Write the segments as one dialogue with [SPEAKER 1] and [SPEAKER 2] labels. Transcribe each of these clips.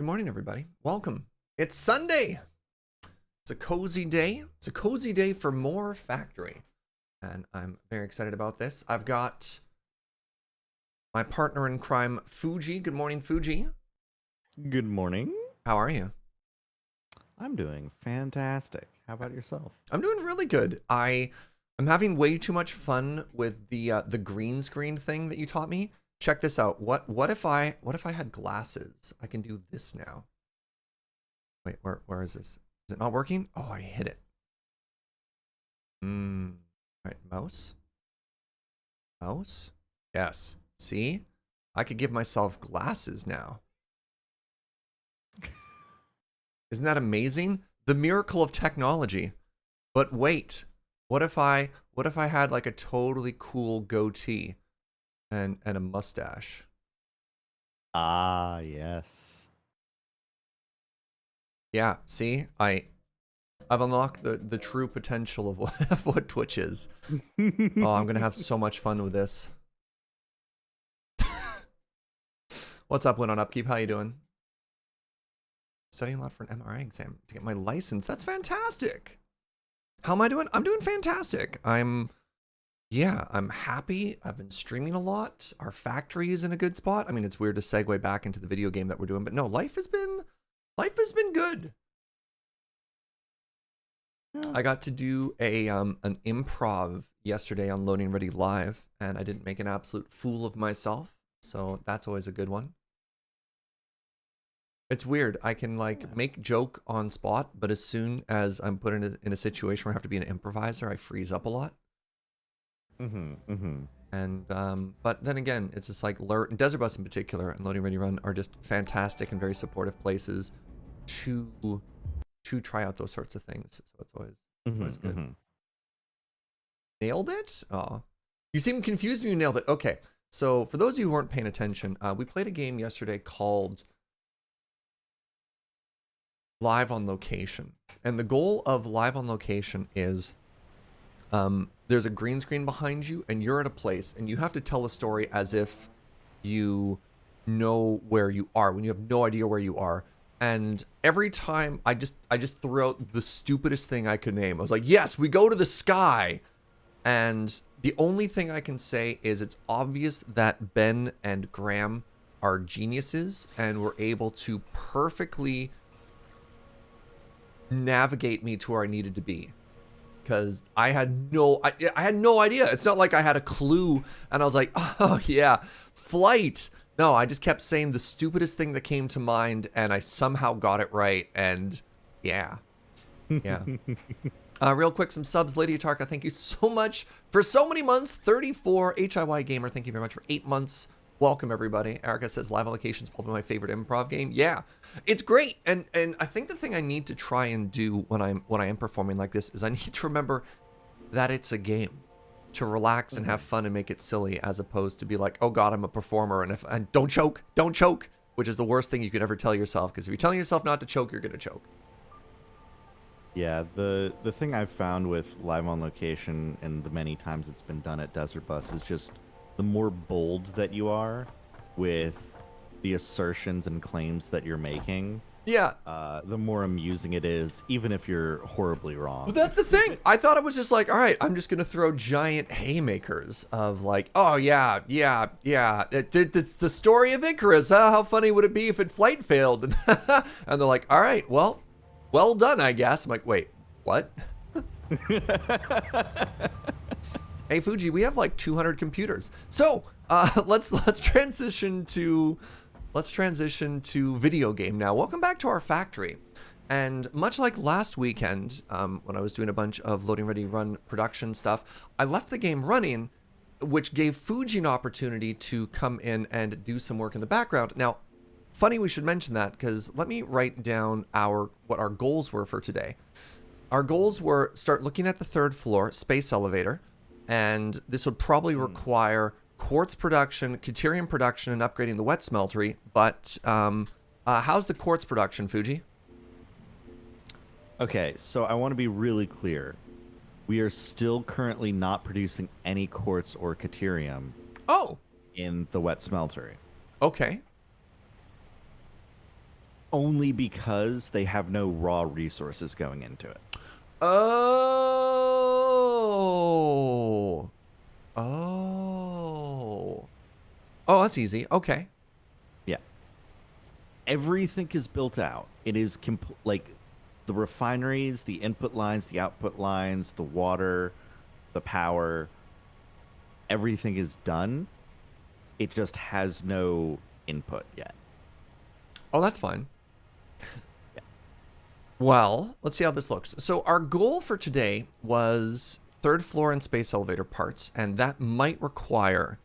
[SPEAKER 1] Good morning, everybody. Welcome. It's Sunday. It's a cozy day. It's a cozy day for more factory. And I'm very excited about this. I've got my partner in crime, Fugi. Good morning, Fugi.
[SPEAKER 2] Good morning.
[SPEAKER 1] How are you?
[SPEAKER 2] I'm doing fantastic. How about yourself?
[SPEAKER 1] I'm doing really good. I'm having way too much fun with the green screen thing that you taught me. Check this out. What if I had glasses? I can do this now. Wait, where is this? Is it not working? Oh, I hit it. Right, mouse. Mouse. Yes. See? I could give myself glasses now. Isn't that amazing? The miracle of technology. But wait, what if I had like a totally cool goatee and a mustache?
[SPEAKER 2] Ah, yes.
[SPEAKER 1] Yeah, see? I've unlocked the true potential of what Twitch is. Oh, I'm gonna have so much fun with this. What's up, Win on Upkeep? How you doing? Studying a lot for an MRI exam to get my license. That's fantastic. How am I doing? I'm doing fantastic. I'm happy. I've been streaming a lot. Our factory is in a good spot. I mean, it's weird to segue back into the video game that we're doing, but no, life has been good.
[SPEAKER 2] Yeah.
[SPEAKER 1] I got to do an improv yesterday on Loading Ready Live, and I didn't make an absolute fool of myself, so that's always a good one. It's weird. I can like make joke on spot, but as soon as I'm put in a situation where I have to be an improviser, I freeze up a lot. And but then again, it's just like Desert Bus in particular and Loading Ready Run are just fantastic and very supportive places to try out those sorts of things. So it's always good. Nailed it? Oh, you seem confused when you nailed it. Okay, so for those of you who weren't paying attention, we played a game yesterday called Live on Location, and the goal of Live on Location is there's a green screen behind you and you're at a place and you have to tell a story as if you know where you are when you have no idea where you are. And every time I just threw out the stupidest thing I could name. I was like, yes, we go to the sky. And the only thing I can say is it's obvious that Ben and Graham are geniuses and were able to perfectly navigate me to where I needed to be. Because I had no idea. It's not like I had a clue and I was like, oh yeah, flight. No, I just kept saying the stupidest thing that came to mind and I somehow got it right. And yeah. Real quick, some subs. Lady Atarka, thank you so much for so many months. 34 HIY Gamer, thank you very much for 8 months. Welcome, everybody. Erica says Live on Location is probably my favorite improv game. Yeah, it's great. And I think the thing I need to try and do when I am performing like this is I need to remember that it's a game, to relax and have fun and make it silly, as opposed to be like, oh God, I'm a performer and don't choke, which is the worst thing you could ever tell yourself. Because if you're telling yourself not to choke, you're gonna choke.
[SPEAKER 2] Yeah, the thing I've found with Live on Location and the many times it's been done at Desert Bus is just the more bold that you are with the assertions and claims that you're making,
[SPEAKER 1] yeah,
[SPEAKER 2] the more amusing it is, even if you're horribly wrong.
[SPEAKER 1] Well, that's the thing. I thought it was just like, all right, I'm just gonna throw giant haymakers of like, oh yeah. The story of Icarus. How funny would it be if it flight failed? And they're like, all right, well done, I guess. I'm like, wait, what? Hey Fuji, we have like 200 computers. So let's transition to video game now. Welcome back to our factory. And much like last weekend, when I was doing a bunch of Loading Ready Run production stuff, I left the game running, which gave Fuji an opportunity to come in and do some work in the background. Now, funny we should mention that, because let me write down what our goals were for today. Our goals were start looking at the 3rd floor space elevator, and this would probably require quartz production, Caterium production, and upgrading the Wet Smeltery. But how's the quartz production, Fuji?
[SPEAKER 2] Okay, so I want to be really clear. We are still currently not producing any quartz or Caterium.
[SPEAKER 1] Oh.
[SPEAKER 2] In the Wet Smeltery.
[SPEAKER 1] Okay.
[SPEAKER 2] only because they have no raw resources going into it.
[SPEAKER 1] Oh. Oh. Oh, that's easy. Okay.
[SPEAKER 2] Yeah. Everything is built out. It is like the refineries, the input lines, the output lines, the water, the power, everything is done. It just has no input yet.
[SPEAKER 1] Oh, that's fine.
[SPEAKER 2] Yeah.
[SPEAKER 1] Well, let's see how this looks. So our goal for today was third floor and space elevator parts, and that might require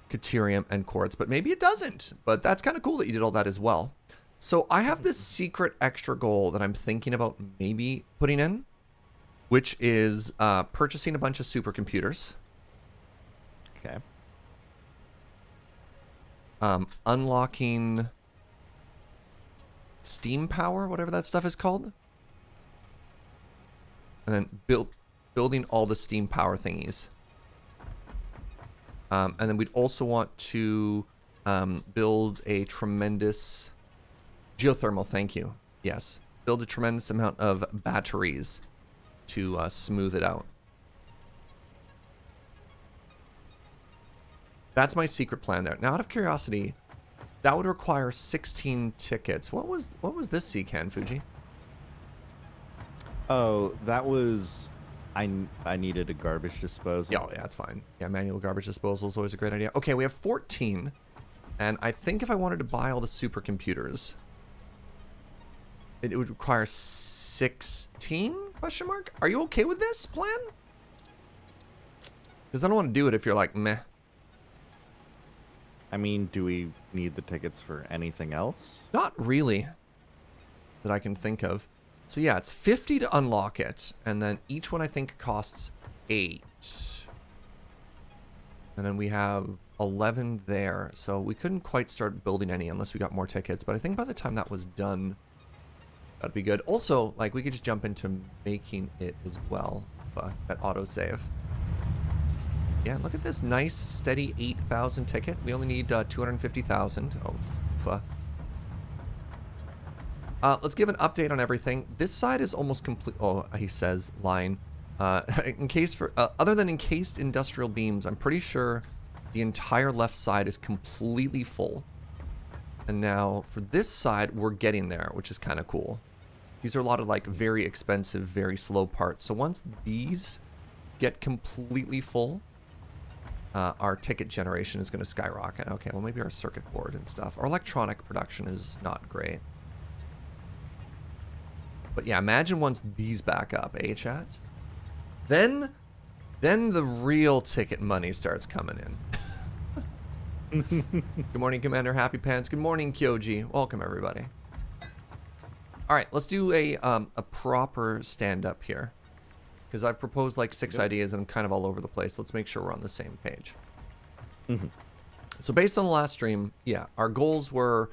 [SPEAKER 1] Caterium and Quartz, but maybe it doesn't. But that's kind of cool that you did all that as well. So I have this secret extra goal that I'm thinking about maybe putting in, which is purchasing a bunch of supercomputers,
[SPEAKER 2] Okay.
[SPEAKER 1] unlocking steam power, whatever that stuff is called, and then building all the steam power thingies. And then we'd also want to build a tremendous geothermal. Thank you. Yes, build a tremendous amount of batteries to smooth it out. That's my secret plan there. Now, out of curiosity, that would require 16 tickets. What was this sea can, Fugi?
[SPEAKER 2] Oh, that was I needed a garbage disposal.
[SPEAKER 1] Yeah, yeah, that's fine. Yeah, manual garbage disposal is always a great idea. Okay, we have 14, and I think if I wanted to buy all the supercomputers, it would require 16? Question mark? Are you okay with this plan? Because I don't want to do it if you're like meh.
[SPEAKER 2] I mean, do we need the tickets for anything else?
[SPEAKER 1] Not really, that I can think of. So yeah, it's 50 to unlock it, and then each one I think costs 8. And then we have 11 there, so we couldn't quite start building any unless we got more tickets, but I think by the time that was done, that'd be good. Also, like, we could just jump into making it as well, that autosave. Yeah, look at this nice, steady 8,000 ticket. We only need 250,000. Oh, let's give an update on everything. This side is almost complete. Oh, he says, line. Other than encased industrial beams, I'm pretty sure the entire left side is completely full. And now for this side, we're getting there, which is kind of cool. These are a lot of like very expensive, very slow parts. So once these get completely full, our ticket generation is going to skyrocket. Okay, well maybe our circuit board and stuff. Our electronic production is not great. But yeah, imagine once these back up, eh, chat? Then the real ticket money starts coming in. Good morning, Commander Happy Pants. Good morning, Kyoji. Welcome, everybody. All right, let's do a proper stand-up here. Because I've proposed like 6 ideas and I'm kind of all over the place. Let's make sure we're on the same page. So based on the last stream, yeah, our goals were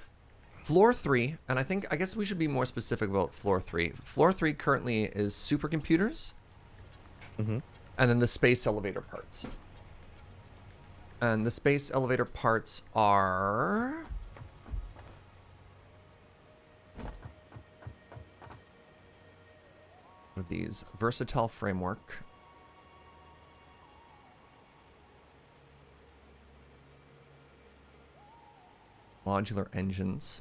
[SPEAKER 1] floor 3, and I guess we should be more specific about floor 3. Floor 3 currently is supercomputers, and then the space elevator parts. And the space elevator parts are these versatile framework, modular engines,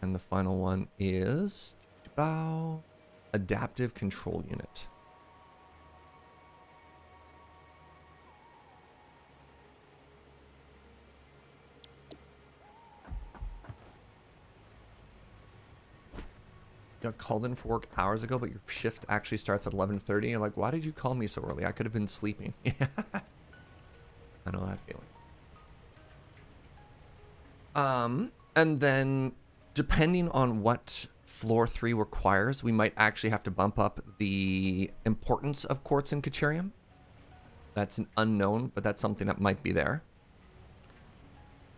[SPEAKER 1] and the final one is adaptive control unit. Got called in for work hours ago, but your shift actually starts at 11:30. You're like, why did you call me so early? I could have been sleeping. Yeah, I know that feeling. And then depending on what floor 3 requires, we might actually have to bump up the importance of Quartz and Caterium. That's an unknown, but that's something that might be there.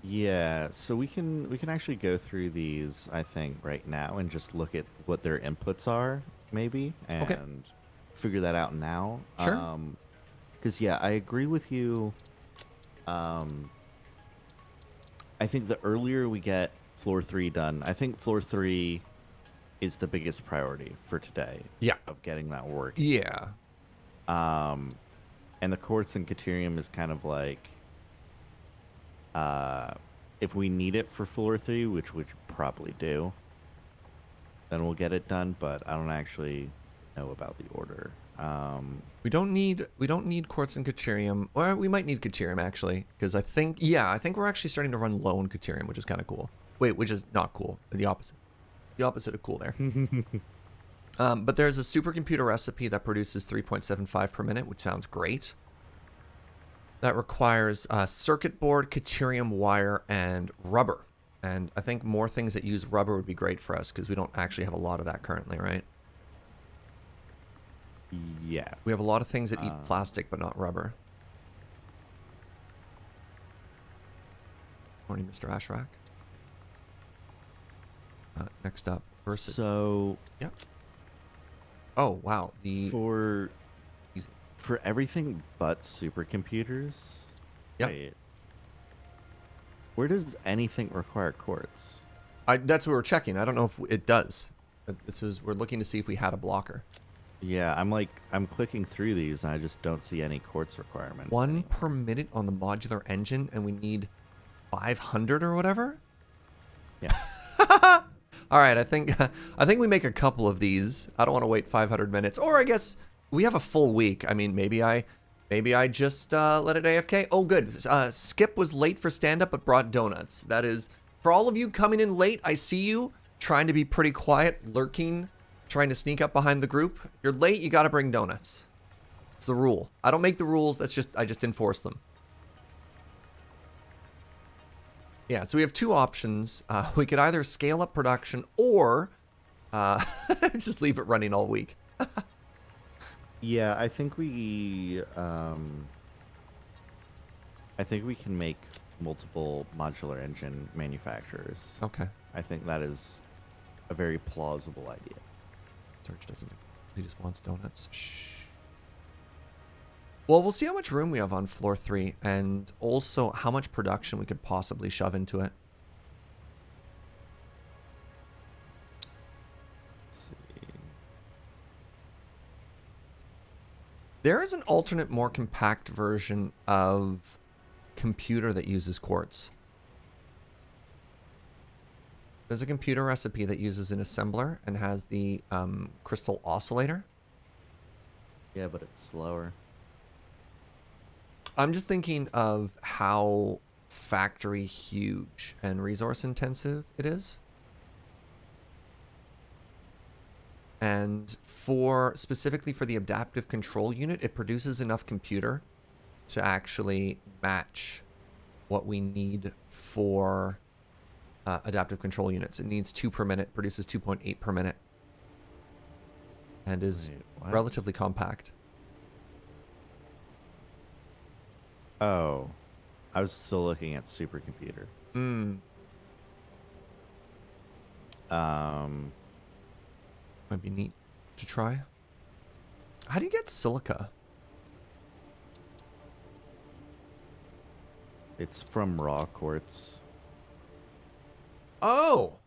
[SPEAKER 2] Yeah, so we can actually go through these, I think, right now and just look at what their inputs are, maybe, and figure that out now.
[SPEAKER 1] Sure.
[SPEAKER 2] Because yeah, I agree with you. I think the earlier we get floor 3 done. I think floor 3 is the biggest priority for today.
[SPEAKER 1] Yeah.
[SPEAKER 2] Of getting that working.
[SPEAKER 1] Yeah.
[SPEAKER 2] And the Quartz and Caterium is kind of like, if we need it for floor 3, which we probably do, then we'll get it done. But I don't actually know about the order.
[SPEAKER 1] We don't need Quartz and Caterium, or we might need Caterium actually, because I think we're actually starting to run low on Caterium, which is kind of cool. Wait, which is not cool. The opposite of cool there. But there's a supercomputer recipe that produces 3.75 per minute, which sounds great. That requires a circuit board, Caterium wire, and rubber. And I think more things that use rubber would be great for us because we don't actually have a lot of that currently, right?
[SPEAKER 2] Yeah.
[SPEAKER 1] We have a lot of things that eat plastic, but not rubber. Morning, Mr. Ashrak. Next up, versus.
[SPEAKER 2] So.
[SPEAKER 1] Yep. Oh wow,
[SPEAKER 2] for everything but supercomputers.
[SPEAKER 1] Yep.
[SPEAKER 2] Wait, where does anything require quartz?
[SPEAKER 1] That's what we're checking. I don't know if it does. We're looking to see if we had a blocker.
[SPEAKER 2] Yeah, I'm clicking through these and I just don't see any quartz requirements.
[SPEAKER 1] 1 per minute on the modular engine, and we need 500 or whatever.
[SPEAKER 2] Yeah.
[SPEAKER 1] All right, I think we make a couple of these. I don't want to wait 500 minutes, or I guess we have a full week. I mean, maybe I just let it AFK. Oh, good. Skip was late for stand-up, but brought donuts. That is for all of you coming in late. I see you trying to be pretty quiet, lurking, trying to sneak up behind the group. If you're late, you got to bring donuts. It's the rule. I don't make the rules. I just enforce them. Yeah, so we have two options. We could either scale up production or just leave it running all week.
[SPEAKER 2] Yeah, I think we can make multiple modular engine manufacturers.
[SPEAKER 1] Okay.
[SPEAKER 2] I think that is a very plausible idea.
[SPEAKER 1] Serge doesn't. He just wants donuts. Shh. Well, we'll see how much room we have on floor 3 and also how much production we could possibly shove into it.
[SPEAKER 2] Let's see.
[SPEAKER 1] There is an alternate, more compact version of computer that uses quartz. There's a computer recipe that uses an assembler and has the crystal oscillator.
[SPEAKER 2] Yeah, but it's slower.
[SPEAKER 1] I'm just thinking of how factory huge and resource intensive it is. And specifically for the adaptive control unit, it produces enough computer to actually match what we need for adaptive control units. It needs 2 per minute, produces 2.8 per minute, and is relatively compact.
[SPEAKER 2] Oh, I was still looking at supercomputer.
[SPEAKER 1] Might be neat to try. How do you get silica?
[SPEAKER 2] It's from raw quartz.
[SPEAKER 1] Oh!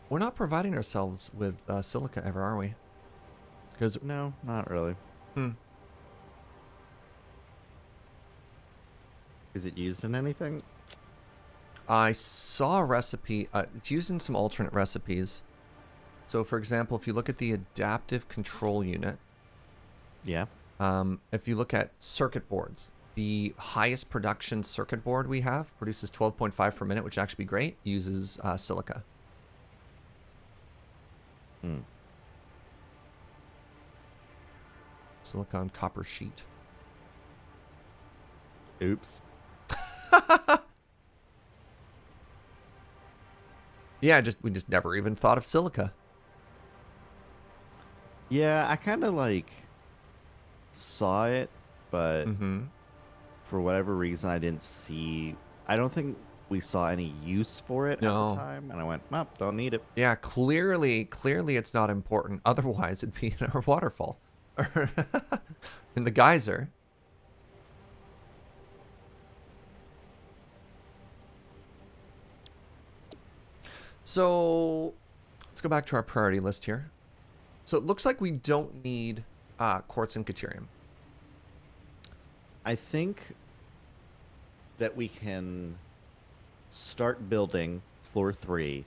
[SPEAKER 1] We're not providing ourselves with silica ever, are we? Because
[SPEAKER 2] No, not really. Is it used in anything?
[SPEAKER 1] I saw a recipe. It's used in some alternate recipes. So, for example, if you look at the adaptive control unit,
[SPEAKER 2] Yeah.
[SPEAKER 1] if you look at circuit boards, the highest production circuit board we have produces 12.5 per minute, which actually be great. Uses silica. Silicon copper sheet.
[SPEAKER 2] Oops.
[SPEAKER 1] Yeah, we just never even thought of silica.
[SPEAKER 2] Yeah, I kind of like saw it, but for whatever reason, I didn't see. I don't think we saw any use for it at the time, and I went, "Nope, don't need it."
[SPEAKER 1] Yeah, clearly, it's not important. Otherwise, it'd be in our waterfall or in the geyser. So let's go back to our priority list here. So it looks like we don't need Quartz and Caterium.
[SPEAKER 2] I think that we can start building floor 3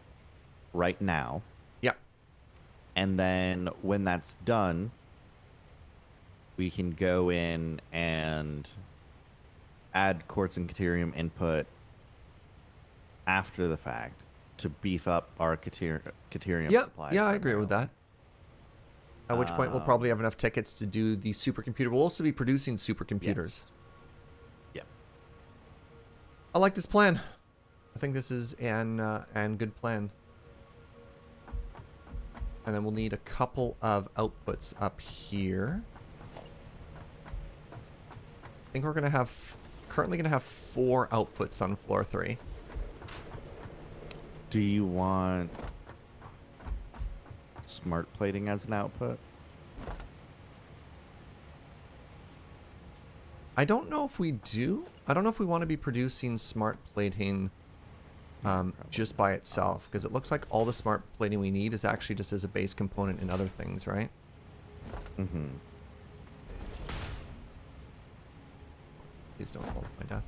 [SPEAKER 2] right now.
[SPEAKER 1] Yeah.
[SPEAKER 2] And then when that's done, we can go in and add Quartz and Caterium input after the fact to beef up our Caterium
[SPEAKER 1] Yeah.
[SPEAKER 2] supply.
[SPEAKER 1] Yeah, I agree with that. At which point we'll probably
[SPEAKER 2] Um,
[SPEAKER 1] have enough tickets to do the supercomputer. We'll also be producing supercomputers.
[SPEAKER 2] Yes. Yep.
[SPEAKER 1] I like this plan. I think this is an good plan. And then we'll need a couple of outputs up here. I think we're gonna have currently gonna have 4 outputs on floor 3.
[SPEAKER 2] Do you want smart plating as an output?
[SPEAKER 1] I don't know if we do. I don't know if we want to be producing smart plating just by itself, because it looks like all the smart plating we need is actually just as a base component in other things, right?
[SPEAKER 2] Mm-hmm.
[SPEAKER 1] Please don't fall to my death.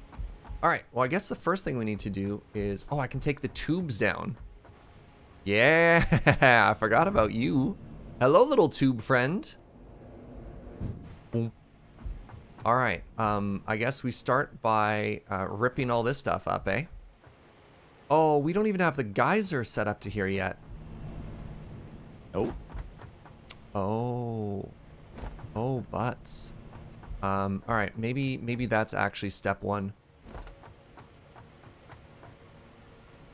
[SPEAKER 1] All right. Well, I guess the first thing we need to do is... Oh, I can take the tubes down. Yeah, I forgot about you. Hello, little tube friend. Boom. All right. I guess we start by ripping all this stuff up, eh? Oh, we don't even have the geyser set up to here yet.
[SPEAKER 2] Oh.
[SPEAKER 1] Oh. Oh, butts. All right. Maybe that's actually step 1.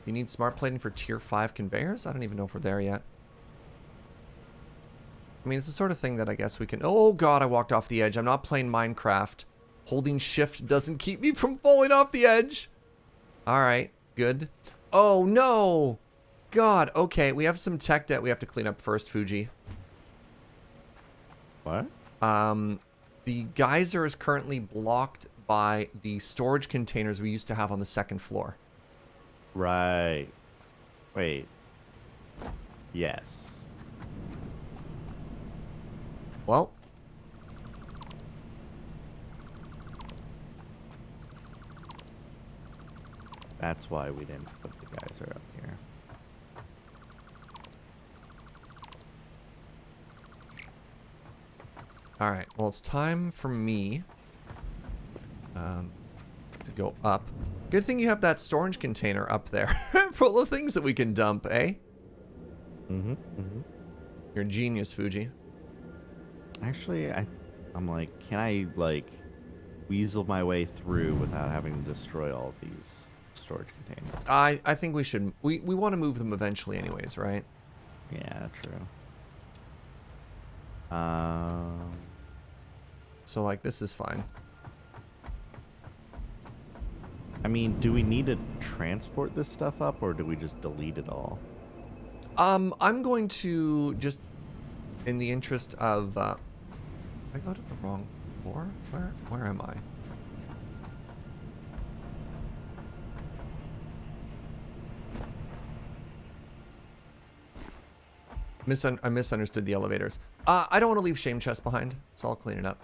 [SPEAKER 1] You need smart plating for tier 5 conveyors? I don't even know if we're there yet. I mean, it's the sort of thing that I guess we can... Oh, God, I walked off the edge. I'm not playing Minecraft. Holding shift doesn't keep me from falling off the edge. All right, good. Oh, no. God, okay. We have some tech debt we have to clean up first, Fugi.
[SPEAKER 2] What?
[SPEAKER 1] The geyser is currently blocked by the storage containers we used to have on the 2nd floor.
[SPEAKER 2] Right. Wait. Yes.
[SPEAKER 1] Well,
[SPEAKER 2] That's why we didn't put the geyser up here.
[SPEAKER 1] all right. Well, it's time for me to go up. Good thing you have that storage container up there full of things that we can dump, eh?
[SPEAKER 2] Mm-hmm. Mm-hmm.
[SPEAKER 1] You're a genius, Fugi.
[SPEAKER 2] Actually, I'm like, can I, like, weasel my way through without having to destroy all these storage containers?
[SPEAKER 1] I think we should... We want to move them eventually anyways, right?
[SPEAKER 2] Yeah, true.
[SPEAKER 1] So, like, this is fine.
[SPEAKER 2] I mean, do we need to transport this stuff up, or do we just delete it all?
[SPEAKER 1] I'm going to just... In the interest of... I go to the wrong floor? Where am I? I misunderstood the elevators. I don't want to leave shame chest behind, so I'll clean it up.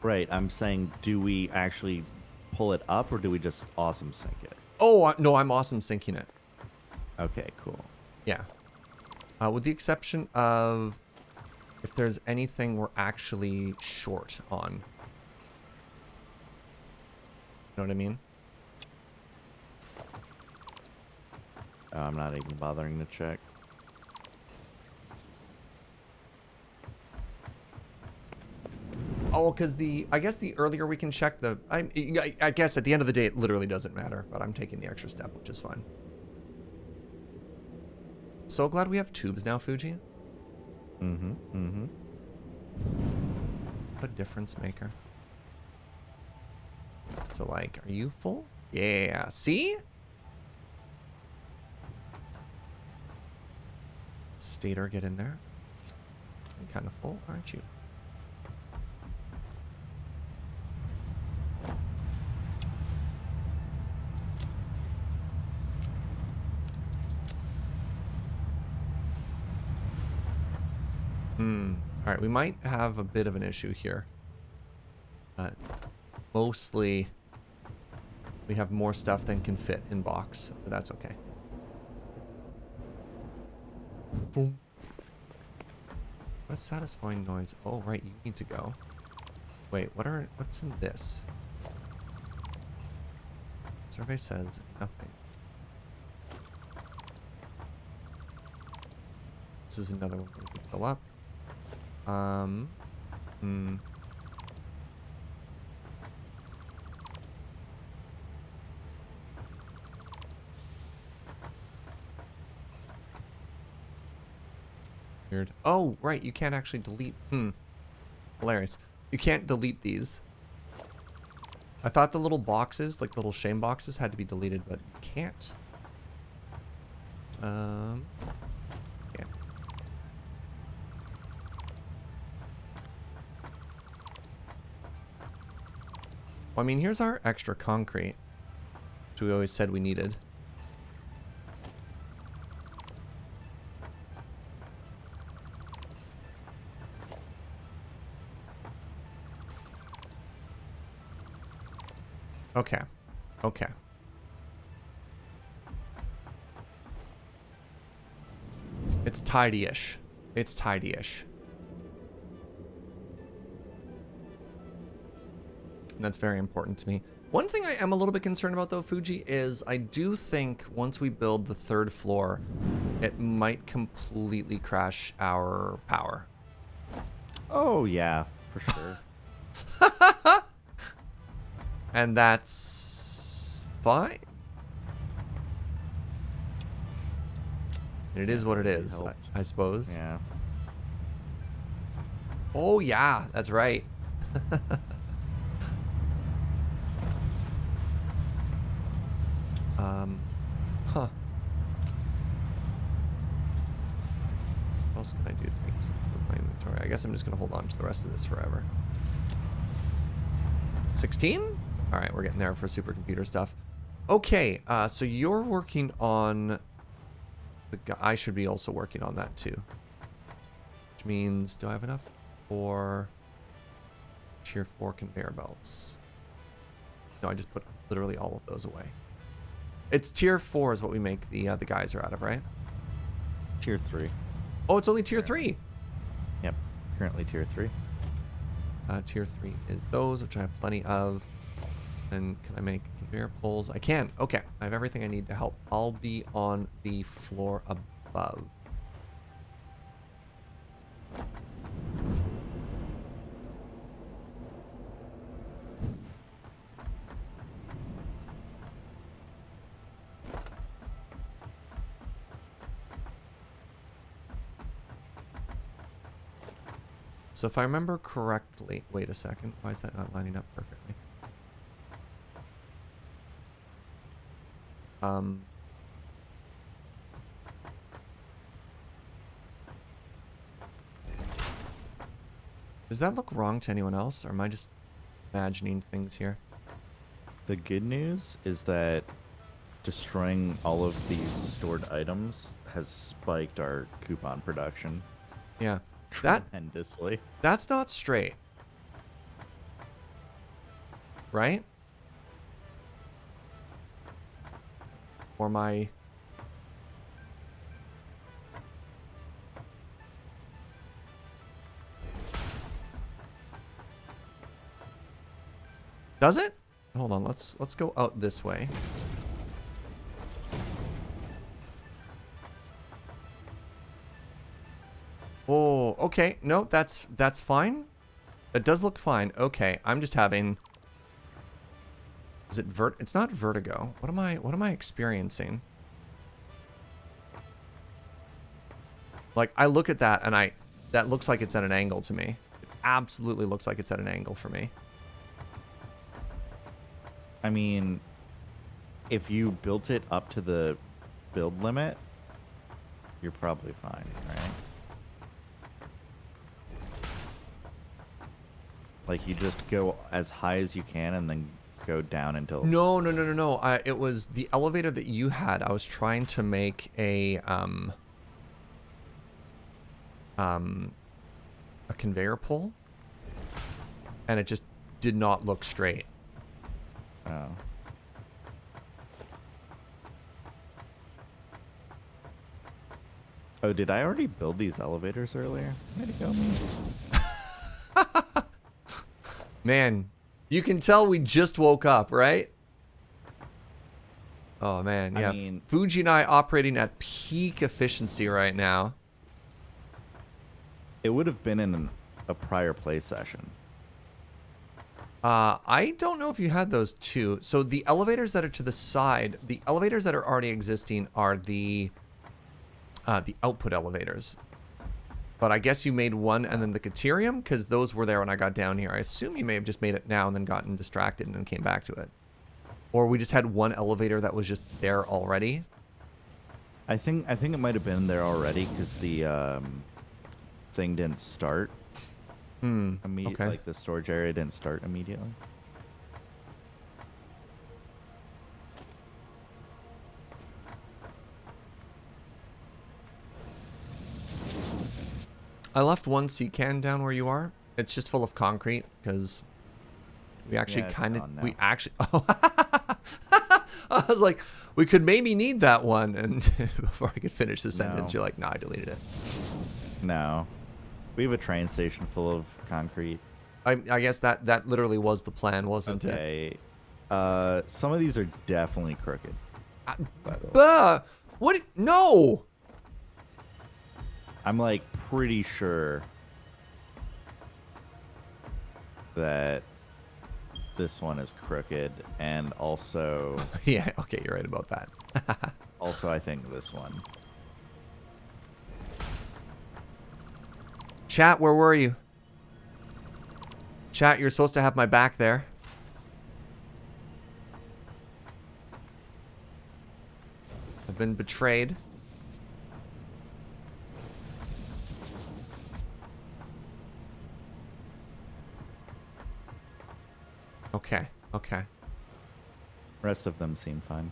[SPEAKER 2] Right, I'm saying, do we actually pull it up, or do we just awesome sink it?
[SPEAKER 1] Oh, no, I'm awesome sinking it.
[SPEAKER 2] Okay, cool.
[SPEAKER 1] Yeah. With the exception of if there's anything we're actually short on. You know what I mean?
[SPEAKER 2] I'm not even bothering to check.
[SPEAKER 1] Oh, because I guess the earlier we can check I guess at the end of the day, it literally doesn't matter, but I'm taking the extra step, which is fine. So glad we have tubes now, Fugi.
[SPEAKER 2] Mm-hmm, mm-hmm.
[SPEAKER 1] What a difference maker. So, like, are you full? Yeah, see? Stator, get in there. You're kind of full, aren't you? All right, we might have a bit of an issue here. Mostly, we have more stuff than can fit in box, but that's okay. Boom. What a satisfying noise. Oh, right, you need to go. Wait, what's in this? Survey says nothing. This is another one we can fill up. Weird. Oh, right, you can't actually delete. Hilarious. You can't delete these. I thought the little boxes, like the little shame boxes, had to be deleted, but you can't. Yeah. Well, I mean, here's our extra concrete, which we always said we needed. Okay. Okay. It's tidy-ish. It's tidy-ish. And that's very important to me. One thing I am a little bit concerned about, though, Fugi, is I do think once we build the 3rd floor, it might completely crash our power.
[SPEAKER 2] Oh, yeah, for sure.
[SPEAKER 1] And that's fine. It is what it is, I suppose.
[SPEAKER 2] Yeah.
[SPEAKER 1] Oh, yeah, that's right. Huh. What else can I do to make some of my inventory? I guess I'm just going to hold on to the rest of this forever. 16? All right, we're getting there for supercomputer stuff. Okay, so you're working on the guy. I should be also working on that too. Which means, do I have enough for tier 4 conveyor belts? No, I just put literally all of those away. It's tier 4 is what we make the geyser out of, right?
[SPEAKER 2] Tier 3.
[SPEAKER 1] Oh, it's only tier 3.
[SPEAKER 2] Yep, currently tier 3.
[SPEAKER 1] Tier 3 is those, which I have plenty of. And can I make conveyor poles? I can. Okay, I have everything I need to help. I'll be on the floor above. So if I remember correctly, wait a second, why is that not lining up perfectly? Does that look wrong to anyone else, or am I just imagining things here?
[SPEAKER 2] The good news is that destroying all of these stored items has spiked our coupon production.
[SPEAKER 1] Yeah.
[SPEAKER 2] Tremendously.
[SPEAKER 1] That's not straight. Right? Or my... Does it? Hold on, let's go out this way. Oh, okay. No, that's fine. It does look fine. Okay, I'm just having... Is it it's not vertigo. What am I experiencing? Like, I look at that and that looks like it's at an angle to me. It absolutely looks like it's at an angle for me.
[SPEAKER 2] I mean, if you built it up to the build limit, you're probably fine, right? Like, you just go as high as you can and then go down until...
[SPEAKER 1] No. It was the elevator that you had. I was trying to make a, conveyor pole, and it just did not look straight.
[SPEAKER 2] Oh. Oh, did I already build these elevators earlier? Way to go, me.
[SPEAKER 1] Man, you can tell we just woke up, right? Oh man, yeah.
[SPEAKER 2] I mean,
[SPEAKER 1] Fugi and I operating at peak efficiency right now.
[SPEAKER 2] it would have been in a prior play session.
[SPEAKER 1] I don't know if you had those two. So the elevators that are to the side, the elevators that are already existing are the output elevators. But I guess you made one and then the Caterium, because those were there when I got down here. I assume you may have just made it now and then gotten distracted and then came back to it. Or we just had one elevator that was just there already.
[SPEAKER 2] I think it might have been there already because the thing didn't start.
[SPEAKER 1] Okay.
[SPEAKER 2] Like the storage area didn't start immediately.
[SPEAKER 1] I left one sea can down where you are. It's just full of concrete because we actually
[SPEAKER 2] Yeah, it's
[SPEAKER 1] kind
[SPEAKER 2] gone
[SPEAKER 1] of,
[SPEAKER 2] now.
[SPEAKER 1] we actually, oh, I was like, we could maybe need that one. And before I could finish the sentence,
[SPEAKER 2] No.
[SPEAKER 1] you're like, no, I deleted it.
[SPEAKER 2] No. We have a train station full of concrete.
[SPEAKER 1] I guess that literally was the plan, wasn't it?
[SPEAKER 2] Okay. Some of these are definitely crooked. By the way.
[SPEAKER 1] What? No.
[SPEAKER 2] I'm like pretty sure that this one is crooked, and also
[SPEAKER 1] Yeah, okay, you're right about that.
[SPEAKER 2] I think this one.
[SPEAKER 1] Chat, where were you? Chat, you're supposed to have my back there. I've been betrayed. Okay, okay.
[SPEAKER 2] Rest of them seem fine.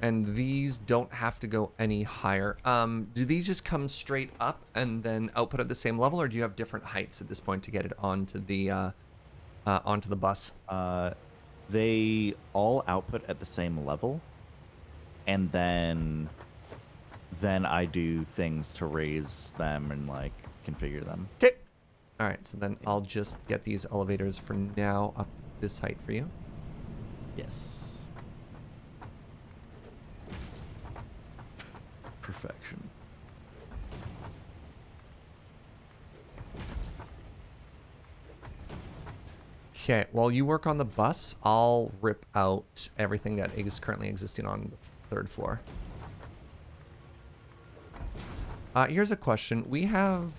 [SPEAKER 1] And these don't have to go any higher. Do these just come straight up and then output at the same level, or do you have different heights at this point to get it onto the bus?
[SPEAKER 2] They all output at the same level, and then I do things to raise them and like configure them.
[SPEAKER 1] Okay. All right, so then I'll just get these elevators for now up this height for you.
[SPEAKER 2] Yes. Perfection.
[SPEAKER 1] Okay, while you work on the bus, I'll rip out everything that is currently existing on the third floor. Here's a question. We have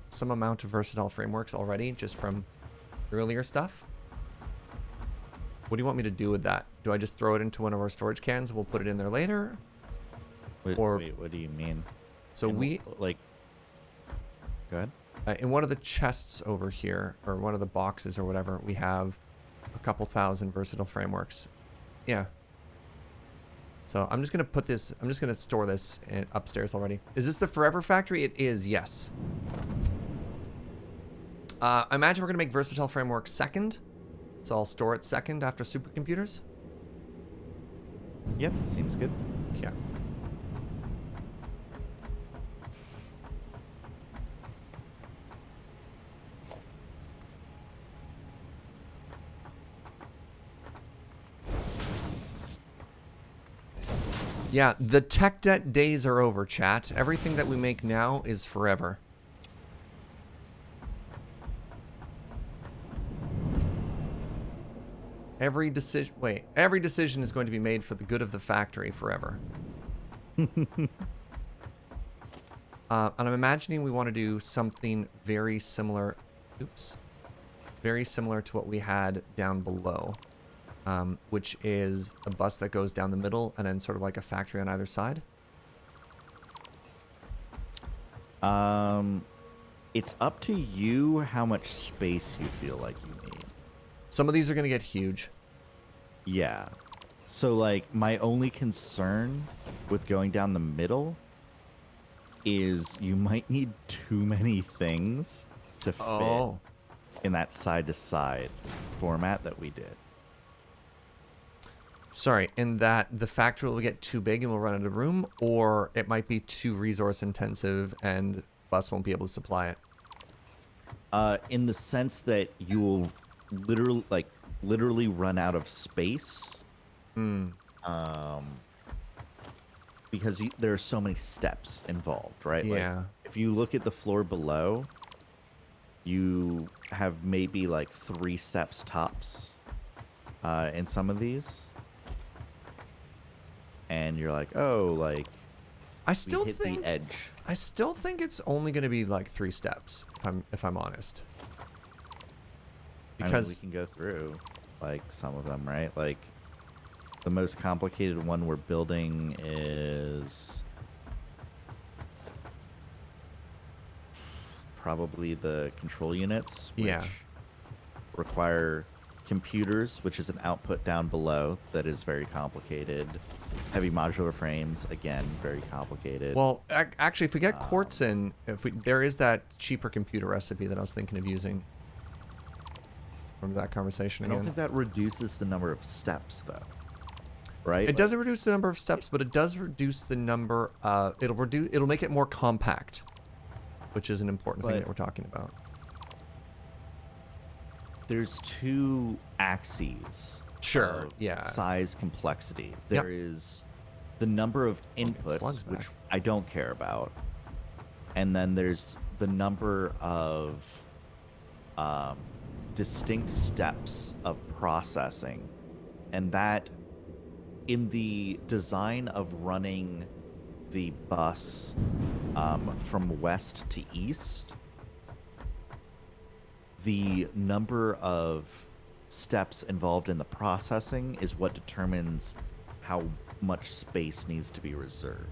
[SPEAKER 1] some amount of versatile frameworks already, just from earlier stuff. What do you want me to do with that? Do I just throw it into one of our storage cans and we'll put it in there later?
[SPEAKER 2] Wait,
[SPEAKER 1] Or-
[SPEAKER 2] wait, what do you mean?
[SPEAKER 1] So we,
[SPEAKER 2] like. Go ahead.
[SPEAKER 1] in one of the chests over here, or one of the boxes or whatever, we have a couple thousand versatile frameworks. Yeah. So I'm just going to put this, I'm just going to store this upstairs already. Is this the Forever Factory? It is, yes. I imagine we're going to make versatile framework second. So I'll store it second after supercomputers.
[SPEAKER 2] Yep, seems good.
[SPEAKER 1] Yeah. Yeah, the tech debt days are over, chat. Everything that we make now is forever. Every decision is going to be made for the good of the factory forever. And I'm imagining we want to do something very similar. Oops. Very similar to what we had down below. Which is a bus that goes down the middle and then sort of like a factory on either side.
[SPEAKER 2] It's up to you how much space you feel like you need.
[SPEAKER 1] Some of these are going to get huge.
[SPEAKER 2] Yeah. So, like, my only concern with going down the middle is you might need too many things to fit
[SPEAKER 1] Oh,
[SPEAKER 2] in that side-to-side format that we did.
[SPEAKER 1] sorry. In that the factory will get too big and we'll run out of room, or it might be too resource intensive and bus won't be able to supply it.
[SPEAKER 2] In the sense that you will literally run out of space.
[SPEAKER 1] Hmm.
[SPEAKER 2] Um, because there are so many steps involved, right? Like,
[SPEAKER 1] Yeah.
[SPEAKER 2] if you look at the floor below, you have maybe like 3 steps tops in some of these. And you're like, oh, like,
[SPEAKER 1] I
[SPEAKER 2] we
[SPEAKER 1] still
[SPEAKER 2] hit the
[SPEAKER 1] think
[SPEAKER 2] edge.
[SPEAKER 1] I still think it's only going to be like 3 steps if I'm honest.
[SPEAKER 2] I mean, we
[SPEAKER 1] Because
[SPEAKER 2] can go through, like, some of them, right? Like, the most complicated one we're building is probably the control units,
[SPEAKER 1] yeah.
[SPEAKER 2] which require computers, which is an output down below that is very complicated. Heavy modular frames, again, very complicated.
[SPEAKER 1] Well, actually, if we get quartz in, there is that cheaper computer recipe that I was thinking of using. Remember that conversation
[SPEAKER 2] I
[SPEAKER 1] again?
[SPEAKER 2] don't think that reduces the number of steps, though. Right?
[SPEAKER 1] It doesn't reduce the number of steps, but it does reduce the number. It'll make it more compact, which is an important thing that we're talking about.
[SPEAKER 2] There's 2 axes.
[SPEAKER 1] Sure.
[SPEAKER 2] Of
[SPEAKER 1] Yeah.
[SPEAKER 2] size complexity. There is the number of inputs, which I don't care about, and then there's the number of distinct steps of processing, and that in the design of running the bus from west to east, the number of steps involved in the processing is what determines how much space needs to be reserved.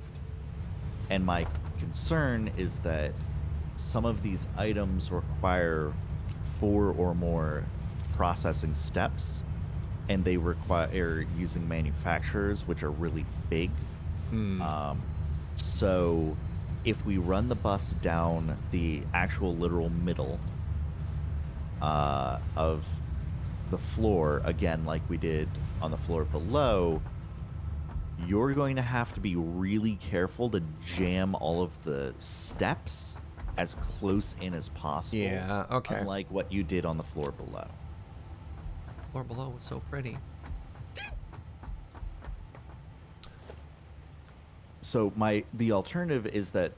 [SPEAKER 2] And my concern is that some of these items require 4 or more processing steps, and they require using manufacturers which are really big. So if we run the bus down the actual literal middle of the floor, again, like we did on the floor below, you're going to have to be really careful to jam all of the steps as close in as possible.
[SPEAKER 1] Yeah, okay.
[SPEAKER 2] Unlike what you did on the floor below.
[SPEAKER 1] Floor below was so pretty.
[SPEAKER 2] So the alternative is that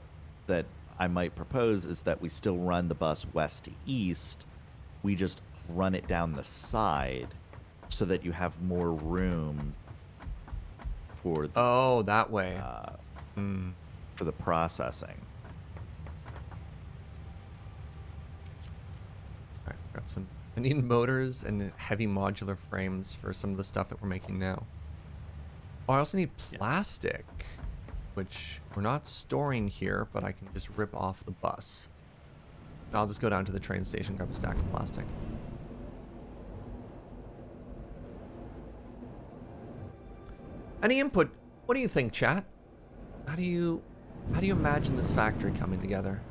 [SPEAKER 2] I might propose is that we still run the bus west to east. We just run it down the side so that you have more room for the,
[SPEAKER 1] that way.
[SPEAKER 2] for the processing.
[SPEAKER 1] All right, got some. I need motors and heavy modular frames for some of the stuff that we're making now. Oh, I also need plastic, which we're not storing here, but I can just rip off the bus. I'll just go down to the train station, grab a stack of plastic. Any input? What do you think, chat? How do you imagine this factory coming together?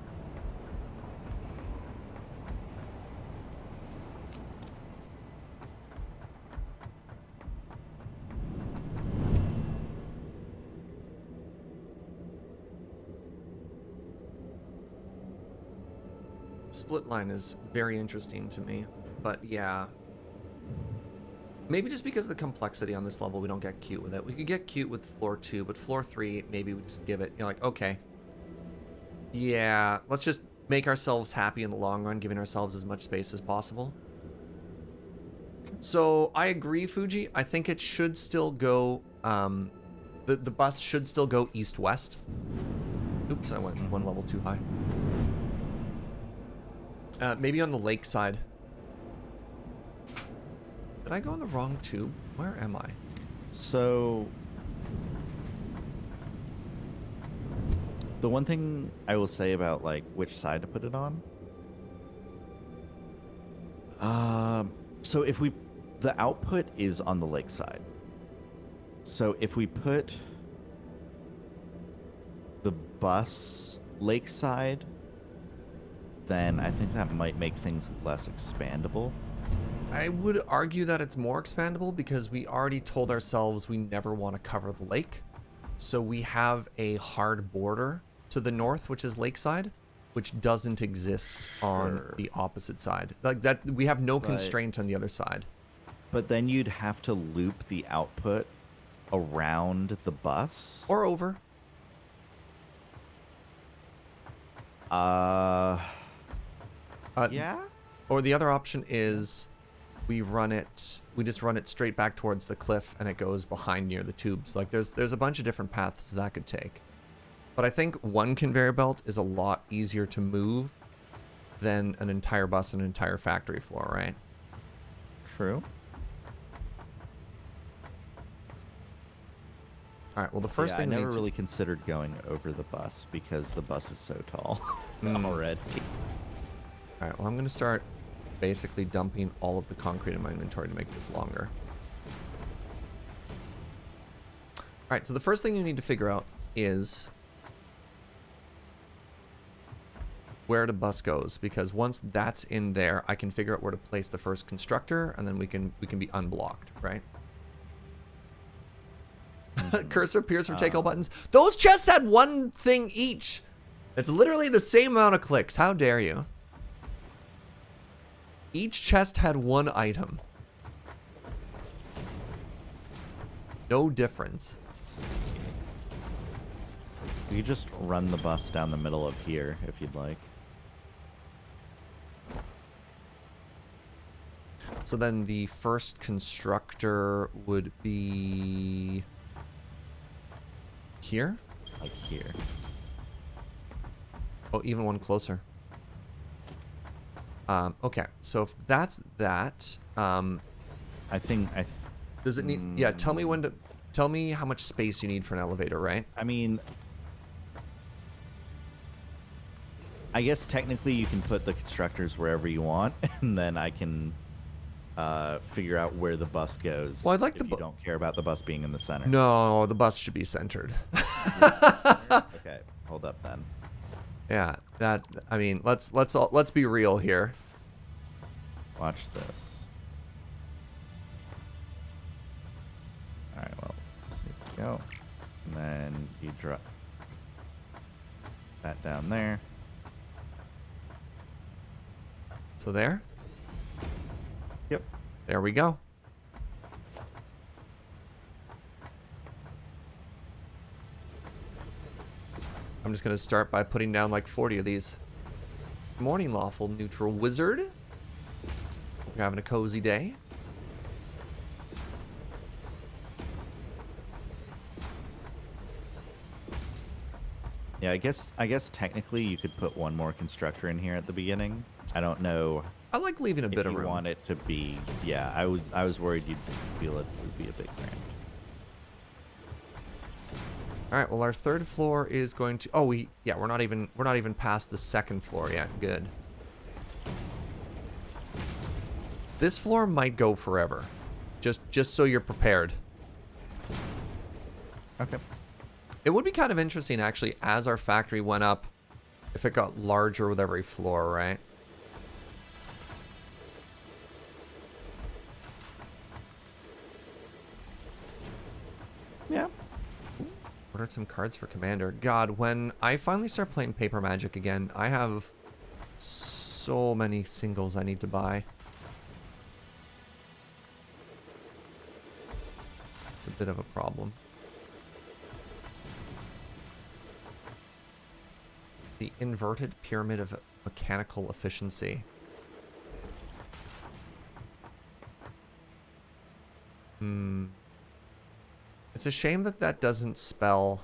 [SPEAKER 1] Split line is very interesting to me, but yeah. Maybe just because of the complexity on this level, we don't get cute with it. We could get cute with floor 2, but floor 3, maybe we just give it, like, okay. Yeah, let's just make ourselves happy in the long run, giving ourselves as much space as possible. So, I agree, Fugi. I think it should still go, the bus should still go east-west. Oops, I went one level too high. Maybe on the lake side. Did I go on the wrong tube? Where am I?
[SPEAKER 2] So the one thing I will say about like which side to put it on. So if the output is on the lake side. So if we put the bus lakeside, then I think that might make things less expandable.
[SPEAKER 1] I would argue that it's more expandable because we already told ourselves we never want to cover the lake. So we have a hard border to the north, which is lakeside, which doesn't exist on the opposite side. Like that, we have no constraint on the other side.
[SPEAKER 2] But then you'd have to loop the output around the bus.
[SPEAKER 1] Or over.
[SPEAKER 2] Yeah?
[SPEAKER 1] Or the other option is we just run it straight back towards the cliff and it goes behind near the tubes. Like there's a bunch of different paths that could take. But I think one conveyor belt is a lot easier to move than an entire bus and an entire factory floor, right?
[SPEAKER 2] True.
[SPEAKER 1] All right, well, the first thing
[SPEAKER 2] I never really considered going over the bus because the bus is so tall already.
[SPEAKER 1] All right, well, I'm going to start basically dumping all of the concrete in my inventory to make this longer. All right, so the first thing you need to figure out is where the bus goes, because once that's in there, I can figure out where to place the first constructor, and then we can be unblocked, right? Cursor appears for take all buttons. Those chests had one thing each. It's literally the same amount of clicks. How dare you? Each chest had one item. No difference.
[SPEAKER 2] You just run the bus down the middle of here if you'd like.
[SPEAKER 1] So then the first constructor would be here?
[SPEAKER 2] Like here.
[SPEAKER 1] Oh, even one closer. Okay, so if that's that,
[SPEAKER 2] I think
[SPEAKER 1] does it need? Yeah, tell me how much space you need for an elevator, right?
[SPEAKER 2] I mean, I guess technically you can put the constructors wherever you want, and then I can figure out where the bus goes.
[SPEAKER 1] Well, I'd like
[SPEAKER 2] if you don't care about the bus being in the center.
[SPEAKER 1] No, the bus should be centered.
[SPEAKER 2] Okay, hold up then.
[SPEAKER 1] Yeah, that. I mean, let's be real here.
[SPEAKER 2] Watch this. All right, well, this needs to go, and then you drop that down there.
[SPEAKER 1] So there.
[SPEAKER 2] Yep.
[SPEAKER 1] There we go. I'm just going to start by putting down like 40 of these. Morning, lawful neutral wizard. You're having a cozy day.
[SPEAKER 2] Yeah, I guess technically you could put one more constructor in here at the beginning. I don't know.
[SPEAKER 1] I like leaving a bit of
[SPEAKER 2] If
[SPEAKER 1] room.
[SPEAKER 2] you want it to be, yeah, I was worried you'd feel it would be a big cramp.
[SPEAKER 1] All right, well, our third floor is going to. Oh, we're not even past the second floor yet. Good. This floor might go forever. Just so you're prepared.
[SPEAKER 2] Okay.
[SPEAKER 1] It would be kind of interesting, actually, as our factory went up, if it got larger with every floor, right?
[SPEAKER 2] Yeah.
[SPEAKER 1] Ordered some cards for Commander. God, when I finally start playing Paper Magic again, I have so many singles I need to buy. It's a bit of a problem. The inverted pyramid of mechanical efficiency. It's a shame that that doesn't spell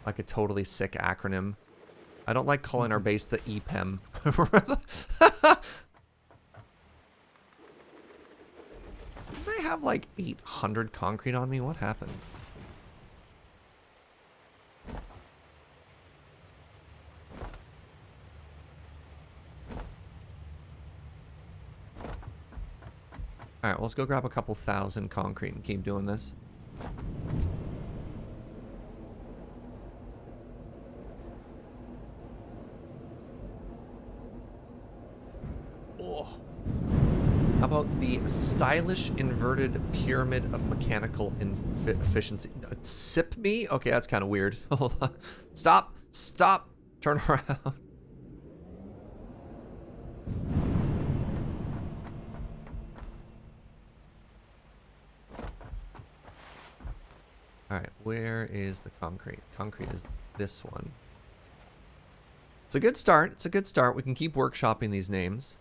[SPEAKER 1] like a totally sick acronym. I don't like calling our base the EPEM. Did I have like 800 concrete on me? What happened? Alright, well, let's go grab a couple thousand concrete and keep doing this. Oh. How about the stylish inverted pyramid of mechanical efficiency? Sip me? Okay, that's kind of weird. Hold on. Stop. Stop. Turn around. All right, where is the concrete? Concrete is this one. It's a good start. It's a good start. We can keep workshopping these names.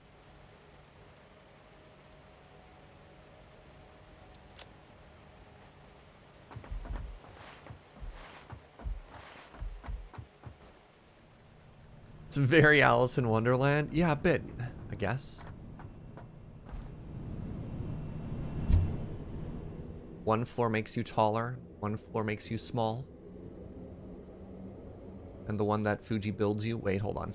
[SPEAKER 1] It's very Alice in Wonderland. Yeah, a bit, I guess. One floor makes you taller, one floor makes you small. And the one that Fugi builds you... Wait, hold on.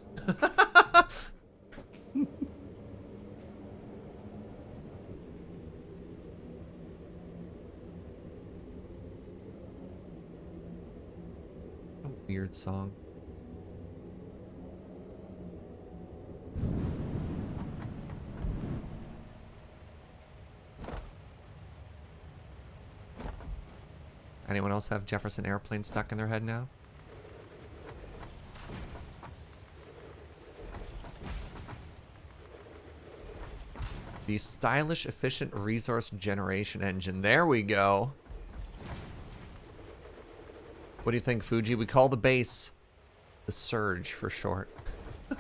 [SPEAKER 1] A weird song. Anyone else have Jefferson Airplane stuck in their head now? The stylish, efficient resource generation engine. There we go. What do you think, Fugi? We call the base the Serge for short.
[SPEAKER 2] A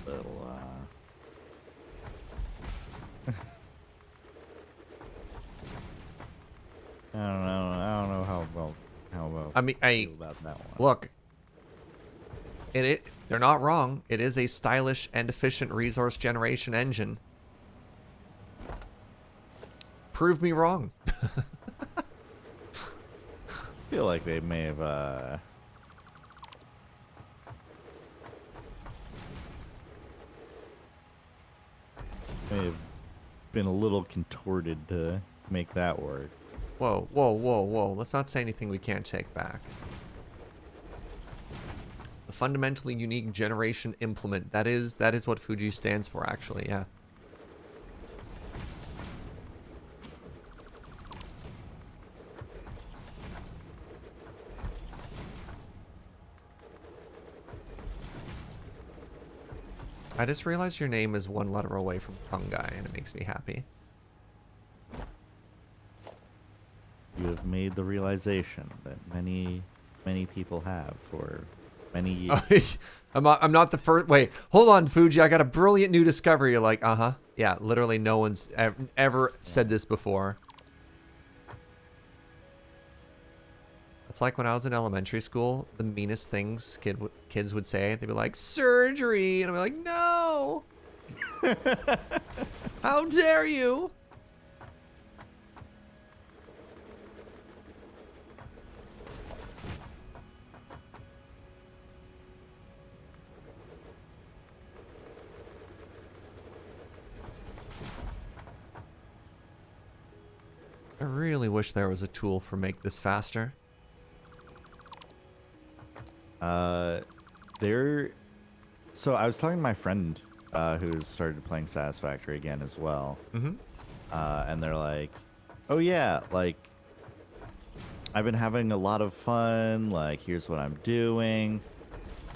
[SPEAKER 2] little, I don't know how well
[SPEAKER 1] I mean,
[SPEAKER 2] I feel about that one.
[SPEAKER 1] look. They're not wrong. It is a stylish and efficient resource generation engine. Prove me wrong.
[SPEAKER 2] I feel like they may have been a little contorted to make that work.
[SPEAKER 1] Whoa, whoa, whoa, whoa. Let's not say anything we can't take back. The fundamentally unique generation implement. That is what Fugi stands for, actually, yeah. I just realized your name is one letter away from fungi, and it makes me happy.
[SPEAKER 2] You have made the realization that many people have for many years.
[SPEAKER 1] I'm not the first. Wait, hold on, Fugi. I got a brilliant new discovery. You're like, uh-huh. Yeah, literally no one's ever said this before. It's like when I was in elementary school, the meanest things kids would say. They'd be like, surgery. And I'd be like, no. How dare you? I really wish there was a tool for make this faster.
[SPEAKER 2] So I was talking to my friend who's started playing Satisfactory again as well.
[SPEAKER 1] Mm-hmm.
[SPEAKER 2] And they're like, oh yeah, like I've been having a lot of fun, like here's what I'm doing.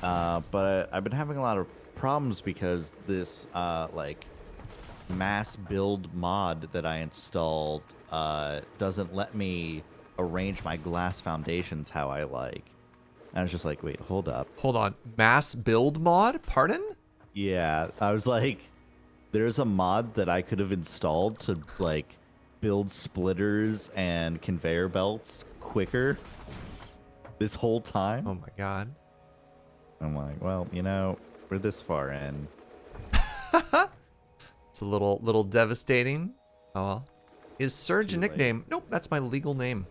[SPEAKER 2] But I've been having a lot of problems because this like mass build mod that I installed doesn't let me arrange my glass foundations how I like. And I was just like, wait, hold up.
[SPEAKER 1] Hold on. Mass build mod? Pardon?
[SPEAKER 2] Yeah, I was like, there's a mod that I could have installed to like build splitters and conveyor belts quicker this whole time.
[SPEAKER 1] Oh my god.
[SPEAKER 2] I'm like, well, you know, we're this far in.
[SPEAKER 1] It's a little devastating. Oh well. Is Serge a
[SPEAKER 2] Too late.
[SPEAKER 1] nickname? Nope, that's my legal name.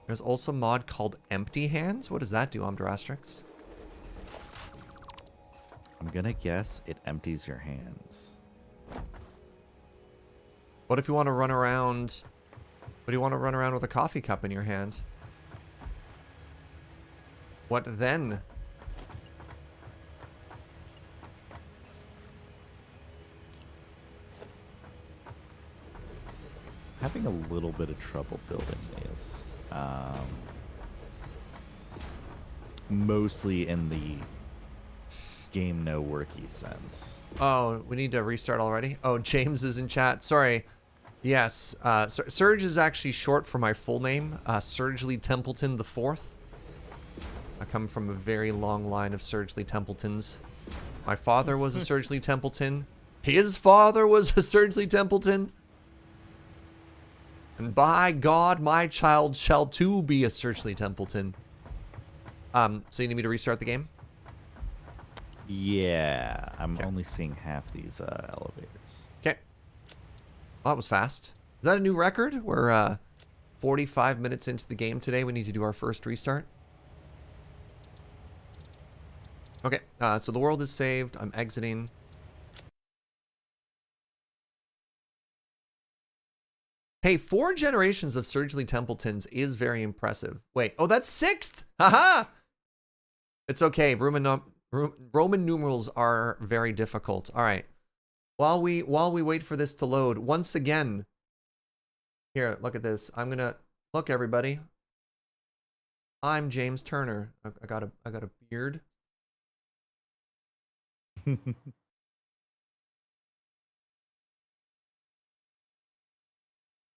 [SPEAKER 1] There's also a mod called Empty Hands. What does that do, Omdrastrix?
[SPEAKER 2] I'm gonna guess it empties your hands.
[SPEAKER 1] What if you want to run around... What do you want to run around with a coffee cup in your hand? What then?
[SPEAKER 2] having a little bit of trouble building these. Mostly in the game no worky sense.
[SPEAKER 1] Oh, we need to restart already? Oh, James is in chat. Sorry. Yes, Serge is actually short for my full name, Serge Lee Templeton the Fourth. I come from a very long line of Serge Lee Templetons. My father was a Serge Lee Templeton. His father was a Serge Lee Templeton. And by God, my child shall too be a Serge Lee Templeton. So you need me to restart the game?
[SPEAKER 2] Yeah, I'm only seeing half these elevators.
[SPEAKER 1] Okay. Well, that was fast. Is that a new record? We're 45 minutes into the game today. We need to do our first restart. Okay, so the world is saved. I'm exiting. Hey, 4 generations of Serge Lee Templetons is very impressive. Wait, oh, that's 6th! Haha! It's okay. Roman numerals are very difficult. All right. While we wait for this to load, once again, here, look at this. I'm gonna look, everybody. I'm James Turner. I got a beard.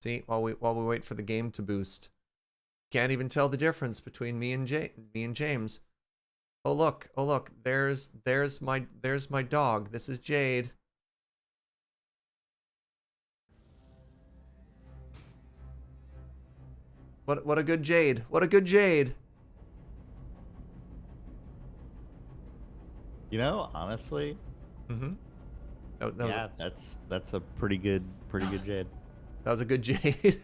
[SPEAKER 1] See, while we wait for the game to boost, can't even tell the difference between me and James. Oh look, there's my dog. This is Jade. What a good Jade. What a good Jade.
[SPEAKER 2] You know, honestly.
[SPEAKER 1] Mm-hmm.
[SPEAKER 2] Yeah, that's a pretty good Jade.
[SPEAKER 1] That was a good Jade.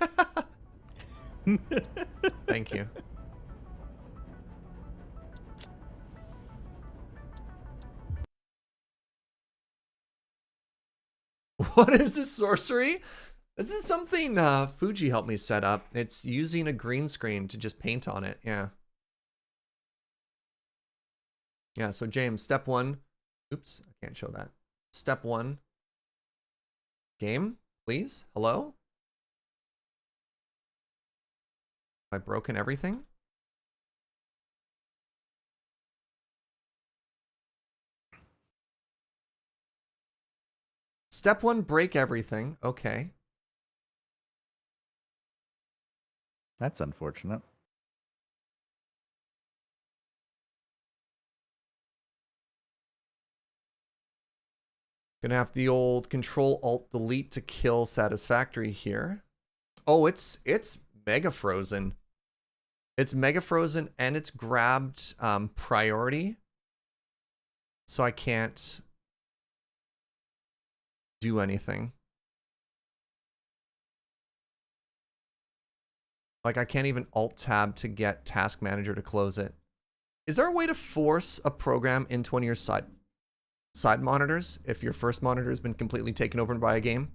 [SPEAKER 1] Thank you. What is this sorcery? This is something Fugi helped me set up. It's using a green screen to just paint on it. Yeah. Yeah, so James, step 1. Oops, I can't show that. Step 1. Game, please. Hello? Have I broken everything? Step 1, break everything. Okay.
[SPEAKER 2] That's unfortunate.
[SPEAKER 1] Gonna have the old Control-Alt-Delete to kill Satisfactory here. Oh, it's mega frozen. It's mega frozen and it's grabbed priority. So I can't do anything. Like I can't even Alt-Tab to get Task Manager to close it. Is there a way to force a program into one of your side monitors if your first monitor has been completely taken over by a game?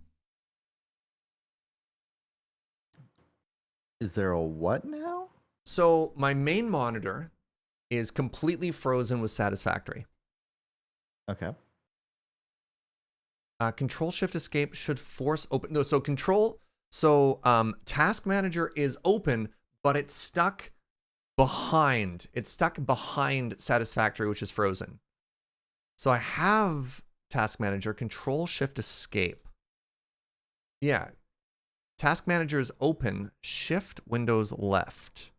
[SPEAKER 2] Is there a what now?
[SPEAKER 1] So my main monitor is completely frozen with Satisfactory.
[SPEAKER 2] Okay.
[SPEAKER 1] Control Shift Escape should force open. No, so Task Manager is open, but it's stuck behind. It's stuck behind Satisfactory, which is frozen. So I have Task Manager, Control Shift Escape. Yeah. Task Manager is open, Shift Windows left.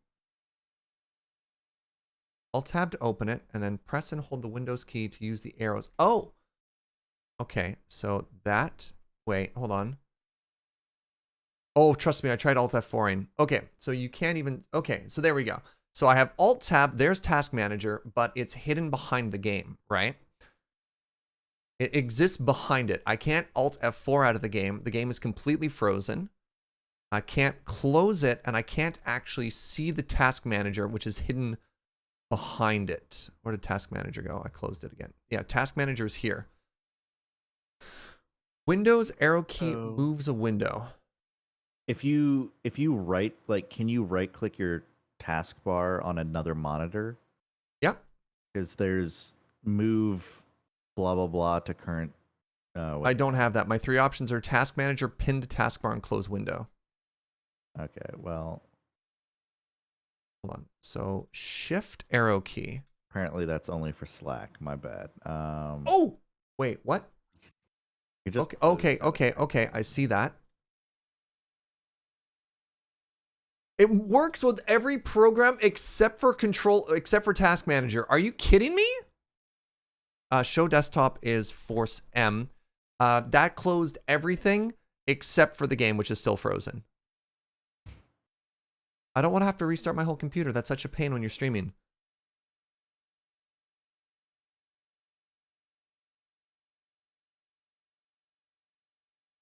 [SPEAKER 1] Alt-Tab to open it, and then press and hold the Windows key to use the arrows. Oh! Okay, so that... Wait, hold on. Oh, trust me, I tried Alt-F4ing. Okay, so you can't even... Okay, so there we go. So I have Alt-Tab, there's Task Manager, but it's hidden behind the game, right? It exists behind it. I can't Alt-F4 out of the game. The game is completely frozen. I can't close it, and I can't actually see the Task Manager, which is hidden behind it. Where did Task Manager go? I closed it again. Yeah, Task Manager is here. Windows arrow key moves a window.
[SPEAKER 2] If you can you right click your taskbar on another monitor?
[SPEAKER 1] Yep.
[SPEAKER 2] Because there's move blah blah blah to current.
[SPEAKER 1] I don't have that. My 3 options are Task Manager, pin to taskbar, and close window.
[SPEAKER 2] Okay, well,
[SPEAKER 1] Hold on. So shift arrow key.
[SPEAKER 2] apparently that's only for Slack. My bad.
[SPEAKER 1] Oh, wait, what?
[SPEAKER 2] You just
[SPEAKER 1] Okay,
[SPEAKER 2] close
[SPEAKER 1] okay, okay,
[SPEAKER 2] Satisfactory.
[SPEAKER 1] okay. I see that. It works with every program except for Task Manager. Are you kidding me? Show desktop is Force M. That closed everything except for the game, which is still frozen. I don't want to have to restart my whole computer. That's such a pain when you're streaming.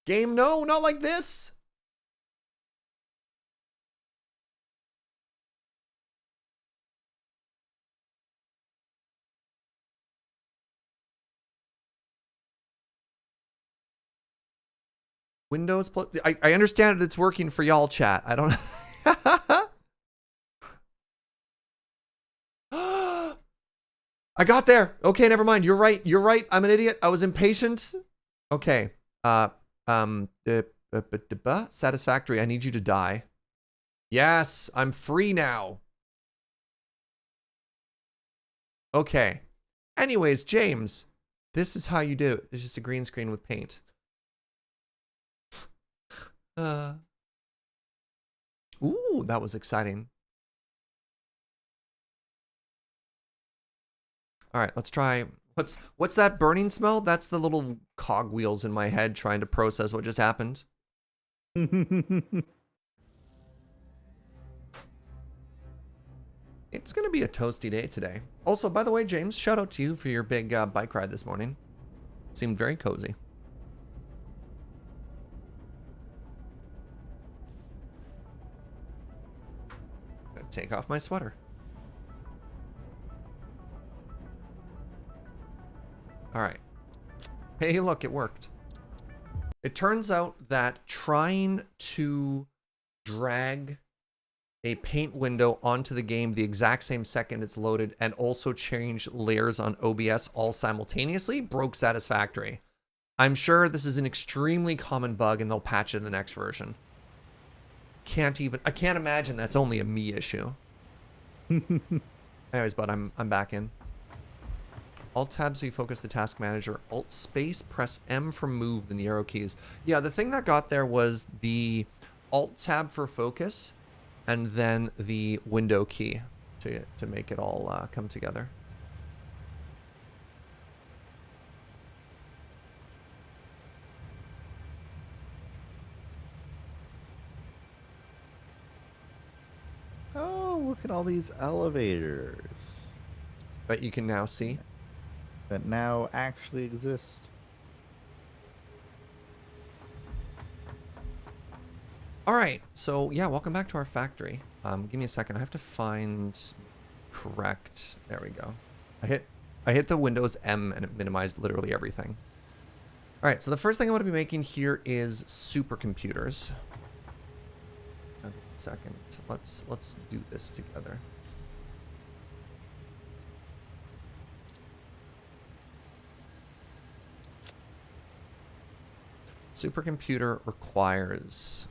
[SPEAKER 1] Game, no, not like this. Windows plus. I understand that it's working for y'all, chat. I don't. I got there. Okay, never mind. You're right. You're right. I'm an idiot. I was impatient. Okay. Satisfactory. I need you to die. Yes, I'm free now. Okay. Anyways, James, this is how you do it. It's just a green screen with paint. Ooh, that was exciting. All right, let's try. What's that burning smell? That's the little cogwheels in my head trying to process what just happened. It's gonna be a toasty day today. Also, by the way, James, shout out to you for your big bike ride this morning. Seemed very cozy. Gonna take off my sweater. All right. Hey, look, it worked. It turns out that trying to drag a paint window onto the game the exact same second it's loaded and also change layers on OBS all simultaneously broke Satisfactory. I'm sure this is an extremely common bug and they'll patch it in the next version. I can't imagine that's only a me issue. Anyways, but I'm back in. Alt tab so you focus the task manager. Alt space, press M for move in the arrow keys. Yeah, the thing that got there was the Alt tab for focus and then the window key to make it all come together.
[SPEAKER 2] Oh, look at all these elevators
[SPEAKER 1] But you can now see.
[SPEAKER 2] that now actually exist.
[SPEAKER 1] All right, so yeah, welcome back to our factory. Give me a second. I have to find correct. There we go. I hit the Windows M and it minimized literally everything. All right, so the first thing I'm going to be making here is supercomputers. Second, let's do this together. Supercomputer requires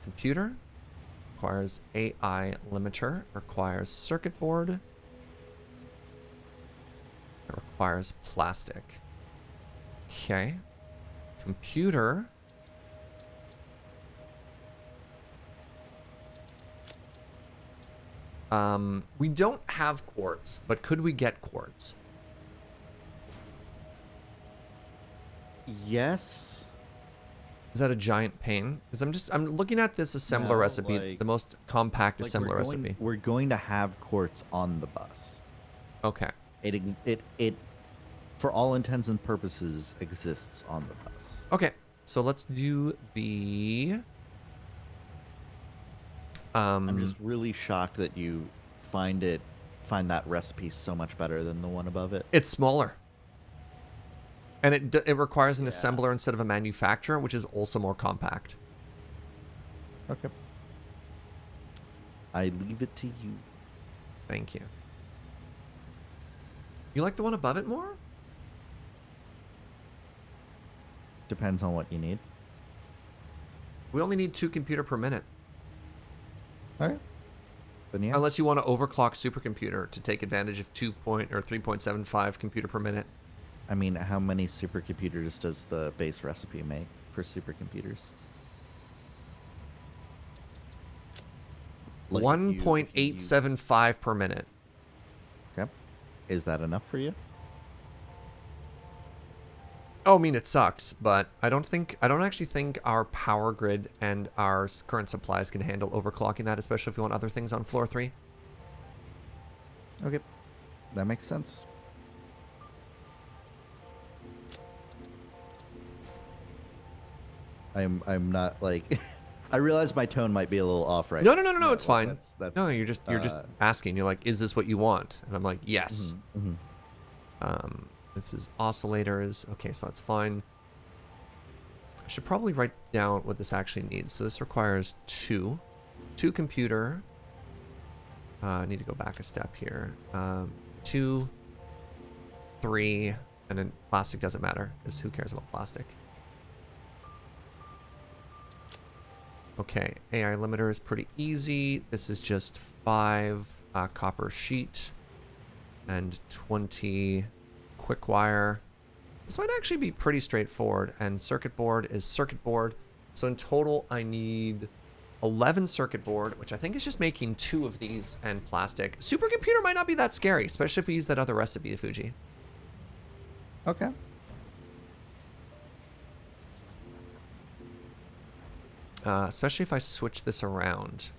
[SPEAKER 1] computer, requires AI limiter, requires circuit board, it requires plastic. Okay, computer. We don't have quartz, but could we get quartz?
[SPEAKER 2] Yes.
[SPEAKER 1] Is that a giant pain? Because I'm looking at this assembler recipe,
[SPEAKER 2] like-
[SPEAKER 1] the most compact
[SPEAKER 2] Like
[SPEAKER 1] assembler recipe.
[SPEAKER 2] we're going to have quartz on the bus.
[SPEAKER 1] Okay.
[SPEAKER 2] It for all intents and purposes exists on the bus.
[SPEAKER 1] Okay. So let's do the
[SPEAKER 2] I'm just really shocked that you find that recipe so much better than the one above it.
[SPEAKER 1] it's smaller. And it requires an
[SPEAKER 2] Yeah.
[SPEAKER 1] assembler instead of a manufacturer, which is also more compact.
[SPEAKER 2] Okay. I leave it to you.
[SPEAKER 1] Thank you. You like the one above it more?
[SPEAKER 2] Depends on what you need.
[SPEAKER 1] We only need 2 computer per minute.
[SPEAKER 2] All right. Then yeah.
[SPEAKER 1] Unless you want to overclock supercomputer to take advantage of 3.75 computer per minute.
[SPEAKER 2] I mean, how many supercomputers does the base recipe make for supercomputers? Like if you use
[SPEAKER 1] 1.875 per minute.
[SPEAKER 2] okay, is that enough for you?
[SPEAKER 1] Oh, I mean, it sucks, but I don't actually think our power grid and our current supplies can handle overclocking that, especially if we want other things on floor 3.
[SPEAKER 2] Okay, that makes sense. I'm not like I realize my tone might be a little off right
[SPEAKER 1] No,
[SPEAKER 2] now.
[SPEAKER 1] no, it's fine.
[SPEAKER 2] That's
[SPEAKER 1] No, you're just asking. You're like, is this what you want? And I'm like, yes. This is oscillators. Okay, so that's fine. I should probably write down what this actually needs. So this requires two computer. I need to go back a step here. 2, 3, and then plastic doesn't matter because who cares about plastic? Okay, AI limiter is pretty easy. This is just 5 copper sheet and 20 quick wire. This might actually be pretty straightforward. And circuit board is circuit board. So in total, I need 11 circuit board, which I think is just making 2 of these and plastic. Supercomputer might not be that scary, especially if we use that other recipe, Fugi.
[SPEAKER 2] Okay.
[SPEAKER 1] Especially if I switch this around.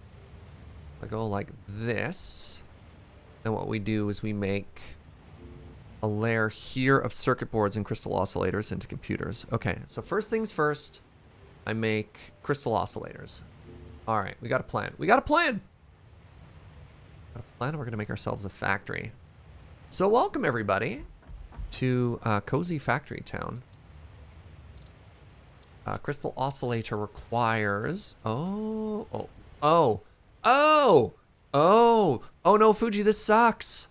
[SPEAKER 1] If I go like this, then what we do is we make a layer here of circuit boards and crystal oscillators into computers. Okay, so first things first, I make crystal oscillators. All right, we got a plan. We got a plan. Got a plan. We're gonna make ourselves a factory. So welcome everybody to Cozy Factory Town. Crystal oscillator requires. Oh no, Fugi, this sucks.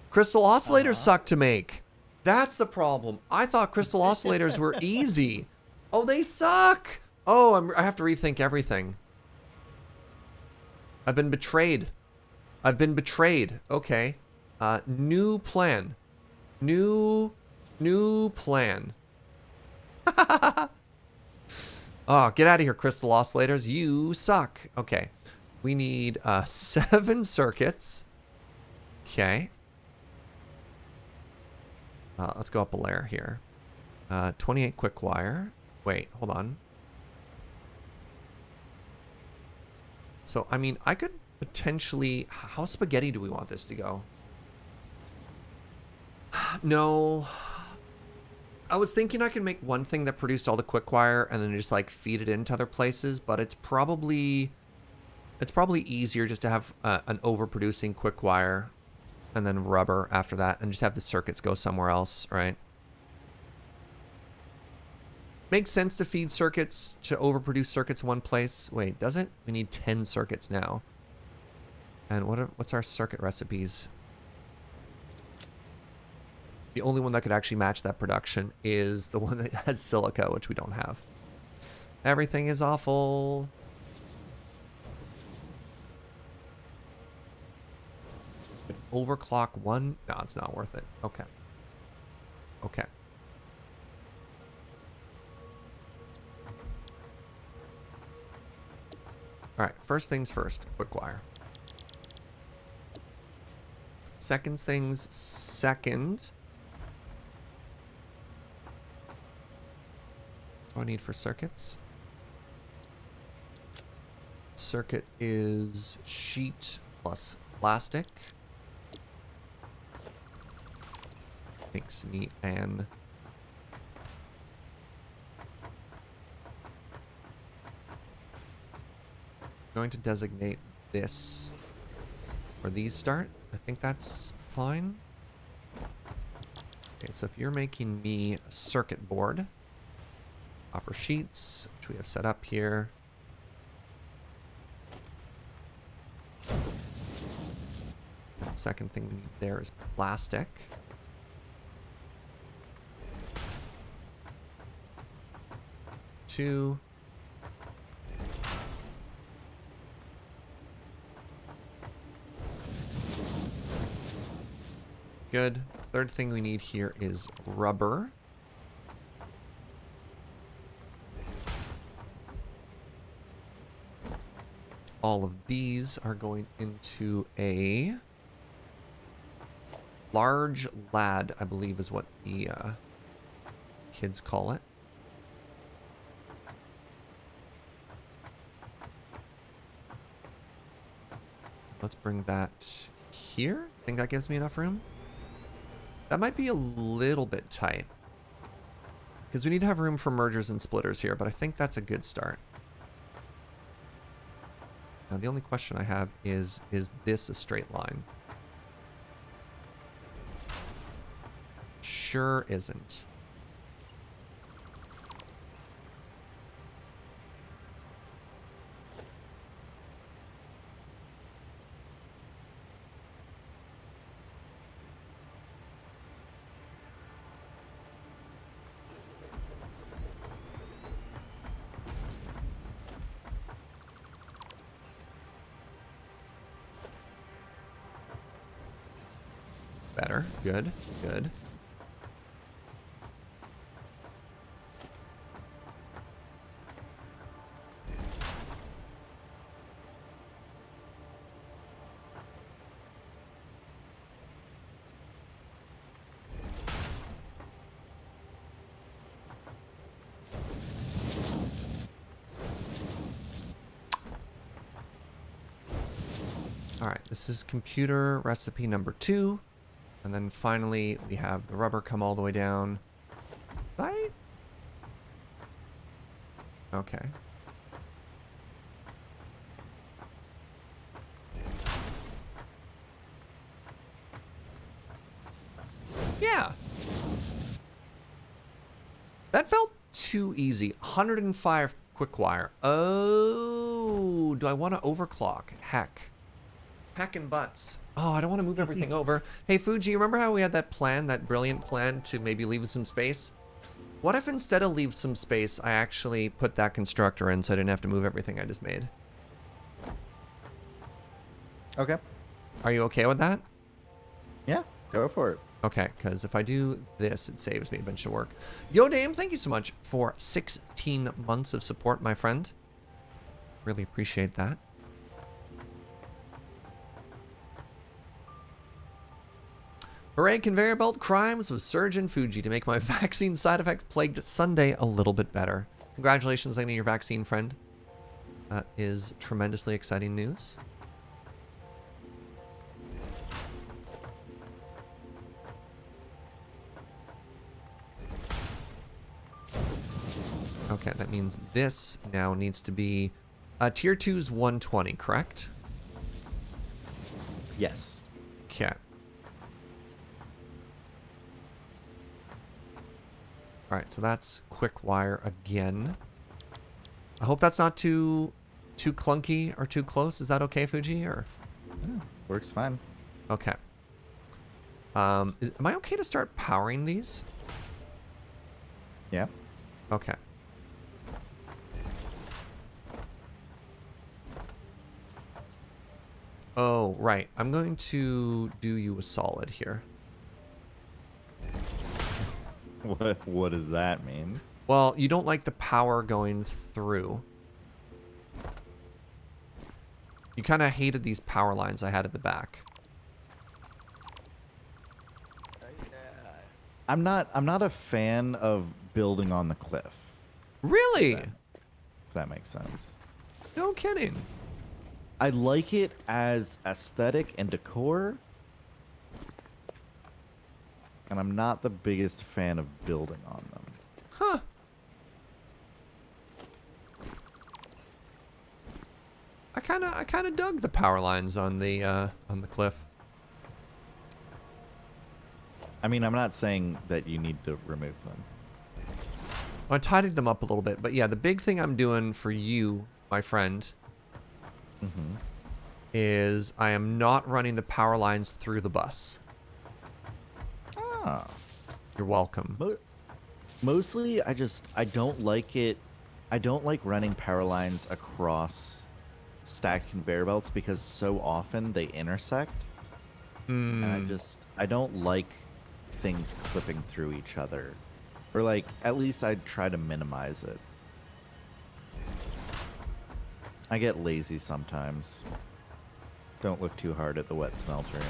[SPEAKER 1] Crystal oscillators suck to make. That's the problem. I thought crystal oscillators were easy. Oh, they suck. Oh, I have to rethink everything. I've been betrayed. Okay. New plan. New plan. Oh, get out of here, crystal oscillators. You suck. Okay. We need 7 circuits. Okay. Let's go up a layer here. 28 quick wire. Wait, hold on. So, I mean, I could potentially... How spaghetti do we want this to go? No... I was thinking I could make one thing that produced all the quick wire and then just like feed it into other places, but it's probably easier just to have an overproducing quick wire and then rubber after that and just have the circuits go somewhere else, right? Makes sense to feed circuits, to overproduce circuits in one place. Wait, does it? We need 10 circuits now. And what's our circuit recipes? The only one that could actually match that production is the one that has silica, which we don't have. Everything is awful. Overclock 1? No, it's not worth it. Okay. Okay. Alright, first things first. Quick wire. Second things second. What do I need for circuits? Circuit is sheet plus plastic. Makes me an... going to designate this where these start. I think that's fine. Okay, so if you're making me a circuit board, copper sheets, which we have set up here. Second thing we need there is plastic. Good. Third thing we need here is rubber. All of these are going into a large lad, I believe is what the kids call it. Let's bring that here. Think that gives me enough room? That might be a little bit tight, because we need to have room for mergers and splitters here, but I think that's a good start. Now the only question I have is this a straight line? Sure isn't. Better. Good. Good. All right, this is computer recipe number 2. And then finally, we have the rubber come all the way down. Right? Okay. Yeah. That felt too easy. 105 quick wire. Oh, do I want to overclock? Heck. Hacking butts. Oh, I don't want to move everything over. Hey, Fugi, remember how we had that plan, that brilliant plan to maybe leave some space? What if instead of leave some space, I actually put that constructor in so I didn't have to move everything I just made?
[SPEAKER 2] Okay.
[SPEAKER 1] Are you okay with that?
[SPEAKER 2] Yeah, go for it.
[SPEAKER 1] Okay, because if I do this, it saves me a bunch of work. Yo, Dame, thank you so much for 16 months of support, my friend. Really appreciate that. Hooray, conveyor belt crimes with Serge and Fugi to make my vaccine side effects plagued Sunday a little bit better. Congratulations on your vaccine, friend. That is tremendously exciting news. Okay, that means this now needs to be tier 2's 120, correct?
[SPEAKER 2] Yes.
[SPEAKER 1] Okay. All right, so that's quick wire again. I hope that's not too clunky or too close. Is that okay, Fugi? Or
[SPEAKER 2] Yeah, works fine.
[SPEAKER 1] okay. Am I okay to start powering these?
[SPEAKER 2] Yeah.
[SPEAKER 1] Okay. Oh, right. I'm going to do you a solid here.
[SPEAKER 2] What does that mean?
[SPEAKER 1] Well, you don't like the power going through. You kind of hated these power lines I had at the back.
[SPEAKER 2] I'm not a fan of building on the cliff.
[SPEAKER 1] Really?
[SPEAKER 2] If that makes sense.
[SPEAKER 1] No kidding.
[SPEAKER 2] I like it as aesthetic and decor, and I'm not the biggest fan of building on them.
[SPEAKER 1] Huh. I kind of dug the power lines on the cliff.
[SPEAKER 2] I mean, I'm not saying that you need to remove them.
[SPEAKER 1] I tidied them up a little bit, but yeah, the big thing I'm doing for you, my friend, is I am not running the power lines through the bus.
[SPEAKER 2] Ah.
[SPEAKER 1] You're welcome.
[SPEAKER 2] Mostly, I don't like it. I don't like running power lines across stacked conveyor belts because so often they intersect. And
[SPEAKER 1] Hmm.
[SPEAKER 2] I don't like things clipping through each other. Or like, at least I try to minimize it. I get lazy sometimes. Don't look too hard at the wet smeltery.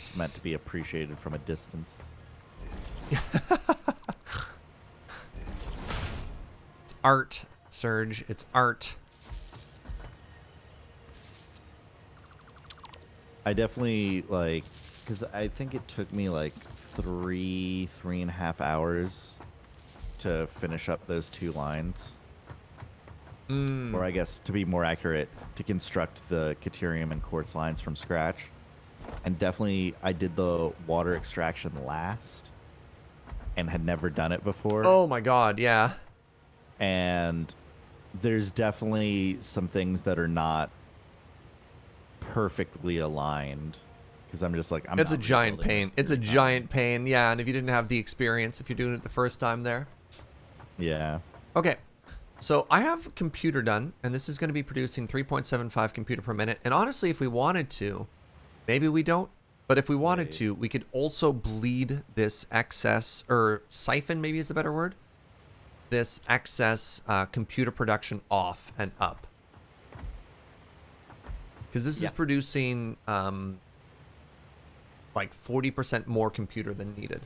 [SPEAKER 2] It's meant to be appreciated from a distance.
[SPEAKER 1] It's art, Serge. It's art.
[SPEAKER 2] I definitely like, because I think it took me like 3.5 hours to finish up those 2 lines. Or
[SPEAKER 1] Hmm.
[SPEAKER 2] I guess to be more accurate, to construct the Caterium and Quartz lines from scratch. And definitely I did the water extraction last and had never done it before.
[SPEAKER 1] Oh my God. Yeah.
[SPEAKER 2] And there's definitely some things that are not perfectly aligned because I'm just like, I'm
[SPEAKER 1] It's a
[SPEAKER 2] not
[SPEAKER 1] giant
[SPEAKER 2] rebuilding this
[SPEAKER 1] pain. It's a
[SPEAKER 2] 3 times.
[SPEAKER 1] giant pain. Yeah. And if you didn't have the experience, if you're doing it the first time there.
[SPEAKER 2] Yeah.
[SPEAKER 1] Okay. So I have computer done, and this is going to be producing 3.75 computer per minute. And honestly, if we wanted to, maybe we don't, but if we wanted
[SPEAKER 2] Wait.
[SPEAKER 1] to, we could also bleed this excess, or siphon maybe is a better word, this excess computer production off and up. Because this is
[SPEAKER 2] Yeah.
[SPEAKER 1] producing like 40% more computer than needed.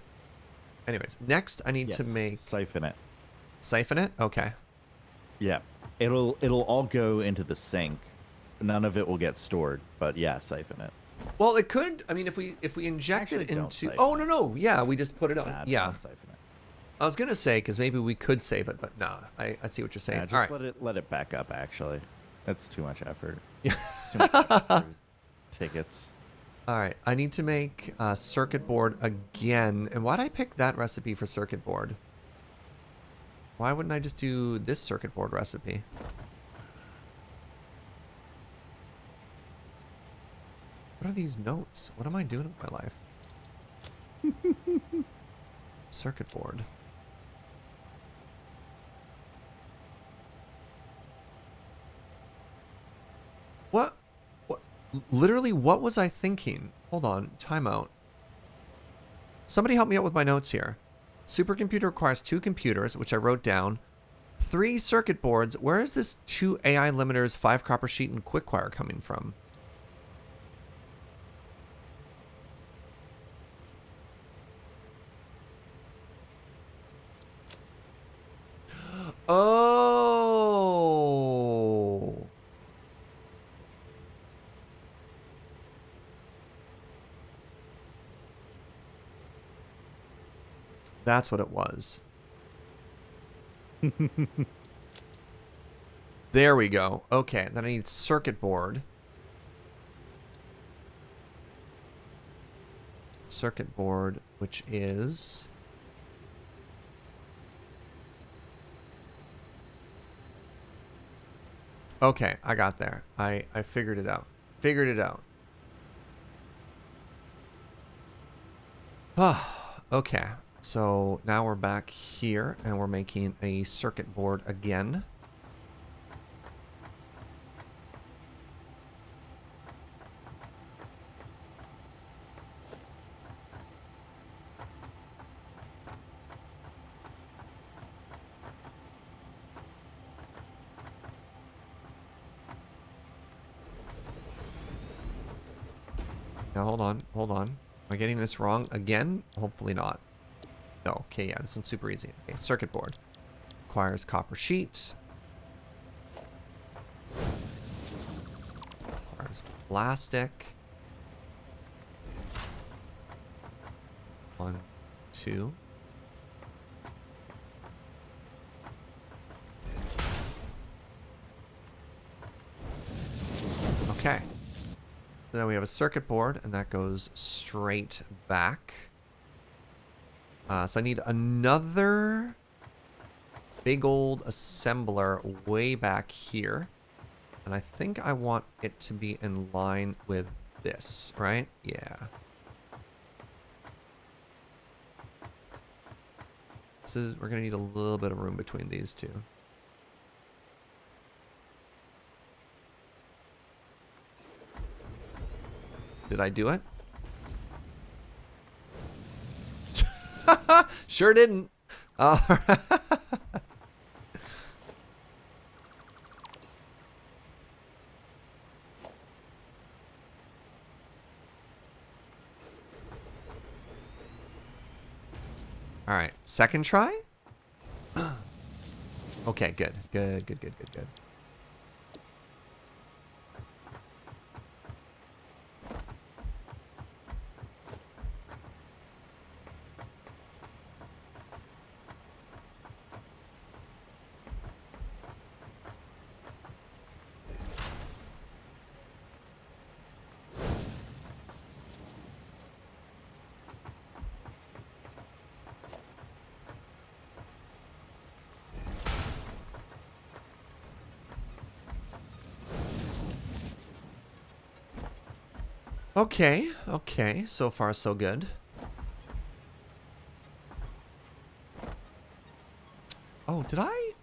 [SPEAKER 1] Anyways, next I need to
[SPEAKER 2] Yes.
[SPEAKER 1] make
[SPEAKER 2] Siphon it.
[SPEAKER 1] siphon it. Okay.
[SPEAKER 2] Yeah. It'll all go into the sink. None of it will get stored, but yeah, siphon it.
[SPEAKER 1] Well, it could. I mean, if we inject
[SPEAKER 2] Actually,
[SPEAKER 1] it
[SPEAKER 2] don't
[SPEAKER 1] into.
[SPEAKER 2] siphon
[SPEAKER 1] Oh
[SPEAKER 2] it.
[SPEAKER 1] no. Yeah, we just put it on.
[SPEAKER 2] Nah,
[SPEAKER 1] Yeah,
[SPEAKER 2] don't siphon it.
[SPEAKER 1] I was gonna say because maybe we could save it, but nah. I see what you're saying.
[SPEAKER 2] Yeah,
[SPEAKER 1] All
[SPEAKER 2] just
[SPEAKER 1] right.
[SPEAKER 2] let it back up. Actually, that's too much effort.
[SPEAKER 1] Yeah.
[SPEAKER 2] It's too much effort for tickets.
[SPEAKER 1] All right. I need to make a circuit board again. And why'd I pick that recipe for circuit board? Why wouldn't I just do this circuit board recipe? What are these notes? What am I doing with my life? Circuit board. What? What? Literally, what was I thinking? Hold on. Timeout. Somebody help me out with my notes here. Supercomputer requires 2 computers, which I wrote down. 3 circuit boards. Where is this 2 AI limiters, 5 copper sheet, and quick wire coming from? Oh. That's what it was. There we go. Okay, then I need circuit board. Circuit board, which is... Okay, I got there. I figured it out. Figured it out. Okay, so now we're back here, and we're making a circuit board again. Now, hold on, hold on. Am I getting this wrong again? Hopefully not. No, okay, yeah, this one's super easy. Okay, circuit board. Requires copper sheet. Requires plastic. 1, 2. Okay. So now we have a circuit board, and that goes straight back. So I need another big old assembler way back here. And I think I want it to be in line with this, right? Yeah. We're gonna need a little bit of room between these two. Did I do it? Sure didn't. All right. All right, second try. Okay, good. Okay, so far so good. Oh,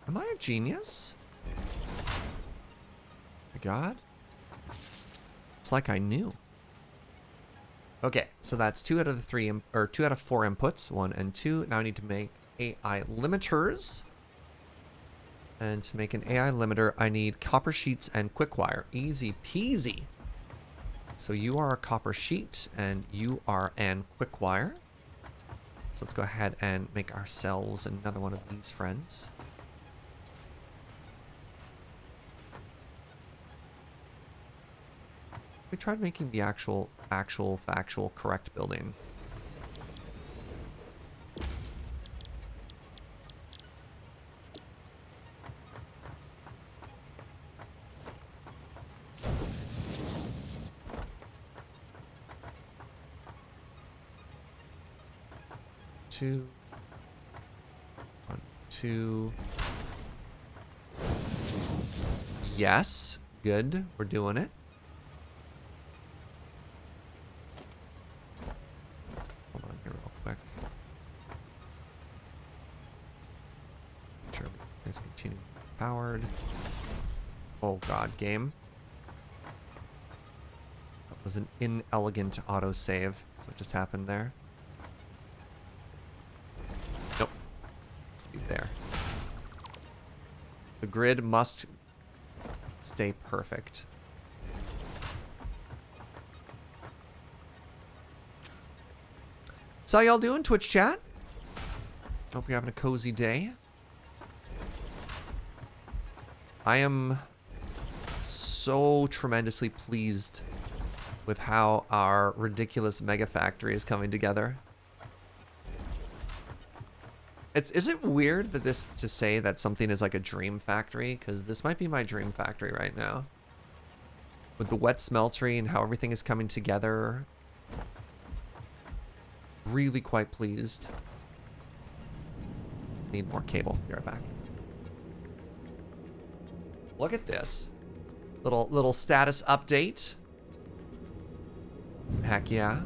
[SPEAKER 1] am I a genius? My God. It's like I knew. Okay, so that's 2 out of the 3, or 2 out of 4 inputs, 1 and 2. Now I need to make AI limiters. And to make an AI limiter, I need copper sheets and quick wire. Easy peasy. So you are a copper sheet, and you are an quick wire. So let's go ahead and make ourselves another one of these friends. We tried making the actual factual correct building. Two. 1, 2. Yes, good. We're doing it. Hold on here real quick. Make sure everything's continuing powered. Oh God, game. That was an inelegant autosave. That's what just happened there. Nope. Let's be there. The grid must stay perfect. So how y'all doing, Twitch chat? Hope you're having a cozy day. I am so tremendously pleased with how our ridiculous mega factory is coming together. Is it weird that to say that something is like a dream factory? Because this might be my dream factory right now. With the Wet Smeltery and how everything is coming together. Really quite pleased. Need more cable. Be right back. Look at this. Little status update. Heck yeah.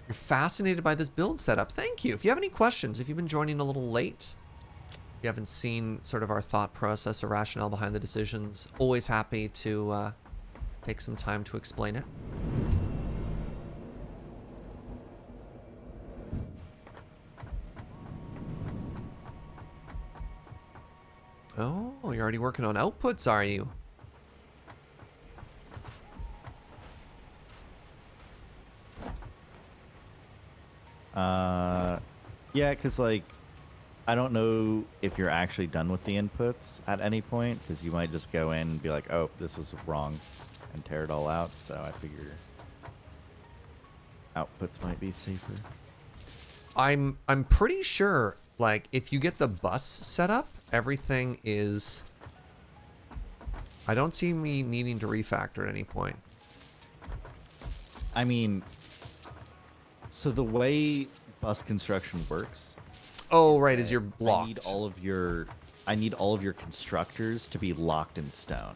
[SPEAKER 1] You're fascinated by this build setup. Thank you. If you have any questions, if you've been joining a little late, if you haven't seen sort of our thought process or rationale behind the decisions, always happy to take some time to explain it. Oh, you're already working on outputs, are you?
[SPEAKER 2] Yeah, because, like, I don't know if you're actually done with the inputs at any point, because you might just go in and be like, oh, this was wrong, and tear it all out, so I figure outputs might be safer.
[SPEAKER 1] I'm pretty sure, like, if you get the bus set up, everything is... I don't see me needing to refactor at any point.
[SPEAKER 2] I mean, so the way bus construction works...
[SPEAKER 1] Oh, right, is you're blocked.
[SPEAKER 2] I need all of your constructors to be locked in stone.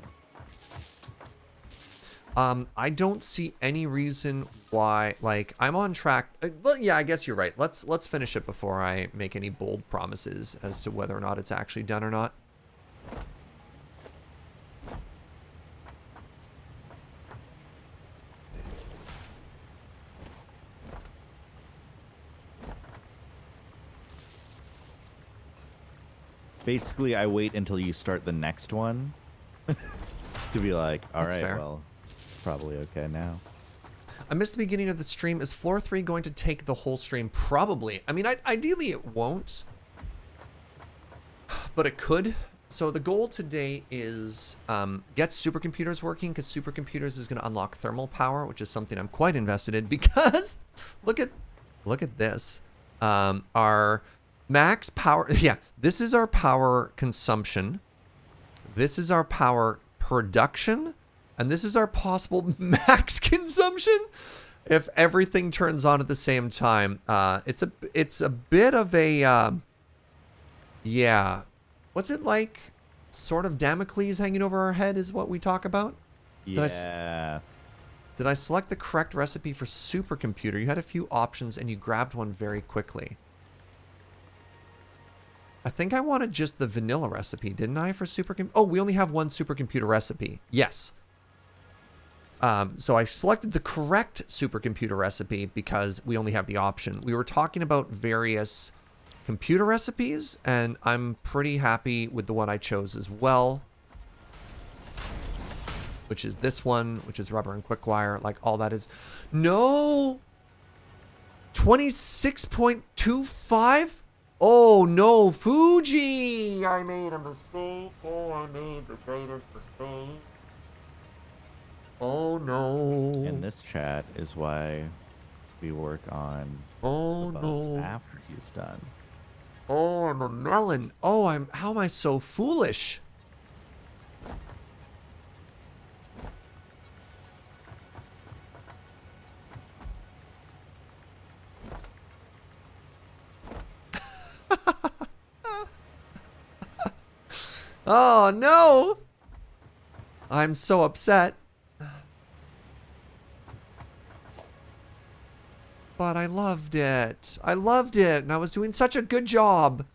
[SPEAKER 1] I don't see any reason why, like, I'm on track. Well, yeah, I guess you're right. Let's finish it before I make any bold promises as to whether or not it's actually done or not.
[SPEAKER 2] Basically, I wait until you start the next one to be like, all
[SPEAKER 1] That's
[SPEAKER 2] right,
[SPEAKER 1] fair.
[SPEAKER 2] well, probably okay now.
[SPEAKER 1] I missed the beginning of the stream. Is floor 3 going to take the whole stream? Probably. I mean, ideally it won't, but it could. So the goal today is get supercomputers working, because supercomputers is going to unlock thermal power, which is something I'm quite invested in, because look at this. Our max power. Yeah, this is our power consumption. This is our power production, and this is our possible max consumption if everything turns on at the same time. It's a bit of a yeah. What's it like? Sort of Damocles hanging over our head is what we talk about.
[SPEAKER 2] Yeah.
[SPEAKER 1] Did I select the correct recipe for supercomputer? You had a few options and you grabbed one very quickly. I think I wanted just the vanilla recipe, didn't I, for supercomputer? Oh, we only have one supercomputer recipe. Yes. So I selected the correct supercomputer recipe because we only have the option. We were talking about various computer recipes, and I'm pretty happy with the one I chose as well, which is this one, which is rubber and quick wire. Like, all that is... No! 26.25? Oh, no, Fugi! I made a mistake. Oh, I made the greatest mistake. Oh, no.
[SPEAKER 2] And this chat is why we work on
[SPEAKER 1] Oh,
[SPEAKER 2] the bus
[SPEAKER 1] no.
[SPEAKER 2] after he's done.
[SPEAKER 1] Oh, I'm a melon. Oh, how am I so foolish? Oh, no. I'm so upset. But I loved it. I loved it, and I was doing such a good job.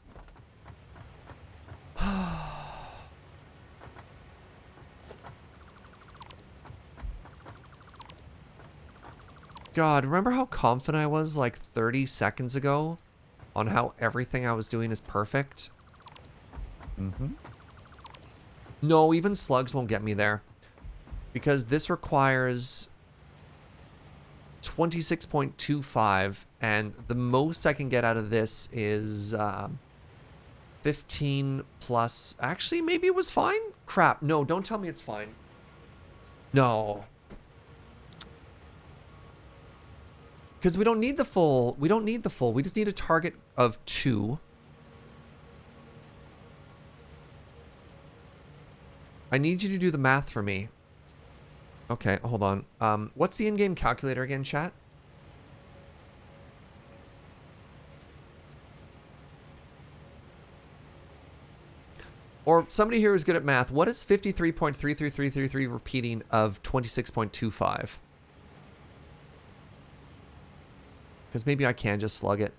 [SPEAKER 1] God, remember how confident I was like 30 seconds ago on how everything I was doing is perfect?
[SPEAKER 2] Mm-hmm.
[SPEAKER 1] No, even slugs won't get me there. Because this requires 26.25, and the most I can get out of this is 15 plus. Actually, maybe it was fine? Crap. No, don't tell me it's fine. No. Because we don't need the full. We don't need the full. We just need a target of 2. I need you to do the math for me. Okay, hold on. What's the in-game calculator again, chat? Or somebody here who's good at math. What is 53.33333 repeating of 26.25? Because maybe I can just slug it.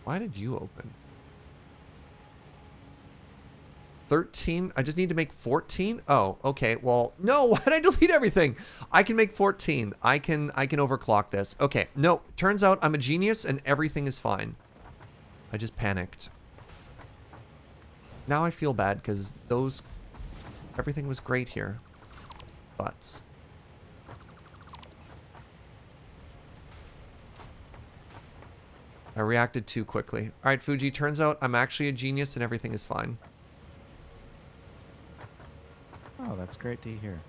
[SPEAKER 1] Why did you open? 13? I just need to make 14? Oh, okay. Well, no, why did I delete everything? I can make 14. I can overclock this. Okay, no, turns out I'm a genius and everything is fine. I just panicked. Now I feel bad because everything was great here. Butts. I reacted too quickly. All right, Fugi, turns out I'm actually a genius and everything is fine.
[SPEAKER 2] Oh, that's great to hear.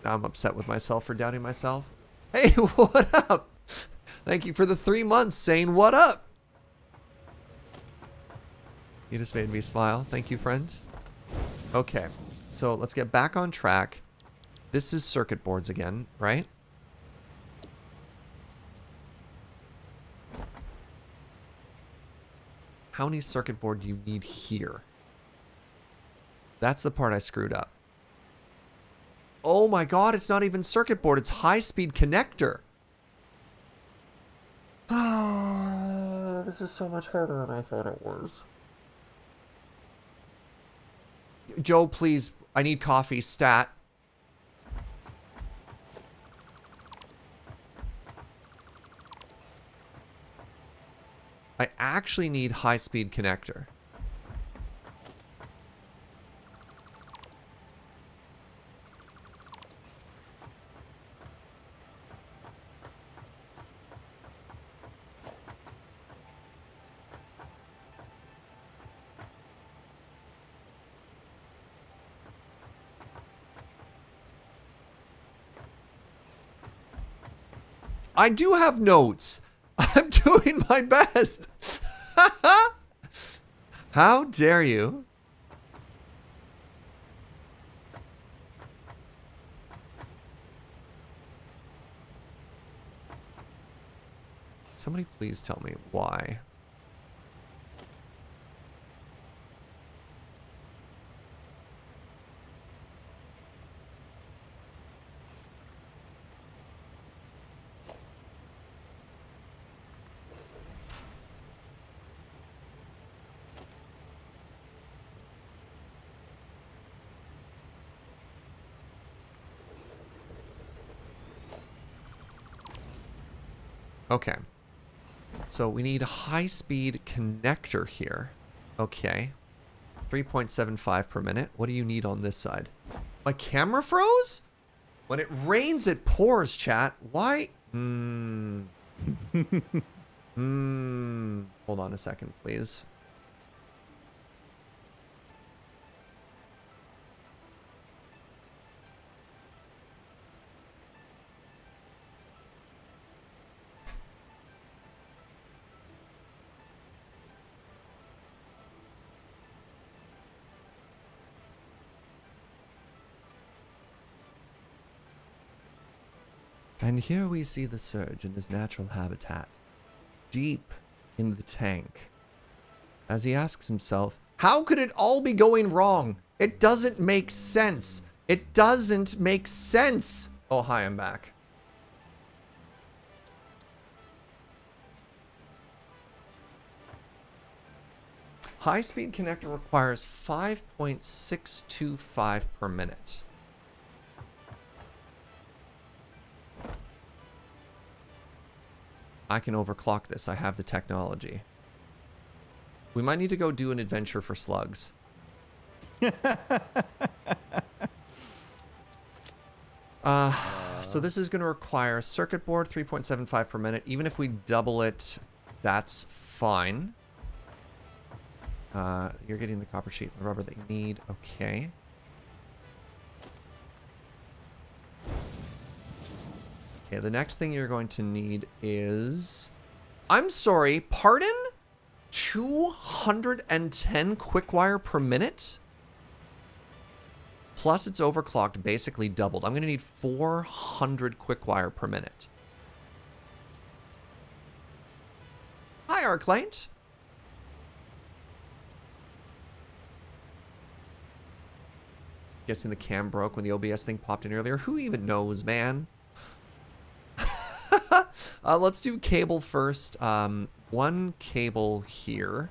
[SPEAKER 1] Now I'm upset with myself for doubting myself. Hey, what up? Thank you for the 3 months saying what up. You just made me smile. Thank you, friend. Okay, so let's get back on track. This is circuit boards again, right? How many circuit board do you need here? That's the part I screwed up. Oh my god, it's not even circuit board, it's high-speed connector. this is so much harder than I thought it was. Joe, please. I need coffee. Stat. I actually need high-speed connector. I do have notes. I'm doing my best. How dare you? Somebody please tell me why. Okay. So we need a high-speed connector here. Okay. 3.75 per minute. What do you need on this side? My camera froze? When it rains, it pours, chat. Why? Hold on a second, please. And here we see the Serge in his natural habitat, deep in the tank, as he asks himself, how could it all be going wrong? It doesn't make sense. It doesn't make sense. Oh, hi, I'm back. High-speed connector requires 5.625 per minute. I can overclock this. I have the technology. We might need to go do an adventure for slugs. So this is going to require a circuit board, 3.75 per minute. Even if we double it, that's fine. You're getting the copper sheet and rubber that you need. Okay. Okay, the next thing you're going to need is... I'm sorry, pardon? 210 quick wire per minute? Plus it's overclocked, basically doubled. I'm going to need 400 quick wire per minute. Hi, Arclight. Guessing the cam broke when the OBS thing popped in earlier. Who even knows, man? Let's do cable first. One cable here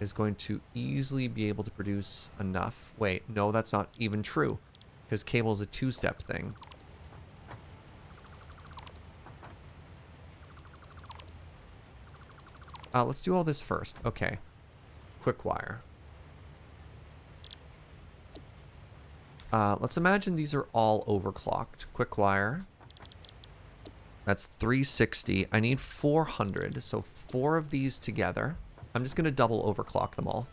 [SPEAKER 1] is going to easily be able to produce enough. Wait, no, that's not even true, because cable is a two-step thing. Let's do all this first. Okay. Quick wire. Let's imagine these are all overclocked. Quick wire. That's 360. I need 400, so 4 of these together. I'm just going to double overclock them all.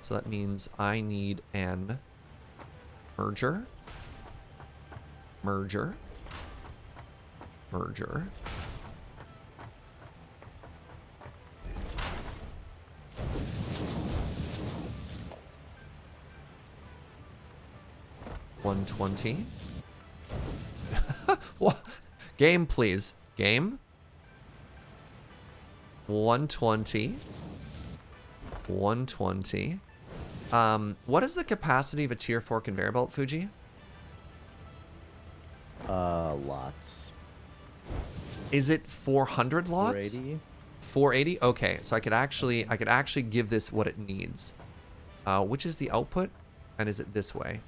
[SPEAKER 1] So that means I need an merger, merger, merger. $120. What? Game, please. Game. 120. 120. What is the capacity of a tier 4 conveyor belt, Fugi?
[SPEAKER 2] Lots.
[SPEAKER 1] Is it 400 lots?
[SPEAKER 2] 480.
[SPEAKER 1] 480? Okay, so I could actually give this what it needs. Which is the output? And is it this way?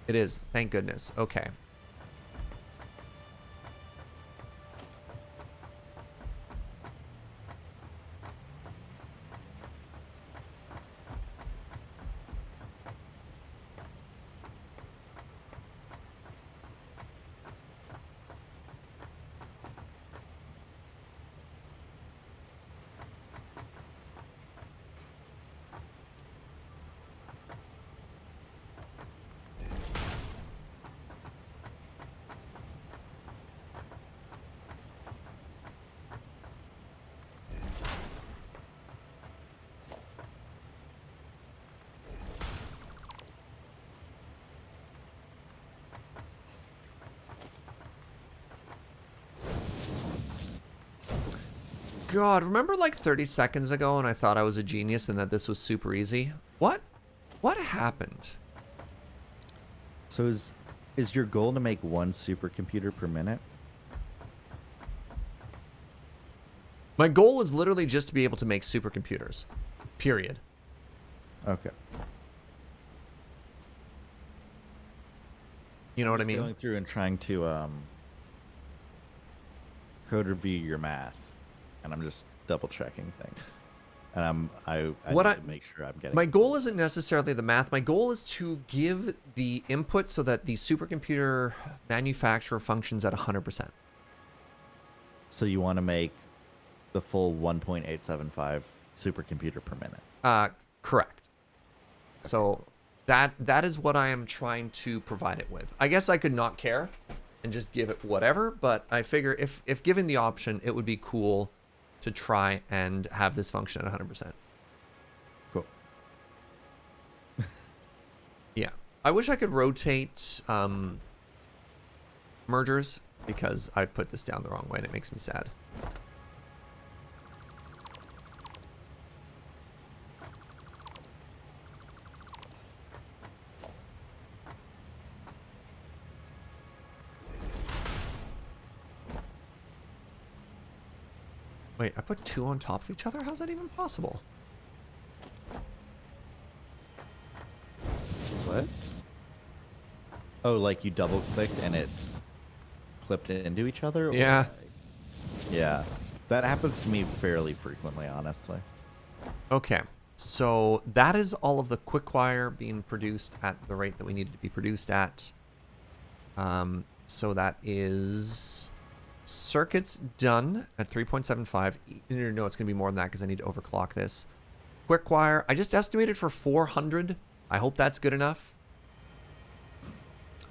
[SPEAKER 1] It is. Thank goodness. Okay. God, remember like 30 seconds ago and I thought I was a genius and that this was super easy? What? What happened?
[SPEAKER 2] So is your goal to make one supercomputer per minute?
[SPEAKER 1] My goal is literally just to be able to make supercomputers. Period.
[SPEAKER 2] Okay.
[SPEAKER 1] You know what I
[SPEAKER 2] Just
[SPEAKER 1] mean?
[SPEAKER 2] Going through and trying to code review your math, and I'm just double checking things. And I need to make sure I'm getting.
[SPEAKER 1] My goal isn't necessarily the math. My goal is to give the input so that the supercomputer manufacturer functions at 100%.
[SPEAKER 2] So you want to make the full 1.875 supercomputer per minute?
[SPEAKER 1] Correct. So that is what I am trying to provide it with. I guess I could not care and just give it whatever, but I figure if given the option, it would be cool to try and have this function at 100%.
[SPEAKER 2] Cool.
[SPEAKER 1] Yeah. I wish I could rotate mergers because I put this down the wrong way and it makes me sad. Wait, I put two on top of each other? How's that even possible?
[SPEAKER 2] What? Oh, like you double clicked and it clipped it into each other?
[SPEAKER 1] Yeah.
[SPEAKER 2] Yeah. That happens to me fairly frequently, honestly.
[SPEAKER 1] Okay. So that is all of the quick wire being produced at the rate that we needed to be produced at. So that is circuits done at 3.75. No, it's going to be more than that because I need to overclock this. Quick wire, I just estimated for 400. I hope that's good enough.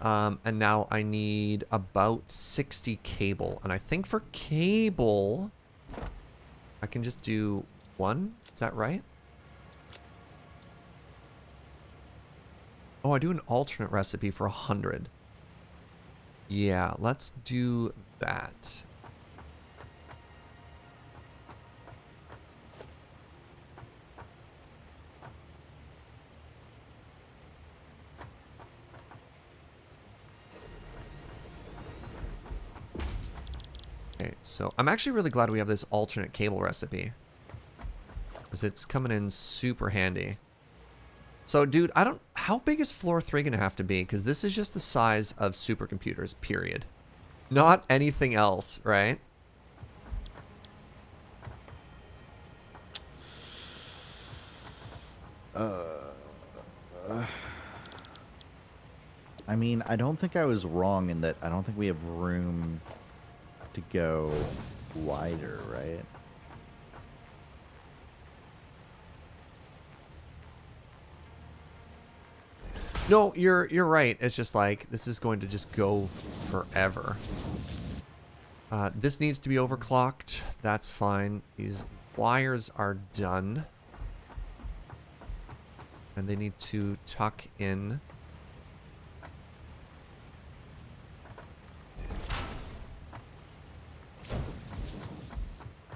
[SPEAKER 1] And now I need about 60 cable. And I think for cable, I can just do one. Is that right? Oh, I do an alternate recipe for 100. Yeah, let's do that. Okay, so I'm actually really glad we have this alternate cable recipe, because it's coming in super handy. So, dude, how big is floor 3 going to have to be? Because this is just the size of supercomputers, period. Not anything else, right?
[SPEAKER 2] I mean, I don't think I was wrong in that I don't think we have room to go wider, right?
[SPEAKER 1] No, you're right. It's just like, this is going to just go forever. This needs to be overclocked. That's fine. These wires are done. And they need to tuck in.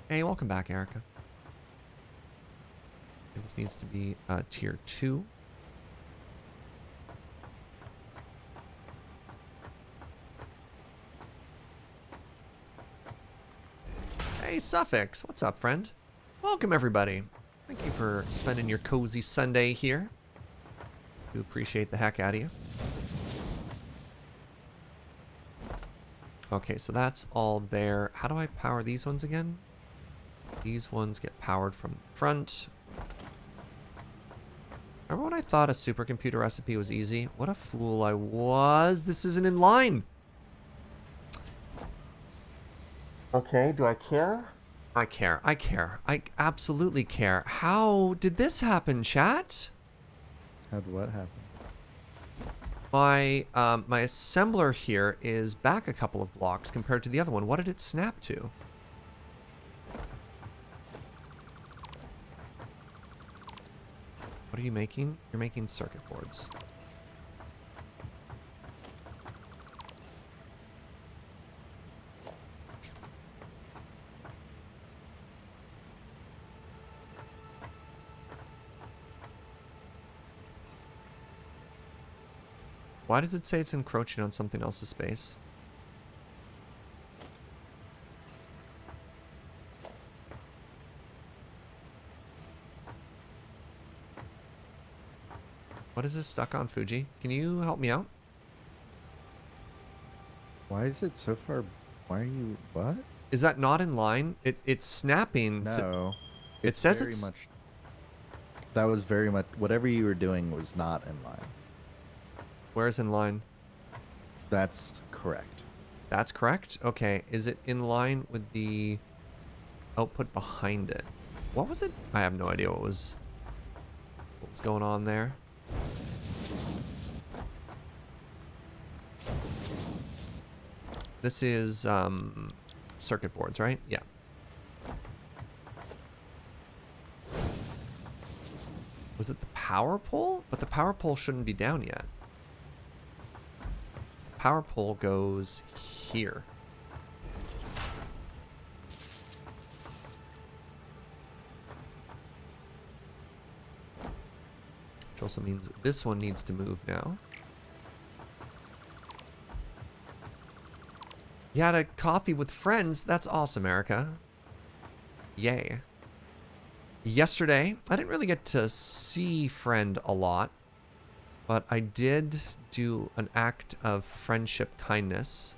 [SPEAKER 1] Hey, welcome back, Erica. This needs to be tier 2. Hey, Suffix. What's up, friend? Welcome, everybody. Thank you for spending your cozy Sunday here. Do appreciate the heck out of you. Okay, so that's all there. How do I power these ones again? These ones get powered from the front. Remember when I thought a supercomputer recipe was easy? What a fool I was. This isn't in line. Okay, do I care? I care. I care. I absolutely care. How did this happen, chat?
[SPEAKER 2] How'd what happen?
[SPEAKER 1] My assembler here is back a couple of blocks compared to the other one. What did it snap to? What are you making? You're making circuit boards. Why does it say it's encroaching on something else's space? What is this stuck on, Fugi? Can you help me out?
[SPEAKER 2] Why is it so far? Why are you what?
[SPEAKER 1] Is that not in line? It's snapping.
[SPEAKER 2] No.
[SPEAKER 1] It says
[SPEAKER 2] very
[SPEAKER 1] it's
[SPEAKER 2] much. That was very much whatever you were doing was not in line.
[SPEAKER 1] Where's in line?
[SPEAKER 2] That's correct.
[SPEAKER 1] That's correct? Okay. Is it in line with the output behind it? What was it? I have no idea what was going on there. This is circuit boards, right? Yeah. Was it the power pole? But the power pole shouldn't be down yet. The power pole goes here. Which also means this one needs to move now. You had a coffee with friends? That's awesome, Erica. Yay. Yesterday, I didn't really get to see friend a lot, but I did do an act of friendship kindness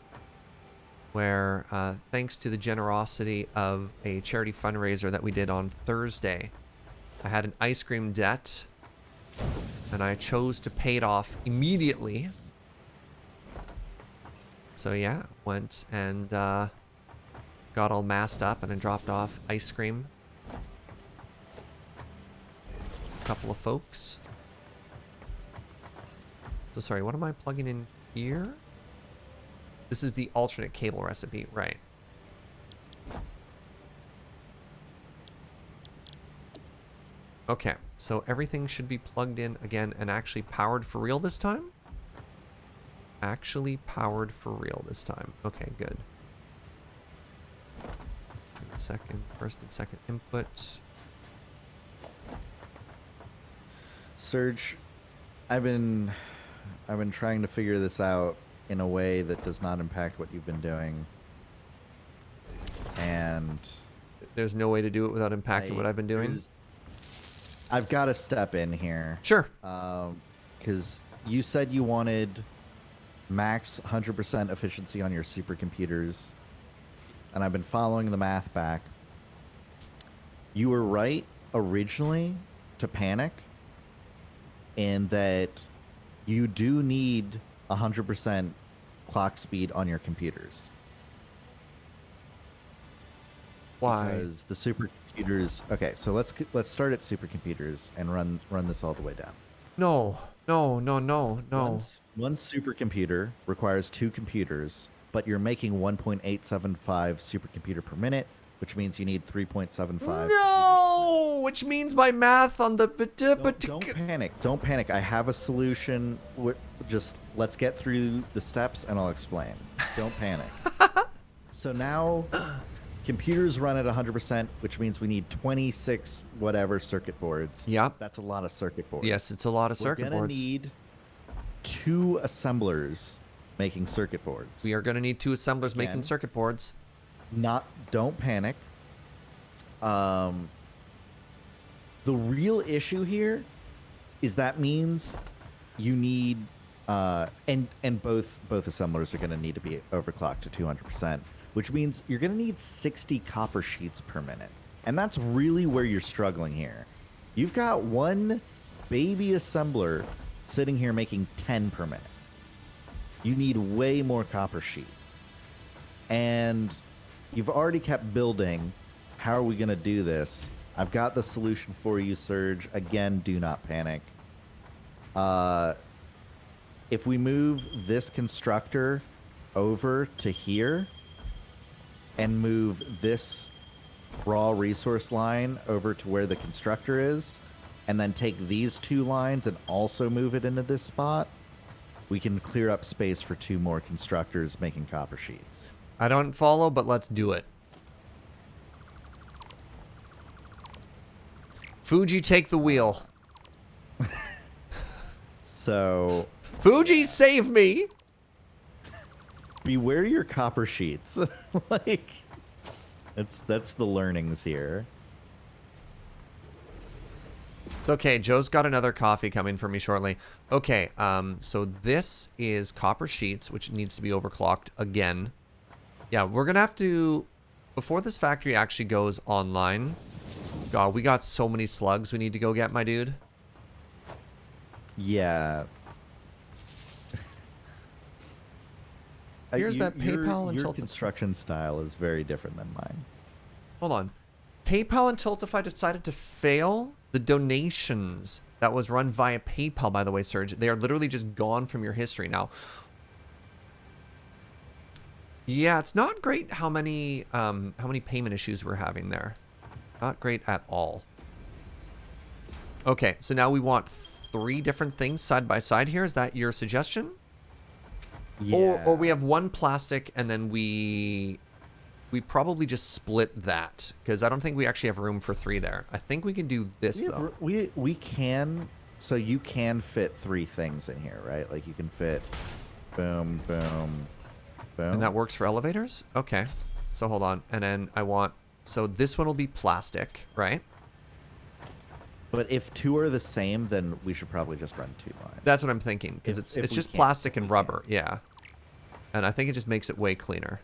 [SPEAKER 1] where, thanks to the generosity of a charity fundraiser that we did on Thursday, I had an ice cream debt, and I chose to pay it off immediately. So yeah, went and got all masked up and then dropped off ice cream. A couple of folks. So sorry, what am I plugging in here? This is the alternate cable recipe, right? Okay, so everything should be plugged in again and actually powered for real this time? Actually powered for real this time. Okay, good. First and second input.
[SPEAKER 2] Serge, I've been trying to figure this out in a way that does not impact what you've been doing. And
[SPEAKER 1] There's no way to do it without impacting what I've been doing?
[SPEAKER 2] I've got to step in here.
[SPEAKER 1] Sure.
[SPEAKER 2] Because you said you wanted max 100% efficiency on your supercomputers, and I've been following the math back. You were right originally to panic in that you do need 100% clock speed on your computers.
[SPEAKER 1] Why?
[SPEAKER 2] Because the supercomputers. Okay, so let's start at supercomputers and run this all the way down.
[SPEAKER 1] No.
[SPEAKER 2] One supercomputer requires 2 computers, but you're making 1.875 supercomputer per minute, which means you need 3.75.
[SPEAKER 1] No! Which means my math on the...
[SPEAKER 2] Don't panic. I have a solution. Just let's get through the steps and I'll explain. Don't panic. So now computers run at 100%, which means we need 26 whatever circuit boards.
[SPEAKER 1] Yep.
[SPEAKER 2] That's a lot of circuit boards.
[SPEAKER 1] Yes, it's a lot of circuit
[SPEAKER 2] We're gonna
[SPEAKER 1] boards.
[SPEAKER 2] need 2 assemblers making circuit boards.
[SPEAKER 1] We are going to need 2 assemblers making
[SPEAKER 2] Again.
[SPEAKER 1] circuit boards.
[SPEAKER 2] Don't panic. Um, the real issue here is that means you need and both assemblers are going to need to be overclocked to 200%, which means you're going to need 60 copper sheets per minute. And that's really where you're struggling here. You've got one baby assembler sitting here making 10 per minute. You need way more copper sheet. And you've already kept building. How are we going to do this? I've got the solution for you, Serge. Again, do not panic. If we move this constructor over to here and move this raw resource line over to where the constructor is, and then take these two lines and also move it into this spot, we can clear up space for 2 more constructors making copper sheets.
[SPEAKER 1] I don't follow, but let's do it. Fugi, take the wheel.
[SPEAKER 2] So...
[SPEAKER 1] Fugi, save me!
[SPEAKER 2] Beware your copper sheets. Like, that's the learnings here.
[SPEAKER 1] It's okay. Joe's got another coffee coming for me shortly. Okay, so this is copper sheets, which needs to be overclocked again. Yeah, we're going to have to... Before this factory actually goes online... God, we got so many slugs we need to go get, my dude.
[SPEAKER 2] Yeah.
[SPEAKER 1] Here's that PayPal and
[SPEAKER 2] your
[SPEAKER 1] Tiltify.
[SPEAKER 2] construction style is very different than mine.
[SPEAKER 1] Hold on. PayPal and Tiltify decided to fail the donations that was run via PayPal, by the way, Serge. They are literally just gone from your history now. Yeah, it's not great how many payment issues we're having there. Not great at all. Okay, so now we want 3 different things side by side here. Is that your suggestion?
[SPEAKER 2] Yeah.
[SPEAKER 1] Or we have one plastic and then we probably just split that because I don't think we actually have room for 3 there. I think we can do this though.
[SPEAKER 2] We can, so you can fit 3 things in here, right? Like you can fit boom, boom, boom.
[SPEAKER 1] And that works for elevators? Okay. So hold on. And then I want, so this one will be plastic, right?
[SPEAKER 2] But if 2 are the same, then we should probably just run 2 lines.
[SPEAKER 1] That's what I'm thinking because it's
[SPEAKER 2] we
[SPEAKER 1] just
[SPEAKER 2] can.
[SPEAKER 1] plastic and rubber. Yeah. And I think it just makes it way cleaner.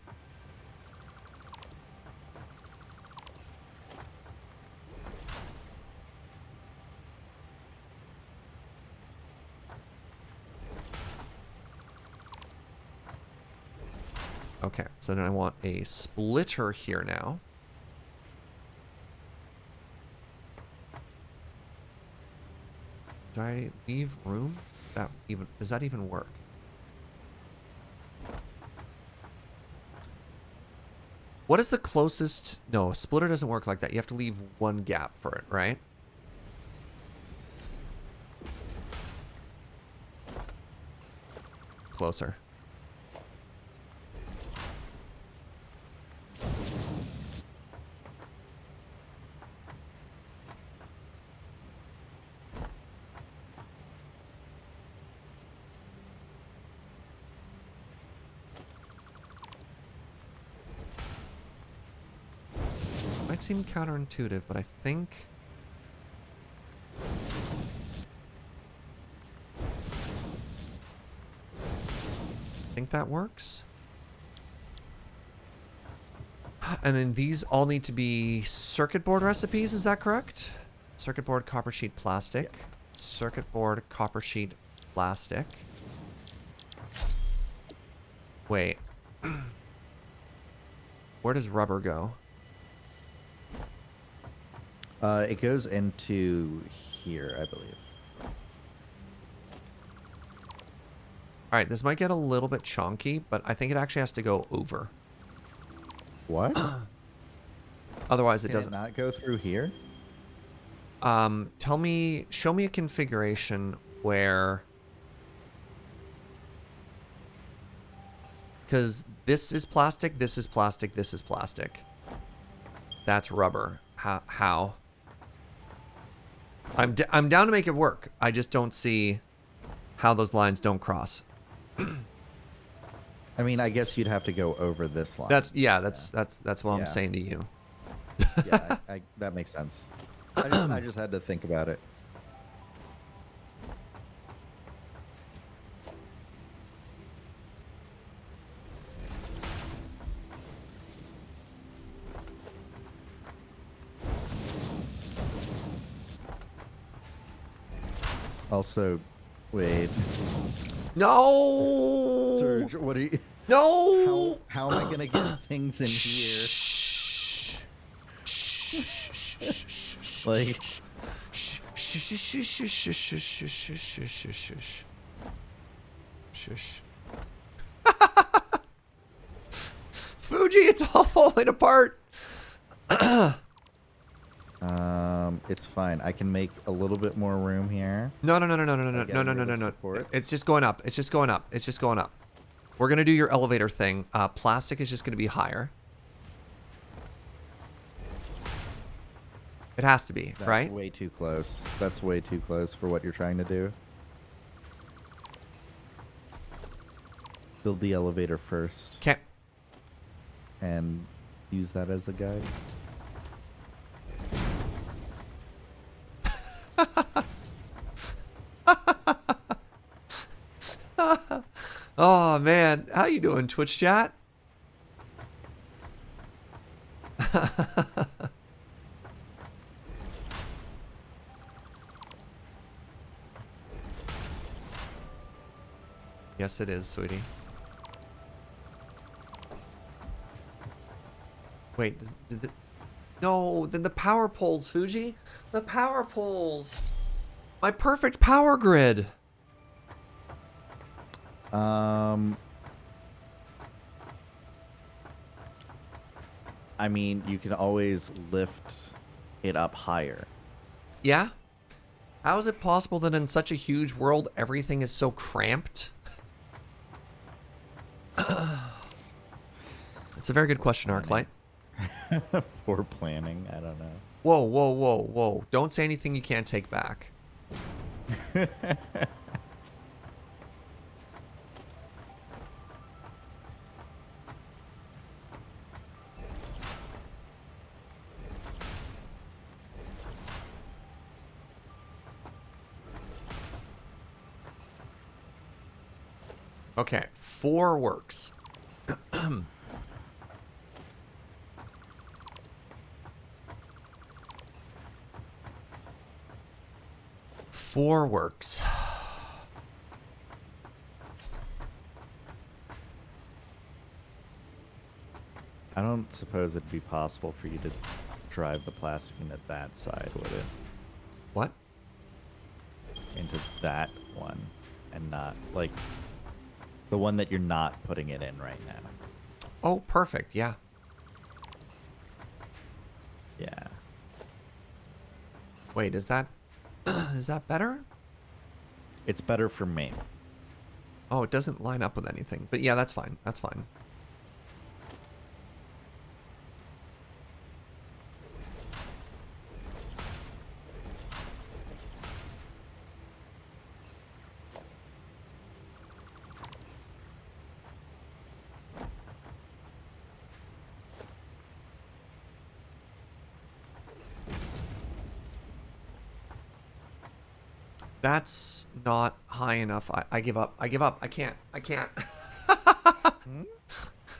[SPEAKER 1] Okay, so then I want a splitter here now. Do I leave room? Does that even work? What is the closest? No, a splitter doesn't work like that. You have to leave one gap for it, right? Closer. Might seem counterintuitive, but I think that works. And then these all need to be circuit board recipes, is that correct? Circuit board, copper sheet, plastic.
[SPEAKER 2] Yep.
[SPEAKER 1] Circuit board, copper sheet, plastic. Wait. Where does rubber go?
[SPEAKER 2] It goes into here, I believe.
[SPEAKER 1] Alright, this might get a little bit chonky, but I think it actually has to go over.
[SPEAKER 2] What?
[SPEAKER 1] Otherwise, it
[SPEAKER 2] Can it
[SPEAKER 1] doesn't.
[SPEAKER 2] not go through here?
[SPEAKER 1] Show me a configuration where... Because this is plastic, this is plastic, this is plastic. That's rubber. How? I'm down to make it work. I just don't see how those lines don't cross.
[SPEAKER 2] I mean, I guess you'd have to go over this line.
[SPEAKER 1] That's what I'm saying to you.
[SPEAKER 2] Yeah, that makes sense. I just had to think about it. Also, wait,
[SPEAKER 1] No.
[SPEAKER 2] Serge, what are you?
[SPEAKER 1] No.
[SPEAKER 2] How am I gonna get things in here?
[SPEAKER 1] Shh. Shh. Shh. Shh.
[SPEAKER 2] Like,
[SPEAKER 1] Shh. Shh. Shh. Shh. Shh. Shh. Shh. Shh. Shh. Shh. Shh. Shh. Shush. Fuji, it's all falling apart.
[SPEAKER 2] it's fine. I can make a little bit more room here.
[SPEAKER 1] No.
[SPEAKER 2] Getting rid of supports.
[SPEAKER 1] It's just going up. It's just going up. It's just going up. We're gonna do your elevator thing. Plastic is just gonna be higher. It has to be,
[SPEAKER 2] That's
[SPEAKER 1] right?
[SPEAKER 2] way too close. That's way too close for what you're trying to do. Build the elevator first
[SPEAKER 1] Can't.
[SPEAKER 2] and use that as the guide.
[SPEAKER 1] Oh man, how you doing, Twitch chat? Yes, it is, sweetie. Wait, no, then the power poles, Fuji. The power poles. My perfect power grid.
[SPEAKER 2] I mean, you can always lift it up higher.
[SPEAKER 1] Yeah? How is it possible that in such a huge world, everything is so cramped? It's a very good question, Arclight.
[SPEAKER 2] Poor planning. I don't know.
[SPEAKER 1] Whoa. Don't say anything you can't take back. Okay, 4 works. 4 works.
[SPEAKER 2] I don't suppose it'd be possible for you to drive the plastic into that side, would it?
[SPEAKER 1] What?
[SPEAKER 2] Into that one, and not, like, the one that you're not putting it in right now.
[SPEAKER 1] Oh, perfect. Yeah.
[SPEAKER 2] Yeah.
[SPEAKER 1] Wait, is that is that better?
[SPEAKER 2] It's better for me.
[SPEAKER 1] Oh, it doesn't line up with anything. But yeah, that's fine. That's fine. That's not high enough. I give up. I give up. I can't.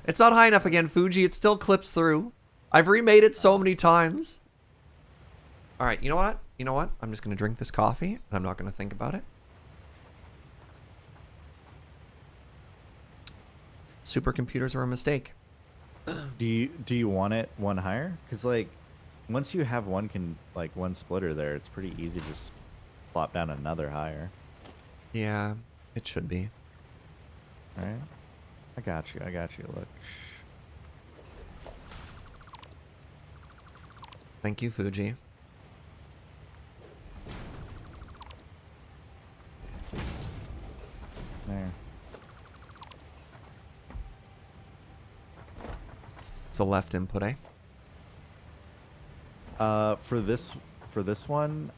[SPEAKER 1] It's not high enough again, Fuji. It still clips through. I've remade it so many times. All right, you know what? You know what? I'm just going to drink this coffee, and I'm not going to think about it. Supercomputers are a mistake.
[SPEAKER 2] Do you want it one higher? Because, like, once you have one splitter there, it's pretty easy to just plop down another higher.
[SPEAKER 1] Yeah, it should be.
[SPEAKER 2] All right. I got you. Look.
[SPEAKER 1] Thank you, Fuji.
[SPEAKER 2] There.
[SPEAKER 1] It's a left input, eh?
[SPEAKER 2] For this one,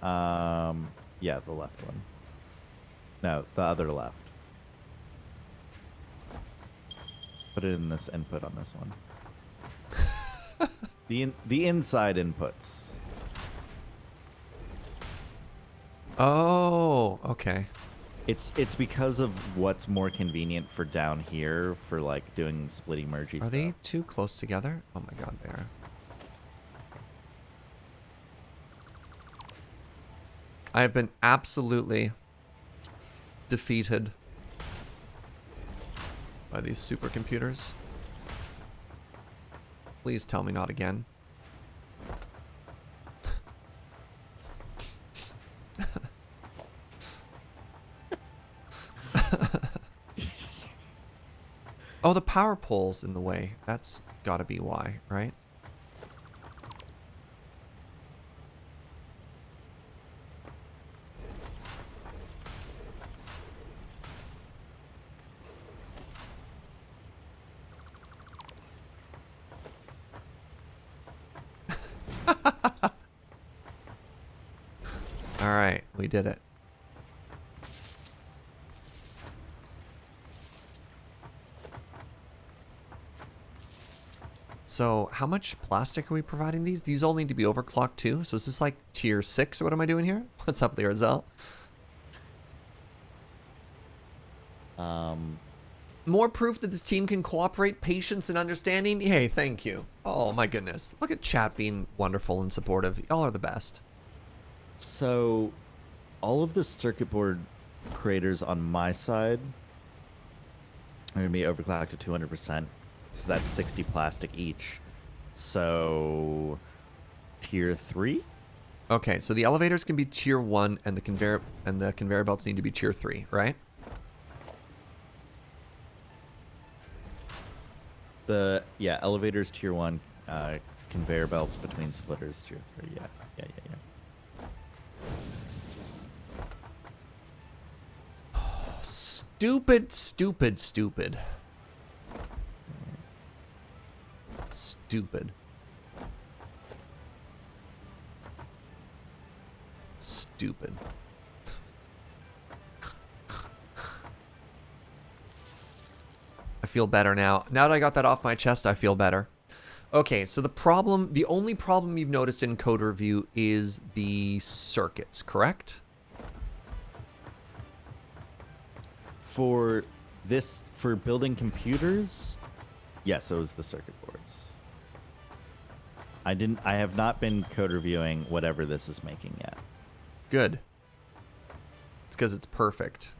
[SPEAKER 2] yeah, the left one. No, the other left. Put it in this input on this one. The inside inputs.
[SPEAKER 1] Oh, okay.
[SPEAKER 2] It's because of what's more convenient for down here for like doing splitty mergy
[SPEAKER 1] Are
[SPEAKER 2] stuff.
[SPEAKER 1] they too close together? Oh my god, they are. I have been absolutely defeated by these supercomputers. Please tell me not again. Oh, the power pole's in the way. That's gotta be why, right? Alright, we did it. So, how much plastic are we providing these? These all need to be overclocked too? So is this like tier 6 or what am I doing here? What's up, Lirazel? More proof that this team can cooperate, patience, and understanding? Hey, thank you. Oh my goodness. Look at chat being wonderful and supportive. Y'all are the best.
[SPEAKER 2] So, all of the circuit board creators on my side are going to be overclocked to 200%. So that's 60 plastic each. So, tier 3?
[SPEAKER 1] Okay, so the elevators can be tier 1 and the conveyor belts need to be tier 3, right?
[SPEAKER 2] Yeah, elevators tier 1, conveyor belts between splitters tier 3. Yeah.
[SPEAKER 1] Stupid. Stupid. I feel better now. Now that I got that off my chest, I feel better. Okay, so the only problem you've noticed in code review is the circuits, correct?
[SPEAKER 2] For building computers, yes, it was the circuit boards. I have not been code reviewing whatever this is making yet.
[SPEAKER 1] Good. It's because it's perfect.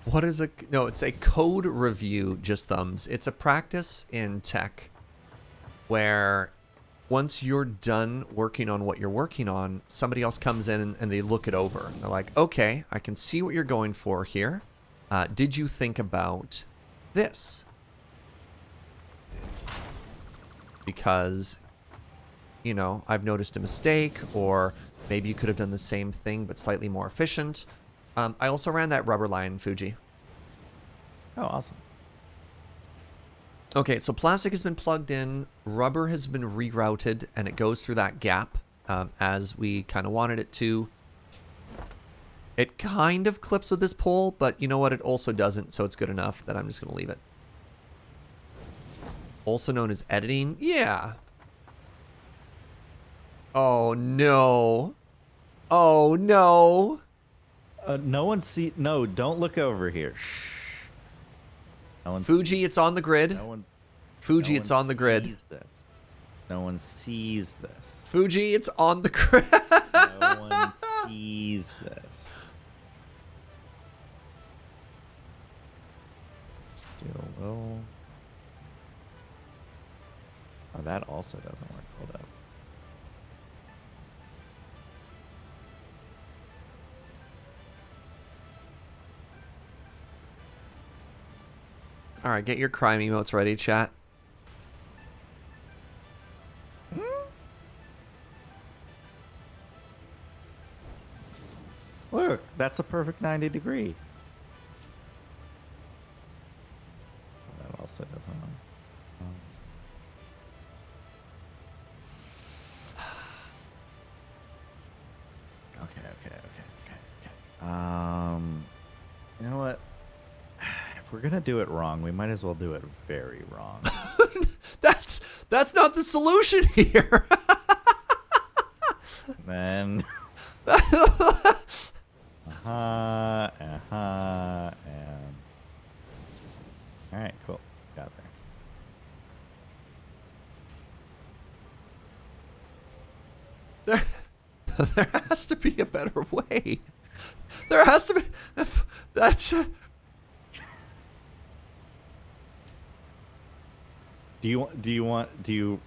[SPEAKER 1] What is no, it's a code review, just thumbs. It's a practice in tech where once you're done working on what you're working on, somebody else comes in and they look it over. And they're like, okay, I can see what you're going for here. Did you think about this? Because, you know, I've noticed a mistake, or maybe you could have done the same thing but slightly more efficient. I also ran that rubber line, Fugi.
[SPEAKER 2] Oh, awesome.
[SPEAKER 1] Okay, so plastic has been plugged in, rubber has been rerouted, and it goes through that gap as we kind of wanted it to. It kind of clips with this pole, but you know what? It also doesn't, so it's good enough that I'm just going to leave it. Also known as editing. Yeah. Oh, no. Oh, no.
[SPEAKER 2] No, don't look over here. Shh.
[SPEAKER 1] Fugi, it's on the grid. Fugi, it's on the grid.
[SPEAKER 2] No one sees this.
[SPEAKER 1] Fugi, it's on the grid.
[SPEAKER 2] No one sees this. Still low. Oh, that also doesn't work. Hold up.
[SPEAKER 1] All right, get your crime emotes ready, chat.
[SPEAKER 2] That's a perfect 90-degree. That also doesn't. Okay. You know what? If we're gonna do it wrong, we might as well do it very wrong.
[SPEAKER 1] That's not the solution here.
[SPEAKER 2] Then. And. All right, cool. Got there.
[SPEAKER 1] There has to be a better way. There has to be. That's.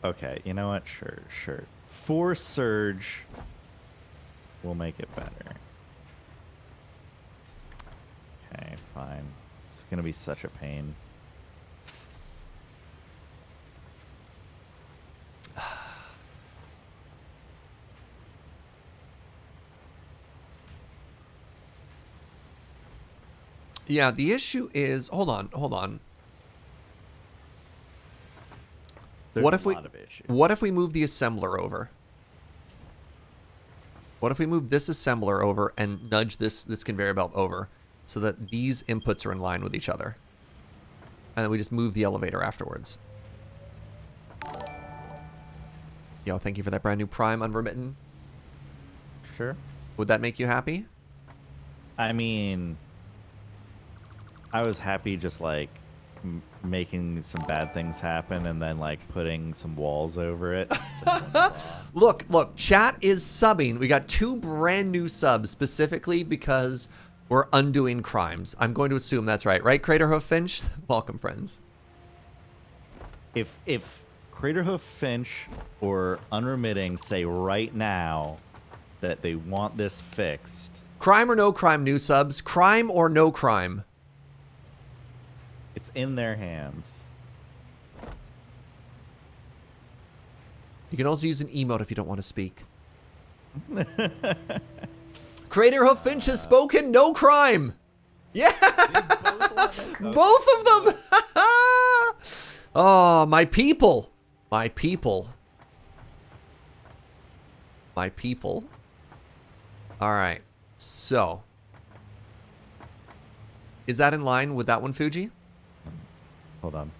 [SPEAKER 2] Okay, you know what? Sure. For Serge, we'll make it better. Okay, fine. It's gonna be such a pain.
[SPEAKER 1] Yeah, the issue is. Hold on.
[SPEAKER 2] There's
[SPEAKER 1] What
[SPEAKER 2] a
[SPEAKER 1] if
[SPEAKER 2] lot of issues.
[SPEAKER 1] What if we move the assembler over? What if we move this assembler over and nudge this conveyor belt over so that these inputs are in line with each other? And then we just move the elevator afterwards. Yo, thank you for that brand new Prime Unremittent.
[SPEAKER 2] Sure.
[SPEAKER 1] Would that make you happy?
[SPEAKER 2] I mean, I was happy just like making some bad things happen and then like putting some walls over it.
[SPEAKER 1] Look, chat is subbing. We got 2 brand new subs specifically because we're undoing crimes. I'm going to assume that's right. Right, Craterhoof Finch? Welcome, friends.
[SPEAKER 2] If Craterhoof Finch or Unremitting say right now that they want this fixed.
[SPEAKER 1] Crime or no crime, new subs? Crime or no crime?
[SPEAKER 2] It's in their hands.
[SPEAKER 1] You can also use an emote if you don't want to speak. Craterhoof Finch has spoken, no crime. Yeah! Both of them! Oh, my people. My people. My people. All right. So. Is that in line with that one, Fugi?
[SPEAKER 2] Hold on.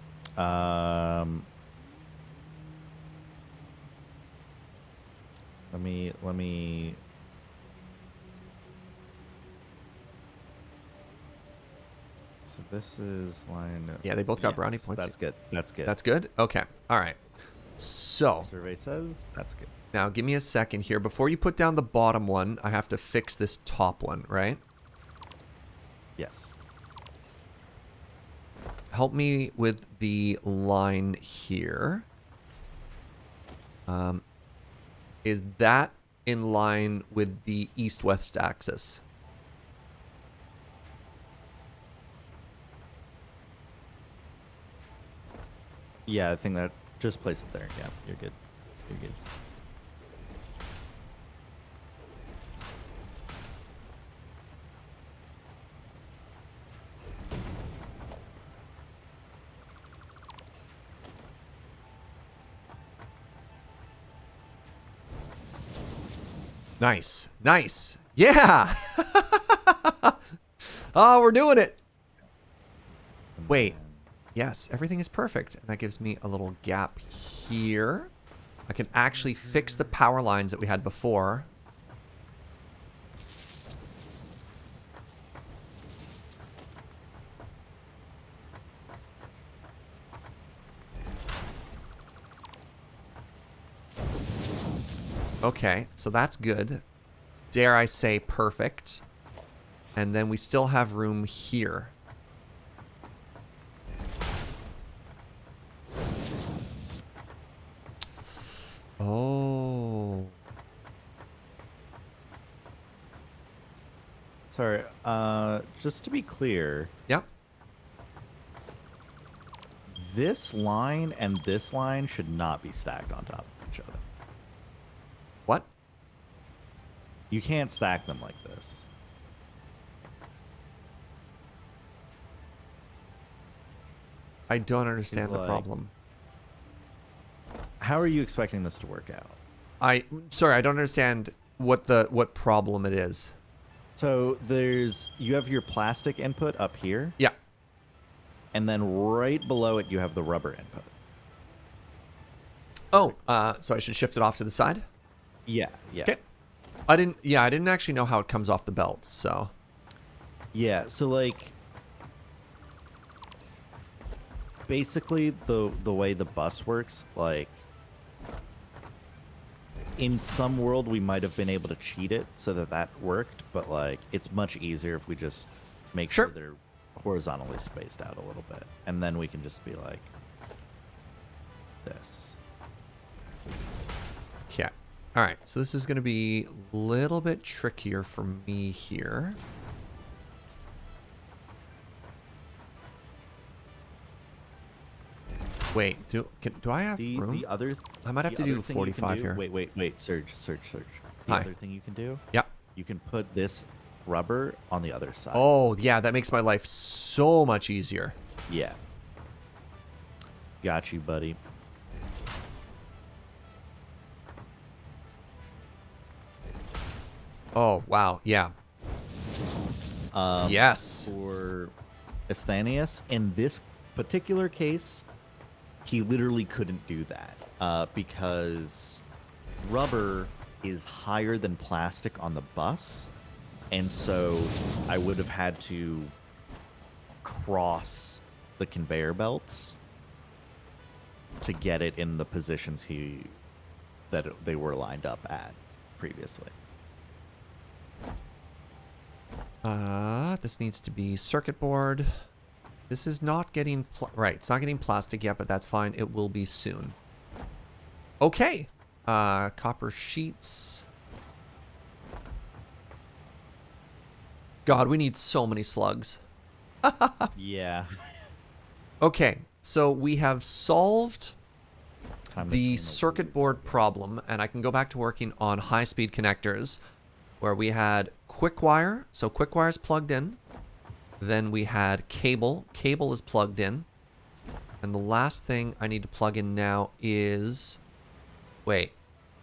[SPEAKER 2] Let me. So this is line.
[SPEAKER 1] Yeah, they both got brownie points.
[SPEAKER 2] That's good. That's good.
[SPEAKER 1] That's good? Okay. All right. So.
[SPEAKER 2] Survey says that's good.
[SPEAKER 1] Now, give me a second here. Before you put down the bottom one, I have to fix this top one, right?
[SPEAKER 2] Yes.
[SPEAKER 1] Help me with the line here. Is that in line with the east-west axis?
[SPEAKER 2] Yeah, I think that just place it there. Yeah, you're good. You're good.
[SPEAKER 1] Nice. Nice. Yeah. Oh, we're doing it. Wait. Yes, everything is perfect. And that gives me a little gap here. I can actually fix the power lines that we had before. Okay, so that's good. Dare I say perfect. And then we still have room here. Oh.
[SPEAKER 2] Sorry, just to be clear.
[SPEAKER 1] Yep.
[SPEAKER 2] This line and this line should not be stacked on top of each other.
[SPEAKER 1] What?
[SPEAKER 2] You can't stack them like this.
[SPEAKER 1] I don't understand the
[SPEAKER 2] like-
[SPEAKER 1] problem.
[SPEAKER 2] How are you expecting this to work out?
[SPEAKER 1] Sorry, I don't understand what problem it is.
[SPEAKER 2] So you have your plastic input up here,
[SPEAKER 1] Yeah.
[SPEAKER 2] and then right below it you have the rubber input.
[SPEAKER 1] Oh, so I should shift it off to the side?
[SPEAKER 2] Yeah, yeah.
[SPEAKER 1] Okay. I didn't actually know how it comes off the belt, so.
[SPEAKER 2] Yeah, so like basically the way the bus works, like in some world we might have been able to cheat it so that worked, but like it's much easier if we just make sure
[SPEAKER 1] Sure.
[SPEAKER 2] they're horizontally spaced out a little bit, and then we can just be like this.
[SPEAKER 1] Yeah. All right, so this is going to be a little bit trickier for me here. Wait, do I have room?
[SPEAKER 2] The other
[SPEAKER 1] I might have
[SPEAKER 2] the
[SPEAKER 1] to
[SPEAKER 2] other
[SPEAKER 1] do
[SPEAKER 2] thing you can
[SPEAKER 1] 45
[SPEAKER 2] do-
[SPEAKER 1] here.
[SPEAKER 2] Wait, Serge. The
[SPEAKER 1] Hi.
[SPEAKER 2] other thing you can do,
[SPEAKER 1] Yeah.
[SPEAKER 2] you can put this rubber on the other side.
[SPEAKER 1] Oh, yeah, that makes my life so much easier.
[SPEAKER 2] Yeah. Got you, buddy.
[SPEAKER 1] Oh, wow, yeah. Yes.
[SPEAKER 2] For Asthanius, in this particular case, he literally couldn't do that because rubber is higher than plastic on the bus, and so I would have had to cross the conveyor belts to get it in the positions that they were lined up at previously.
[SPEAKER 1] This needs to be circuit board. This is not getting, right, it's not getting plastic yet, but that's fine. It will be soon. Okay. Copper sheets. God, we need so many slugs.
[SPEAKER 2] Yeah.
[SPEAKER 1] Okay, so we have solved
[SPEAKER 2] Time to
[SPEAKER 1] the
[SPEAKER 2] clean
[SPEAKER 1] circuit board problem, and I can go back to working on high-speed connectors, where we had quick wire. So quick wire is plugged in. Then we had cable. Cable is plugged in. And the last thing I need to plug in now is... Wait.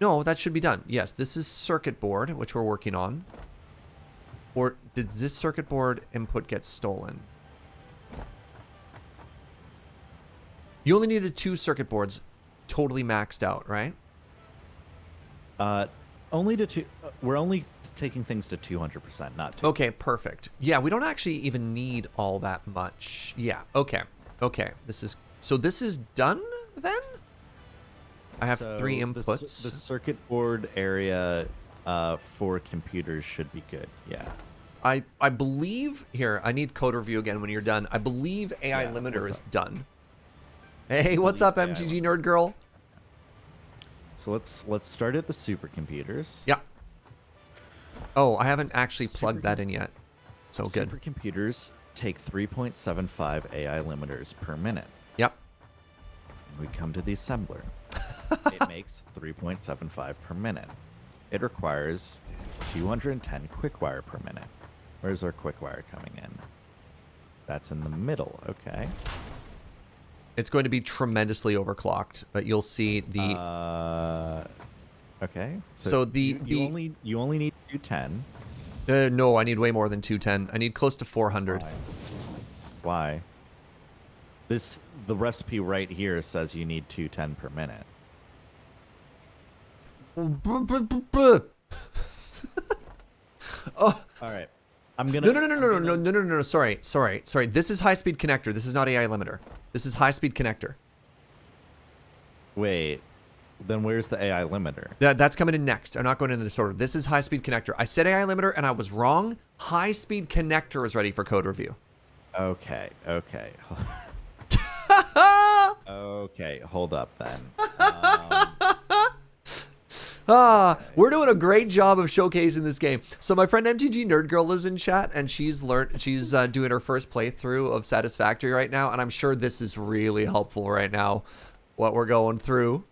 [SPEAKER 1] No, that should be done. Yes, this is circuit board, which we're working on. Or did this circuit board input get stolen? You only needed 2 circuit boards totally maxed out, right?
[SPEAKER 2] Only to two. We're only taking things to 200%, not to.
[SPEAKER 1] Okay, perfect. Yeah, we don't actually even need all that much. Yeah, okay. Okay, this is done then? I have 3 inputs.
[SPEAKER 2] The circuit board area for computers should be good. Yeah.
[SPEAKER 1] I believe, here, I need code review again when you're done. I believe AI
[SPEAKER 2] Yeah,
[SPEAKER 1] limiter
[SPEAKER 2] what's
[SPEAKER 1] is
[SPEAKER 2] up?
[SPEAKER 1] done. Hey, what's up,
[SPEAKER 2] AI
[SPEAKER 1] MTG Nerd Girl?
[SPEAKER 2] So let's start at the supercomputers.
[SPEAKER 1] Yeah. Oh, I haven't actually plugged that in yet. So good.
[SPEAKER 2] Supercomputers take 3.75 AI limiters per minute.
[SPEAKER 1] Yep.
[SPEAKER 2] We come to the assembler. It makes 3.75 per minute. It requires 210 quick wire per minute. Where's our quick wire coming in? That's in the middle. Okay.
[SPEAKER 1] It's going to be tremendously overclocked, but you'll see the...
[SPEAKER 2] Okay.
[SPEAKER 1] So the
[SPEAKER 2] you only need 210.
[SPEAKER 1] no, I need way more than 210. I need close to 400.
[SPEAKER 2] Why? The recipe right here says you need 210 per minute.
[SPEAKER 1] Oh.
[SPEAKER 2] All right. I'm gonna.
[SPEAKER 1] No. Sorry. This is high-speed connector. This is not AI limiter. This is high-speed connector.
[SPEAKER 2] Wait. Then where's the AI limiter?
[SPEAKER 1] That's coming in next. I'm not going into this order. This is high-speed connector. I said AI limiter and I was wrong. High-speed connector is ready for code review.
[SPEAKER 2] Okay. Okay. Hold up then.
[SPEAKER 1] We're doing a great job of showcasing this game. So my friend MTG Nerd Girl is in chat, and she's doing her first playthrough of Satisfactory right now, and I'm sure this is really helpful right now, what we're going through.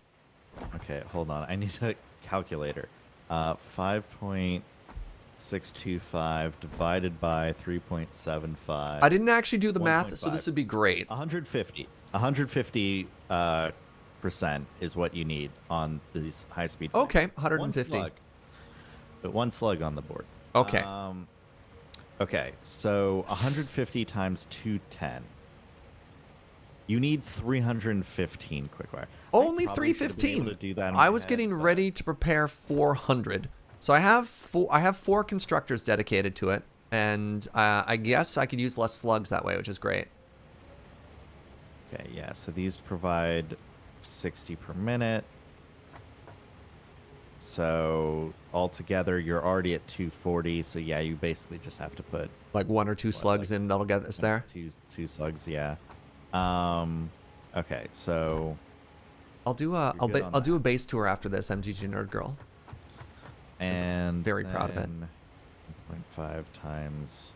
[SPEAKER 2] Okay, hold on. I need a calculator. 5.625 divided by 3.75.
[SPEAKER 1] I didn't actually do the math, so
[SPEAKER 2] 1.5.
[SPEAKER 1] this would be great.
[SPEAKER 2] 150. 150 percent is what you need on these high-speed tanks.
[SPEAKER 1] Okay,
[SPEAKER 2] One
[SPEAKER 1] 150.
[SPEAKER 2] slug. But one slug on the board.
[SPEAKER 1] Okay.
[SPEAKER 2] Okay, so 150 times 210. You need 315 quick wire.
[SPEAKER 1] Only
[SPEAKER 2] I probably should have been able
[SPEAKER 1] 315.
[SPEAKER 2] to do that in
[SPEAKER 1] I
[SPEAKER 2] my
[SPEAKER 1] was
[SPEAKER 2] head,
[SPEAKER 1] getting
[SPEAKER 2] but-
[SPEAKER 1] ready to prepare 400. So I have four constructors dedicated to it, and I guess I could use less slugs that way, which is great.
[SPEAKER 2] Okay, yeah, so these provide 60 per minute. So altogether, you're already at 240. So yeah, you basically just have to put
[SPEAKER 1] Like 1 or 2 slugs in, that'll get us there.
[SPEAKER 2] two slugs. Yeah. Okay, so
[SPEAKER 1] I'll do a
[SPEAKER 2] You're good on
[SPEAKER 1] I'll do a
[SPEAKER 2] that.
[SPEAKER 1] base tour after this, MTG Nerd Girl.
[SPEAKER 2] and
[SPEAKER 1] very proud of it.
[SPEAKER 2] 1.5 times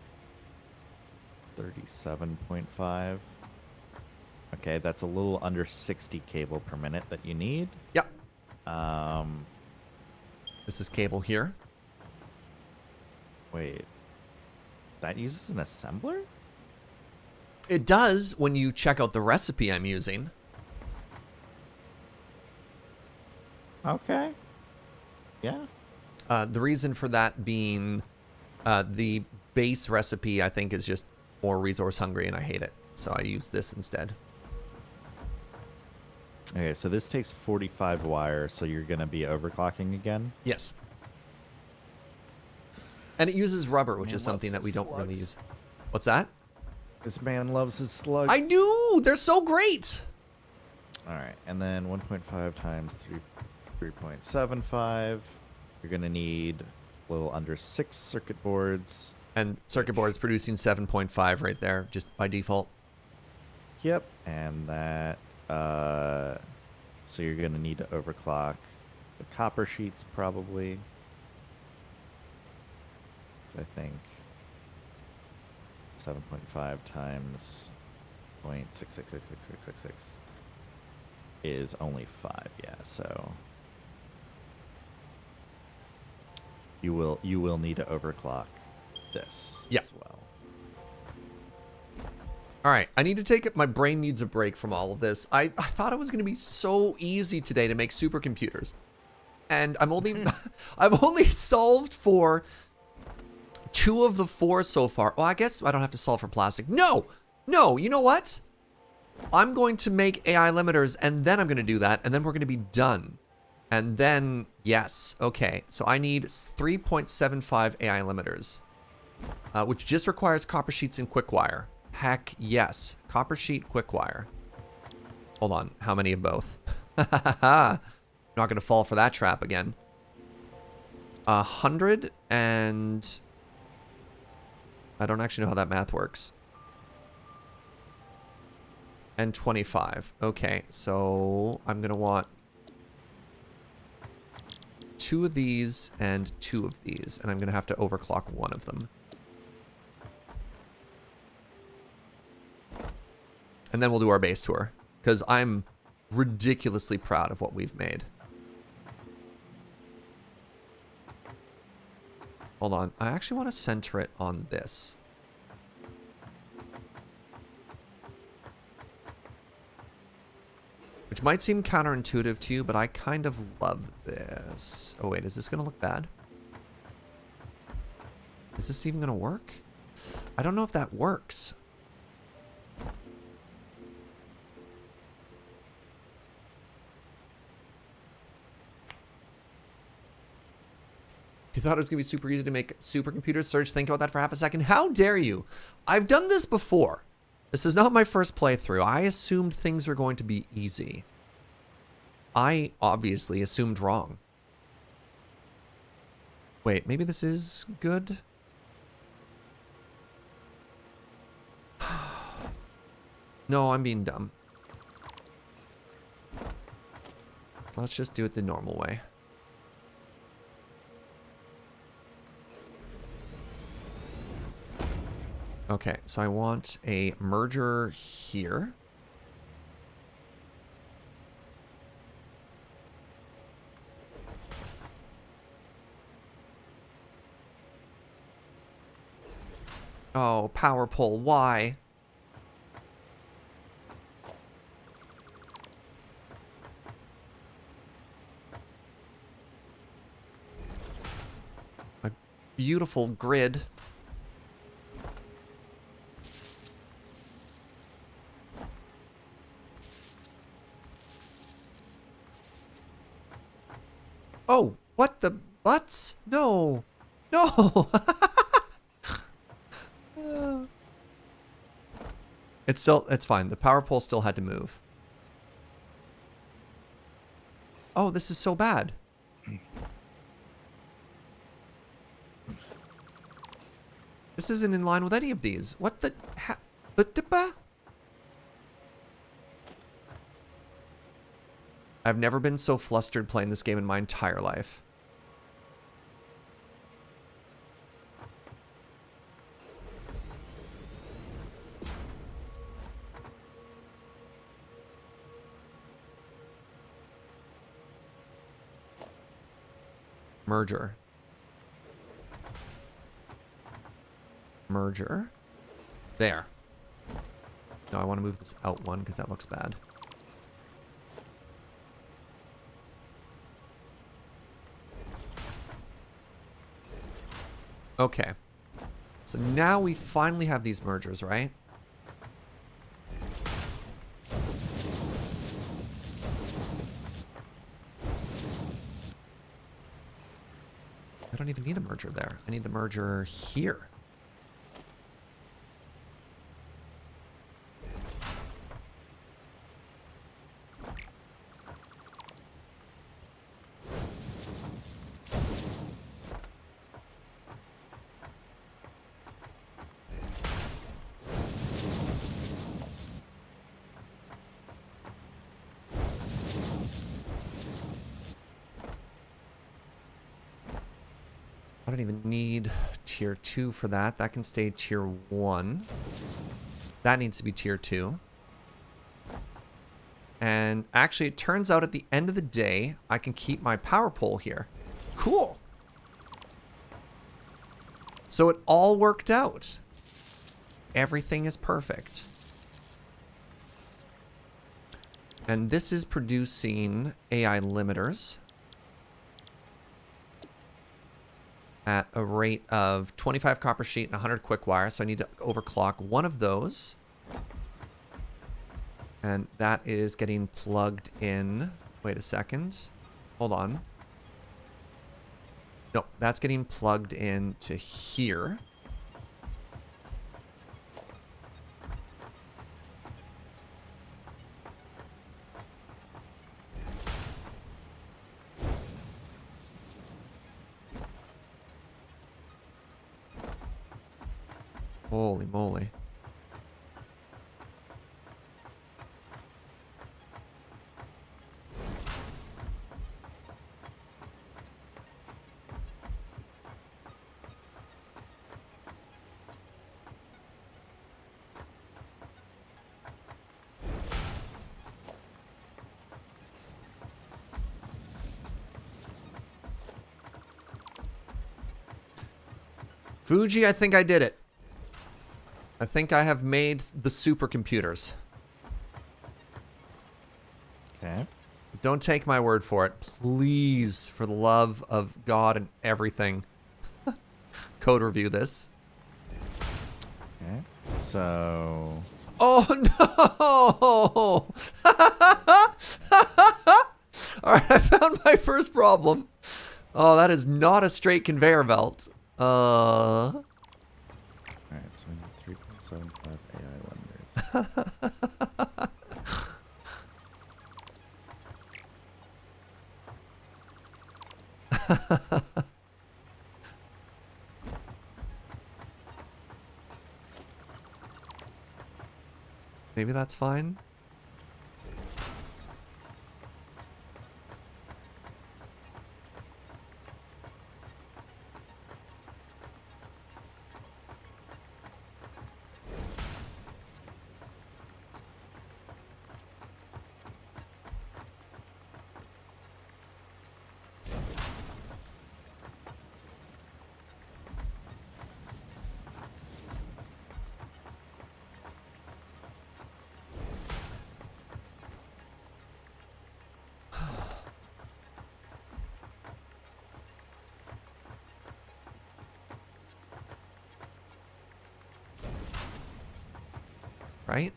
[SPEAKER 2] 37.5. Okay, that's a little under 60 cable per minute that you need.
[SPEAKER 1] Yep.
[SPEAKER 2] Um,
[SPEAKER 1] This is cable here.
[SPEAKER 2] Wait, that uses an assembler?
[SPEAKER 1] It does when you check out the recipe I'm using.
[SPEAKER 2] Okay. Yeah.
[SPEAKER 1] The reason for that being the base recipe, I think, is just more resource hungry, and I hate it. So I use this instead.
[SPEAKER 2] Okay, so this takes 45 wire, so you're going to be overclocking again?
[SPEAKER 1] Yes. And it uses rubber, which
[SPEAKER 2] Man
[SPEAKER 1] is something that
[SPEAKER 2] loves
[SPEAKER 1] we
[SPEAKER 2] his
[SPEAKER 1] don't really
[SPEAKER 2] slugs.
[SPEAKER 1] use. What's that?
[SPEAKER 2] This man loves his slugs.
[SPEAKER 1] I do! They're so great!
[SPEAKER 2] All right, and then 1.5 times 3.75. You're going to need a little under 6 circuit boards.
[SPEAKER 1] And circuit board's producing 7.5 right there, just by default.
[SPEAKER 2] Yep, and that, so you're going to need to overclock the copper sheets probably. So I think 7.5 times 0.666666 is only 5, yeah, so you will need to overclock this
[SPEAKER 1] Yeah.
[SPEAKER 2] as well.
[SPEAKER 1] All right, I need to take it. My brain needs a break from all of this. I thought it was going to be so easy today to make supercomputers. And I've only solved for 2 of the 4 so far. Well, I guess I don't have to solve for plastic. No, you know what? I'm going to make AI limiters, and then I'm going to do that, and then we're going to be done. And then, yes, okay. So I need 3.75 AI limiters, which just requires copper sheets and quick wire. Heck yes. Copper sheet, quick wire. Hold on. How many of both? Not going to fall for that trap again. 100 and... I don't actually know how that math works. And 25. Okay, so I'm going to want 2 of these and 2 of these. And I'm going to have to overclock 1 of them. And then we'll do our base tour, because I'm ridiculously proud of what we've made. Hold on. I actually want to center it on this. Which might seem counterintuitive to you, but I kind of love this. Oh, wait. Is this going to look bad? Is this even going to work? I don't know if that works. You thought it was going to be super easy to make supercomputers? Serge, think about that for half a second. How dare you? I've done this before. This is not my first playthrough. I assumed things were going to be easy. I obviously assumed wrong. Wait, maybe this is good? No, I'm being dumb. Let's just do it the normal way. Okay, so I want a merger here. Oh, power pole, why? beautiful grid. Oh, what the butts? No. No. It's fine. The power pole still had to move. Oh, this is so bad. This isn't in line with any of these. What the I've never been so flustered playing this game in my entire life. Merger. Merger. There. No, I want to move this out one because that looks bad. Okay. So now we finally have these mergers, right? I don't even need a merger there. I need the merger here. I don't even need tier 2 for that. That can stay tier 1. That needs to be tier 2. And actually, it turns out at the end of the day, I can keep my power pole here. Cool. So it all worked out. Everything is perfect. And this is producing AI limiters at a rate of 25 copper sheet and 100 quick wire. So I need to overclock one of those. And that is getting plugged in. Wait a second. Hold on. No, that's getting plugged in to here. Holy moly. Fugi, I think I did it. I think I have made the supercomputers.
[SPEAKER 2] Okay.
[SPEAKER 1] Don't take my word for it. Please, for the love of God and everything, code review this.
[SPEAKER 2] Okay. So...
[SPEAKER 1] Oh, no! Alright, I found my first problem. Oh, that is not a straight conveyor belt.
[SPEAKER 2] Alright, so we need 3.75 AI lenders.
[SPEAKER 1] Maybe that's fine. right?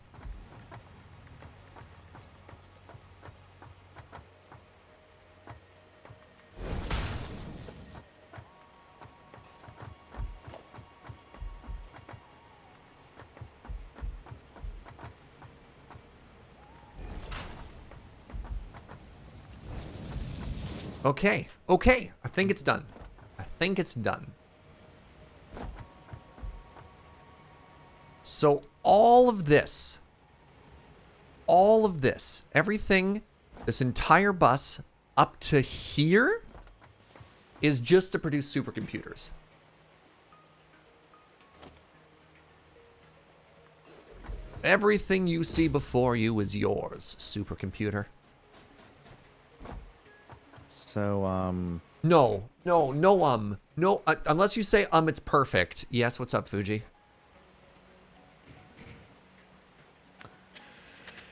[SPEAKER 1] Okay, okay, I think it's done. I think it's done. So all of this, everything, this entire bus up to here is just to produce supercomputers. Everything you see before you is yours, supercomputer.
[SPEAKER 2] So,
[SPEAKER 1] No, unless you say, it's perfect. Yes, what's up, Fugi?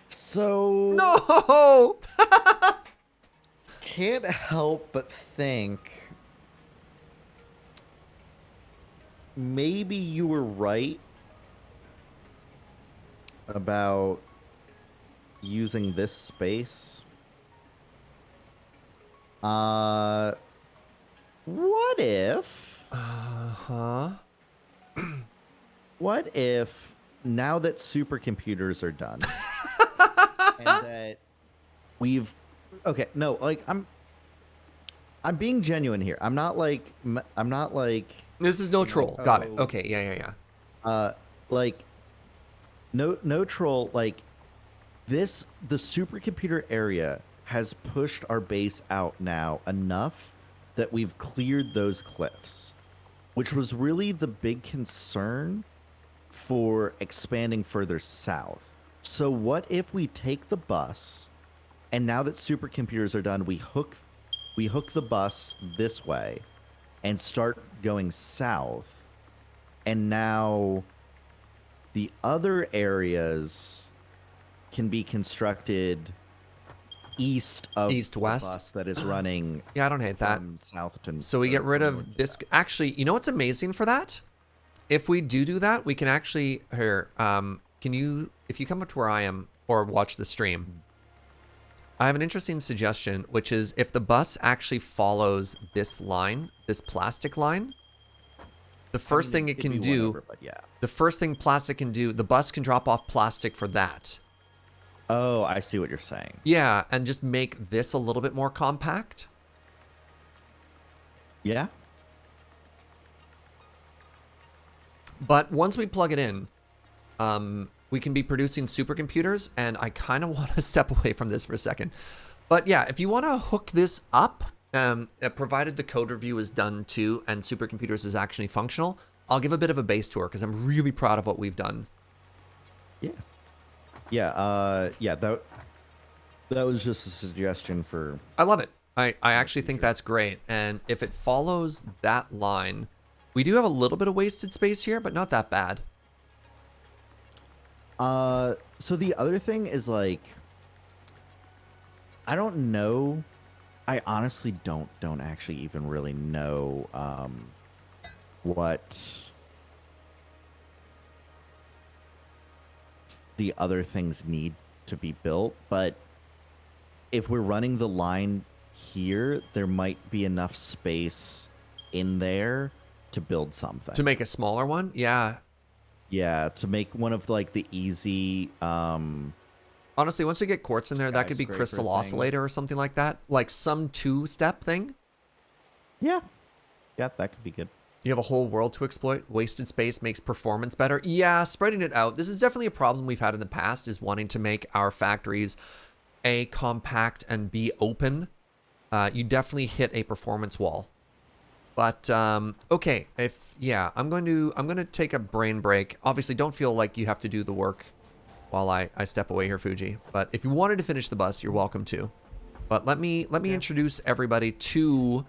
[SPEAKER 2] So...
[SPEAKER 1] No!
[SPEAKER 2] Can't help but think... Maybe you were right about using this space. What if...
[SPEAKER 1] Uh-huh.
[SPEAKER 2] What if, now that supercomputers are done, and that we've... Okay, no, like, I'm being genuine here. I'm not like...
[SPEAKER 1] This is no troll. Got it.
[SPEAKER 2] oh,
[SPEAKER 1] Okay, yeah.
[SPEAKER 2] Like, no troll, like, the supercomputer area has pushed our base out now enough that we've cleared those cliffs, which was really the big concern for expanding further south. So what if we take the bus, and now that supercomputers are done, we hook the bus this way and start going south, and now the other areas can be constructed east of
[SPEAKER 1] East-west?
[SPEAKER 2] the bus that is running
[SPEAKER 1] Yeah, I don't hate that.
[SPEAKER 2] from south to
[SPEAKER 1] So we get rid of this. Actually, you know what's amazing for that? If we do that, we can actually here. Can you, if you come up to where I am or watch the stream, I have an interesting suggestion, which is if the bus actually follows this line, this plastic line, the first thing it can do,
[SPEAKER 2] whatever, but yeah.
[SPEAKER 1] the first thing plastic can do, the bus can drop off plastic for that.
[SPEAKER 2] Oh, I see what you're saying.
[SPEAKER 1] Yeah, and just make this a little bit more compact.
[SPEAKER 2] Yeah.
[SPEAKER 1] But once we plug it in, we can be producing supercomputers, and I kind of want to step away from this for a second. But yeah, if you want to hook this up, provided the code review is done too, and supercomputers is actually functional, I'll give a bit of a base tour because I'm really proud of what we've done.
[SPEAKER 2] Yeah. Yeah, that was just a suggestion for...
[SPEAKER 1] I love it. I actually think that's great. And if it follows that line, we do have a little bit of wasted space here, but not that bad.
[SPEAKER 2] So the other thing is, like, I don't know. I honestly don't actually even really know what the other things need to be built, but if we're running the line here, there might be enough space in there to build something.
[SPEAKER 1] To make a smaller one? Yeah.
[SPEAKER 2] Yeah, to make one of, like, the easy...
[SPEAKER 1] Honestly, once we get quartz in there, that could be crystal
[SPEAKER 2] thing.
[SPEAKER 1] oscillator or something like that. Like some two-step thing.
[SPEAKER 2] Yeah. Yeah, that could be good.
[SPEAKER 1] You have a whole world to exploit. Wasted space makes performance better. Yeah, spreading it out. This is definitely a problem we've had in the past, is wanting to make our factories A, compact, and B, open. You definitely hit a performance wall. But okay, I'm going to take a brain break. Obviously, don't feel like you have to do the work while I step away here, Fugi. But if you wanted to finish the bus, you're welcome to. But let me introduce everybody to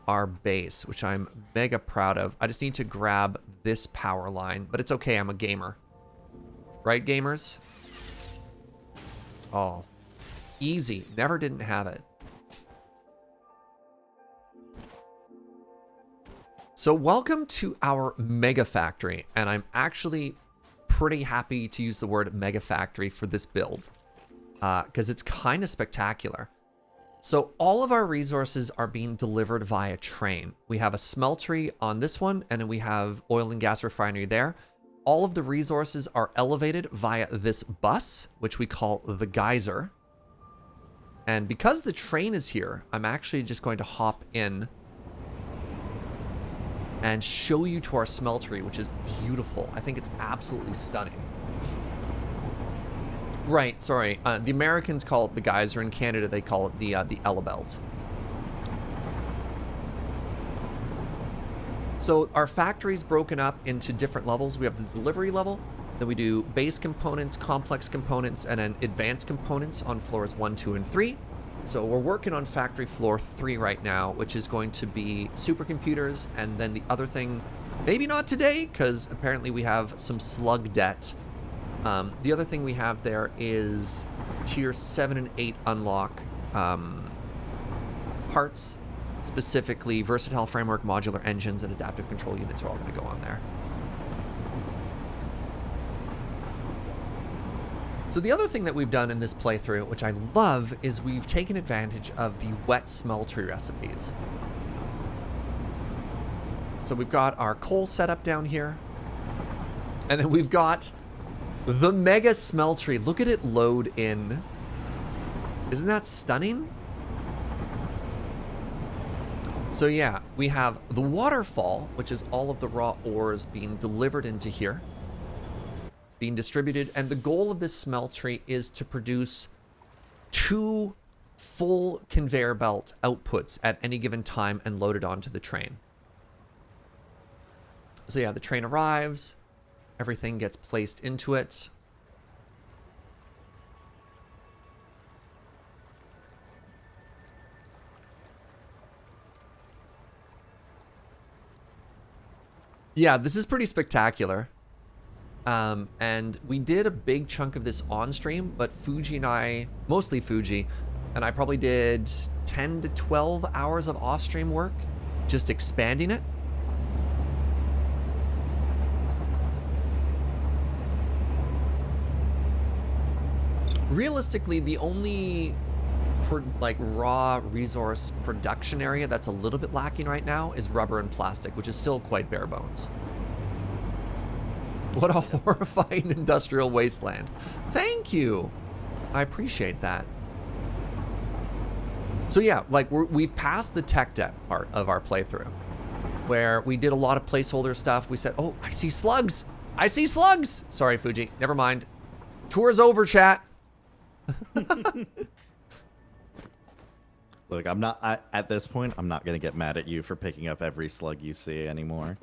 [SPEAKER 1] our base, which I'm mega proud of. I just need to grab this power line, but it's okay. I'm a gamer. Right, gamers? Oh, easy. Never didn't have it. So welcome to our mega factory, and I'm actually pretty happy to use the word mega factory for this build because it's kind of spectacular. So all of our resources are being delivered via train. We have a smeltery on this one, and then we have oil and gas refinery there. All of the resources are elevated via this bus, which we call the geyser. And because the train is here, I'm actually just going to hop in and show you to our smeltery, which is beautiful. I think it's absolutely stunning. Right, sorry. The Americans call it the geyser. In Canada, they call it the Elebelt. So our factory's broken up into different levels. We have the delivery level, then we do base components, complex components, and then advanced components on floors 1, 2, and 3. So we're working on factory floor 3 right now, which is going to be supercomputers, and then the other thing, maybe not today, because apparently we have some slug debt. The other thing we have there is tier 7 and 8 unlock parts, specifically versatile framework, modular engines, and adaptive control units are all going to go on there. So the other thing that we've done in this playthrough, which I love, is we've taken advantage of the Wet Smeltery recipes. So we've got our coal setup down here, and then we've got the Mega Smeltery. Look at it load in. Isn't that stunning? So yeah, we have the waterfall, which is all of the raw ores being delivered into here, being distributed. And the goal of this smeltery is to produce 2 full conveyor belt outputs at any given time and load it onto the train. So yeah, the train arrives. Everything gets placed into it. Yeah, this is pretty spectacular. And we did a big chunk of this on stream, but Fugi and I, mostly Fugi, and I probably did 10 to 12 hours of off stream work, just expanding it. Realistically, the only raw resource production area that's a little bit lacking right now is rubber and plastic, which is still quite bare bones. What a horrifying industrial wasteland. Thank you. I appreciate that. So yeah, like we've passed the tech debt part of our playthrough, where we did a lot of placeholder stuff. We said, oh, I see slugs. I see slugs. Sorry, Fugi. Never mind. Tour's over, chat.
[SPEAKER 2] Look, at this point, I'm not going to get mad at you for picking up every slug you see anymore.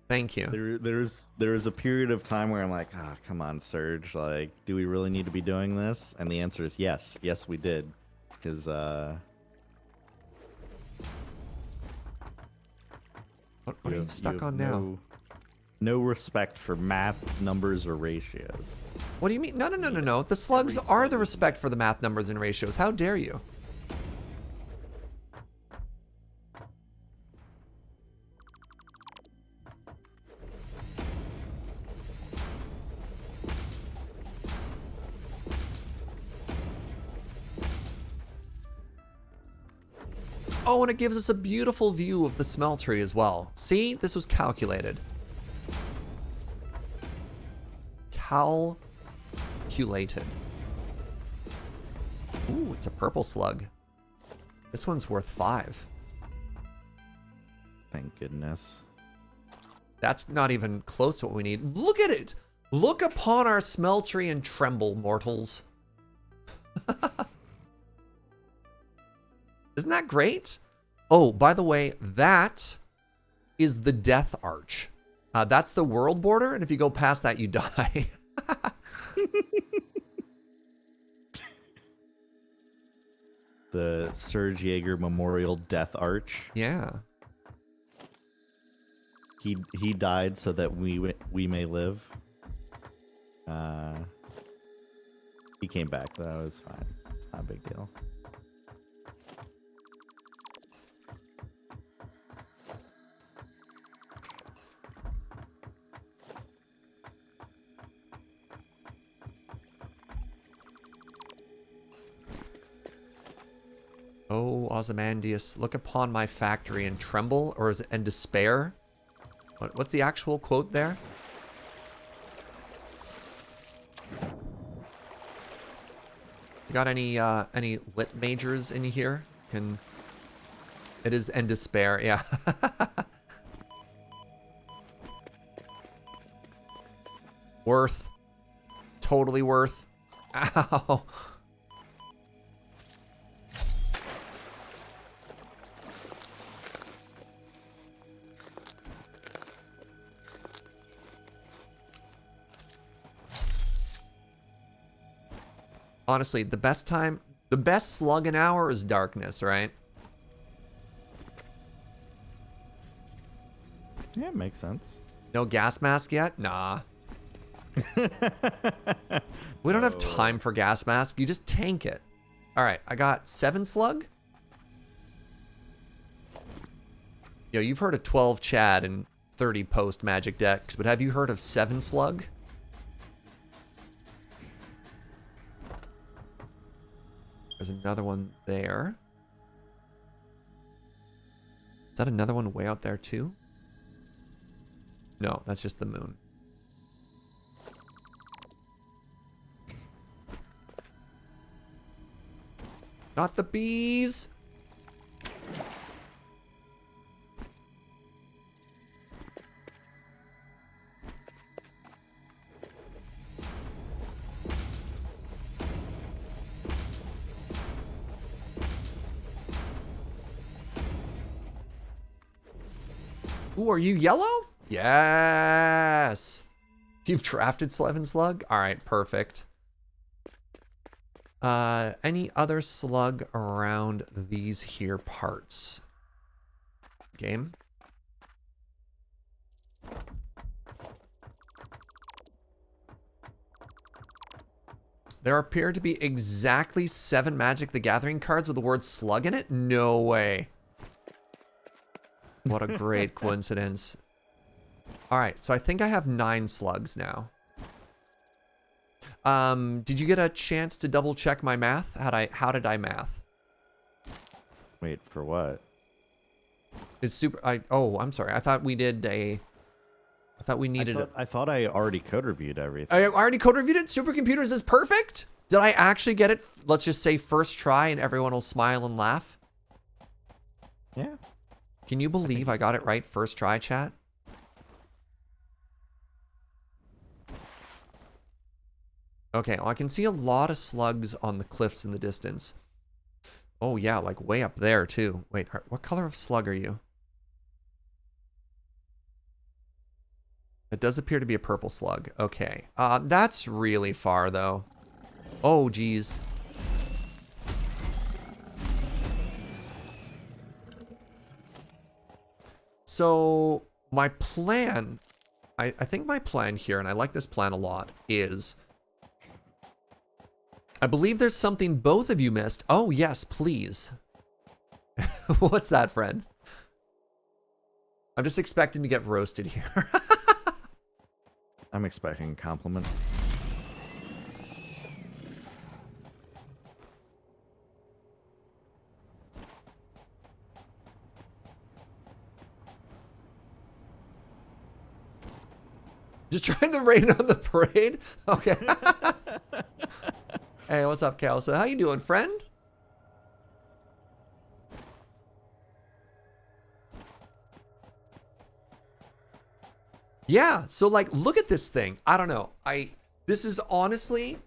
[SPEAKER 1] Thank you.
[SPEAKER 2] There was a period of time where I'm like, ah, come on, Serge. Like, do we really need to be doing this? And the answer is yes. Yes, we did. Because,
[SPEAKER 1] What are you stuck on now?
[SPEAKER 2] No respect for math, numbers, or ratios.
[SPEAKER 1] What do you mean? No. The slugs are the respect for the math, numbers, and ratios. How dare you? Oh, and it gives us a beautiful view of the smeltery as well. See, this was calculated. Calculated. Ooh, it's a purple slug. This one's worth 5.
[SPEAKER 2] Thank goodness.
[SPEAKER 1] That's not even close to what we need. Look at it! Look upon our smeltery and tremble, mortals. Isn't that great? Oh, by the way, that is the Death Arch. That's the world border, and if you go past that, you die.
[SPEAKER 2] The Serge Jaeger Memorial Death Arch.
[SPEAKER 1] Yeah.
[SPEAKER 2] He died so that we may live. He came back. That was fine. It's not a big deal.
[SPEAKER 1] Oh, Ozymandias, look upon my factory and tremble, or is it and despair? What's the actual quote there? You got any lit majors in here? It is and despair, yeah. Worth. Totally worth. Ow. Honestly, the best slug an hour is darkness, right?
[SPEAKER 2] Yeah, it makes sense.
[SPEAKER 1] No gas mask yet? Nah. We don't have time for gas mask. You just tank it. All right, I got 7 slug. Yo, you've heard of 12 Chad and 30 post magic decks, but have you heard of 7 slug? There's another one there. Is that another one way out there too? No, that's just the moon. Not the bees! Ooh, are you yellow? Yes! You've drafted Slevin Slug? Alright, perfect. Any other slug around these here parts? Game? There appear to be exactly 7 Magic the Gathering cards with the word slug in it? No way. What a great coincidence. Alright, so I think I have 9 slugs now. Did you get a chance to double check my math? How did I math?
[SPEAKER 2] Wait, for what?
[SPEAKER 1] It's super. I'm sorry. I thought we did a. I thought we needed.
[SPEAKER 2] I thought I already code reviewed everything.
[SPEAKER 1] I already code reviewed it. Supercomputers is perfect. Did I actually get it? Let's just say first try, and everyone will smile and laugh.
[SPEAKER 2] Yeah.
[SPEAKER 1] Can you believe I got it right first try, chat? Okay, well, I can see a lot of slugs on the cliffs in the distance. Oh yeah, like way up there too. Wait, what color of slug are you? It does appear to be a purple slug. Okay, that's really far though. Oh geez. So my plan, I think my plan here, and I like this plan a lot, is I believe there's something both of you missed. Oh, yes, please. What's that, friend? I'm just expecting to get roasted here.
[SPEAKER 2] I'm expecting a compliment.
[SPEAKER 1] Just trying to rain on the parade? Okay. Hey, what's up, Kelsa? How you doing, friend? Yeah, so like, look at this thing. I don't know. This is honestly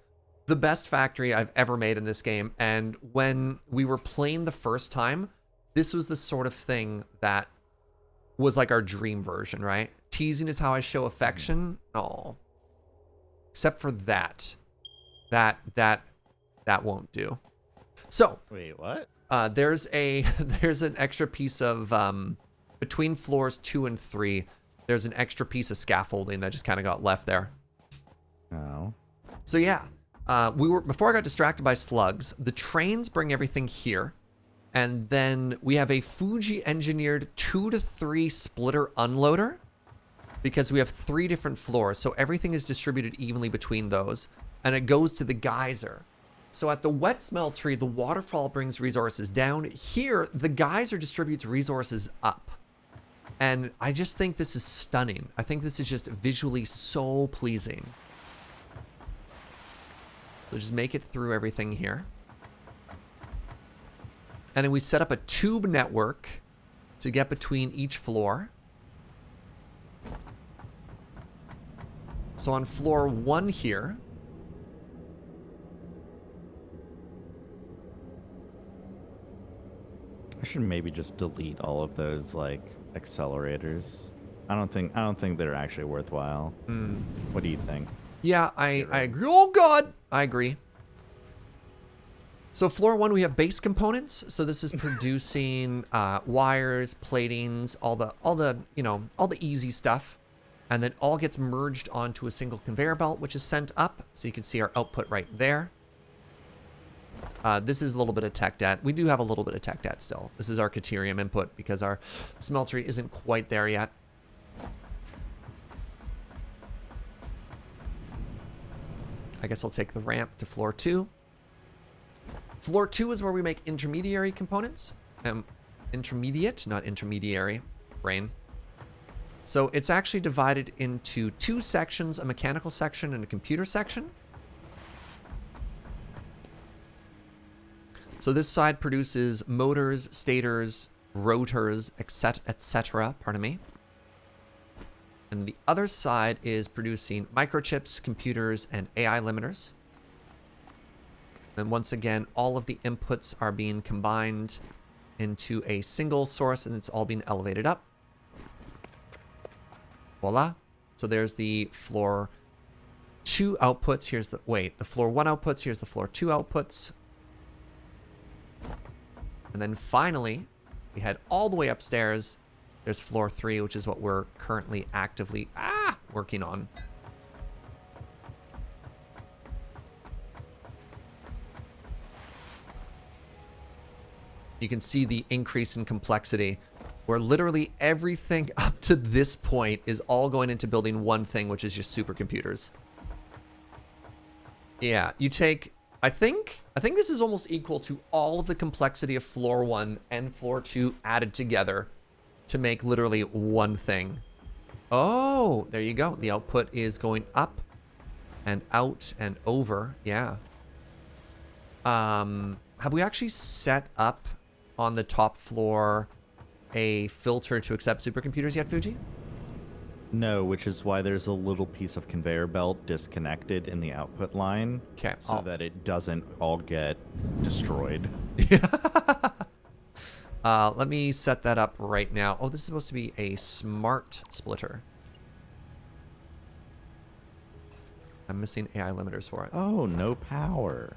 [SPEAKER 1] the best factory I've ever made in this game. And when we were playing the first time, this was the sort of thing that was like our dream version, right? Teasing is how I show affection. Oh, except for that. That won't do. So
[SPEAKER 2] wait, what?
[SPEAKER 1] There's an extra piece of between floors 2 and 3. There's an extra piece of scaffolding that just kind of got left there.
[SPEAKER 2] Oh.
[SPEAKER 1] So yeah, before I got distracted by slugs, the trains bring everything here, and then we have a Fugi engineered 2 to 3 splitter unloader because we have 3 different floors, so everything is distributed evenly between those, and it goes to the geyser. So at the Wet Smeltery, the waterfall brings resources down. Here, the geyser distributes resources up. And I just think this is stunning. I think this is just visually so pleasing. So just make it through everything here. And then we set up a tube network to get between each floor. So on floor 1 here,
[SPEAKER 2] I should maybe just delete all of those like accelerators. I don't think they're actually worthwhile. What do you think?
[SPEAKER 1] yeah, I agree. Oh God, I agree. So floor 1, we have base components. So this is producing wires, platings, all the easy stuff, and then all gets merged onto a single conveyor belt, which is sent up. So you can see our output right there. This is a little bit of tech debt. We do have a little bit of tech debt still. This is our Caterium input because our smeltery isn't quite there yet. I guess I'll take the ramp to floor 2. Floor 2 is where we make intermediary components. Intermediate, not intermediary. Brain. So it's actually divided into 2 sections, a mechanical section and a computer section. So this side produces motors, stators, rotors, etc. Pardon me. And the other side is producing microchips, computers, and AI limiters. And once again, all of the inputs are being combined into a single source, and it's all being elevated up. Voila. So there's the floor 2 outputs. Here's the floor 1 outputs. Here's the floor 2 outputs. And then finally, we head all the way upstairs. There's floor 3, which is what we're currently actively working on. You can see the increase in complexity, where literally everything up to this point is all going into building one thing, which is just supercomputers. Yeah, you take... I think this is almost equal to all of the complexity of floor 1 and floor 2 added together to make literally one thing. Oh, there you go. The output is going up and out and over. Yeah. Have we actually set up on the top floor a filter to accept supercomputers yet, Fugi?
[SPEAKER 2] No, which is why there's a little piece of conveyor belt disconnected in the output line.
[SPEAKER 1] Okay.
[SPEAKER 2] So that it doesn't all get destroyed.
[SPEAKER 1] Let me set that up right now. Oh, this is supposed to be a smart splitter. I'm missing AI limiters for it.
[SPEAKER 2] Oh, no power.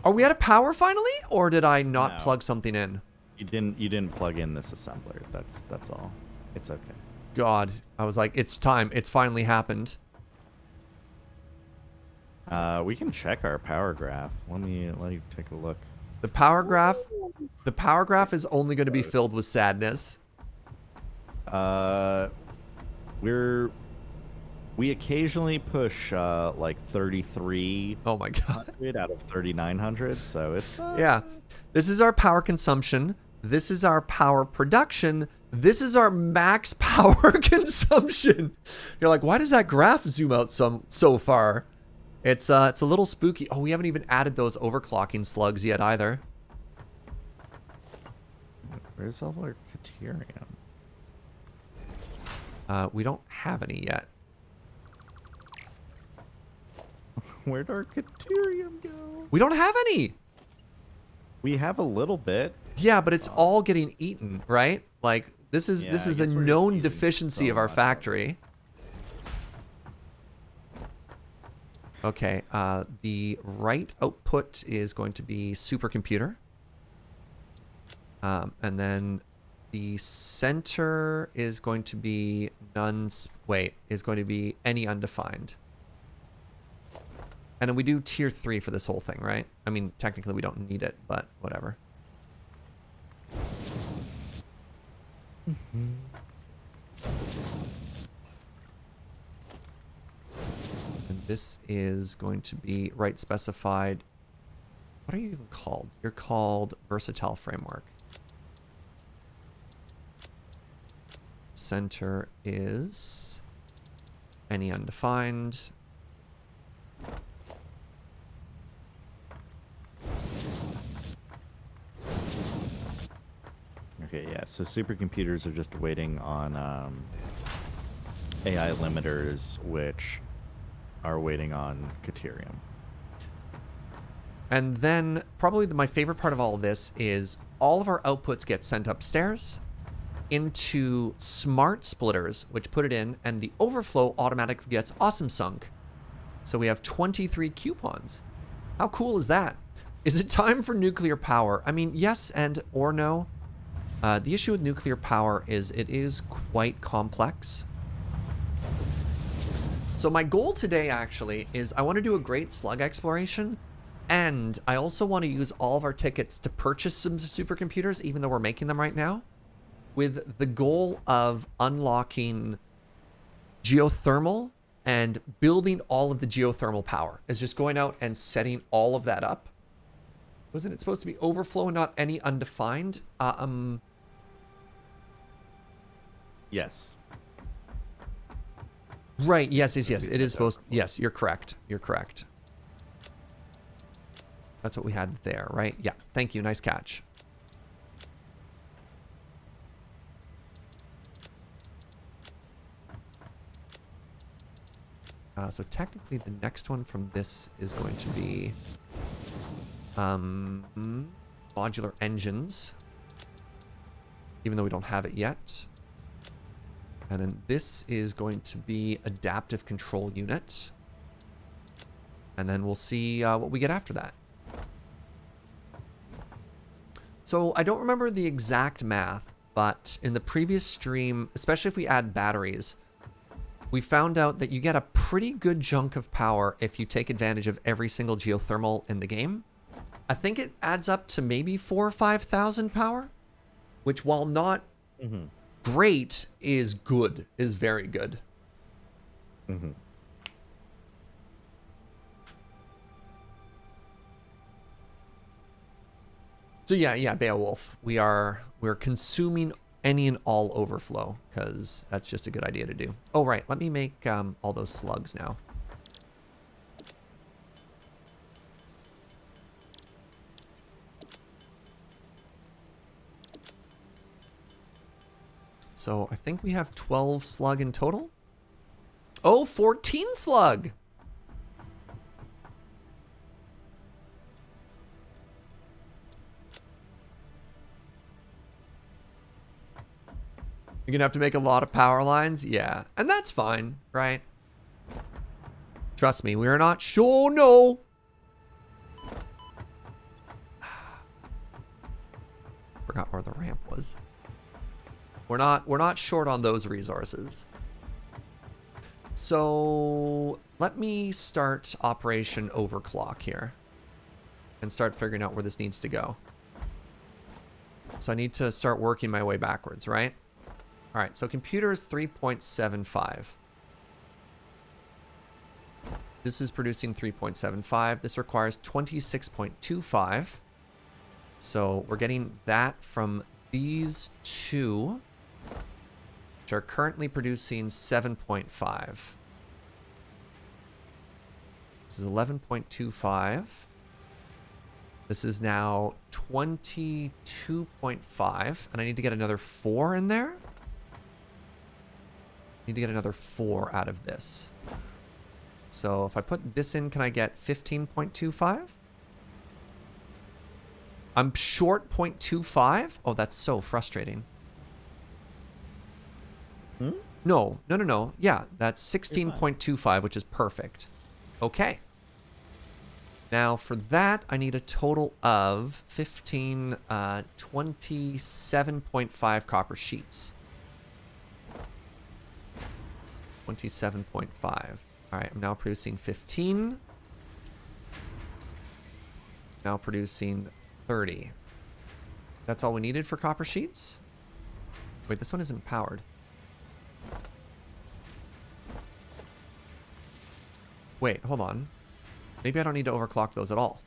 [SPEAKER 1] Are we out of power finally? Or did I not
[SPEAKER 2] No.
[SPEAKER 1] plug something in?
[SPEAKER 2] You didn't plug in this assembler. That's all. It's okay.
[SPEAKER 1] God, I was like, it's time. It's finally happened.
[SPEAKER 2] We can check our power graph. Let you take a look.
[SPEAKER 1] The power graph is only going to be filled with sadness.
[SPEAKER 2] We occasionally push like 33.
[SPEAKER 1] Oh my God.
[SPEAKER 2] Out of 3,900, so it's
[SPEAKER 1] Yeah. This is our power consumption. This is our power production. This is our max power consumption. You're like, why does that graph zoom out so far? It's a little spooky. Oh, we haven't even added those overclocking slugs yet either.
[SPEAKER 2] Where's all our Caterium?
[SPEAKER 1] We don't have any yet.
[SPEAKER 2] Where'd our Caterium go?
[SPEAKER 1] We don't have any.
[SPEAKER 2] We have a little bit.
[SPEAKER 1] Yeah, but it's all getting eaten, right? Like this is
[SPEAKER 2] Yeah,
[SPEAKER 1] this
[SPEAKER 2] I
[SPEAKER 1] is a
[SPEAKER 2] guess we're just
[SPEAKER 1] known
[SPEAKER 2] using
[SPEAKER 1] deficiency
[SPEAKER 2] so
[SPEAKER 1] of our
[SPEAKER 2] much of it.
[SPEAKER 1] factory. Okay, the right output is going to be supercomputer. And then the center is going to be is going to be any undefined. And then we do tier 3 for this whole thing, right? I mean, technically we don't need it, but whatever. And this is going to be right specified What are you even called? You're called Versatile Framework. Center is any undefined.
[SPEAKER 2] Okay, yeah, so supercomputers are just waiting on AI limiters, which are waiting on Caterium.
[SPEAKER 1] And then probably my favorite part of all of this is all of our outputs get sent upstairs into smart splitters, which put it in, and the overflow automatically gets awesome sunk. So we have 23 coupons. How cool is that? Is it time for nuclear power? I mean, yes and or no. The issue with nuclear power is it is quite complex. So my goal today actually is I want to do a great slug exploration, and I also want to use all of our tickets to purchase some supercomputers, even though we're making them right now, with the goal of unlocking geothermal and building all of the geothermal power. Is just going out and setting all of that up. Wasn't it supposed to be overflow and not any undefined?
[SPEAKER 2] Yes.
[SPEAKER 1] Right, yes. It is supposed... Yes, you're correct. You're correct. That's what we had there, right? Yeah, thank you. Nice catch. So technically the next one from this is going to be modular engines, even though we don't have it yet. And then this is going to be adaptive control unit. And then we'll see what we get after that. So I don't remember the exact math, but in the previous stream, especially if we add batteries, we found out that you get a pretty good chunk of power if you take advantage of every single geothermal in the game. I think it adds up to maybe 4,000 or 5,000 power, which while not great, is good, is very good. So yeah, Beowulf. We're consuming any and all overflow, because that's just a good idea to do. Oh, right. Let me make all those slugs now. So I think we have 12 slug in total. Oh, 14 slug. You're gonna have to make a lot of power lines? Yeah. And that's fine, right? Trust me, we are not sure. No. Forgot where the ramp was. We're not short on those resources. So let me start Operation Overclock here and start figuring out where this needs to go. So I need to start working my way backwards, right? All right, so computer is 3.75. This is producing 3.75. This requires 26.25. So we're getting that from these two, which are currently producing 7.5. This is 11.25. This is now 22.5, and I need to get another 4 in there. Need to get another 4 out of this. So if I put this in, can I get 15.25? I'm short 0.25? Oh, that's so frustrating. No. Yeah, that's 16.25, which is perfect. Okay. Now for that, I need a total of 27.5 copper sheets. 27.5. All right, I'm now producing 15. Now producing 30. That's all we needed for copper sheets? Wait, this one isn't powered. Wait, hold on. Maybe I don't need to overclock those at all.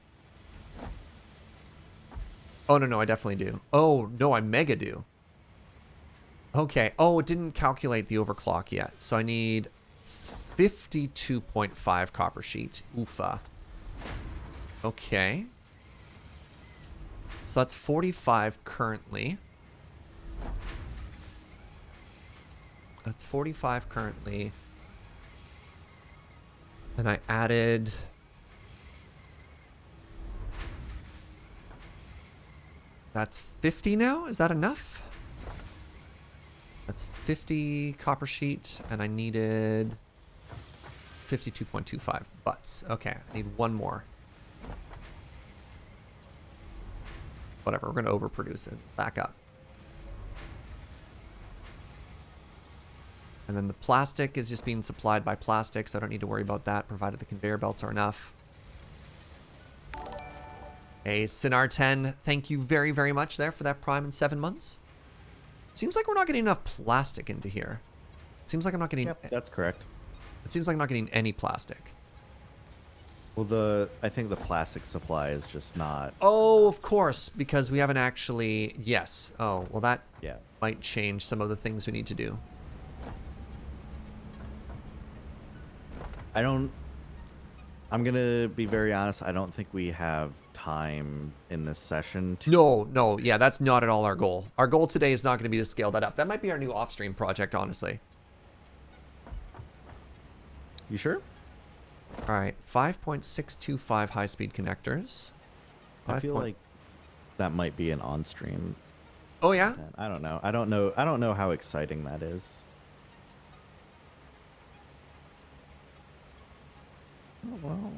[SPEAKER 1] Oh, no, I definitely do. Oh, no, I mega do. Okay. Oh, it didn't calculate the overclock yet. So I need 52.5 copper sheet. Oofa. Okay. So that's 45 currently. That's 45 currently. And I added... That's 50 now? Is that enough? That's 50 copper sheet, and I needed 52.25 butts. Okay, I need one more. Whatever, we're going to overproduce it. Back up. And then the plastic is just being supplied by plastic, so I don't need to worry about that, provided the conveyor belts are enough. Hey, Sinar 10, thank you very, very much there for that Prime in 7 months. Seems like we're not getting enough plastic into here. Seems like I'm not getting...
[SPEAKER 2] Yep, that's correct.
[SPEAKER 1] It seems like I'm not getting any plastic.
[SPEAKER 2] Well, I think the plastic supply is just not...
[SPEAKER 1] Oh, of course, because we haven't actually... Yes. Oh, well, that might change some of the things we need to do.
[SPEAKER 2] I'm going to be very honest. I don't think we have time in this session to...
[SPEAKER 1] No. Yeah, that's not at all our goal. Our goal today is not going to be to scale that up. That might be our new off-stream project, honestly.
[SPEAKER 2] You sure?
[SPEAKER 1] All right, 5.625 high-speed connectors.
[SPEAKER 2] I feel like that might be an on-stream.
[SPEAKER 1] Oh yeah?
[SPEAKER 2] I don't know. I don't know how exciting that is. Oh, wow.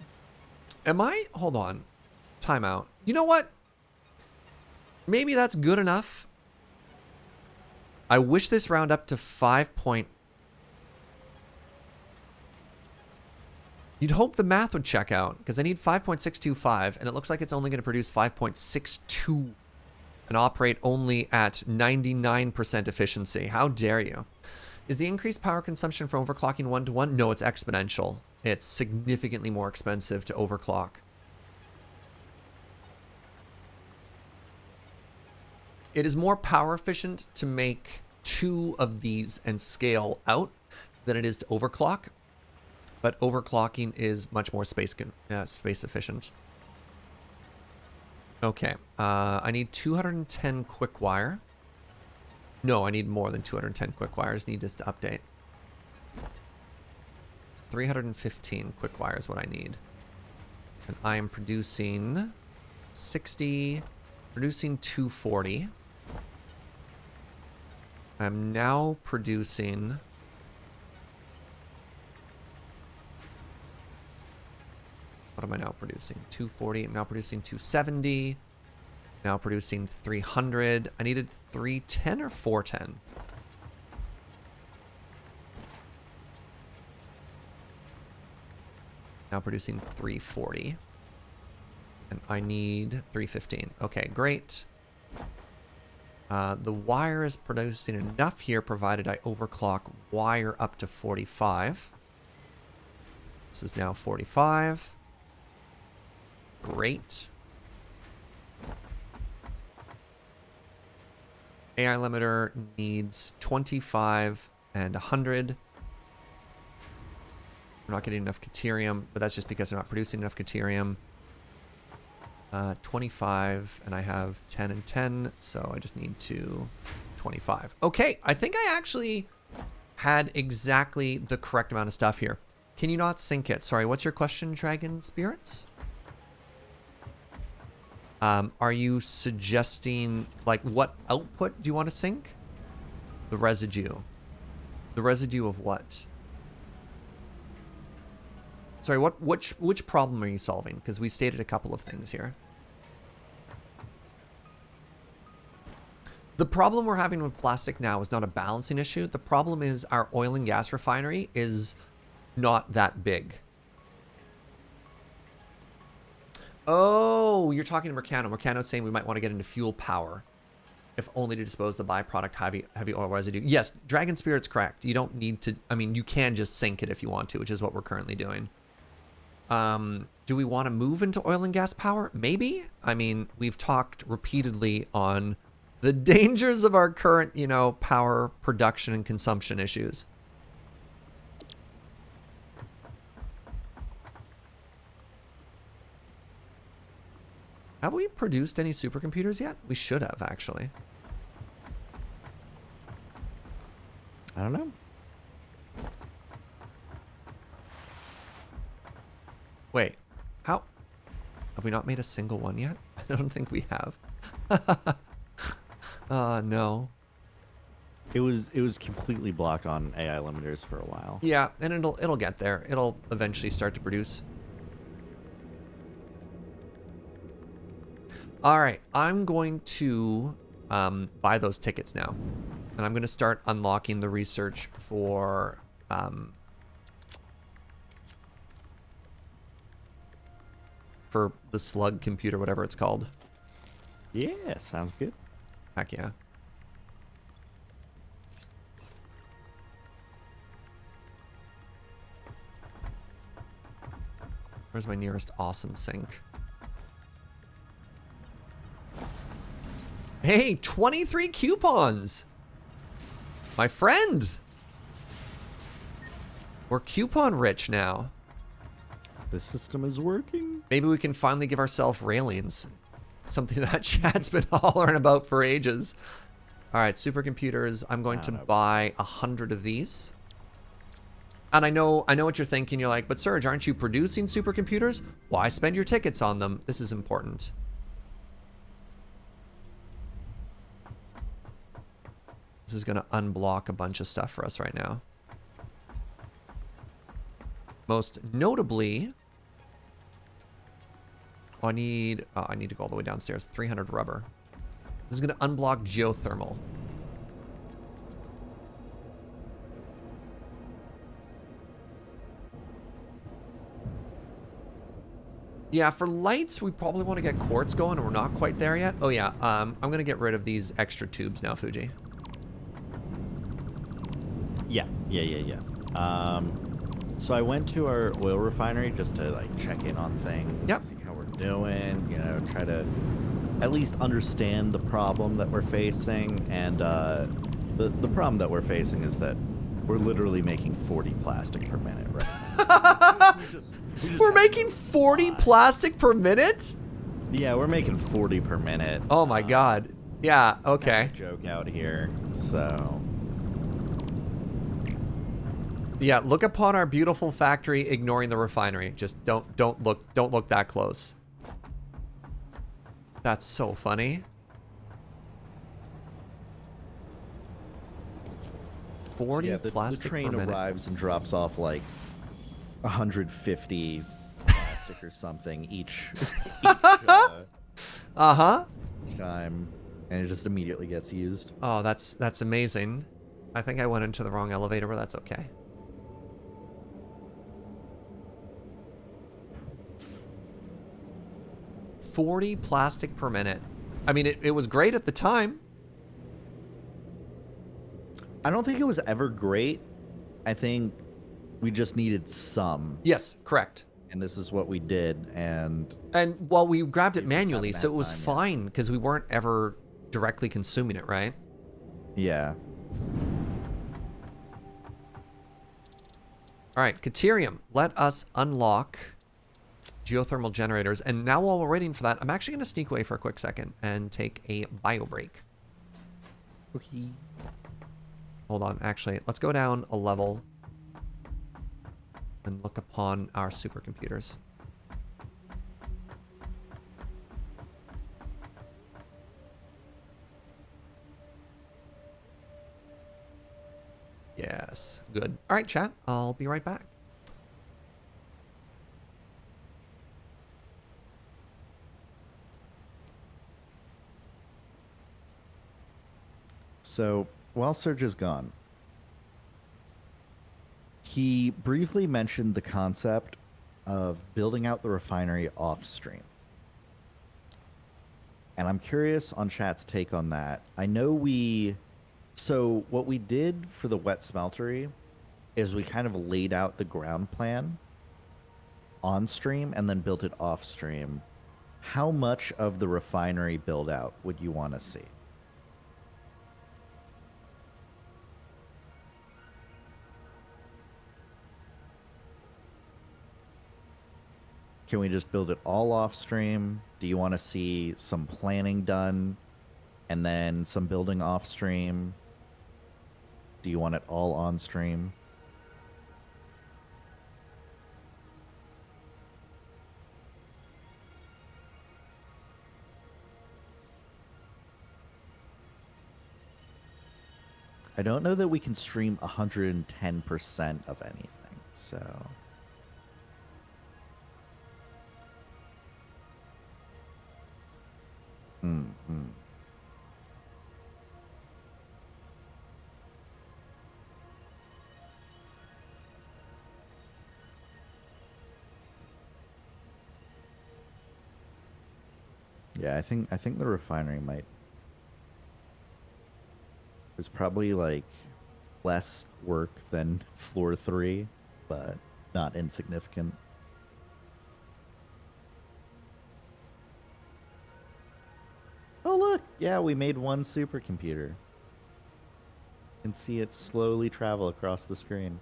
[SPEAKER 1] Am I? Hold on. Timeout. You know what? Maybe that's good enough. I wish this round up to 5 point... You'd hope the math would check out, because I need 5.625, and it looks like it's only going to produce 5.62 and operate only at 99% efficiency. How dare you? Is the increased power consumption from overclocking 1-to-1? No, it's exponential. It's significantly more expensive to overclock. It is more power efficient to make 2 of these and scale out than it is to overclock. But overclocking is much more space efficient. Okay, I need 210 quick wire. No, I need more than 210 quick wires. Need this to update. 315 quick wire is what I need. And I am producing 60, producing 240. I'm now producing... What am I now producing? 240. I'm now producing 270. Now producing 300. I needed 310 or 410. Now producing 340. And I need 315. Okay, great. The wire is producing enough here, provided I overclock wire up to 45. This is now 45. Great. AI limiter needs 25 and 100. We're not getting enough Caterium, but that's just because we're not producing enough Caterium. 25, and I have 10 and 10, so I just need 25. Okay, I think I actually had exactly the correct amount of stuff here. Can you not sync it? Sorry, what's your question, Dragon Spirits? Are you suggesting, like, what output do you want to sync? The residue. The residue of what? Sorry, which problem are you solving? Because we stated a couple of things here. The problem we're having with plastic now is not a balancing issue. The problem is our oil and gas refinery is not that big. Oh, you're talking to Mercano. Mercano's saying we might want to get into fuel power, if only to dispose the byproduct heavy oil residue. Yes, Dragon Spirit's correct. You don't need to, I mean, you can just sink it if you want to, which is what we're currently doing. Do we want to move into oil and gas power? Maybe. I mean, we've talked repeatedly on the dangers of our current, you know, power production and consumption issues. Have we produced any supercomputers yet? We should have, actually.
[SPEAKER 2] I don't know.
[SPEAKER 1] Wait, how? Have we not made a single one yet? I don't think we have. No.
[SPEAKER 2] It was completely blocked on AI limiters for a while.
[SPEAKER 1] Yeah, and it'll get there. It'll eventually start to produce. All right, I'm going to buy those tickets now, and I'm going to start unlocking the research for the slug computer, whatever it's called.
[SPEAKER 2] Yeah, sounds good.
[SPEAKER 1] Heck yeah. Where's my nearest awesome sink? Hey, 23 coupons! My friend! We're coupon rich now.
[SPEAKER 2] The system is working.
[SPEAKER 1] Maybe we can finally give ourselves railings. Something that chat's been hollering about for ages. All right, supercomputers. I'm going to buy 100 of these. And I know what you're thinking. You're like, but Serge, aren't you producing supercomputers? Why spend your tickets on them? This is important. This is going to unblock a bunch of stuff for us right now. Most notably, I need to go all the way downstairs. 300 rubber. This is going to unblock geothermal. Yeah, for lights, we probably want to get quartz going, and we're not quite there yet. Oh yeah, I'm going to get rid of these extra tubes now, Fugi.
[SPEAKER 2] Yeah. So I went to our oil refinery just to like check in on things,
[SPEAKER 1] Yep.
[SPEAKER 2] see how we're doing, you know, try to at least understand the problem that we're facing. And the problem that we're facing is that we're literally making 40 plastic per minute right now.
[SPEAKER 1] We're making 40 plastic per minute?
[SPEAKER 2] Yeah, we're making 40 per minute.
[SPEAKER 1] Oh my god. Yeah, okay.
[SPEAKER 2] Joke out here. So
[SPEAKER 1] Yeah, look upon our beautiful factory, ignoring the refinery. Just don't look that close. That's so funny. 40
[SPEAKER 2] yeah,
[SPEAKER 1] plastic
[SPEAKER 2] the train
[SPEAKER 1] per minute.
[SPEAKER 2] arrives and drops off like 150 plastic or something each
[SPEAKER 1] Uh-huh.
[SPEAKER 2] time, and it just immediately gets used.
[SPEAKER 1] Oh, that's amazing. I think I went into the wrong elevator, but that's okay. $40 plastic per minute. I mean, it was great at the time.
[SPEAKER 2] I don't think it was ever great. I think we just needed some.
[SPEAKER 1] Yes, correct.
[SPEAKER 2] And this is what we did. And
[SPEAKER 1] well, we grabbed it manually, so it was
[SPEAKER 2] time,
[SPEAKER 1] fine because we weren't ever directly consuming it, right?
[SPEAKER 2] yeah.
[SPEAKER 1] All right, Caterium, let us unlock geothermal generators. And now while we're waiting for that, I'm actually going to sneak away for a quick second and take a bio break.
[SPEAKER 2] Okay.
[SPEAKER 1] Hold on, actually, let's go down a level and look upon our supercomputers. Yes, good. All right, chat, I'll be right back.
[SPEAKER 2] So while Serge is gone, he briefly mentioned the concept of building out the refinery off stream. And I'm curious on chat's take on that. I know so what we did for the Wet Smeltery is we kind of laid out the ground plan. on stream and then built it off stream, how much of the refinery build out would you want to see? Can we just build it all off stream? Do you want to see some planning done and then some building off stream? Do you want it all on stream? I don't know that we can stream 110% of anything, so... Mm-hmm. Yeah, I think the refinery might is probably like less work than floor 3, but not insignificant. Oh look, yeah, we made one supercomputer. You can see it slowly travel across the screen.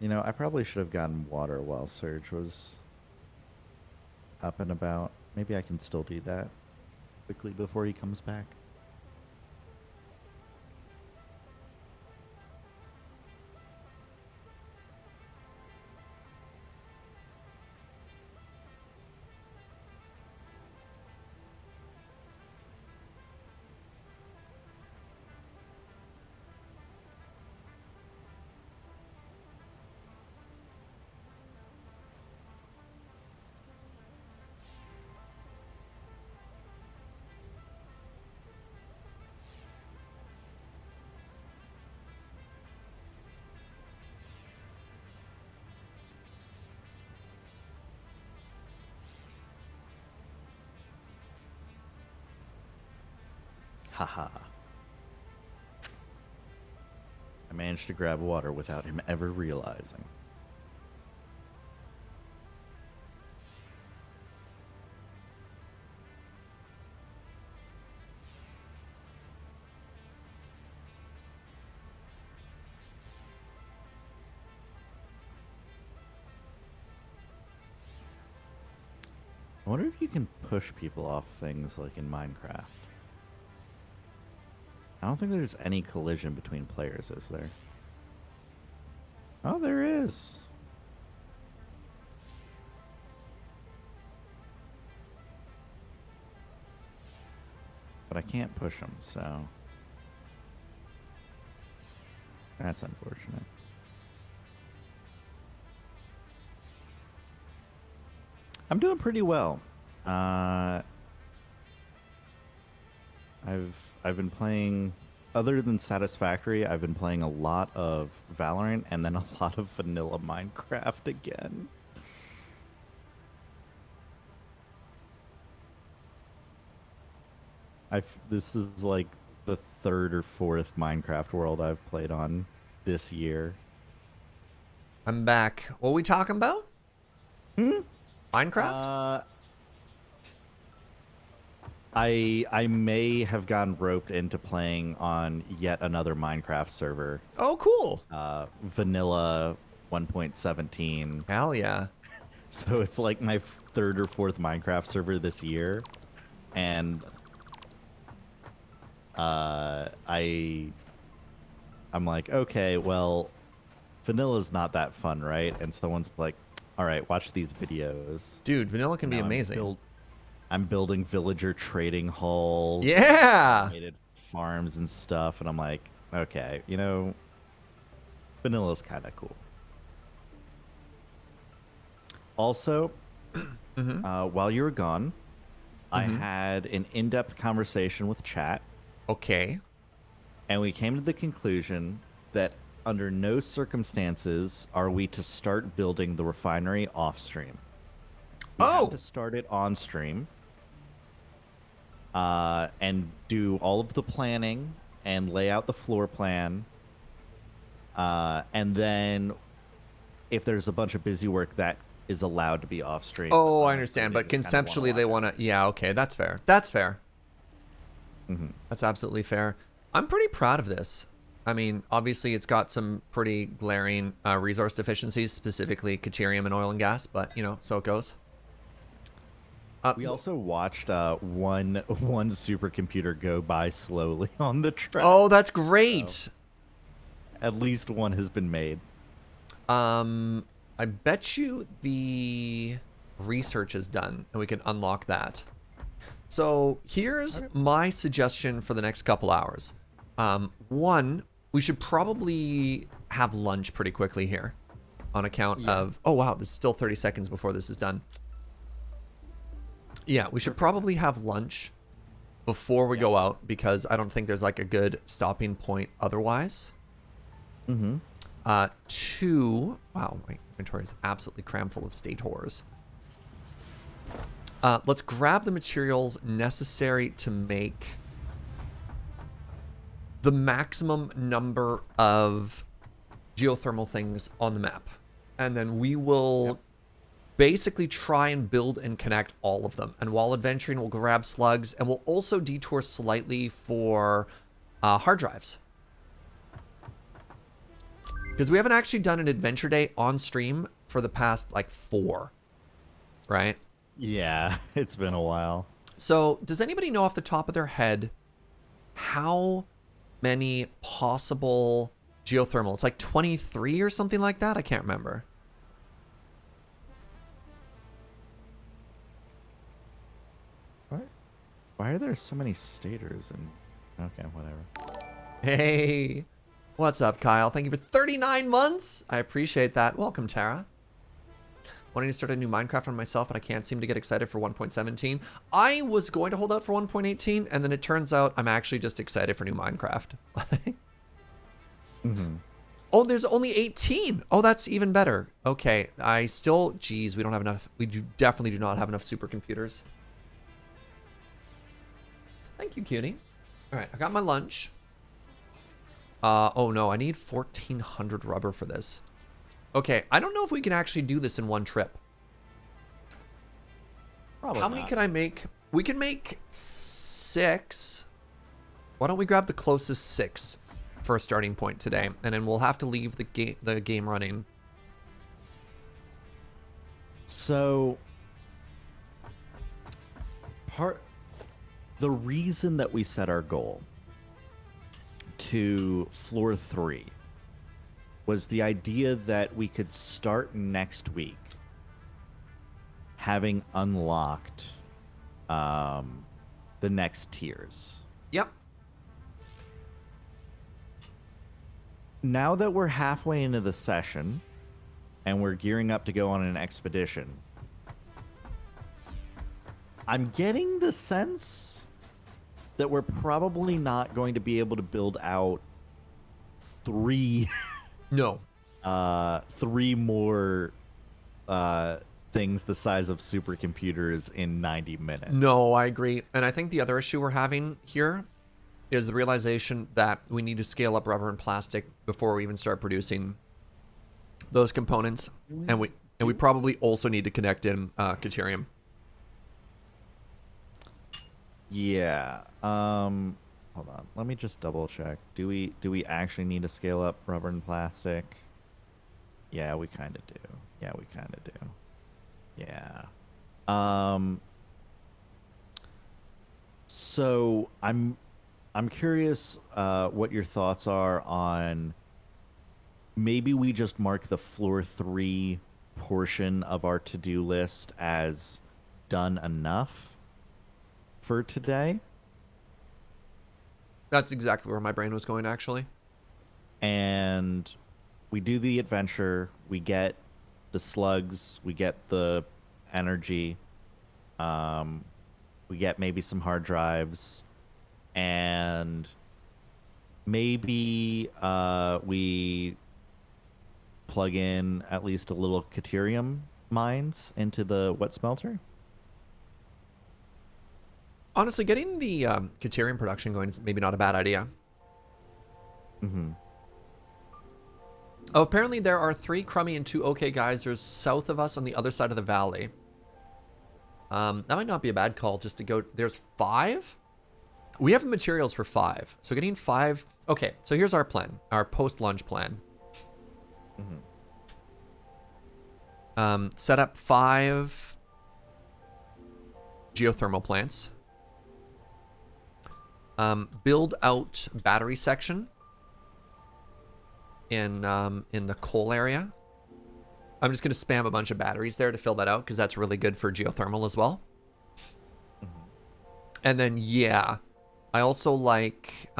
[SPEAKER 2] You know, I probably should have gotten water while Serge was up and about. Maybe I can still do that quickly before he comes back. Haha. I managed to grab water without him ever realizing. I wonder if you can push people off things like in Minecraft. I don't think there's any collision between players, is there? Oh, there is. But I can't push them, so... That's unfortunate. I'm doing pretty well. I've been playing, other than Satisfactory, I've been playing a lot of Valorant and then a lot of vanilla Minecraft again. This is like the third or fourth Minecraft world I've played on this year.
[SPEAKER 1] I'm back. What are we talking about? Minecraft?
[SPEAKER 2] I may have gotten roped into playing on yet another Minecraft server.
[SPEAKER 1] Oh, cool.
[SPEAKER 2] Vanilla 1.17.
[SPEAKER 1] Hell yeah.
[SPEAKER 2] So it's like my third or fourth Minecraft server this year. And I'm like, okay, well, vanilla's not that fun, right? And someone's like, all right, watch these videos.
[SPEAKER 1] Dude, vanilla can be
[SPEAKER 2] Now
[SPEAKER 1] amazing.
[SPEAKER 2] I'm building villager trading halls,
[SPEAKER 1] Yeah.
[SPEAKER 2] automated farms and stuff, and I'm like, okay, vanilla's kind of cool. Also,
[SPEAKER 1] Mm-hmm.
[SPEAKER 2] while you were gone, I
[SPEAKER 1] Mm-hmm.
[SPEAKER 2] had an in-depth conversation with chat,
[SPEAKER 1] Okay.
[SPEAKER 2] and we came to the conclusion that under no circumstances are we to start building the refinery off stream. We have to
[SPEAKER 1] Oh.
[SPEAKER 2] start it on stream, and do all of the planning and lay out the floor plan. And then if there's a bunch of busy work that is allowed to be off stream,
[SPEAKER 1] Oh, I
[SPEAKER 2] so
[SPEAKER 1] understand.
[SPEAKER 2] they
[SPEAKER 1] But
[SPEAKER 2] just kind of want to
[SPEAKER 1] conceptually, they
[SPEAKER 2] watch
[SPEAKER 1] want
[SPEAKER 2] out.
[SPEAKER 1] to. Yeah. Okay. That's fair. That's fair.
[SPEAKER 2] Hmm.
[SPEAKER 1] That's absolutely fair. I'm pretty proud of this. I mean, obviously, it's got some pretty glaring resource deficiencies, specifically Caterium and oil and gas. But so it goes.
[SPEAKER 2] We also watched one supercomputer go by slowly on the track.
[SPEAKER 1] Oh, that's
[SPEAKER 2] So
[SPEAKER 1] great.
[SPEAKER 2] at least one has been made.
[SPEAKER 1] I bet you the research is done, and we can unlock that. So here's my suggestion for the next couple hours. One, we should probably have lunch pretty quickly here on account of, oh wow, this is still 30 seconds before this is done. Yeah, we should probably have lunch before we go out because I don't think there's like a good stopping point otherwise.
[SPEAKER 2] Mm-hmm.
[SPEAKER 1] Two, wow, my inventory is absolutely crammed full of state horrors. Let's grab the materials necessary to make the maximum number of geothermal things on the map. And then we will basically try and build and connect all of them. And while adventuring, we'll grab slugs, and we'll also detour slightly for hard drives. Because we haven't actually done an adventure day on stream for the past, like, 4. Right?
[SPEAKER 2] Yeah, it's been a while.
[SPEAKER 1] So, does anybody know off the top of their head how many possible geothermal? It's like 23 or something like that? I can't remember.
[SPEAKER 2] Why are there so many stators? And okay, whatever.
[SPEAKER 1] Hey, what's up, Kyle? Thank you for 39 months. I appreciate that. Welcome, Tara. Wanting to start a new Minecraft on myself, but I can't seem to get excited for 1.17. I was going to hold out for 1.18, and then it turns out I'm actually just excited for new Minecraft.
[SPEAKER 2] Mm-hmm.
[SPEAKER 1] Oh, there's only 18. Oh, that's even better. Okay, I still, geez, we don't have enough. We definitely do not have enough supercomputers. Thank you, cutie. All right, I got my lunch. Oh no, I need 1,400 rubber for this. Okay, I don't know if we can actually do this in one trip.
[SPEAKER 2] Probably
[SPEAKER 1] How many
[SPEAKER 2] not.
[SPEAKER 1] can I make? We can make 6. Why don't we grab the closest 6 for a starting point today, and then we'll have to leave the game running.
[SPEAKER 2] So, the reason that we set our goal to floor 3 was the idea that we could start next week having unlocked the next tiers.
[SPEAKER 1] Yep.
[SPEAKER 2] Now that we're halfway into the session and we're gearing up to go on an expedition, I'm getting the sense that we're probably not going to be able to build out 3
[SPEAKER 1] No.
[SPEAKER 2] 3 more things the size of supercomputers in 90 minutes.
[SPEAKER 1] No, I agree. And I think the other issue we're having here is the realization that we need to scale up rubber and plastic before we even start producing those components. And we probably also need to connect in Caterium.
[SPEAKER 2] Yeah. Hold on. Let me just double check. Do we actually need to scale up rubber and plastic? Yeah, we kind of do. Yeah, we kind of do. Yeah. So I'm curious what your thoughts are on maybe we just mark the floor 3 portion of our to-do list as done enough, for today.
[SPEAKER 1] That's exactly where my brain was going, actually.
[SPEAKER 2] And we do the adventure. We get the slugs. We get the energy. Um, we get maybe some hard drives, and maybe we plug in at least a little Caterium mines into the Wet Smeltery.
[SPEAKER 1] Honestly, getting the Caterium production going is maybe not a bad idea.
[SPEAKER 2] Mm-hmm.
[SPEAKER 1] Oh, apparently there are 3 crummy and 2 okay geysers south of us on the other side of the valley. That might not be a bad call just to go. There's 5? We have the materials for 5. So getting 5. Okay, so here's our plan, our post-lunch plan. Set up 5 geothermal plants. Build out battery section in the coal area. I'm just going to spam a bunch of batteries there to fill that out because that's really good for geothermal as well. And then, yeah, I also like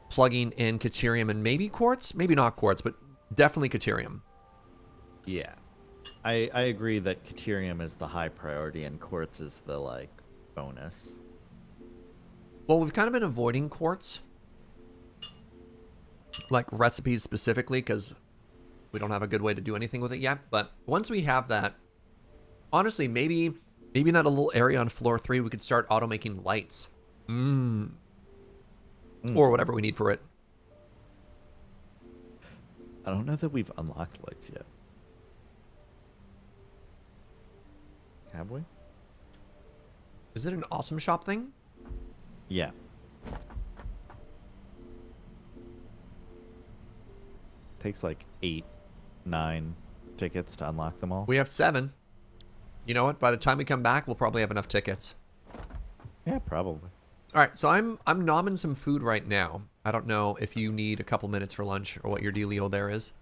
[SPEAKER 1] plugging in Caterium and maybe Quartz. Maybe not Quartz, but definitely Caterium.
[SPEAKER 2] Yeah. I agree that Caterium is the high priority and Quartz is the, like, bonus.
[SPEAKER 1] Well, we've kind of been avoiding Quartz. Like recipes specifically because we don't have a good way to do anything with it yet. But once we have that, honestly, maybe in that little area on floor 3, we could start auto making lights. Or whatever we need for it.
[SPEAKER 2] I don't know that we've unlocked lights yet. Have we?
[SPEAKER 1] Is it an awesome shop thing?
[SPEAKER 2] Yeah. Takes like 8, 9 tickets to unlock them all.
[SPEAKER 1] We have 7. You know what? By the time we come back, we'll probably have enough tickets.
[SPEAKER 2] Yeah, probably.
[SPEAKER 1] All right, so I'm nomming some food right now. I don't know if you need a couple minutes for lunch or what your dealio there is.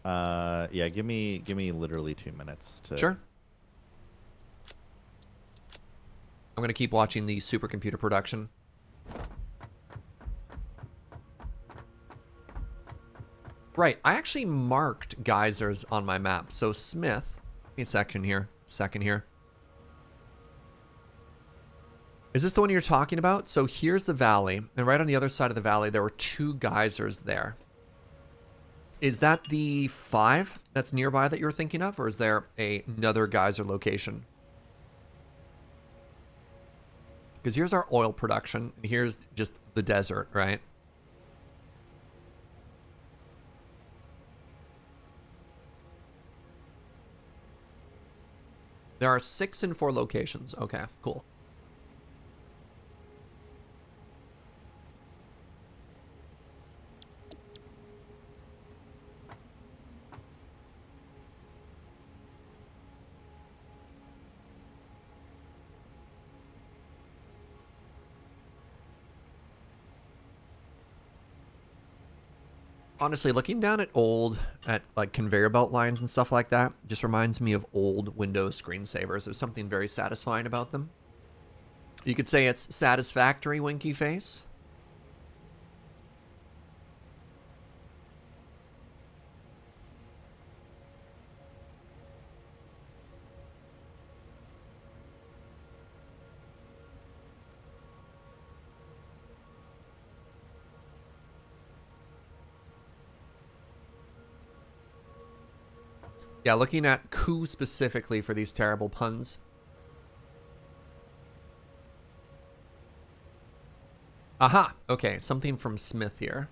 [SPEAKER 2] Yeah, give me literally 2 minutes to.
[SPEAKER 1] Sure. I'm gonna keep watching the supercomputer production. Right, I actually marked geysers on my map. So Smith, give me a second here. Is this the one you're talking about? So here's the valley, and right on the other side of the valley, there were 2 geysers there. Is that the 5 that's nearby that you're thinking of, or is there another geyser location? Because here's our oil production, and here's just the desert, right? There are 6 and 4 locations. Okay, cool. Honestly, looking down at like conveyor belt lines and stuff like that just reminds me of old Windows screensavers. There's something very satisfying about them. You could say it's satisfactory, winky face. Yeah, looking at coup specifically for these terrible puns. Aha! Okay, something from Smith here.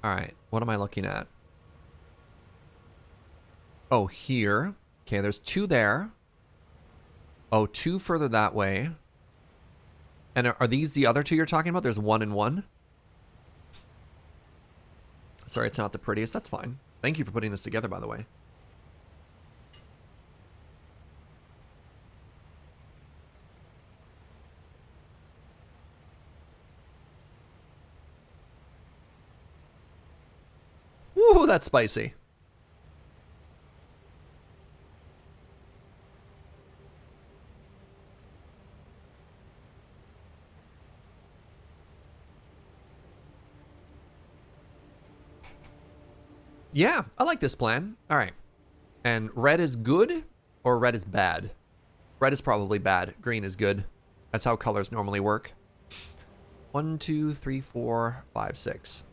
[SPEAKER 1] Alright, what am I looking at? Oh, here. Okay, there's 2 there. Oh, 2 further that way. And are these the other 2 you're talking about? There's 1 and 1? Sorry, it's not the prettiest. That's fine. Thank you for putting this together, by the way. that's spicy. Yeah, I like this plan. All right. And red is good or red is bad? Red is probably bad. Green is good. That's how colors normally work. 1, 2, 3, 4, 5, 6.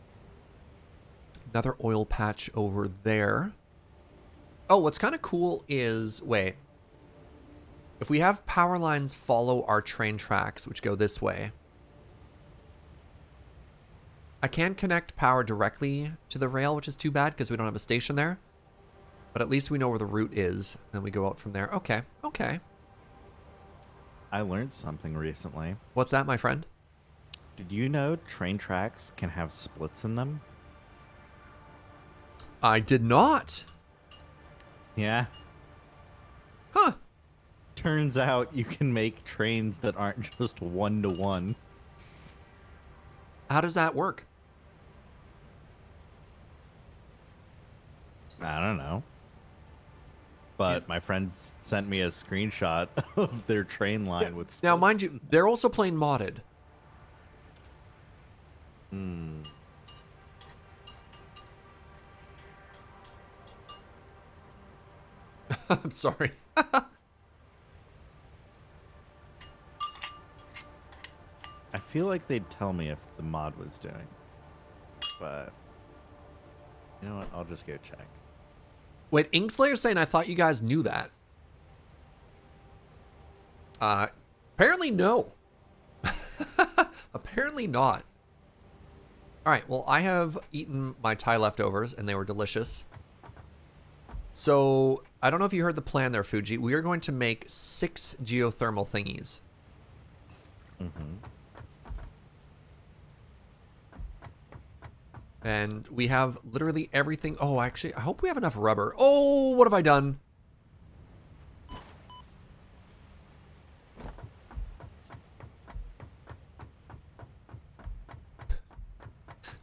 [SPEAKER 1] Another oil patch over there. Oh, what's kind of cool is, wait. If we have power lines follow our train tracks, which go this way, I can connect power directly to the rail, which is too bad because we don't have a station there. But at least we know where the route is. Then we go out from there. Okay, okay.
[SPEAKER 2] I learned something recently.
[SPEAKER 1] What's that, my friend?
[SPEAKER 2] Did you know train tracks can have splits in them?
[SPEAKER 1] I did not.
[SPEAKER 2] Yeah.
[SPEAKER 1] Huh.
[SPEAKER 2] Turns out you can make trains that aren't just 1-to-1.
[SPEAKER 1] How does that work?
[SPEAKER 2] I don't know. But my friend sent me a screenshot of their train line with splits.
[SPEAKER 1] Now, mind you, they're also playing modded.
[SPEAKER 2] Hmm.
[SPEAKER 1] I'm sorry.
[SPEAKER 2] I feel like they'd tell me if the mod was doing. But you know what? I'll just go check.
[SPEAKER 1] Wait, Inkslayer's saying I thought you guys knew that. Apparently no. Apparently not. All right, well, I have eaten my Thai leftovers, and they were delicious. So, I don't know if you heard the plan there, Fugi. We are going to make 6 geothermal thingies.
[SPEAKER 2] Mm-hmm.
[SPEAKER 1] And we have literally everything. Oh, actually, I hope we have enough rubber. Oh, what have I done?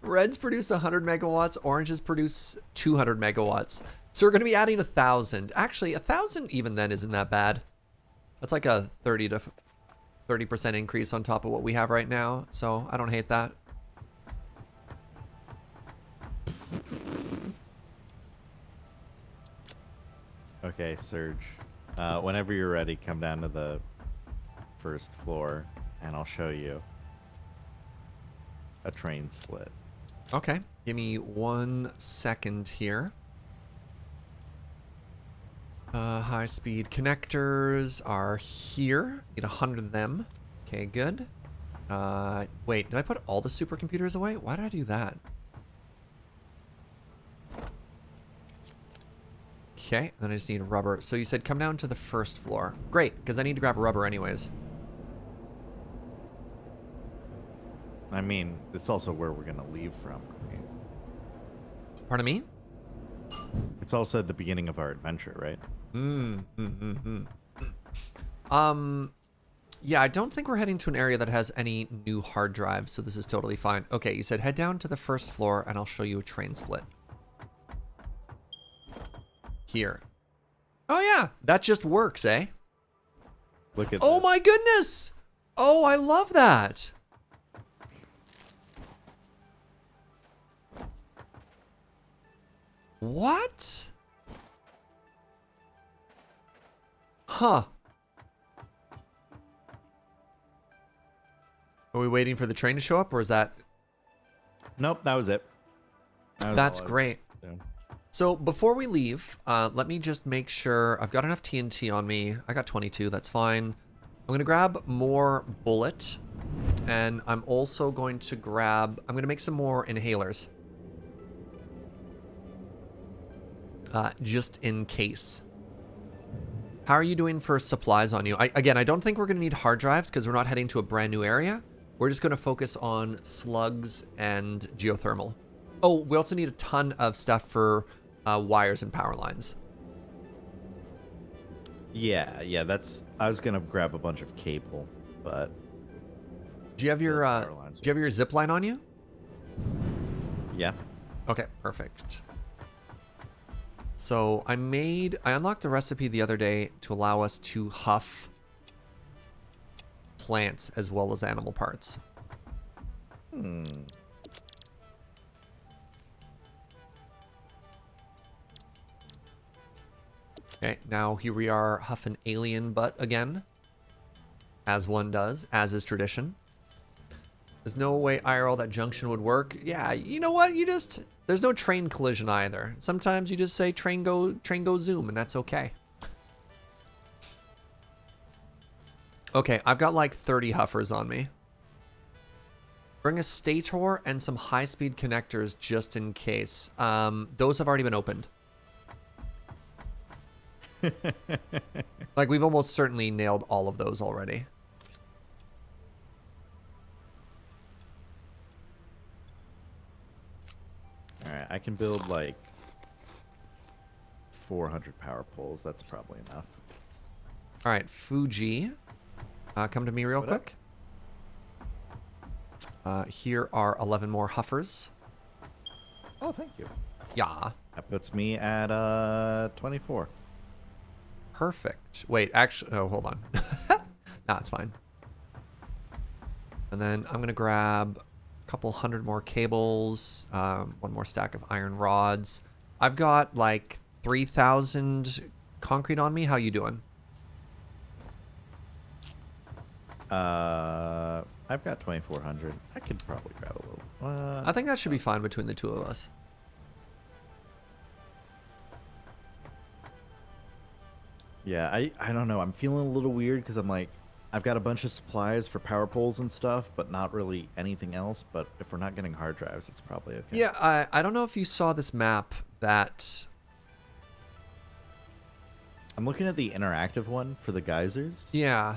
[SPEAKER 1] Reds produce 100 megawatts. Oranges produce 200 megawatts. So we're going to be adding 1,000. Actually, 1,000 even then isn't that bad. That's like a 30 to 30% increase on top of what we have right now. So I don't hate that.
[SPEAKER 2] Okay, Serge. Whenever you're ready, come down to the first floor, and I'll show you a train split.
[SPEAKER 1] Okay, give me 1 second here. High-speed connectors are here. Need 100 of them. Okay, good. Wait, did I put all the supercomputers away? Why did I do that? Okay, then I just need rubber. So you said come down to the first floor. Great, because I need to grab rubber anyways.
[SPEAKER 2] I mean, it's also where we're gonna leave from. Right?
[SPEAKER 1] Pardon me?
[SPEAKER 2] It's also at the beginning of our adventure, right?
[SPEAKER 1] Yeah, I don't think we're heading to an area that has any new hard drives, so this is totally fine. Okay, you said head down to the first floor, and I'll show you a train split. Here. Oh yeah, that just works, eh?
[SPEAKER 2] Look at
[SPEAKER 1] Oh
[SPEAKER 2] this.
[SPEAKER 1] my goodness! Oh, I love that. What? Huh. Are we waiting for the train to show up, or is that...
[SPEAKER 2] Nope, that was it. That was
[SPEAKER 1] That's
[SPEAKER 2] all I was
[SPEAKER 1] great.
[SPEAKER 2] doing.
[SPEAKER 1] So before we leave, let me just make sure I've got enough TNT on me. I got 22, that's fine. I'm going to grab more bullet, and I'm also going to grab... I'm going to make some more inhalers. Just in case. How are you doing for supplies on you? Again, I don't think we're going to need hard drives because we're not heading to a brand new area. We're just going to focus on slugs and geothermal. Oh, we also need a ton of stuff for wires and power lines.
[SPEAKER 2] Yeah, that's... I was gonna grab a bunch of cable, but...
[SPEAKER 1] Do you have your zip line on you?
[SPEAKER 2] Yeah.
[SPEAKER 1] Okay, perfect. So I unlocked the recipe the other day to allow us to huff plants as well as animal parts.
[SPEAKER 2] Hmm.
[SPEAKER 1] Okay, now here we are huffing alien butt again. As one does, as is tradition. There's no way IRL that junction would work. Yeah, you know what? There's no train collision either. Sometimes you just say train go zoom, and that's okay. Okay, I've got like 30 huffers on me. Bring a stator and some high-speed connectors just in case. Those have already been opened. Like, we've almost certainly nailed all of those already.
[SPEAKER 2] Alright, I can build like 400 power poles. That's probably enough.
[SPEAKER 1] All right, Fugi. Come to me real quick. Here are 11 more huffers.
[SPEAKER 2] Oh, thank you.
[SPEAKER 1] Yeah.
[SPEAKER 2] That puts me at 24.
[SPEAKER 1] Perfect. Wait, actually, oh, hold on. Nah, it's fine. And then I'm gonna grab a couple hundred more cables, one more stack of iron rods. I've got like 3,000 concrete on me. How you doing?
[SPEAKER 2] I've got 2,400. I could probably grab a little.
[SPEAKER 1] I think that should be fine between the two of us.
[SPEAKER 2] Yeah, I don't know. I'm feeling a little weird because I'm like, I've got a bunch of supplies for power poles and stuff, but not really anything else. But if we're not getting hard drives, it's probably okay.
[SPEAKER 1] Yeah, I don't know if you saw this map that...
[SPEAKER 2] I'm looking at the interactive one for the geysers.
[SPEAKER 1] Yeah.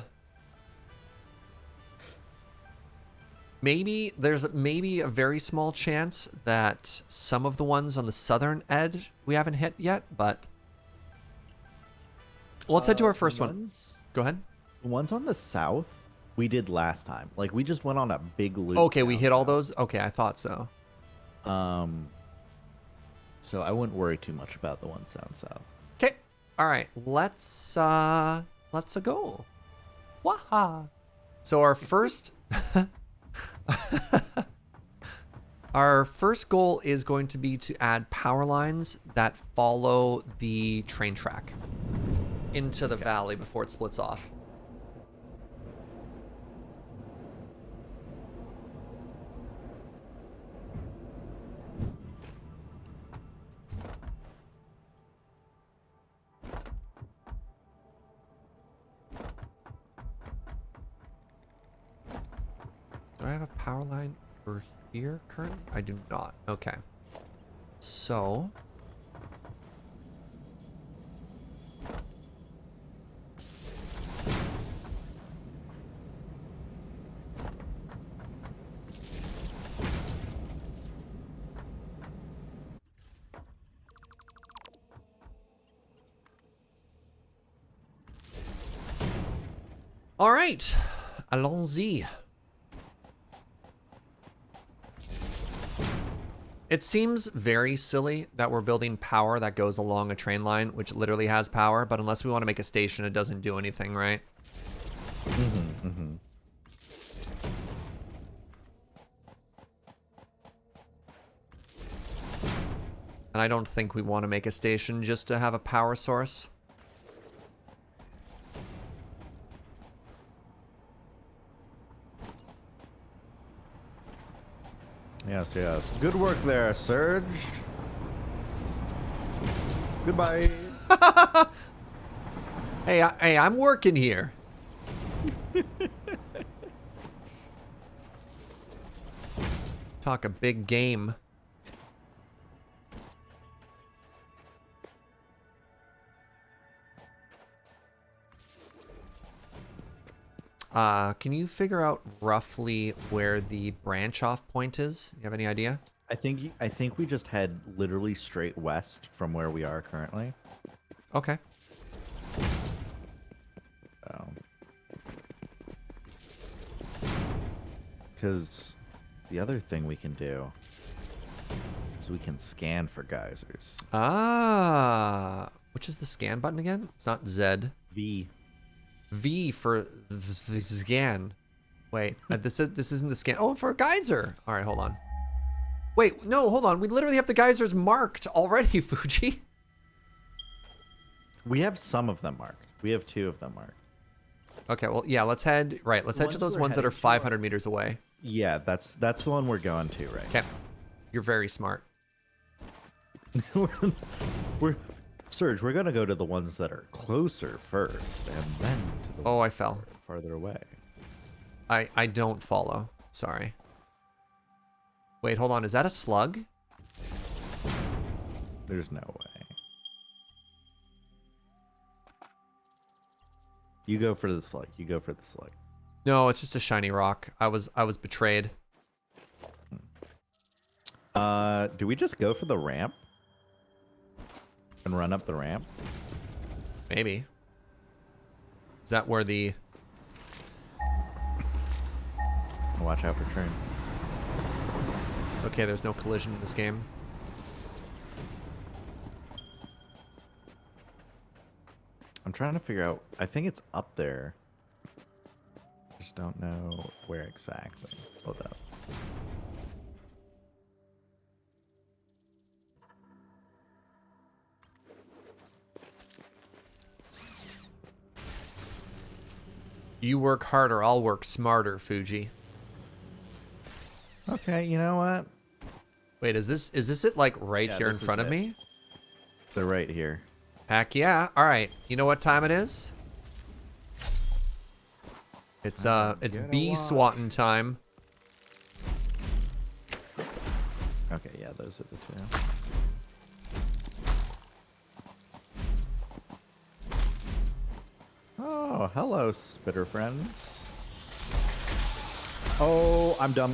[SPEAKER 1] There's maybe a very small chance that some of the ones on the southern edge we haven't hit yet, but... Well, let's head to our first one. Go ahead.
[SPEAKER 2] The ones on the south, we did last time. Like, we just went on a big loop.
[SPEAKER 1] Okay, we hit all those? Okay, I thought so.
[SPEAKER 2] So I wouldn't worry too much about the ones down south.
[SPEAKER 1] Okay. All right. Let's go. Waha. So our first our first goal is going to be to add power lines that follow the train track into the valley before it splits off. Do I have a power line over here currently? I do not. Okay. So... All right. Allons-y. It seems very silly that we're building power that goes along a train line, which literally has power, but unless we want to make a station, it doesn't do anything, right?
[SPEAKER 2] Mm-hmm, mm-hmm.
[SPEAKER 1] And I don't think we want to make a station just to have a power source.
[SPEAKER 2] Yes, yes. Good work there, Serge. Goodbye.
[SPEAKER 1] Hey, I'm working here. Talk a big game. Can you figure out roughly where the branch off point is? You have any idea?
[SPEAKER 2] I think we just head literally straight west from where we are currently.
[SPEAKER 1] Okay.
[SPEAKER 2] Because the other thing we can do so we can scan for geysers.
[SPEAKER 1] Ah, which is the scan button again? It's not Z.
[SPEAKER 2] V.
[SPEAKER 1] V for scan. Wait, this isn't the scan. Oh, for a geyser. All right, hold on. Wait, no, hold on. We literally have the geysers marked already, Fuji.
[SPEAKER 2] We have some of them marked. We have 2 of them marked.
[SPEAKER 1] Okay, well, yeah, let's head to those ones that are 500 meters away.
[SPEAKER 2] Yeah, that's the one we're going to, right?
[SPEAKER 1] Okay. You're very smart.
[SPEAKER 2] Serge, we're gonna go to the ones that are closer first, and then to the
[SPEAKER 1] Oh, I
[SPEAKER 2] ones
[SPEAKER 1] fell.
[SPEAKER 2] that are farther away.
[SPEAKER 1] I don't follow. Sorry. Wait, hold on. Is that a slug?
[SPEAKER 2] There's no way. You go for the slug. You go for the slug.
[SPEAKER 1] No, it's just a shiny rock. I was betrayed.
[SPEAKER 2] Do we just go for the ramp? And run up the ramp?
[SPEAKER 1] Maybe. Is that where the...
[SPEAKER 2] Watch out for train.
[SPEAKER 1] It's okay, there's no collision in this game.
[SPEAKER 2] I'm trying to figure out. I think it's up there. Just don't know where exactly. Hold up.
[SPEAKER 1] You work harder, I'll work smarter, Fuji.
[SPEAKER 2] Okay, you know what?
[SPEAKER 1] Wait, is this it like right
[SPEAKER 2] Yeah,
[SPEAKER 1] here in
[SPEAKER 2] this is
[SPEAKER 1] front of
[SPEAKER 2] it.
[SPEAKER 1] me?
[SPEAKER 2] They're right here.
[SPEAKER 1] Heck yeah. All right. You know what time it is? It's
[SPEAKER 2] gonna
[SPEAKER 1] bee
[SPEAKER 2] watch.
[SPEAKER 1] swatting time.
[SPEAKER 2] Okay, yeah, those are the 2. Oh, hello, spitter friends. Oh, I'm dumb.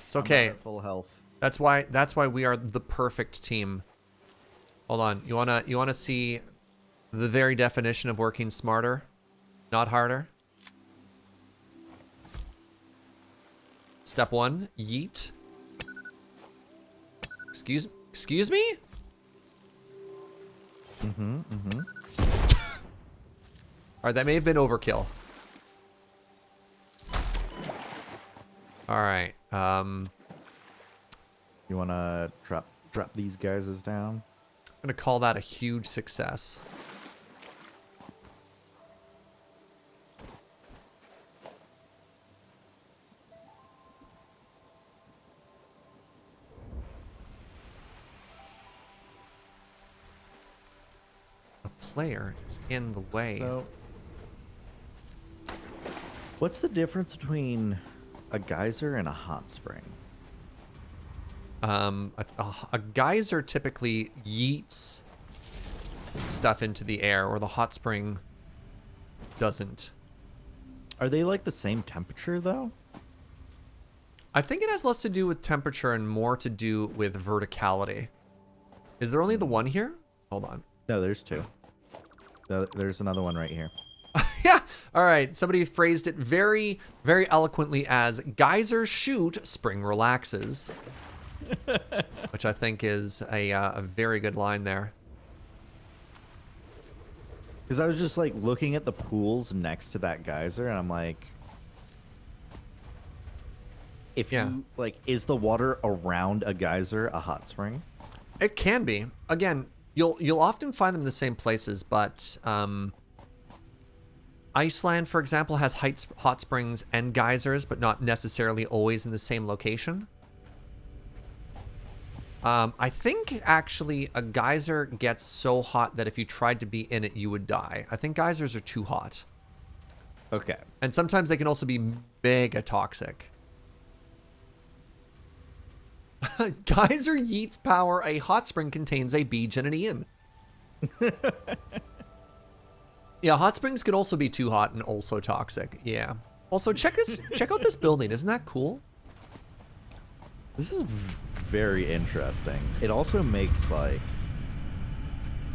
[SPEAKER 1] It's okay.
[SPEAKER 2] I'm not at full health.
[SPEAKER 1] That's why we are the perfect team. Hold on. You wanna see the very definition of working smarter, not harder? Step 1, yeet. Excuse me? Alright, that may have been overkill. Alright,
[SPEAKER 2] You wanna drop these guys down?
[SPEAKER 1] I'm gonna call that a huge success. The player is in the way.
[SPEAKER 2] So, what's the difference between a geyser and a hot spring?
[SPEAKER 1] A geyser typically yeets stuff into the air, or the hot spring doesn't.
[SPEAKER 2] Are they like the same temperature though?
[SPEAKER 1] I think it has less to do with temperature and more to do with verticality. Is there only the one here? Hold on.
[SPEAKER 2] No, there's 2. There's another one right here.
[SPEAKER 1] Yeah. All right. Somebody phrased it very, very eloquently as geysers shoot, spring relaxes. Which I think is a very good line there.
[SPEAKER 2] Because I was just like looking at the pools next to that geyser, and I'm like, if you like, is the water around a geyser a hot spring?
[SPEAKER 1] It can be. Again, you'll often find them in the same places, but Iceland, for example, has hot springs and geysers, but not necessarily always in the same location. I think actually a geyser gets so hot that if you tried to be in it, you would die. I think geysers are too hot.
[SPEAKER 2] Okay.
[SPEAKER 1] And sometimes they can also be mega toxic. Geyser yeets power. A hot spring contains a beach and an Ian. Yeah, hot springs can also be too hot and also toxic. Yeah. Also, check out this building. Isn't that cool?
[SPEAKER 2] This is very interesting. It also makes like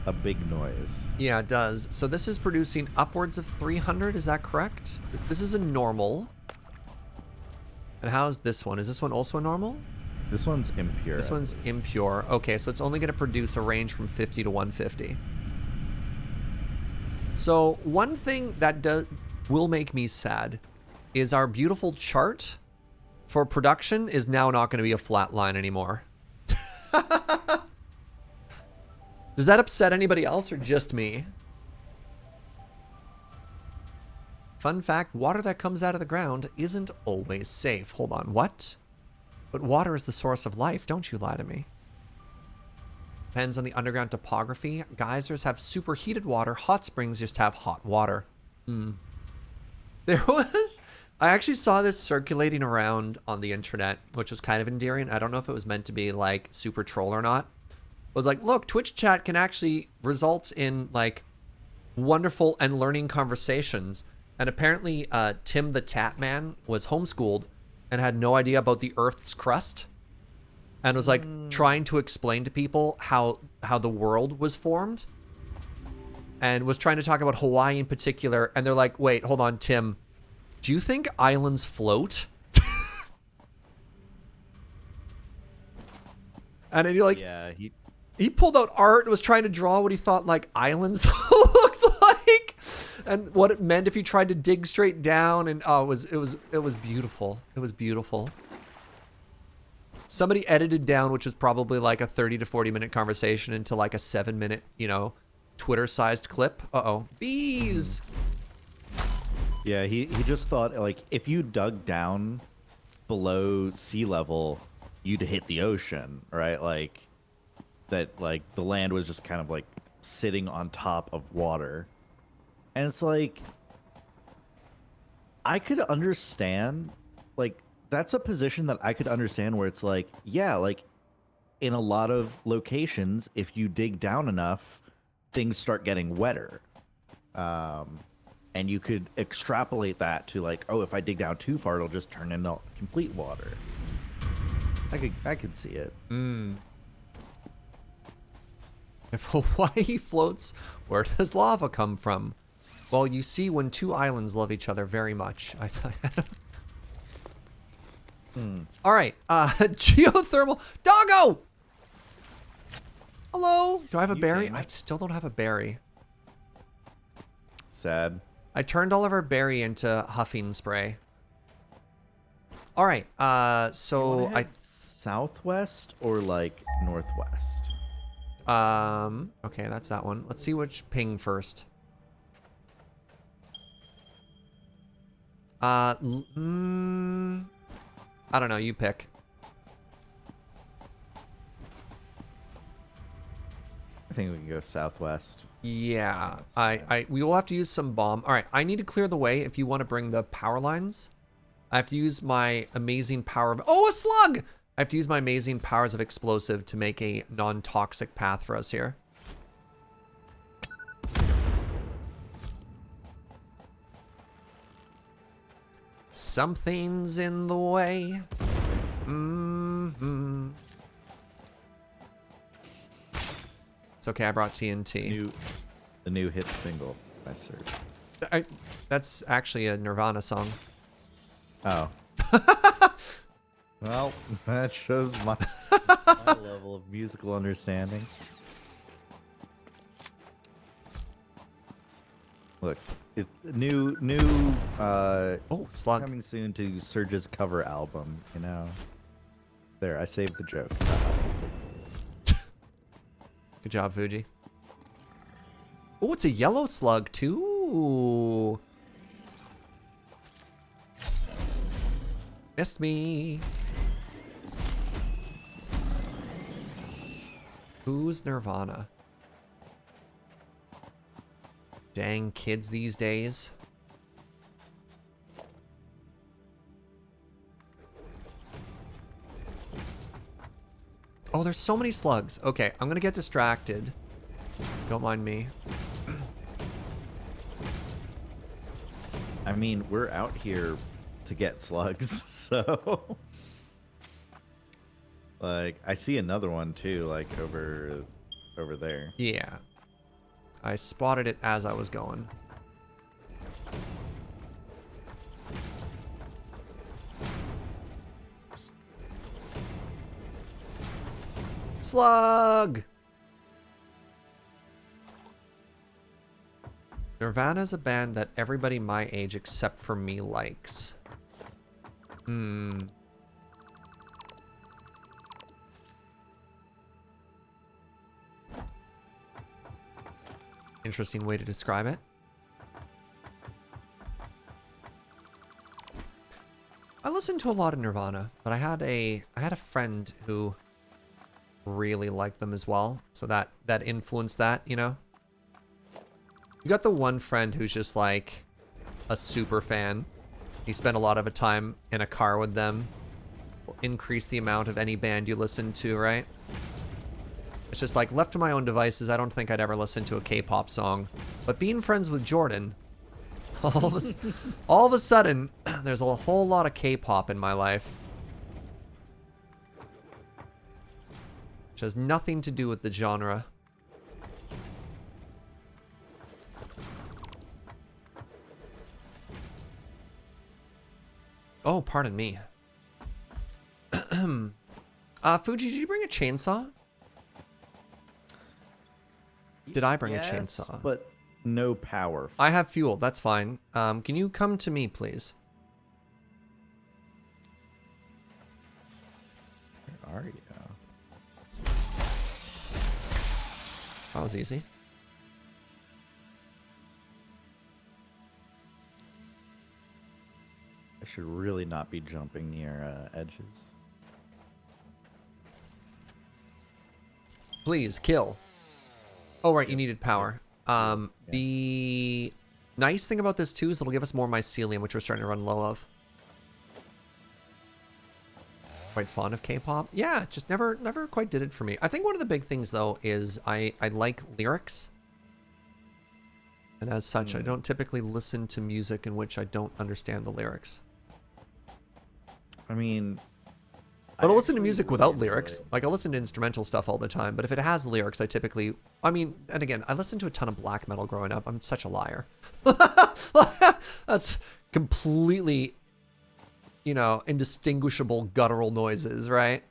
[SPEAKER 2] a big noise.
[SPEAKER 1] Yeah, it does. So this is producing upwards of 300. Is that correct? This is a normal. And how's this one? Is this one also a normal?
[SPEAKER 2] This one's impure.
[SPEAKER 1] This one's impure. Okay, so it's only going to produce a range from 50 to 150. So one thing that will make me sad is our beautiful chart for production is now not going to be a flat line anymore. Does that upset anybody else or just me? Fun fact, water that comes out of the ground isn't always safe. Hold on, what? But water is the source of life, don't you lie to me. Depends on the underground topography. Geysers have superheated water. Hot springs just have hot water. There was... I actually saw this circulating around on the internet, which was kind of endearing. I don't know if it was meant to be, like, super troll or not. It was like, look, Twitch chat can actually result in, like, wonderful and learning conversations. And apparently, Tim the Tat Man was homeschooled and had no idea about the Earth's crust. And was, like, trying to explain to people how the world was formed. And was trying to talk about Hawaii in particular. And they're like, wait, hold on, Tim. Do you think islands float? And then you're like...
[SPEAKER 2] Yeah,
[SPEAKER 1] He pulled out art and was trying to draw what he thought, like, islands looked like. And what it meant if you tried to dig straight down. And, oh, it was beautiful. It was beautiful. Somebody edited down, which was probably like a 30 to 40 minute conversation into like a 7-minute, you know, Twitter-sized clip. Uh-oh. Bees!
[SPEAKER 2] Yeah, he just thought, like, if you dug down below sea level, you'd hit the ocean, right? Like, that, like, the land was just kind of, like, sitting on top of water. And it's like, I could understand, like, that's a position that I could understand where it's like, yeah, like, in a lot of locations, if you dig down enough, things start getting wetter. And you could extrapolate that to, like, oh, if I dig down too far, it'll just turn into complete water. I could see it.
[SPEAKER 1] If Hawaii floats, where does lava come from? Well, you see when two islands love each other very much. All right, geothermal. Doggo! Hello? Do I have a berry? I still don't have a berry.
[SPEAKER 2] Sad.
[SPEAKER 1] I turned all of our berry into huffing spray. All right, so
[SPEAKER 2] southwest or like northwest?
[SPEAKER 1] Okay, that's that one. Let's see which ping first. I don't know, you pick.
[SPEAKER 2] I think we can go southwest.
[SPEAKER 1] Yeah, we will have to use some bomb. All right, I need to clear the way if you want to bring the power lines. I have to use my amazing power of... Oh, a slug! I have to use my amazing powers of explosive to make a non-toxic path for us here. Something's in the way. It's okay, I brought TNT.
[SPEAKER 2] The new hit single by Serge.
[SPEAKER 1] That's actually a Nirvana song.
[SPEAKER 2] Oh. Well, that shows my level of musical understanding. Look,
[SPEAKER 1] Oh, slug.
[SPEAKER 2] coming soon to Serge's cover album, you know. There, I saved the joke.
[SPEAKER 1] Good job, Fugi. Oh, it's a yellow slug, too. Missed me. Who's Nirvana? Dang kids these days. Oh, there's so many slugs. Okay, I'm gonna get distracted. Don't mind me.
[SPEAKER 2] I mean, we're out here to get slugs, so... Like, I see another one, too, like, over there.
[SPEAKER 1] Yeah. I spotted it as I was going. Slug! Nirvana's a band that everybody my age except for me likes. Interesting way to describe it. I listened to a lot of Nirvana, but I had a friend who really liked them as well, so that influenced that, you know. You got the one friend who's just like a super fan. You spend a lot of time in a car with them. Will increase the amount of any band you listen to, right? It's just like, left to my own devices, I don't think I'd ever listen to a K-pop song. But being friends with Jordan, all of a sudden, there's a whole lot of K-pop in my life. Which has nothing to do with the genre. Oh, pardon me. Fugi, did you bring a chainsaw? Did I bring a chainsaw?
[SPEAKER 2] But no power.
[SPEAKER 1] I have fuel. That's fine. Can you come to me, please?
[SPEAKER 2] Where are you?
[SPEAKER 1] That was easy.
[SPEAKER 2] I should really not be jumping near edges.
[SPEAKER 1] Please, kill. Oh, right, you needed power. The nice thing about this, too, is it'll give us more mycelium, which we're starting to run low of. Quite fond of K-pop. Yeah, just never quite did it for me. I think one of the big things, though, is I like lyrics. And as such, I don't typically listen to music in which I don't understand the lyrics.
[SPEAKER 2] I mean...
[SPEAKER 1] But I'll listen to music without lyrics. Like, I'll listen to instrumental stuff all the time. But if it has lyrics, I typically... I mean, and again, I listened to a ton of black metal growing up. I'm such a liar. That's completely, you know, indistinguishable guttural noises, right?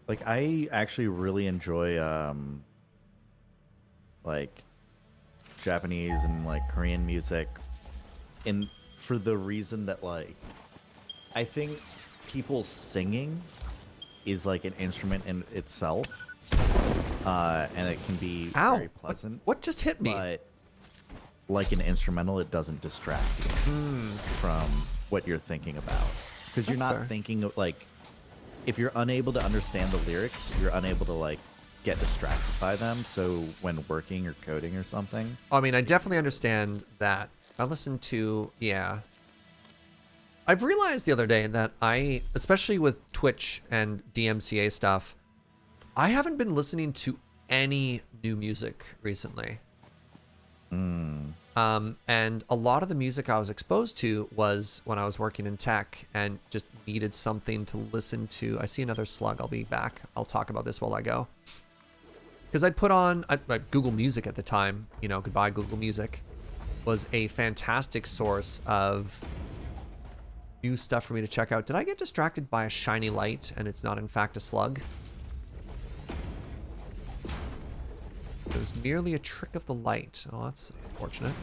[SPEAKER 2] Like, I actually really enjoy, like, Japanese and, like, Korean music. For the reason that, like, I think... people singing is like an instrument in itself, and it can be very pleasant.
[SPEAKER 1] What just hit me?
[SPEAKER 2] But like an instrumental, it doesn't distract you from what you're thinking about, because you're not thinking of, like, if you're unable to understand the lyrics, you're unable to like get distracted by them. So when working or coding or something,
[SPEAKER 1] I mean, I definitely understand that. I listen to I've realized the other day that especially with Twitch and DMCA stuff, I haven't been listening to any new music recently. And a lot of the music I was exposed to was when I was working in tech and just needed something to listen to. I see another slug. I'll be back. I'll talk about this while I go. Because I'd put on Google Music at the time. You know, goodbye Google Music was a fantastic source of new stuff for me to check out. Did I get distracted by a shiny light and it's not in fact a slug? It was merely a trick of the light. Oh, that's unfortunate.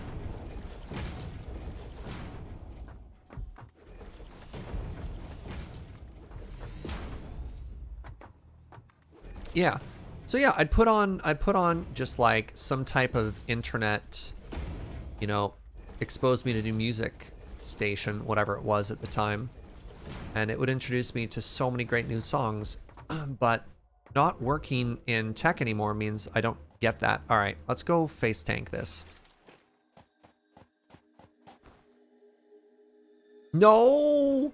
[SPEAKER 1] Yeah. So yeah, I'd put on just like some type of internet, you know, expose me to new music station, whatever it was at the time, and it would introduce me to so many great new songs. But not working in tech anymore means I don't get that. All right, let's go face tank this. No!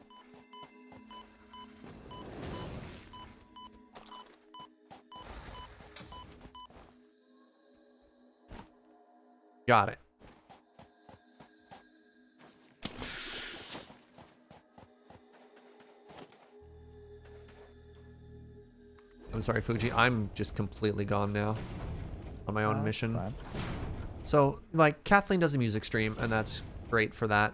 [SPEAKER 1] Got it. I'm sorry, Fugi. I'm just completely gone now on my own mission.
[SPEAKER 2] Fine.
[SPEAKER 1] So, like, Kathleen does a music stream, and that's great for that.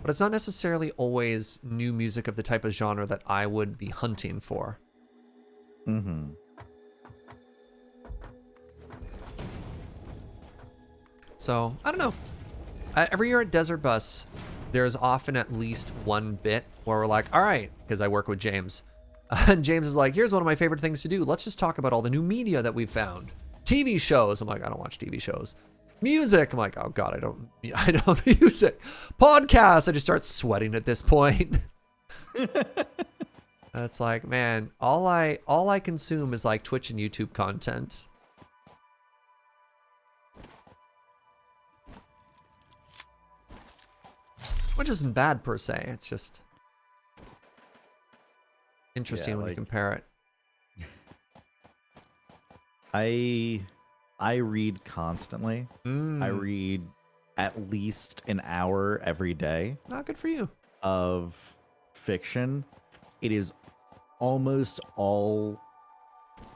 [SPEAKER 1] But it's not necessarily always new music of the type of genre that I would be hunting for.
[SPEAKER 2] Mm-hmm.
[SPEAKER 1] So, I don't know. Every year at Desert Bus, there's often at least one bit where we're like, all right, because I work with James. And James is like, here's one of my favorite things to do. Let's just talk about all the new media that we've found. TV shows. I'm like, I don't watch TV shows. Music. I'm like, oh God, I don't music. Podcasts. I just start sweating at this point. It's like, man, all I consume is like Twitch and YouTube content. Which isn't bad per se. It's just interesting when you compare it.
[SPEAKER 2] I read constantly. I read at least an hour every day.
[SPEAKER 1] Not good for you.
[SPEAKER 2] Of fiction. It is almost all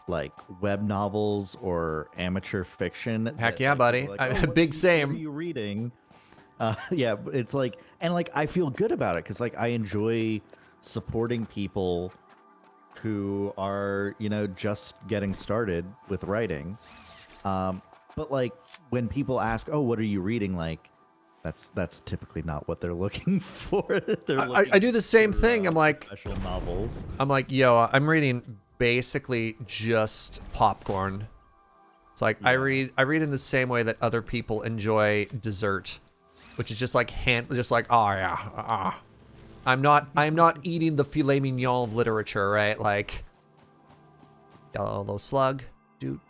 [SPEAKER 2] like web novels or amateur fiction.
[SPEAKER 1] Heck yeah, buddy.
[SPEAKER 2] Like,
[SPEAKER 1] Big same.
[SPEAKER 2] What are you reading? Yeah, it's like, and like I feel good about it because like I enjoy supporting people who are, you know, just getting started with writing. But like when people ask, "Oh, what are you reading?" Like that's typically not what they're looking for.
[SPEAKER 1] I do the same thing. I'm like
[SPEAKER 2] special novels.
[SPEAKER 1] I'm like, yo, I'm reading basically just popcorn. It's like I read in the same way that other people enjoy dessert, which is just like oh yeah, I'm not eating the filet mignon of literature, right? Like yellow slug, do.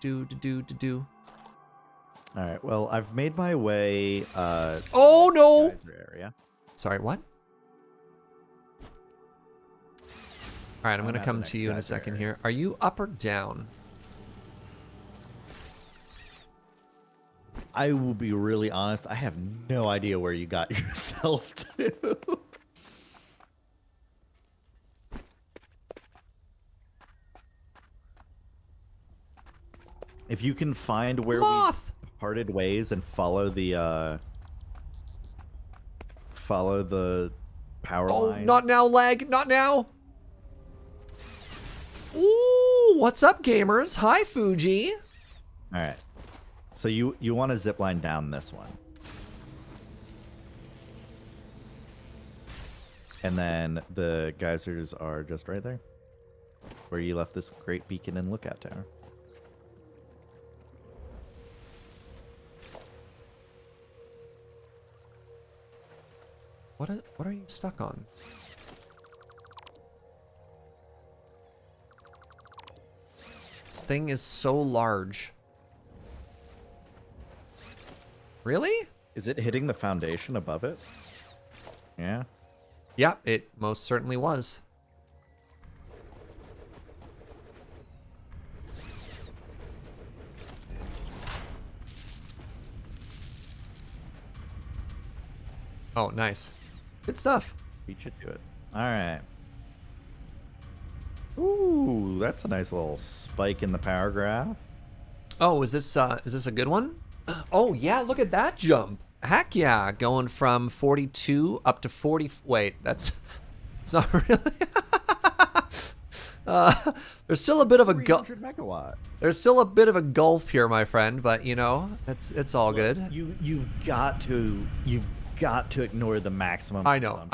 [SPEAKER 2] All right. Well, I've made my way.
[SPEAKER 1] Oh no!
[SPEAKER 2] Area.
[SPEAKER 1] Sorry, what? All right, I'm gonna come to you in a second here. Are you up or down?
[SPEAKER 2] I will be really honest. I have no idea where you got yourself to. If you can find where we parted ways and follow the power line.
[SPEAKER 1] Oh, not now, lag. Not now. Ooh, what's up, gamers? Hi, Fugi.
[SPEAKER 2] All right. So you want to zip line down this one. And then the geysers are just right there. Where you left this great beacon and lookout tower.
[SPEAKER 1] What are you stuck on? This thing is so large. Really?
[SPEAKER 2] Is it hitting the foundation above it? Yeah.
[SPEAKER 1] Yeah, it most certainly was. Oh, nice. Good stuff.
[SPEAKER 2] Beat you to it. All right. Ooh, that's a nice little spike in the power graph.
[SPEAKER 1] Oh, is this a good one? Oh yeah, look at that jump. Heck yeah, going from 42 up to 40. Wait, it's not really. There's still a bit of a gulf.
[SPEAKER 2] Megawatt.
[SPEAKER 1] There's still a bit of a gulf here, my friend, but you know, it's all good.
[SPEAKER 2] You've got to ignore the maximum.
[SPEAKER 1] I know.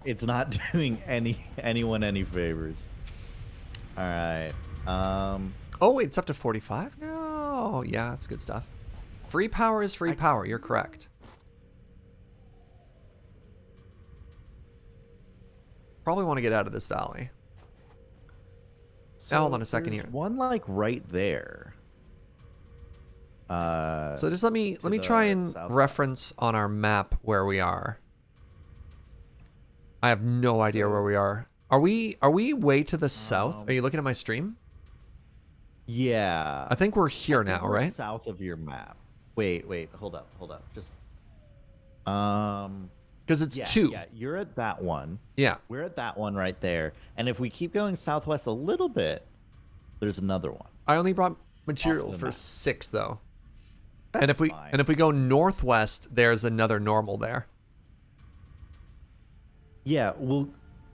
[SPEAKER 2] It's not doing anyone any favors. All right.
[SPEAKER 1] Oh wait, it's up to 45 now. Yeah, that's good stuff. Free power is free power. You're correct. Probably want to get out of this valley.
[SPEAKER 2] So
[SPEAKER 1] now, hold on a second here.
[SPEAKER 2] One like right there.
[SPEAKER 1] So just let me try and reference on our map where we are. I have no idea where we are. Are we way to the south? Are you looking at my stream?
[SPEAKER 2] Yeah.
[SPEAKER 1] I think we're here now, right?
[SPEAKER 2] South of your map. Wait, hold up. Just
[SPEAKER 1] because it's 2.
[SPEAKER 2] Yeah, you're at that one.
[SPEAKER 1] Yeah.
[SPEAKER 2] We're at that one right there. And if we keep going southwest a little bit, there's another one.
[SPEAKER 1] I only brought material for 6 though.
[SPEAKER 2] That's
[SPEAKER 1] and
[SPEAKER 2] fine.
[SPEAKER 1] if we go northwest, there's another normal there.
[SPEAKER 2] Yeah, well,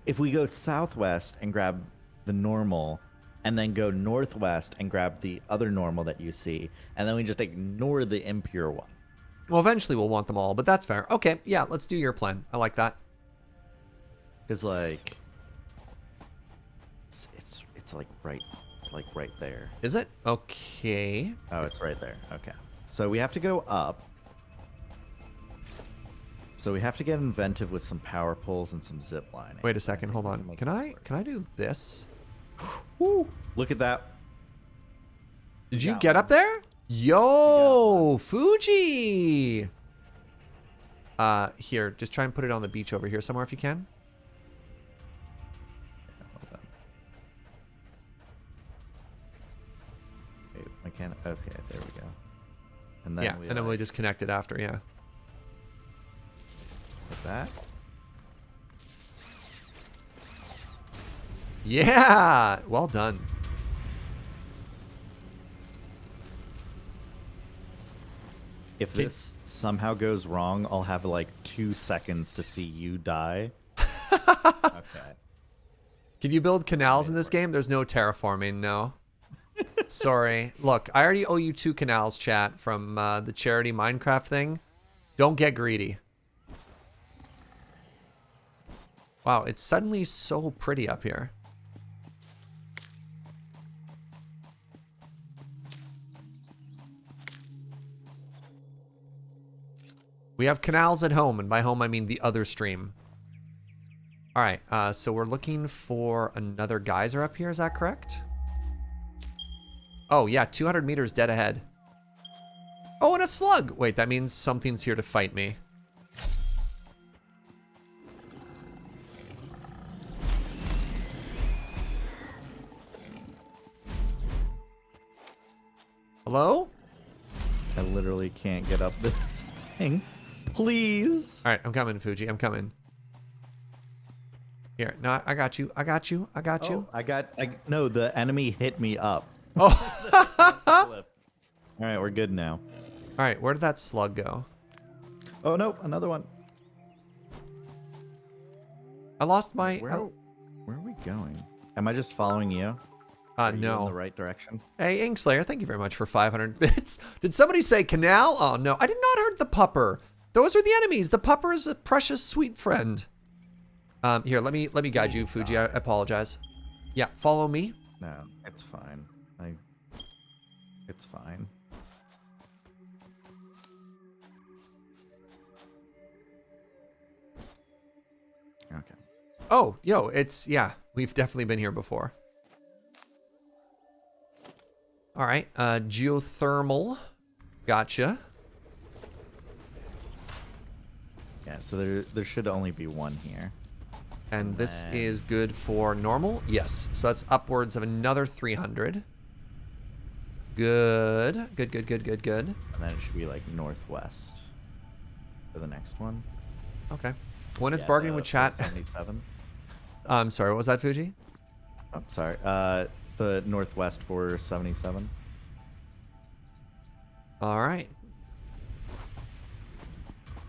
[SPEAKER 2] if we go southwest and grab the normal, and then go northwest and grab the other normal that you see, and then we just ignore the impure one.
[SPEAKER 1] Well, eventually we'll want them all, but that's fair. Okay, yeah, let's do your plan. I like that.
[SPEAKER 2] Because like, it's like right there.
[SPEAKER 1] Is it? Okay.
[SPEAKER 2] Oh, it's right there. Okay. So we have to go up. So we have to get inventive with some power poles and some zip lining.
[SPEAKER 1] Wait a second, hold on. Can I do this?
[SPEAKER 2] Woo! Look at that.
[SPEAKER 1] Did you get up there? Yo, Fugi! Here, just try and put it on the beach over here somewhere if you can.
[SPEAKER 2] Okay, there we go. And then
[SPEAKER 1] yeah, and then we just connect it after, yeah.
[SPEAKER 2] Like that.
[SPEAKER 1] Yeah! Well done.
[SPEAKER 2] If this somehow goes wrong, I'll have like 2 seconds to see you die. Okay.
[SPEAKER 1] Can you build canals in this game? There's no terraforming, no. Sorry. Look, I already owe you 2 canals, chat, from the charity Minecraft thing. Don't get greedy. Wow, it's suddenly so pretty up here. We have canals at home, and by home I mean the other stream. All right, so we're looking for another geyser up here, is that correct? Oh, yeah, 200 meters dead ahead. Oh, and a slug! Wait, that means something's here to fight me. Hello?
[SPEAKER 2] I literally can't get up this thing. Please.
[SPEAKER 1] All right, I'm coming, Fugi. I'm coming. Here, no, I got you. I got you. I got you.
[SPEAKER 2] No, the enemy hit me up.
[SPEAKER 1] Oh.
[SPEAKER 2] All right, we're good now.
[SPEAKER 1] All right, where did that slug go?
[SPEAKER 2] Oh no, another one.
[SPEAKER 1] I lost my.
[SPEAKER 2] Where are we going? Am I just following you? Are you
[SPEAKER 1] no.
[SPEAKER 2] in the right direction?
[SPEAKER 1] Hey, Inkslayer, thank you very much for 500 bits. Did somebody say canal? Oh no, I did not hurt the pupper. Those are the enemies. The pupper is a precious, sweet friend. Here, let me guide you, Fugi. I apologize. Yeah, follow me.
[SPEAKER 2] No, it's fine. It's fine. Okay.
[SPEAKER 1] Oh, yo, yeah, we've definitely been here before. All right, geothermal. Gotcha.
[SPEAKER 2] Yeah, so there should only be one here.
[SPEAKER 1] And this is good for normal? Yes. So that's upwards of another 300. Good. Good.
[SPEAKER 2] And then it should be like northwest for the next one.
[SPEAKER 1] Okay. When is bargaining with chat?
[SPEAKER 2] 77.
[SPEAKER 1] I'm sorry, what was that, Fugi?
[SPEAKER 2] Oh, sorry. The northwest for 77.
[SPEAKER 1] All right.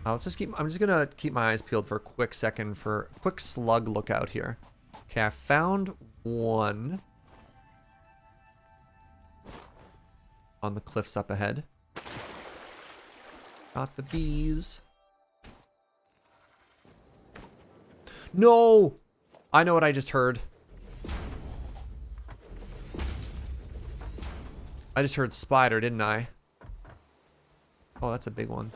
[SPEAKER 1] I'm just gonna keep my eyes peeled for a quick second for a quick slug lookout here. Okay, I found one on the cliffs up ahead. Got the bees. No! I know what I just heard. I just heard spider, didn't I? Oh, that's a big one.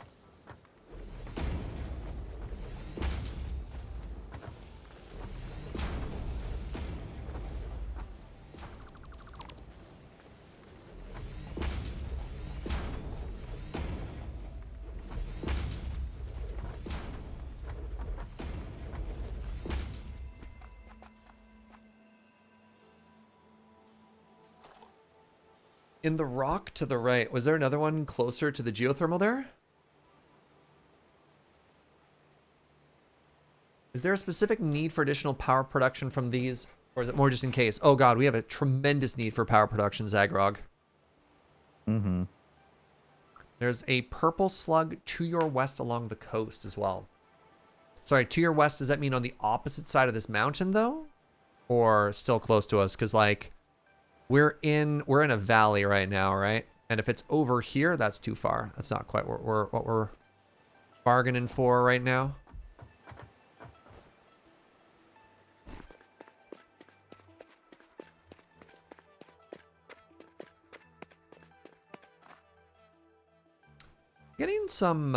[SPEAKER 1] In the rock to the right, was there another one closer to the geothermal there? Is there a specific need for additional power production from these? Or is it more just in case? Oh god, we have a tremendous need for power production, Zagrog.
[SPEAKER 2] Mm-hmm.
[SPEAKER 1] There's a purple slug to your west along the coast as well. Sorry, to your west, does that mean on the opposite side of this mountain, though? Or still close to us? Because, like, We're in a valley right now, right? And if it's over here, that's too far. That's not quite what we're bargaining for right now. Getting some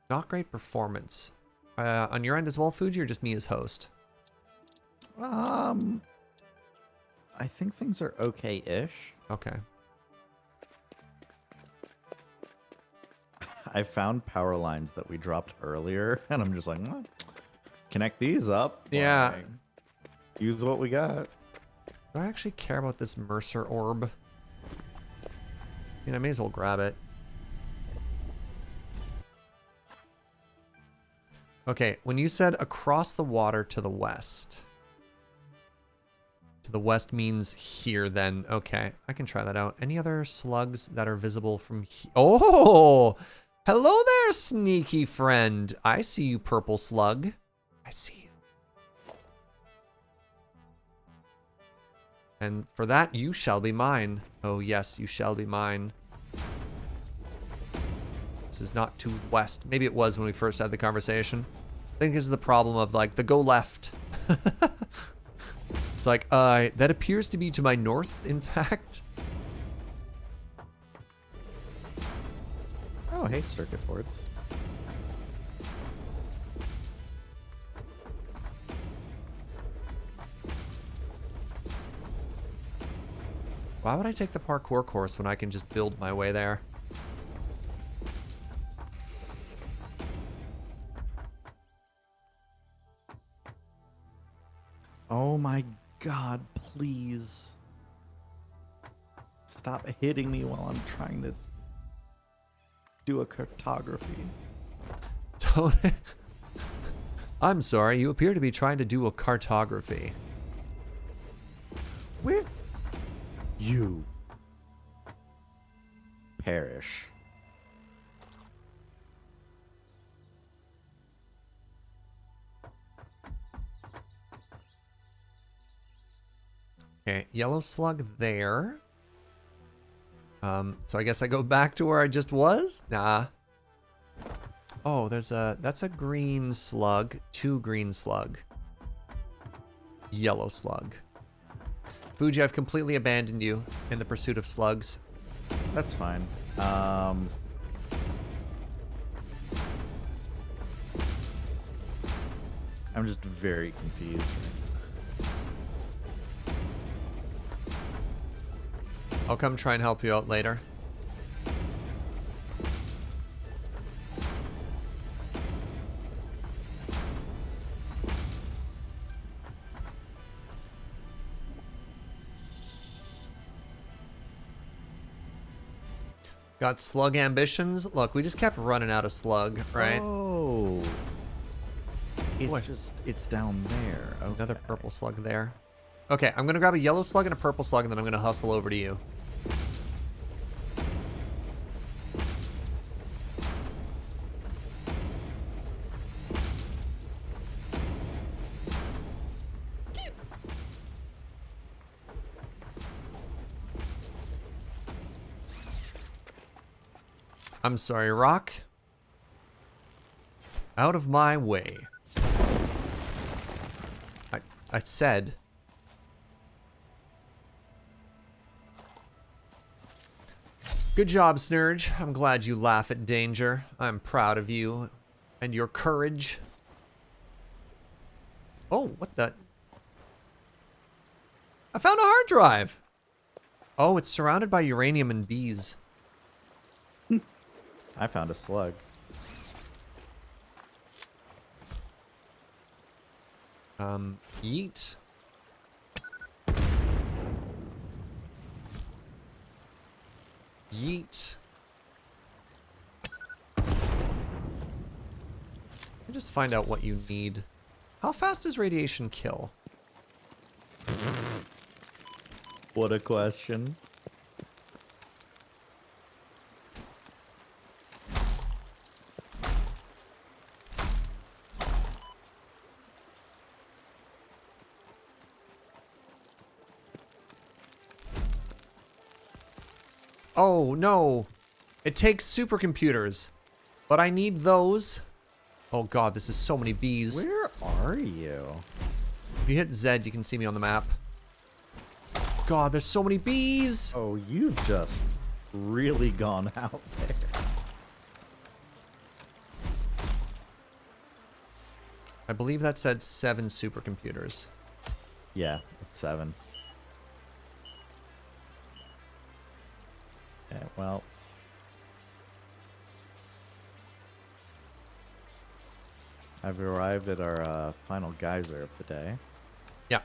[SPEAKER 1] not great performance on your end as well, Fuji, or just me as host?
[SPEAKER 2] I think things are okay-ish.
[SPEAKER 1] Okay.
[SPEAKER 2] I found power lines that we dropped earlier, and I'm just like, connect these up.
[SPEAKER 1] Yeah.
[SPEAKER 2] Like, use what we got.
[SPEAKER 1] Do I actually care about this Mercer orb? I mean, I may as well grab it. Okay, when you said across the water to the west. To the west means here then. Okay, I can try that out. Any other slugs that are visible from here? Oh! Hello there, sneaky friend. I see you, purple slug. I see you. And for that, you shall be mine. Oh yes, you shall be mine. This is not to west. Maybe it was when we first had the conversation. I think this is the problem of like the go left. It's like, that appears to be to my north, in fact.
[SPEAKER 2] Oh, hey, circuit boards.
[SPEAKER 1] Why would I take the parkour course when I can just build my way there?
[SPEAKER 2] Oh my god, please. Stop hitting me while I'm trying to do a cartography.
[SPEAKER 1] Don't. I'm sorry, you appear to be trying to do a cartography.
[SPEAKER 2] Where? You perish.
[SPEAKER 1] Okay, yellow slug there. So I guess I go back to where I just was? Nah. Oh, that's a green slug. 2 green slug. Yellow slug. Fuji, I've completely abandoned you in the pursuit of slugs.
[SPEAKER 2] That's fine. I'm just very confused.
[SPEAKER 1] I'll come try and help you out later. Got slug ambitions? Look, we just kept running out of slug, right?
[SPEAKER 2] Oh. It's
[SPEAKER 1] What?
[SPEAKER 2] just, it's down there.
[SPEAKER 1] There's another
[SPEAKER 2] Okay.
[SPEAKER 1] purple slug there. Okay, I'm gonna grab a yellow slug and a purple slug, and then I'm gonna hustle over to you. I'm sorry, Rock. Out of my way. I said. Good job, Serge. I'm glad you laugh at danger. I'm proud of you and your courage. Oh, what the? I found a hard drive. Oh, it's surrounded by uranium and bees.
[SPEAKER 2] I found a slug.
[SPEAKER 1] Yeet. Yeet. Just find out what you need. How fast does radiation kill?
[SPEAKER 2] What a question.
[SPEAKER 1] Oh, no. It takes supercomputers. But I need those. Oh, God, this is so many bees.
[SPEAKER 2] Where are you?
[SPEAKER 1] If you hit Z, you can see me on the map. God, there's so many bees.
[SPEAKER 2] Oh, you've just really gone out there.
[SPEAKER 1] I believe that said 7 supercomputers.
[SPEAKER 2] Yeah, it's 7. Okay, well. I've arrived at our final geyser of the day.
[SPEAKER 1] Yeah.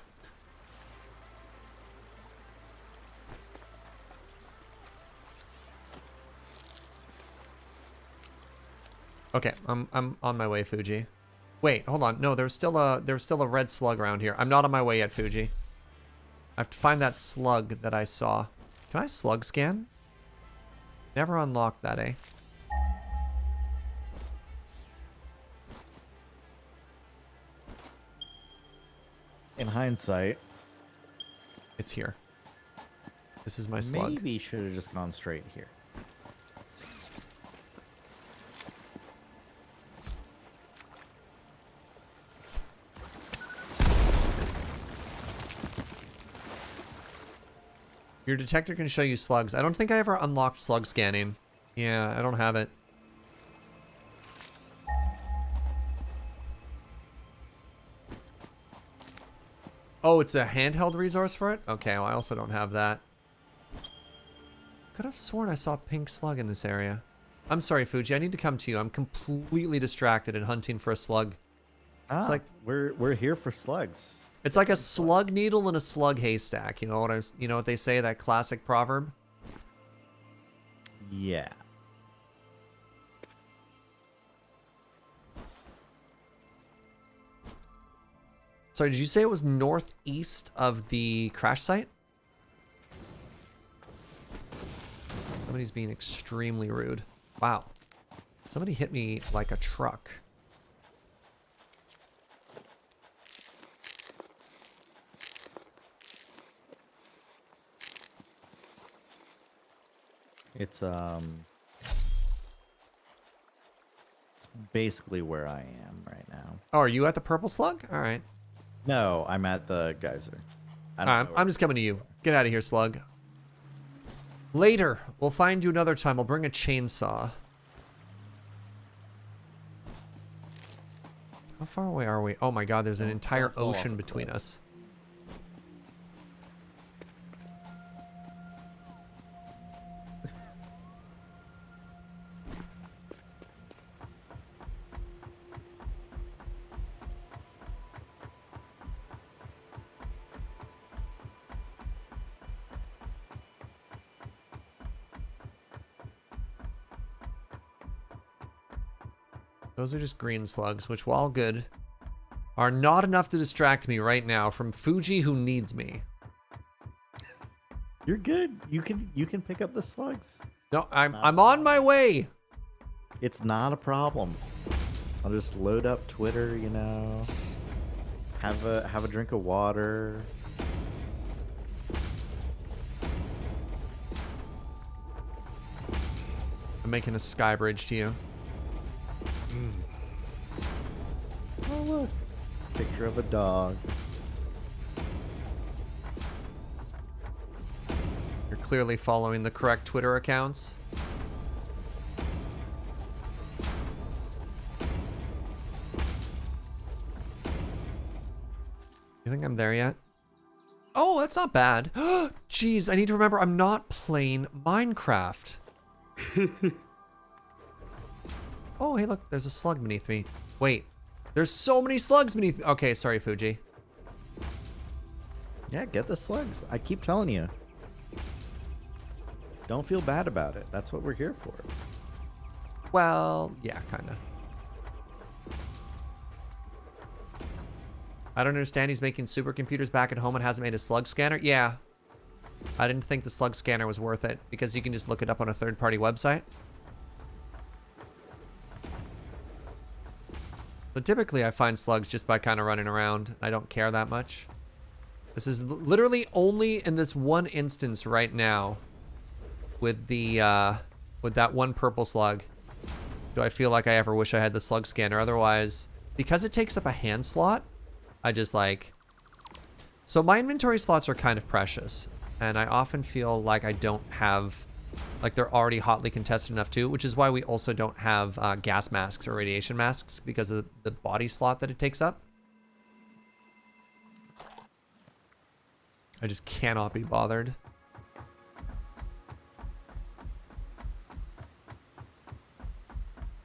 [SPEAKER 1] Okay, I'm on my way, Fugi. Wait, hold on. No, there's still a red slug around here. I'm not on my way yet, Fugi. I have to find that slug that I saw. Can I slug scan? Never unlocked that, eh?
[SPEAKER 2] In hindsight,
[SPEAKER 1] It's here. This is my slug.
[SPEAKER 2] maybe should have just gone straight here.
[SPEAKER 1] Your detector can show you slugs. I don't think I ever unlocked slug scanning. Yeah, I don't have it. Oh, it's a handheld resource for it? Okay, well, I also don't have that. Could have sworn I saw a pink slug in this area. I'm sorry, Fugi. I need to come to you. I'm completely distracted and hunting for a slug.
[SPEAKER 2] Ah,
[SPEAKER 1] like-
[SPEAKER 2] we're here for slugs.
[SPEAKER 1] It's like a slug needle and a slug haystack. You know what they say, that classic proverb?
[SPEAKER 2] Yeah.
[SPEAKER 1] Sorry, did you say it was northeast of the crash site? Somebody's being extremely rude. Wow. Somebody hit me like a truck.
[SPEAKER 2] It's basically where I am right now.
[SPEAKER 1] Oh, are you at the purple slug? All right.
[SPEAKER 2] No, I'm at the geyser. I
[SPEAKER 1] All
[SPEAKER 2] don't
[SPEAKER 1] right,
[SPEAKER 2] know where
[SPEAKER 1] I'm just coming to you. Get out of here, slug. Later. We'll find you another time. I'll bring a chainsaw. How far away are we? Oh my god, there's an entire
[SPEAKER 2] don't fall off
[SPEAKER 1] ocean
[SPEAKER 2] the
[SPEAKER 1] between
[SPEAKER 2] cliff.
[SPEAKER 1] us. Those are just green slugs, which, while good, are not enough to distract me right now from Fugi, who needs me.
[SPEAKER 2] You're good. You can pick up the slugs.
[SPEAKER 1] No, I'm on my way.
[SPEAKER 2] It's not a problem. I'll just load up Twitter, have a drink of water.
[SPEAKER 1] I'm making a sky bridge to you.
[SPEAKER 2] Oh look, picture of a dog.
[SPEAKER 1] You're clearly following the correct Twitter accounts. You think I'm there yet? Oh, that's not bad. Jeez, I need to remember I'm not playing Minecraft. Oh, hey, look, there's a slug beneath me. Wait, there's so many slugs beneath me. Okay, sorry, Fugi.
[SPEAKER 2] Yeah, get the slugs. I keep telling you. Don't feel bad about it. That's what we're here for.
[SPEAKER 1] Well, yeah, kind of. I don't understand. He's making supercomputers back at home and hasn't made a slug scanner. Yeah. I didn't think the slug scanner was worth it because you can just look it up on a third-party website. But typically I find slugs just by kind of running around. I don't care that much. This is literally only in this one instance right now with that one purple slug. Do I feel like I ever wish I had the slug scanner? Otherwise, because it takes up a hand slot, I just like... So my inventory slots are kind of precious, and I often feel like I don't have... Like, they're already hotly contested enough too, which is why we also don't have gas masks or radiation masks, because of the body slot that it takes up. I just cannot be bothered.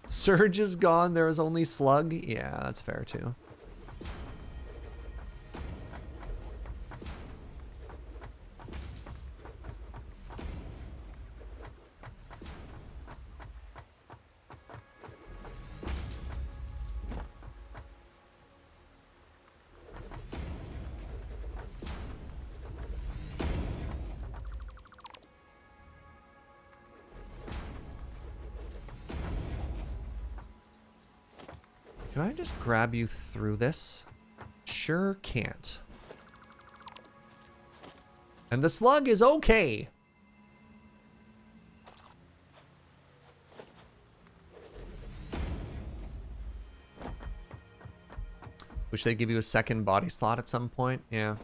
[SPEAKER 1] Serge is gone. There is only slug. Yeah, that's fair too. Can I just grab you through this? Sure can't. And the slug is okay. Wish they'd give you a second body slot at some point. Yeah.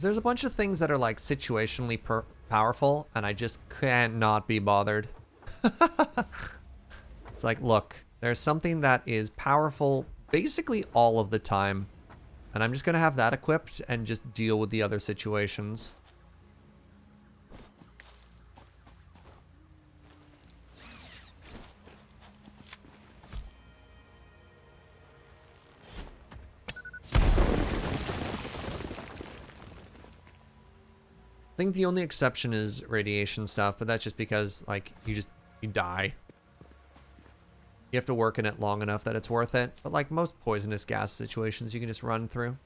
[SPEAKER 1] There's a bunch of things that are like situationally powerful, and I just can't not be bothered. It's like, look, there's something that is powerful basically all of the time, and I'm just gonna have that equipped and just deal with the other situations. I think the only exception is radiation stuff, but that's just because, like, you die. You have to work in it long enough that it's worth it. But like most poisonous gas situations, you can just run through.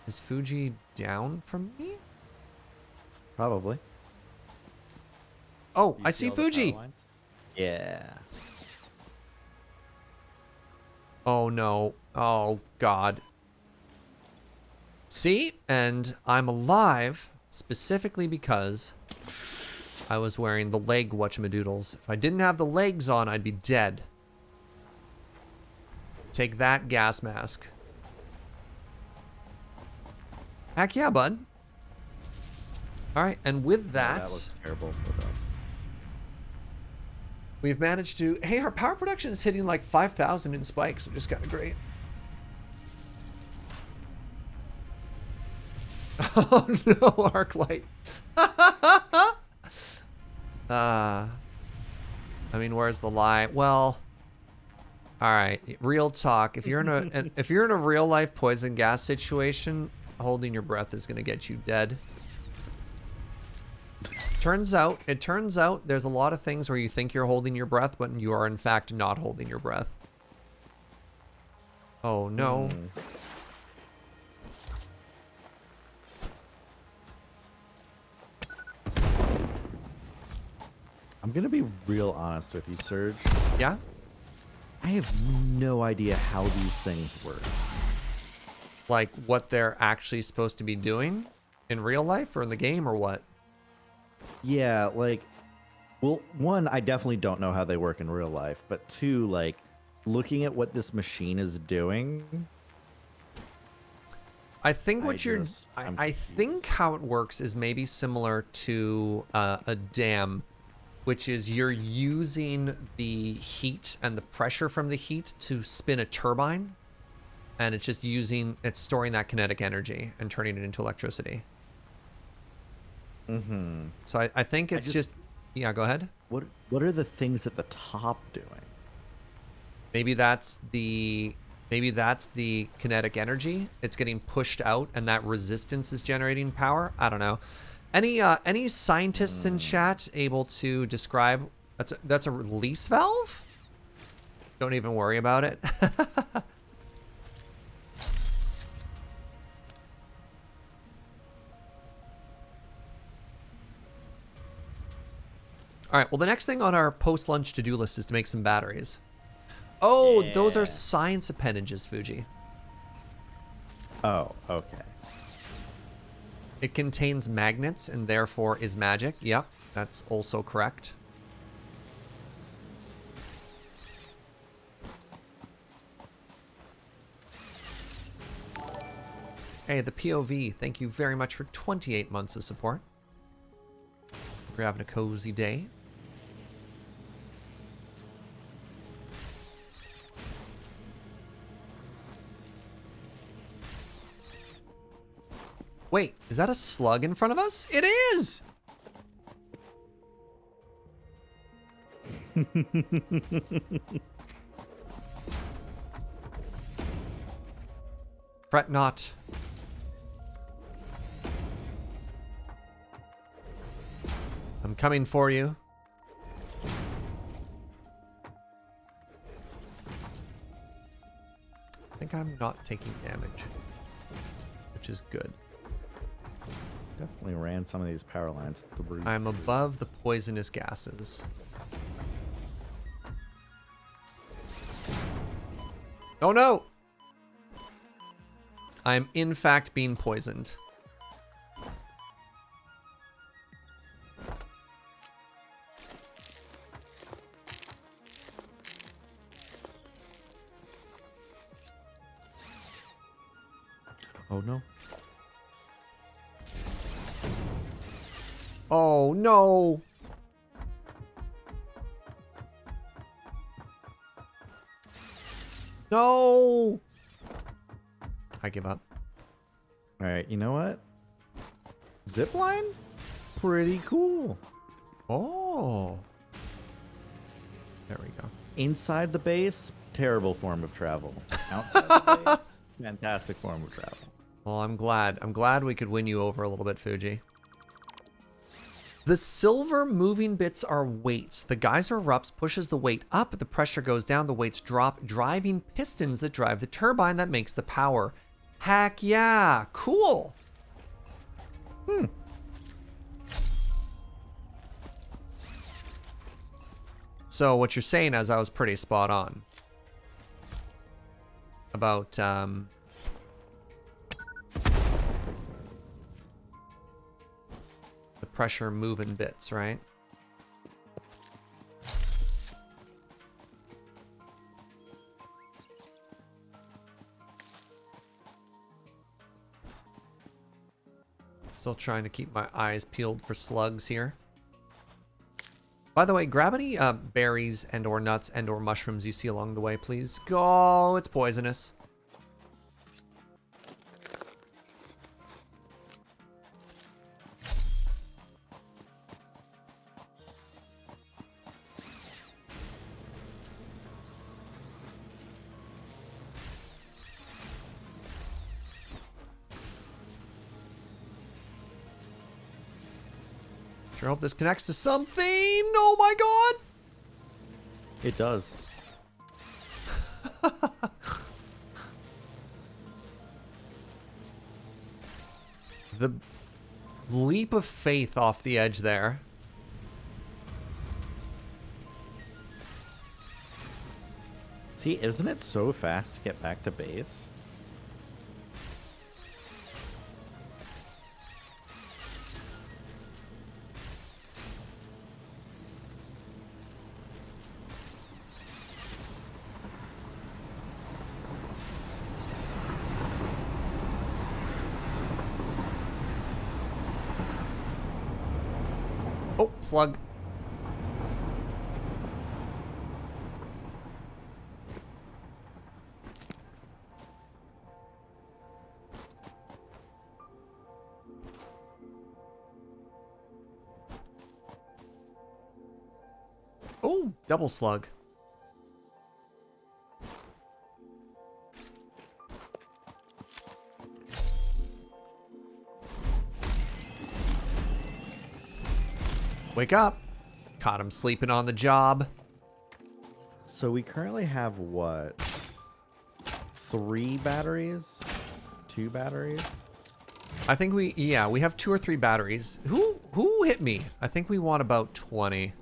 [SPEAKER 1] Is Fugi down from me?
[SPEAKER 2] Probably.
[SPEAKER 1] Oh, I see Fugi.
[SPEAKER 2] Yeah.
[SPEAKER 1] Oh no. Oh god. See? And I'm alive specifically because I was wearing the leg whatchamadoodles. If I didn't have the legs on, I'd be dead. Take that, gas mask. Heck yeah, bud. Alright, and with that...
[SPEAKER 2] that looks terrible.
[SPEAKER 1] We've managed to... Hey, our power production is hitting like 5,000 in spikes, which is kind of great. Oh no, arc light. I mean, where's the lie? Well, all right. Real talk. If you're in a real life poison gas situation, holding your breath is gonna get you dead. It turns out there's a lot of things where you think you're holding your breath, but you are in fact not holding your breath. Oh no.
[SPEAKER 2] I'm gonna be real honest with you, Serge.
[SPEAKER 1] Yeah?
[SPEAKER 2] I have no idea how these things work.
[SPEAKER 1] Like what they're actually supposed to be doing in real life or in the game or what?
[SPEAKER 2] Yeah, like, well, one, I definitely don't know how they work in real life, but two, like, looking at what this machine is doing.
[SPEAKER 1] I think I think how it works is maybe similar to a dam, which is you're using the heat and the pressure from the heat to spin a turbine, and it's storing that kinetic energy and turning it into electricity.
[SPEAKER 2] Mm-hmm.
[SPEAKER 1] So I think it's just yeah, go ahead.
[SPEAKER 2] What are the things at the top doing?
[SPEAKER 1] Maybe that's the kinetic energy. It's getting pushed out, and that resistance is generating power. I don't know. Any scientists in chat able to describe? That's a release valve? Don't even worry about it. All right, well, the next thing on our post-lunch to-do list is to make some batteries. Oh, those are
[SPEAKER 2] Yeah.
[SPEAKER 1] science appendages, Fugi.
[SPEAKER 2] Oh, okay.
[SPEAKER 1] It contains magnets and therefore is magic. Yep, that's also correct. Hey, the POV, thank you very much for 28 months of support. Hope you're having a cozy day. Wait, is that a slug in front of us? It is! Fret not. I'm coming for you. I think I'm not taking damage, which is good.
[SPEAKER 2] Definitely ran some of these power lines through.
[SPEAKER 1] I'm above the poisonous gases. Oh no! I'm in fact being poisoned.
[SPEAKER 2] Oh no.
[SPEAKER 1] Oh no! No! I give up.
[SPEAKER 2] All right, you know what? Zipline? Pretty cool.
[SPEAKER 1] Oh. There we go.
[SPEAKER 2] Inside the base, terrible form of travel. Outside the base, fantastic form of travel.
[SPEAKER 1] Well, I'm glad. I'm glad we could win you over a little bit, Fugi. The silver moving bits are weights. The geyser erupts, pushes the weight up, the pressure goes down, the weights drop, driving pistons that drive the turbine that makes the power. Heck yeah, cool. So what you're saying is I was pretty spot on about the pressure moving bits, right? Still trying to keep my eyes peeled for slugs here. By the way, grab any berries and or nuts and or mushrooms you see along the way, please. Go, it's poisonous. Sure hope this connects to something. Oh my god!
[SPEAKER 2] It does.
[SPEAKER 1] The leap of faith off the edge there.
[SPEAKER 2] See, isn't it so fast to get back to base?
[SPEAKER 1] Oh, slug. Oh, double slug. Wake up. Caught him sleeping on the job.
[SPEAKER 2] So we currently have what? 3 batteries? 2 batteries?
[SPEAKER 1] I think we have 2 or 3 batteries. Who hit me? I think we want about 20.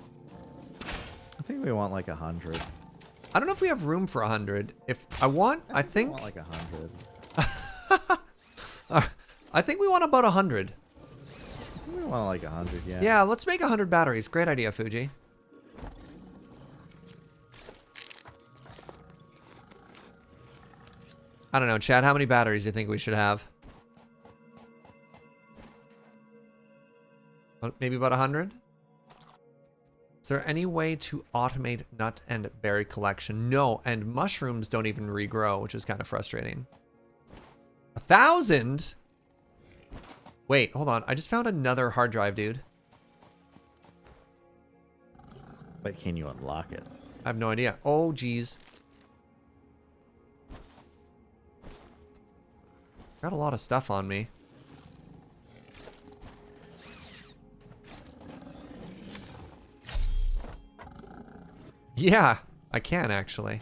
[SPEAKER 2] think we want like 100.
[SPEAKER 1] I don't know if we have room for 100. If I want, I think.
[SPEAKER 2] We want like 100.
[SPEAKER 1] I think we want about 100.
[SPEAKER 2] We want like 100, yeah.
[SPEAKER 1] Yeah, let's make 100 batteries. Great idea, Fugi. I don't know, Chad, how many batteries do you think we should have? Maybe about 100? Is there any way to automate nut and berry collection? No, and mushrooms don't even regrow, which is kind of frustrating. 1,000? Wait, hold on. I just found another hard drive, dude.
[SPEAKER 2] But can you unlock it?
[SPEAKER 1] I have no idea. Oh, geez. Got a lot of stuff on me. Yeah, I can actually.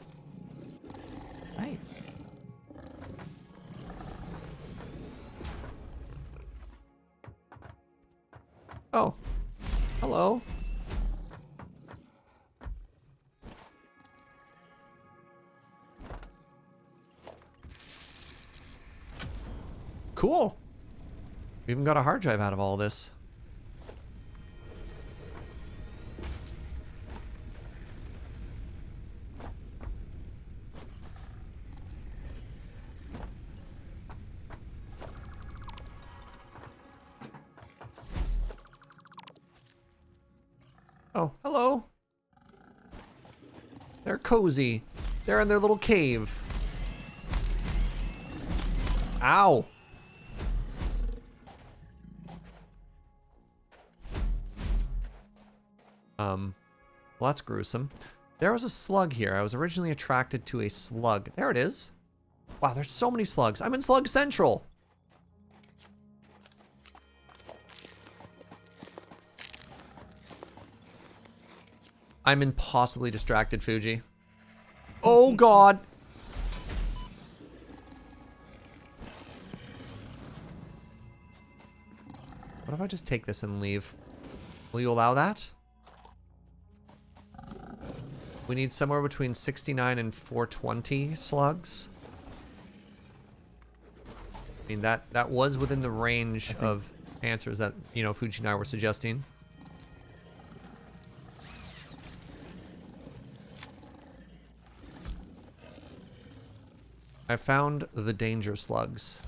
[SPEAKER 2] Nice.
[SPEAKER 1] Oh, hello. Cool. We even got a hard drive out of all this. Oh, hello. They're cozy. They're in their little cave. Ow. Well, that's gruesome. There was a slug here. I was originally attracted to a slug. There it is. Wow, there's so many slugs. I'm in Slug Central. I'm impossibly distracted, Fugi. Oh, God. What if I just take this and leave? Will you allow that? We need somewhere between 69 and 420 slugs. I mean, that was within the range of answers that, you know, Fuji and I were suggesting. I found the danger slugs.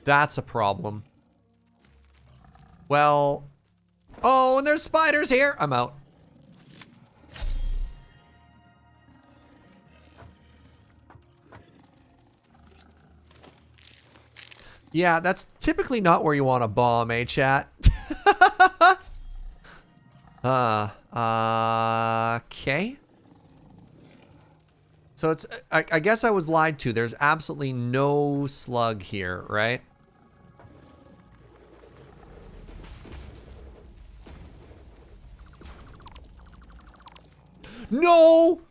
[SPEAKER 1] That's a problem. Well... Oh, and there's spiders here! I'm out. Yeah, that's typically not where you want to bomb, eh, chat? Okay. So it's, I guess I was lied to. There's absolutely no slug here, right? No!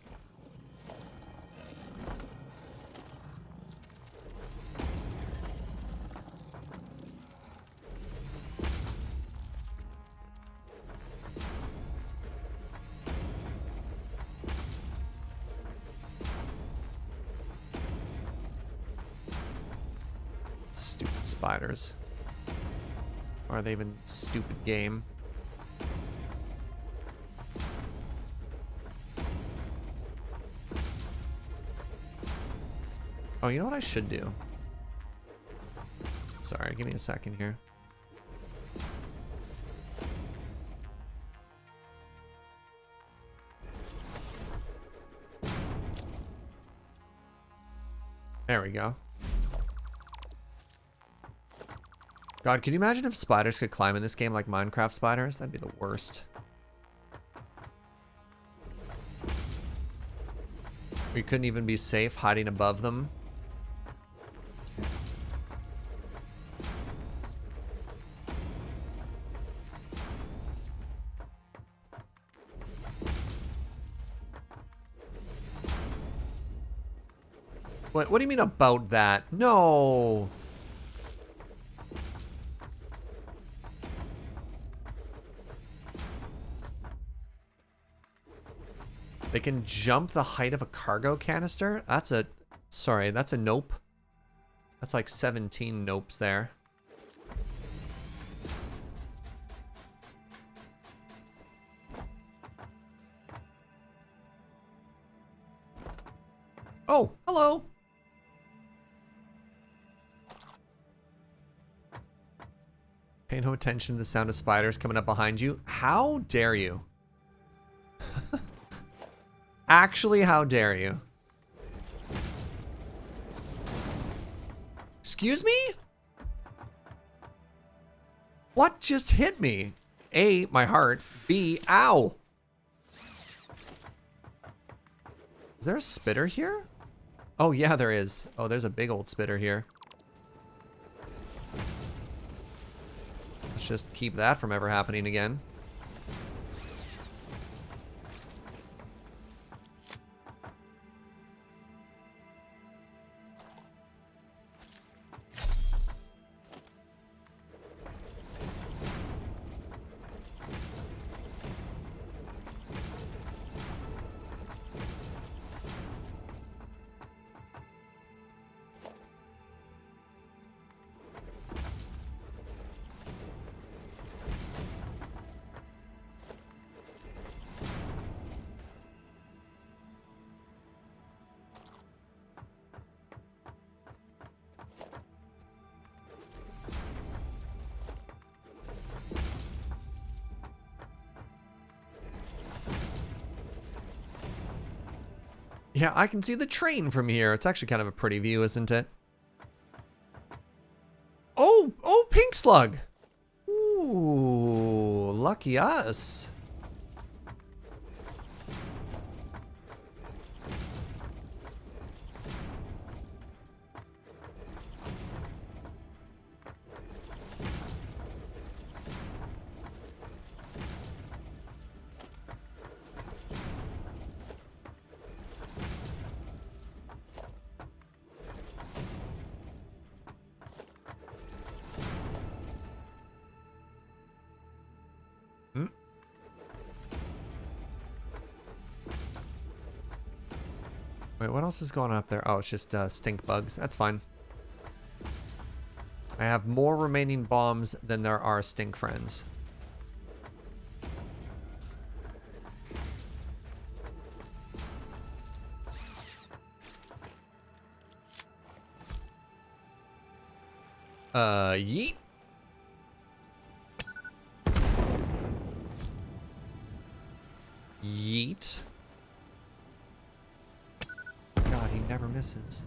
[SPEAKER 1] Stupid spiders. Or are they even stupid game? Oh, you know what I should do? Sorry, give me a second here. There we go. God, can you imagine if spiders could climb in this game like Minecraft spiders? That'd be the worst. We couldn't even be safe hiding above them. What do you mean about that? No. They can jump the height of a cargo canister? That's a... Sorry, that's a nope. That's like 17 nopes there. Oh, hello. Pay no attention to the sound of spiders coming up behind you. How dare you? Actually, how dare you? Excuse me? What just hit me? A, my heart. B, ow. Is there a spitter here? Oh, yeah, there is. Oh, there's a big old spitter here. Let's just keep that from ever happening again. Yeah, I can see the train from here. It's actually kind of a pretty view, isn't it? Oh, pink slug. Ooh, lucky us. Wait, what else is going on up there? Oh, it's just stink bugs. That's fine. I have more remaining bombs than there are stink friends. Yeet. Yeet. God, he never misses.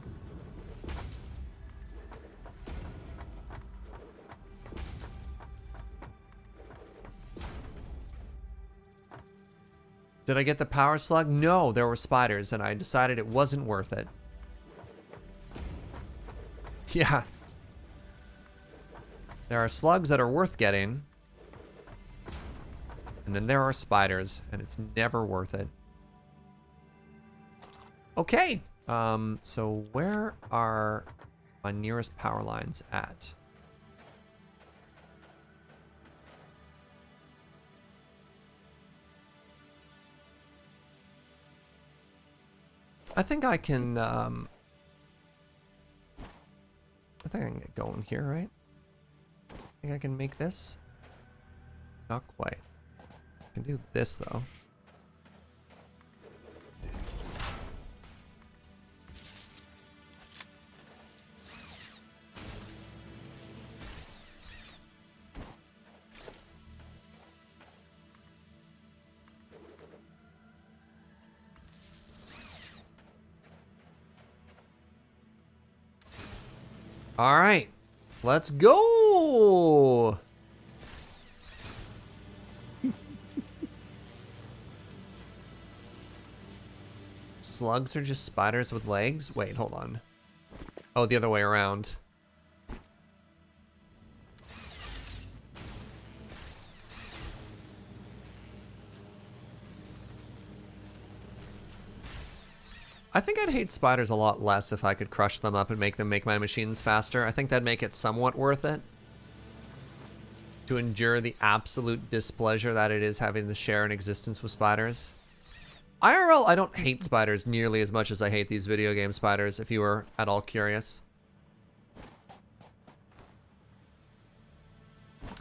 [SPEAKER 1] Did I get the power slug? No, there were spiders, and I decided it wasn't worth it. Yeah. There are slugs that are worth getting. And then there are spiders, and it's never worth it. Okay. So where are my nearest power lines at? I think I can, I think I can get going here, right? I think I can make this. Not quite. I can do this, though. All right, let's go. Slugs are just spiders with legs? Wait, hold on. Oh, the other way around. I think I'd hate spiders a lot less if I could crush them up and make them make my machines faster. I think that'd make it somewhat worth it to endure the absolute displeasure that it is having to share an existence with spiders. IRL, I don't hate spiders nearly as much as I hate these video game spiders, if you were at all curious.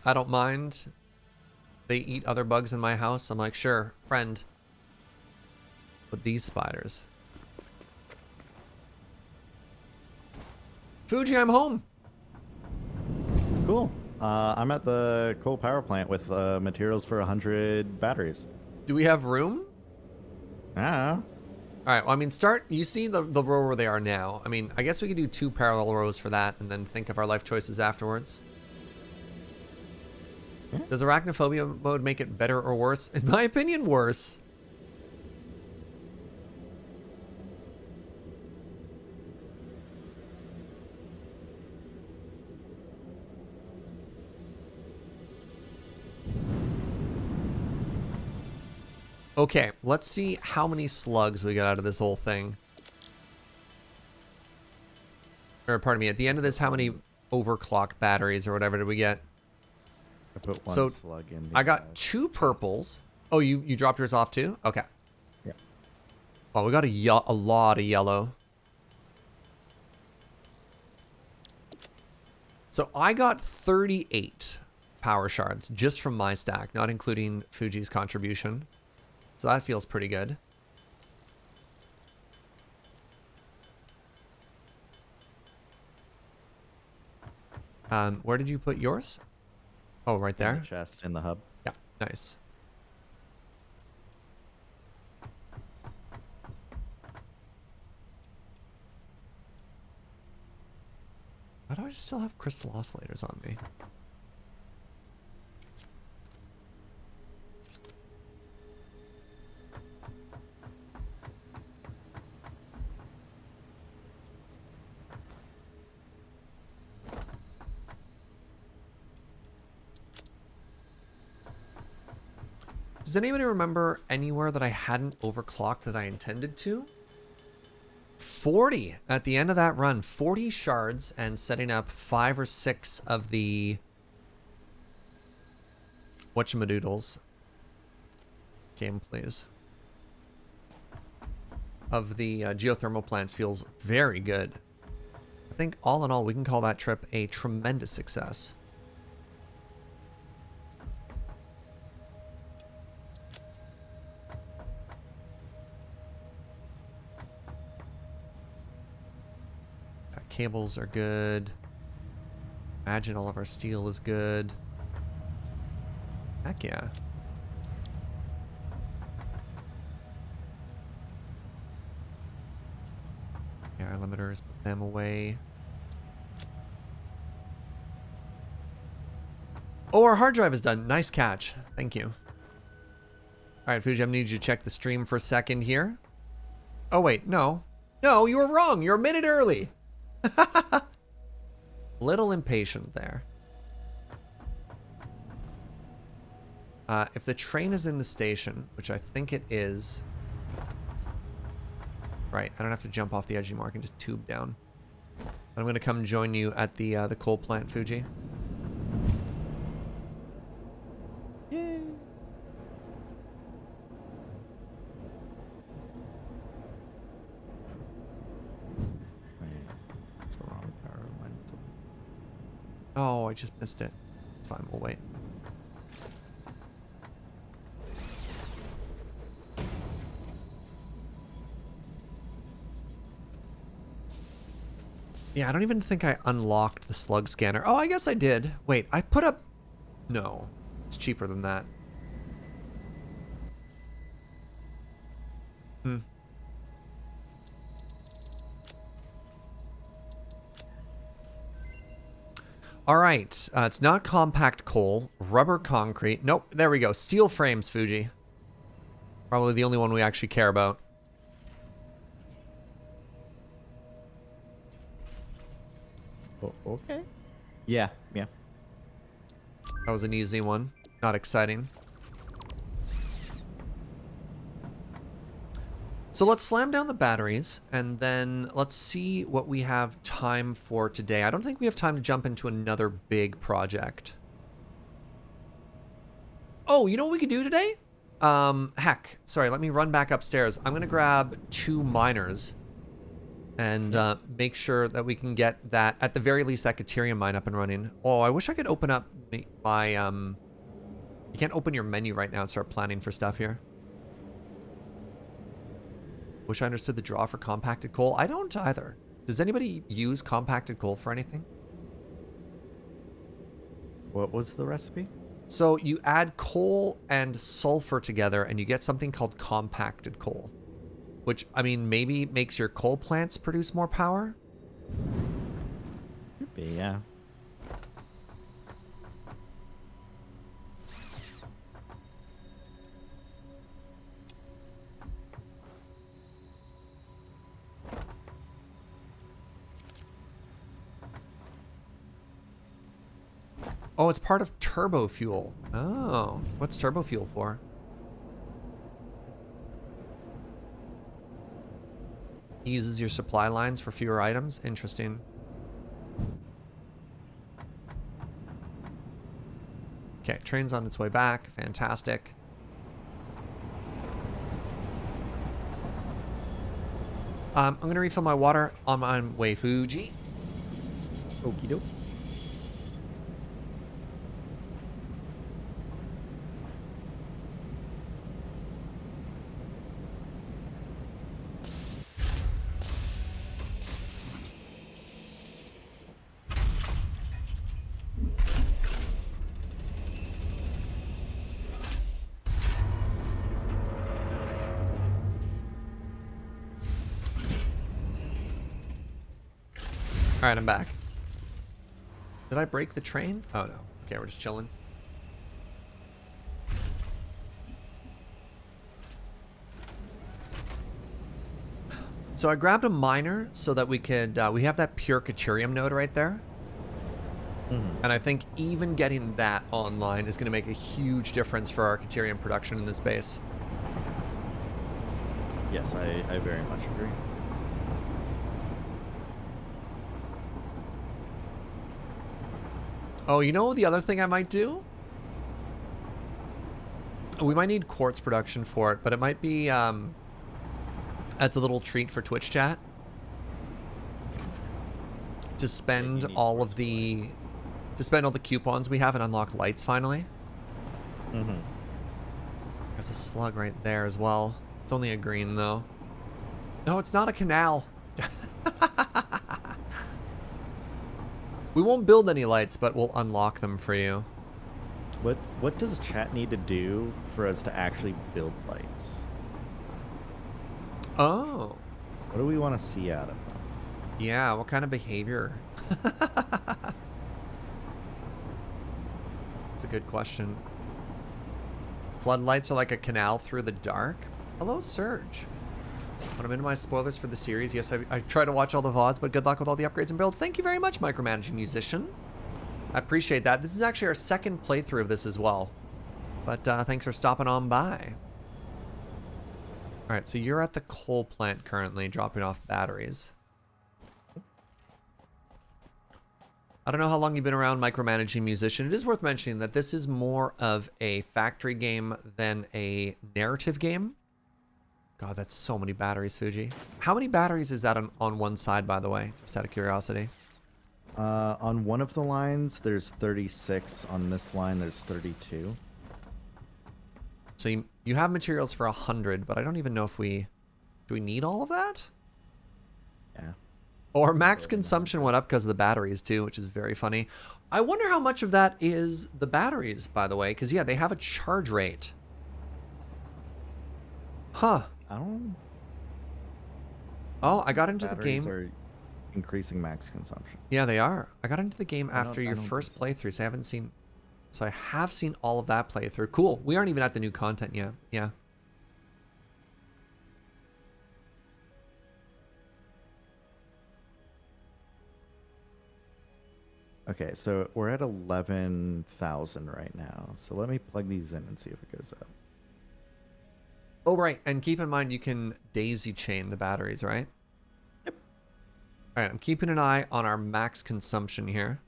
[SPEAKER 1] I don't mind. They eat other bugs in my house. I'm like, sure, friend. But these spiders. Fugi, I'm home.
[SPEAKER 2] Cool. I'm at the coal power plant with materials for 100 batteries.
[SPEAKER 1] Do we have room?
[SPEAKER 2] Ah.
[SPEAKER 1] All right, well, I mean, you see the row where they are now. I mean, I guess we could do 2 parallel rows for that and then think of our life choices afterwards.
[SPEAKER 2] Yeah.
[SPEAKER 1] Does arachnophobia mode make it better or worse? In my opinion, worse. Okay, let's see how many slugs we got out of this whole thing. Or pardon me, at the end of this, how many overclock batteries or whatever did we get?
[SPEAKER 2] I put one
[SPEAKER 1] So,
[SPEAKER 2] slug in.
[SPEAKER 1] I got 2 purples. Oh, you dropped yours off too? Okay.
[SPEAKER 2] Yeah.
[SPEAKER 1] Well, we got a lot of yellow. So I got 38 power shards just from my stack, not including Fuji's contribution. So that feels pretty good. Where did you put yours? Oh, right there.
[SPEAKER 2] In the chest in the hub.
[SPEAKER 1] Yeah, nice. Why do I still have crystal oscillators on me? Does anybody remember anywhere that I hadn't overclocked that I intended to? 40 at the end of that run. 40 shards and setting up 5 or 6 of the whatchamadoodles. Game, please. Of the geothermal plants feels very good. I think all in all, we can call that trip a tremendous success. Cables are good. Imagine all of our steel is good. Heck yeah. Yeah, our limiters, put them away. Oh, our hard drive is done. Nice catch. Thank you. All right, Fuji, I need you to check the stream for a second here. Oh, wait, no. No, you were wrong. You're a minute early. Little impatient there. If the train is in the station, which I think it is. Right, I don't have to jump off the edge anymore. I can just tube down. I'm going to come join you at the coal plant, Fuji.
[SPEAKER 2] Yay. It's the wrong power line.
[SPEAKER 1] Oh, I just missed it. It's fine, we'll wait. Yeah, I don't even think I unlocked the slug scanner. Oh, I guess I did. Wait, I put up... No, it's cheaper than that. All right, it's not compact coal, rubber concrete. Nope, there we go. Steel frames, Fuji. Probably the only one we actually care about.
[SPEAKER 2] Oh, okay. Yeah, yeah.
[SPEAKER 1] That was an easy one. Not exciting. So let's slam down the batteries, and then let's see what we have time for today. I don't think we have time to jump into another big project. Oh, you know what we could do today? Heck, sorry, let me run back upstairs. I'm gonna grab 2 miners and make sure that we can get that, at the very least, that Caterium mine up and running. Oh, I wish I could open up my, you can't open your menu right now and start planning for stuff here. Wish I understood the draw for compacted coal. I don't either. Does anybody use compacted coal for anything?
[SPEAKER 2] What was the recipe?
[SPEAKER 1] So you add coal and sulfur together and you get something called compacted coal, which, I mean, maybe makes your coal plants produce more power?
[SPEAKER 2] Could be, yeah.
[SPEAKER 1] Oh, it's part of turbo fuel. Oh, what's turbo fuel for? Uses your supply lines for fewer items. Interesting. Okay, train's on its way back. Fantastic. I'm gonna refill my water on my way, Fugi.
[SPEAKER 2] Okie doke.
[SPEAKER 1] All right, I'm back. Did I break the train? Oh no. Okay, we're just chilling. So I grabbed a miner so that we could, we have that pure Caterium node right there. And I think even getting that online is going to make a huge difference for our Caterium production in this base.
[SPEAKER 2] Yes, I very much agree.
[SPEAKER 1] Oh, you know the other thing I might do? We might need quartz production for it, but it might be as a little treat for Twitch chat to spend all of the coupons we have and unlock lights finally. There's a slug right there as well. It's only a green though. No, it's not a canal. We won't build any lights, but we'll unlock them for you.
[SPEAKER 2] What does chat need to do for us to actually build lights?
[SPEAKER 1] Oh.
[SPEAKER 2] What do we want to see out of them?
[SPEAKER 1] Yeah, what kind of behavior? That's a good question. Floodlights are like a canal through the dark? Hello, Serge. When I'm into my spoilers for the series, yes, I try to watch all the VODs, but good luck with all the upgrades and builds. Thank you very much, Micromanaging Musician. I appreciate that. This is actually our second playthrough of this as well. But thanks for stopping on by. All right, so you're at the coal plant currently, dropping off batteries. I don't know how long you've been around, Micromanaging Musician. It is worth mentioning that this is more of a factory game than a narrative game. God, that's so many batteries, Fugi. How many batteries is that on one side, by the way? Just out of curiosity.
[SPEAKER 2] On one of the lines, there's 36. On this line, there's 32.
[SPEAKER 1] So you have materials for 100, but I don't even know if do we need all of that?
[SPEAKER 2] Yeah.
[SPEAKER 1] Or max consumption went up because of the batteries too, which is very funny. I wonder how much of that is the batteries, by the way, because yeah, they have a charge rate. Huh.
[SPEAKER 2] I don't.
[SPEAKER 1] Oh, I got into the
[SPEAKER 2] Batteries
[SPEAKER 1] game.
[SPEAKER 2] are increasing max consumption.
[SPEAKER 1] Yeah, they are. I got into the game
[SPEAKER 2] I
[SPEAKER 1] after your
[SPEAKER 2] don't
[SPEAKER 1] first
[SPEAKER 2] think
[SPEAKER 1] playthrough, so I haven't seen. So I have seen all of that playthrough. Cool. We aren't even at the new content yet. Yeah.
[SPEAKER 2] Okay, so we're at 11,000 right now. So let me plug these in and see if it goes up.
[SPEAKER 1] Oh, right. And keep in mind, you can daisy chain the batteries, right?
[SPEAKER 2] Yep.
[SPEAKER 1] All right. I'm keeping an eye on our max consumption here.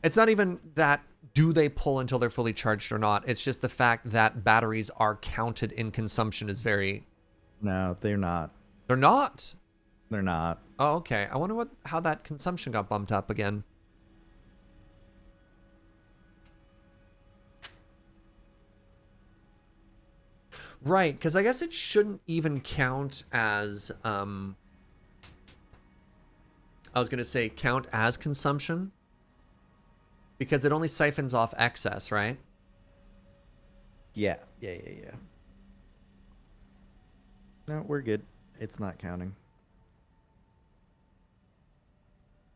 [SPEAKER 1] It's not even that do they pull until they're fully charged or not. It's just the fact that batteries are counted in consumption is very...
[SPEAKER 2] No, they're not.
[SPEAKER 1] They're not?
[SPEAKER 2] They're not.
[SPEAKER 1] Oh, okay. I wonder how that consumption got bumped up again. Right, because I guess it shouldn't even count as... I was going to say count as consumption. Because it only siphons off excess, right?
[SPEAKER 2] Yeah. No, we're good. It's not counting.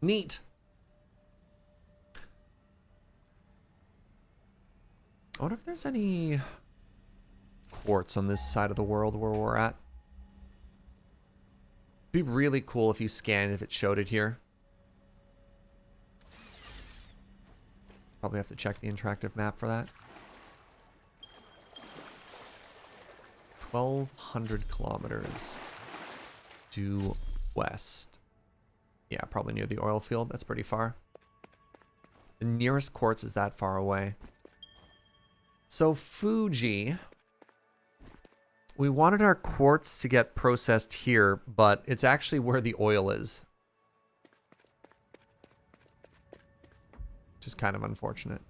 [SPEAKER 1] Neat. I wonder if there's any quartz on this side of the world where we're at. It'd be really cool if you scanned if it showed it here. Probably have to check the interactive map for that. 1,200 kilometers due west. Yeah, probably near the oil field. That's pretty far. The nearest quartz is that far away. So Fugi, we wanted our quartz to get processed here, but it's actually where the oil is. Which is kind of unfortunate.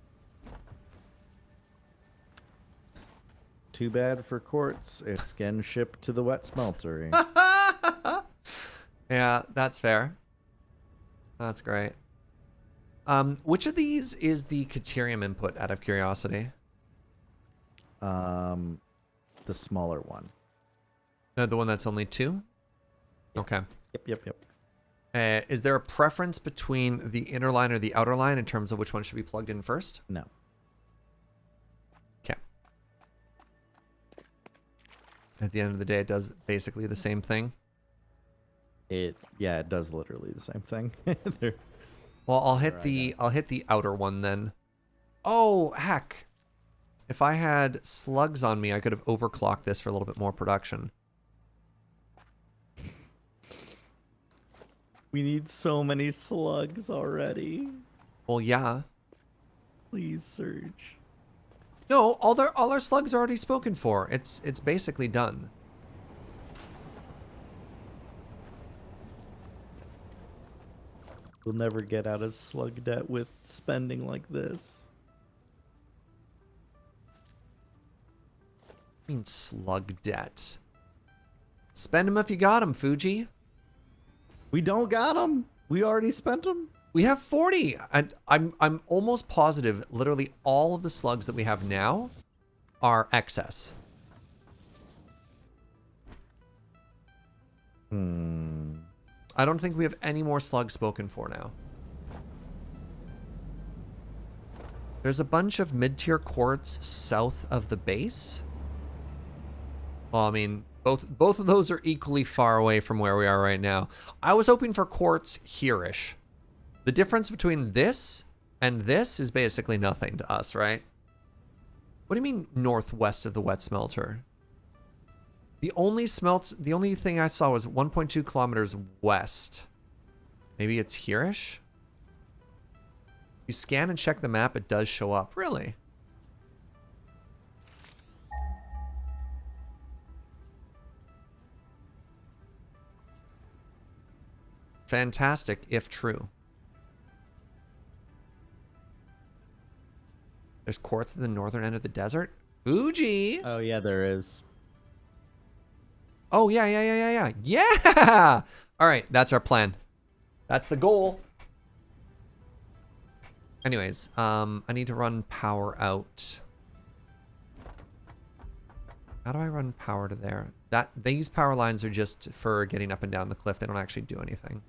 [SPEAKER 2] Too bad for Quartz. It's getting shipped to the Wet Smeltery.
[SPEAKER 1] Yeah, that's fair. That's great. Which of these is the Caterium input, out of curiosity?
[SPEAKER 2] The smaller one.
[SPEAKER 1] No, the one that's only 2?
[SPEAKER 2] Yep.
[SPEAKER 1] Okay.
[SPEAKER 2] Yep.
[SPEAKER 1] Is there a preference between the inner line or the outer line in terms of which one should be plugged in first?
[SPEAKER 2] No.
[SPEAKER 1] Okay. At the end of the day, it does basically the same thing.
[SPEAKER 2] It does literally the same thing.
[SPEAKER 1] Well, I'll hit the outer one then. Oh, heck. If I had slugs on me, I could have overclocked this for a little bit more production.
[SPEAKER 2] We need so many slugs already.
[SPEAKER 1] Well, yeah.
[SPEAKER 2] Please, Serge.
[SPEAKER 1] No, all our slugs are already spoken for. It's basically done.
[SPEAKER 2] We'll never get out of slug debt with spending like this.
[SPEAKER 1] I mean slug debt. Spend them if you got them, Fugi.
[SPEAKER 2] We don't got them. We already spent them.
[SPEAKER 1] We have 40, and I'm almost positive literally all of the slugs that we have now are excess. I don't think we have any more slugs spoken for now. There's a bunch of mid-tier quartz south of the base. Well, I mean, both of those are equally far away from where we are right now. I was hoping for quartz here-ish. The difference between this and this is basically nothing to us, right? What do you mean northwest of the wet smelter? The only thing I saw was 1.2 kilometers west. Maybe it's here-ish? You scan and check the map, it does show up. Really? Fantastic, if true. There's quartz at the northern end of the desert? Fugi!
[SPEAKER 2] Oh, yeah, there is.
[SPEAKER 1] Oh, yeah. Yeah! All right, that's our plan. That's the goal. Anyways, I need to run power out. How do I run power to there? These power lines are just for getting up and down the cliff. They don't actually do anything.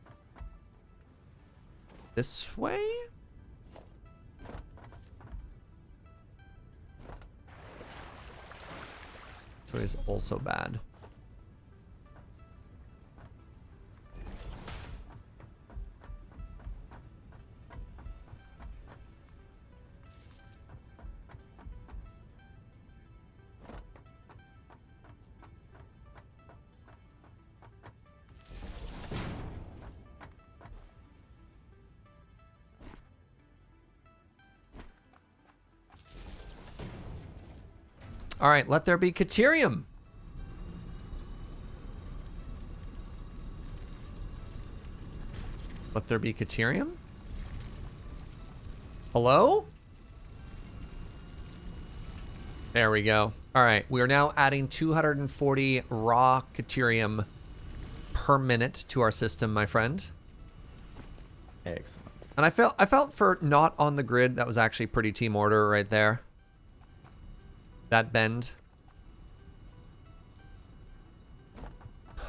[SPEAKER 1] This way? So it's also bad. All right, let there be Caterium. Let there be Caterium? Hello? There we go. All right, we are now adding 240 raw Caterium per minute to our system, my friend.
[SPEAKER 2] Excellent.
[SPEAKER 1] And I felt for not on the grid, that was actually pretty team order right there. That bend.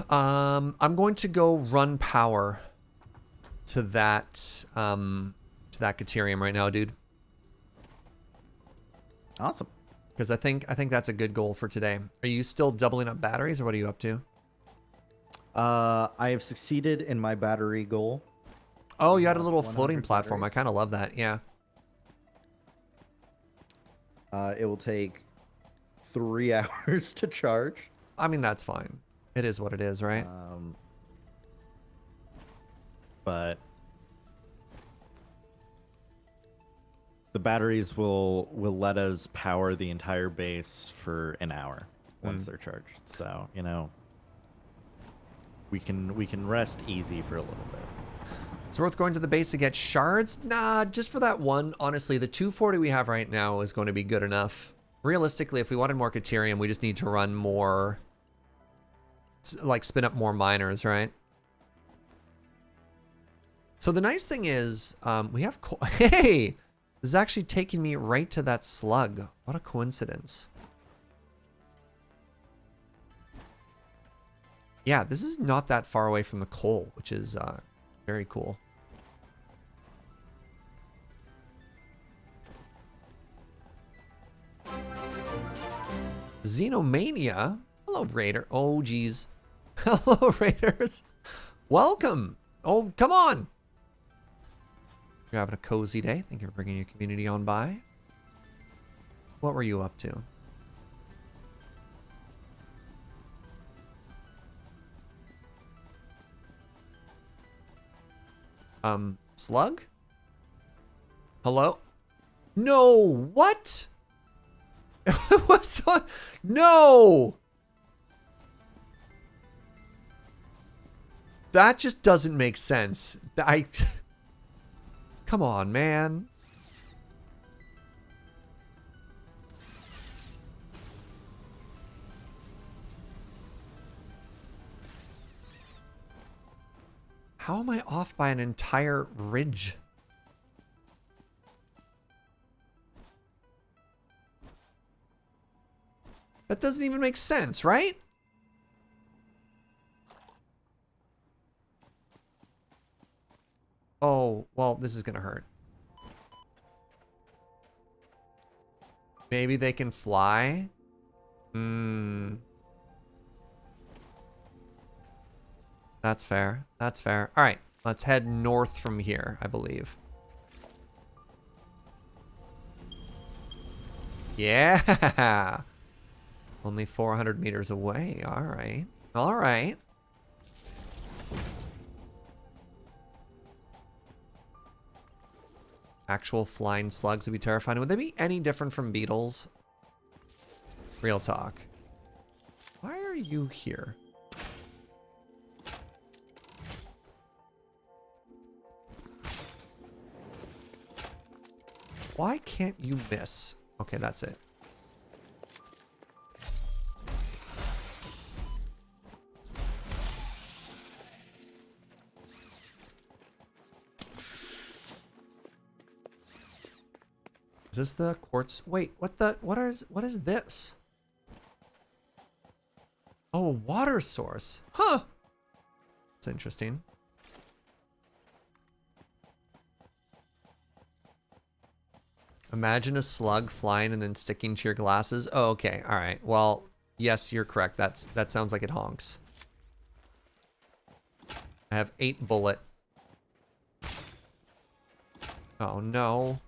[SPEAKER 1] I'm going to go run power to that Caterium right now, dude.
[SPEAKER 2] Awesome.
[SPEAKER 1] Because I think that's a good goal for today. Are you still doubling up batteries, or what are you up to?
[SPEAKER 2] I have succeeded in my battery goal.
[SPEAKER 1] Oh, you had a little floating
[SPEAKER 2] 100
[SPEAKER 1] platform. I
[SPEAKER 2] batteries.
[SPEAKER 1] kind of love that. Yeah.
[SPEAKER 2] It will take 3 hours to charge.
[SPEAKER 1] I mean, that's fine. It is what it is, right?
[SPEAKER 2] But the batteries will let us power the entire base for an hour once they're charged. So, you know, we can rest easy for a little bit.
[SPEAKER 1] It's worth going to the base to get shards? Nah, just for that one. Honestly, the 240 we have right now is going to be good enough. Realistically, if we wanted more Caterium, we just need to run more, like spin up more miners, right? So the nice thing is, we have, hey, this is actually taking me right to that slug. What a coincidence. Yeah, this is not that far away from the coal, which is very cool. Xenomania? Hello, Raider. Oh, geez. Hello, Raiders. Welcome. Oh, come on. You're having a cozy day. Thank you for bringing your community on by. What were you up to? Slug? Hello? No, what? What's on? No! That just doesn't make sense. Come on, man. How am I off by an entire ridge? That doesn't even make sense, right? Oh, well, this is gonna hurt. Maybe they can fly? That's fair. That's fair. All right, let's head north from here, I believe. Yeah! Only 400 meters away. All right. All right. Actual flying slugs would be terrifying. Would they be any different from beetles? Real talk. Why are you here? Why can't you miss? Okay, that's it. Is this the quartz? Wait, what is this? Oh, water source. Huh. That's interesting. Imagine a slug flying and then sticking to your glasses. Oh, okay. All right. Well, yes, you're correct. That sounds like it honks. I have 8 bullet. Oh no.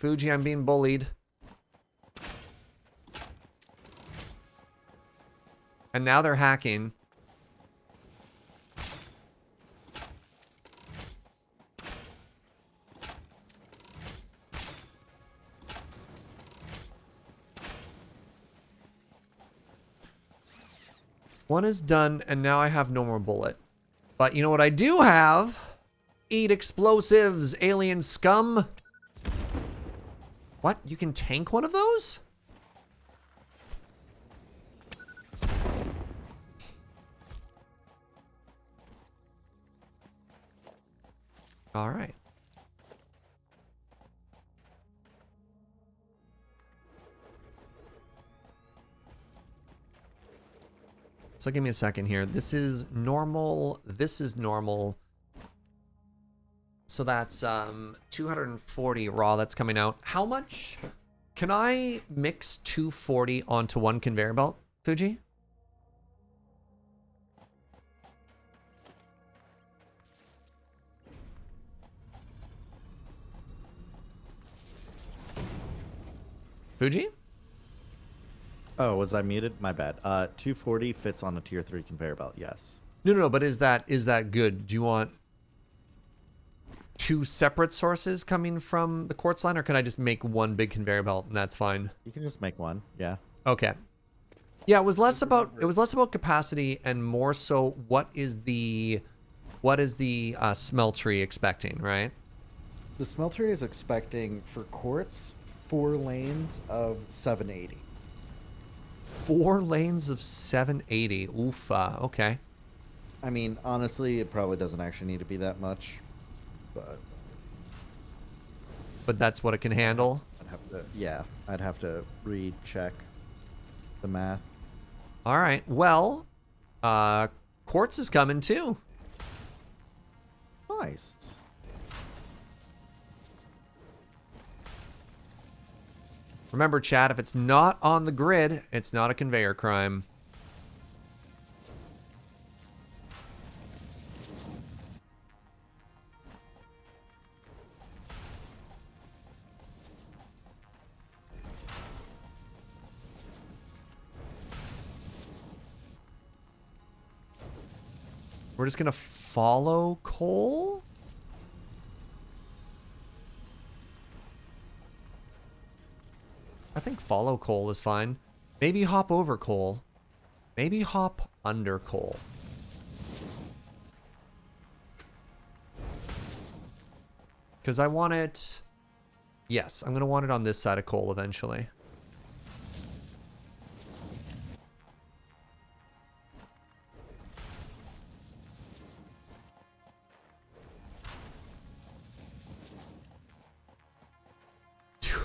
[SPEAKER 1] Fugi, I'm being bullied. And now they're hacking. One is done, and now I have no more bullet. But you know what I do have? Eat explosives, alien scum. What? You can tank one of those? All right. So give me a second here. This is normal. This is normal. So that's 240 raw that's coming out. How much? Can I mix 240 onto one conveyor belt, Fugi? Fugi?
[SPEAKER 2] Oh, was I muted? My bad. 240 fits on a tier 3 conveyor belt, yes.
[SPEAKER 1] No, but is that good? Do you want two separate sources coming from the quartz line, or can I just make one big conveyor belt and that's fine?
[SPEAKER 2] You can just make one, yeah.
[SPEAKER 1] Okay. Yeah, it was less about capacity and more so what is the smeltery expecting, right?
[SPEAKER 2] The smeltery is expecting for quartz 4 lanes of 780.
[SPEAKER 1] 4 lanes of 780. Oofa. Okay.
[SPEAKER 2] I mean, honestly, it probably doesn't actually need to be that much,
[SPEAKER 1] but that's what it can handle.
[SPEAKER 2] I'd have to recheck the math.
[SPEAKER 1] All right. Well, quartz is coming too.
[SPEAKER 2] Nice.
[SPEAKER 1] Remember, chat, if it's not on the grid, it's not a conveyor crime. We're just gonna follow coal? I think follow coal is fine. Maybe hop over coal. Maybe hop under coal. Because I want it... Yes, I'm going to want it on this side of coal eventually.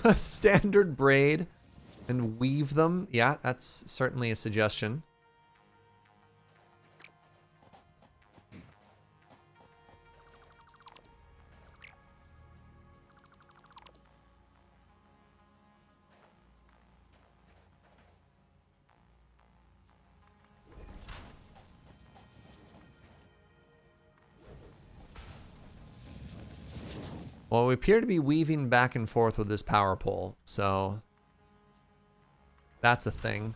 [SPEAKER 1] A standard braid and weave them. Yeah, that's certainly a suggestion. Well, we appear to be weaving back and forth with this power pole, so that's a thing.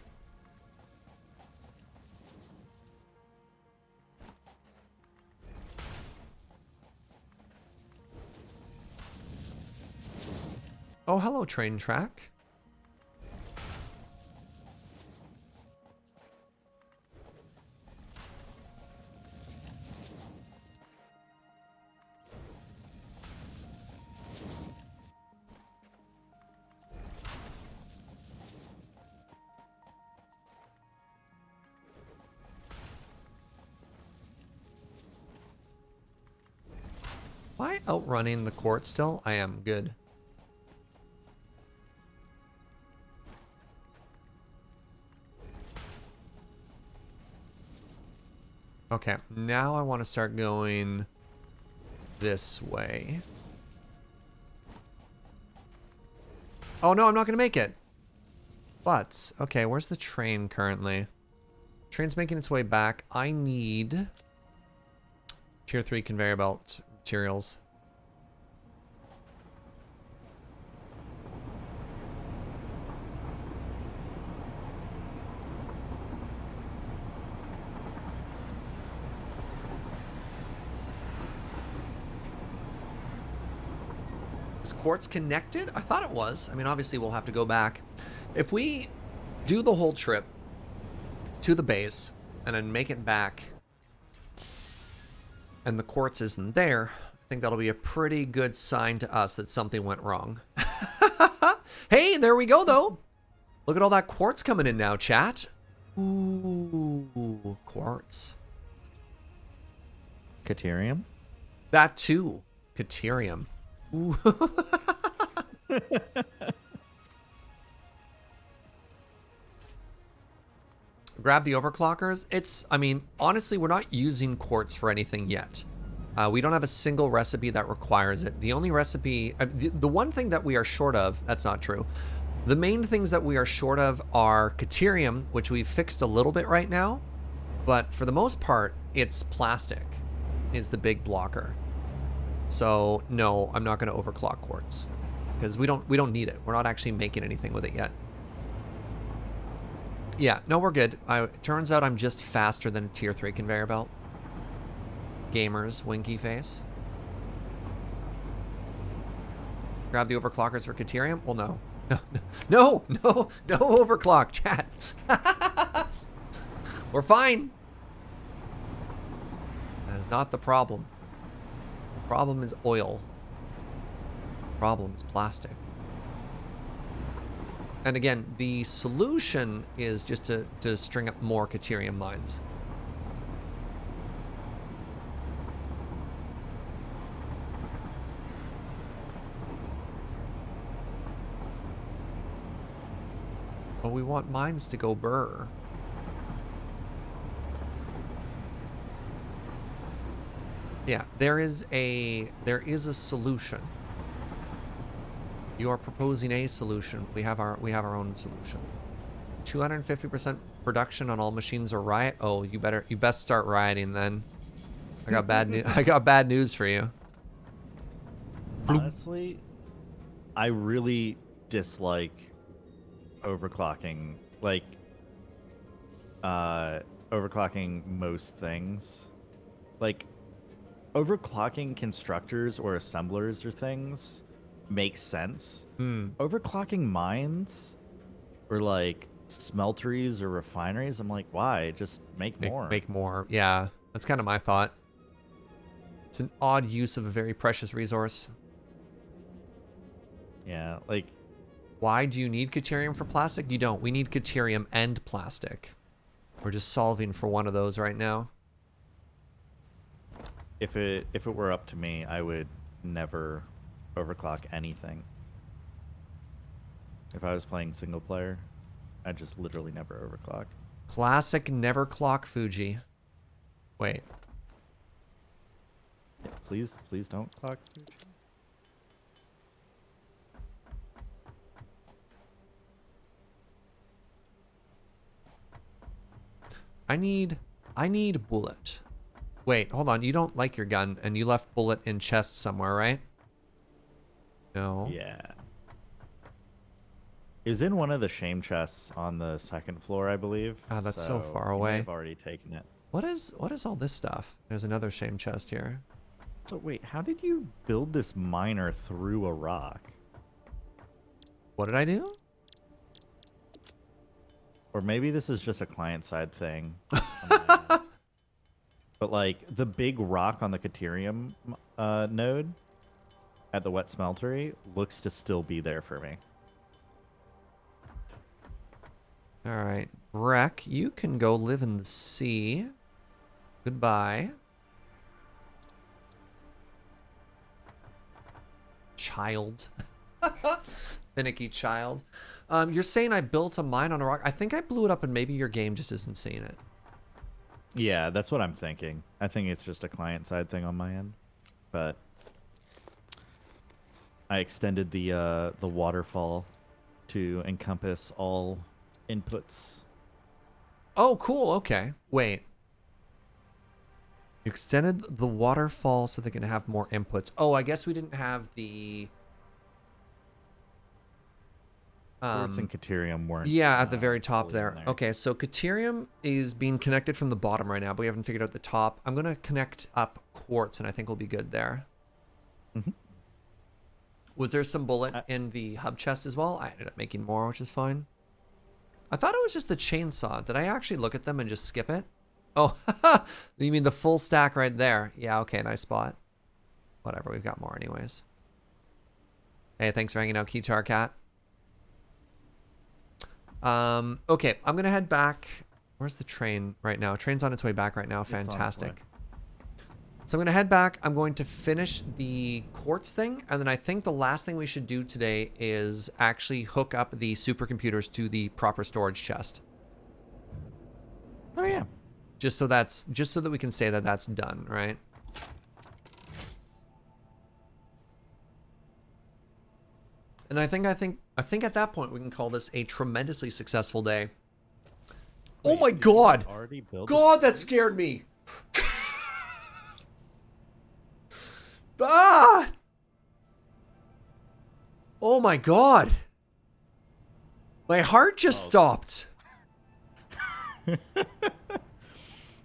[SPEAKER 1] Oh, hello, train track. Am I outrunning the court still? I am. Good. Okay, now I want to start going this way. Oh no, I'm not going to make it. But, okay, where's the train currently? Train's making its way back. I need tier 3 conveyor belt materials. Is quartz connected? I thought it was. I mean, obviously we'll have to go back. If we do the whole trip to the base, and then make it back, and the quartz isn't there, I think that'll be a pretty good sign to us that something went wrong. Hey, there we go, though. Look at all that quartz coming in now, chat. Ooh, quartz.
[SPEAKER 2] Caterium?
[SPEAKER 1] That too. Caterium. Ooh. Grab the overclockers. I mean, honestly, we're not using quartz for anything yet. We don't have a single recipe that requires it. The only recipe, the one thing that we are short of, that's not true. The main things that we are short of are Caterium, which we've fixed a little bit right now. But for the most part, it's plastic is the big blocker. So no, I'm not going to overclock quartz because we don't need it. We're not actually making anything with it yet. Yeah, no, we're good. It turns out I'm just faster than a tier 3 conveyor belt. Gamers, winky face. Grab the overclockers for Caterium? Well, no. No overclock, chat. We're fine. That is not the problem. The problem is oil. The problem is plastic. And again, the solution is just to string up more Caterium mines. But we want mines to go burr. Yeah, there is a solution. You are proposing a solution. We have our own solution. 250% production on all machines are riot. Oh, you best start rioting then. I got bad news. I got bad news for you.
[SPEAKER 2] Honestly, I really dislike overclocking. Like, overclocking most things. Like, overclocking constructors or assemblers or things makes sense. Overclocking mines or like smelteries or refineries, I'm like, why? Just make more.
[SPEAKER 1] Make more. Yeah, that's kind of my thought. It's an odd use of a very precious resource.
[SPEAKER 2] Yeah, like,
[SPEAKER 1] why do you need Caterium for plastic? You don't. We need Caterium and plastic. We're just solving for one of those right now.
[SPEAKER 2] if it were up to me, I would never overclock anything. If I was playing single player, I'd just literally never overclock.
[SPEAKER 1] Classic never clock Fugi. Wait.
[SPEAKER 2] Please don't clock Fugi.
[SPEAKER 1] I need bullet. Wait, hold on. You don't like your gun, and you left bullet in chest somewhere, right? No.
[SPEAKER 2] Yeah. It was in one of the shame chests on the second floor, I believe.
[SPEAKER 1] Oh, that's so far away.
[SPEAKER 2] I've already taken it.
[SPEAKER 1] What is all this stuff? There's another shame chest here.
[SPEAKER 2] So wait, how did you build this miner through a rock?
[SPEAKER 1] What did I do?
[SPEAKER 2] Or maybe this is just a client-side thing. But like the big rock on the Caterium node at the Wet Smeltery looks to still be there for me.
[SPEAKER 1] All right, Breck, you can go live in the sea. Goodbye. Child. Finicky child. You're saying I built a mine on a rock? I think I blew it up and maybe your game just isn't seeing it.
[SPEAKER 2] Yeah, that's what I'm thinking. I think it's just a client-side thing on my end. But I extended the waterfall to encompass all inputs.
[SPEAKER 1] Oh, cool. Okay. Wait. You extended the waterfall so they can have more inputs. Oh, I guess we didn't have the...
[SPEAKER 2] Quartz and Caterium weren't.
[SPEAKER 1] Yeah, at the very top
[SPEAKER 2] fully
[SPEAKER 1] there.
[SPEAKER 2] in there.
[SPEAKER 1] Okay, so Caterium is being connected from the bottom right now, but we haven't figured out the top. I'm going to connect up Quartz, and I think we'll be good there.
[SPEAKER 2] Mm-hmm.
[SPEAKER 1] Was there some bullet in the hub chest as well? I ended up making more, which is fine. I thought it was just the chainsaw. Did I actually look at them and just skip it? Oh, you mean the full stack right there? Yeah, okay, nice spot. Whatever, we've got more anyways. Hey, thanks for hanging out, Keytar Cat. Okay, I'm gonna head back. Where's the train right now? Train's on its way back right now. Fantastic. So I'm gonna head back. I'm going to finish the quartz thing, and then I think the last thing we should do today is actually hook up the supercomputers to the proper storage chest.
[SPEAKER 2] Oh yeah.
[SPEAKER 1] Just so that we can say that that's done, right? And I think at that point we can call this a tremendously successful day. Oh my God! God, that scared me. Ah! Oh my God! My heart just stopped.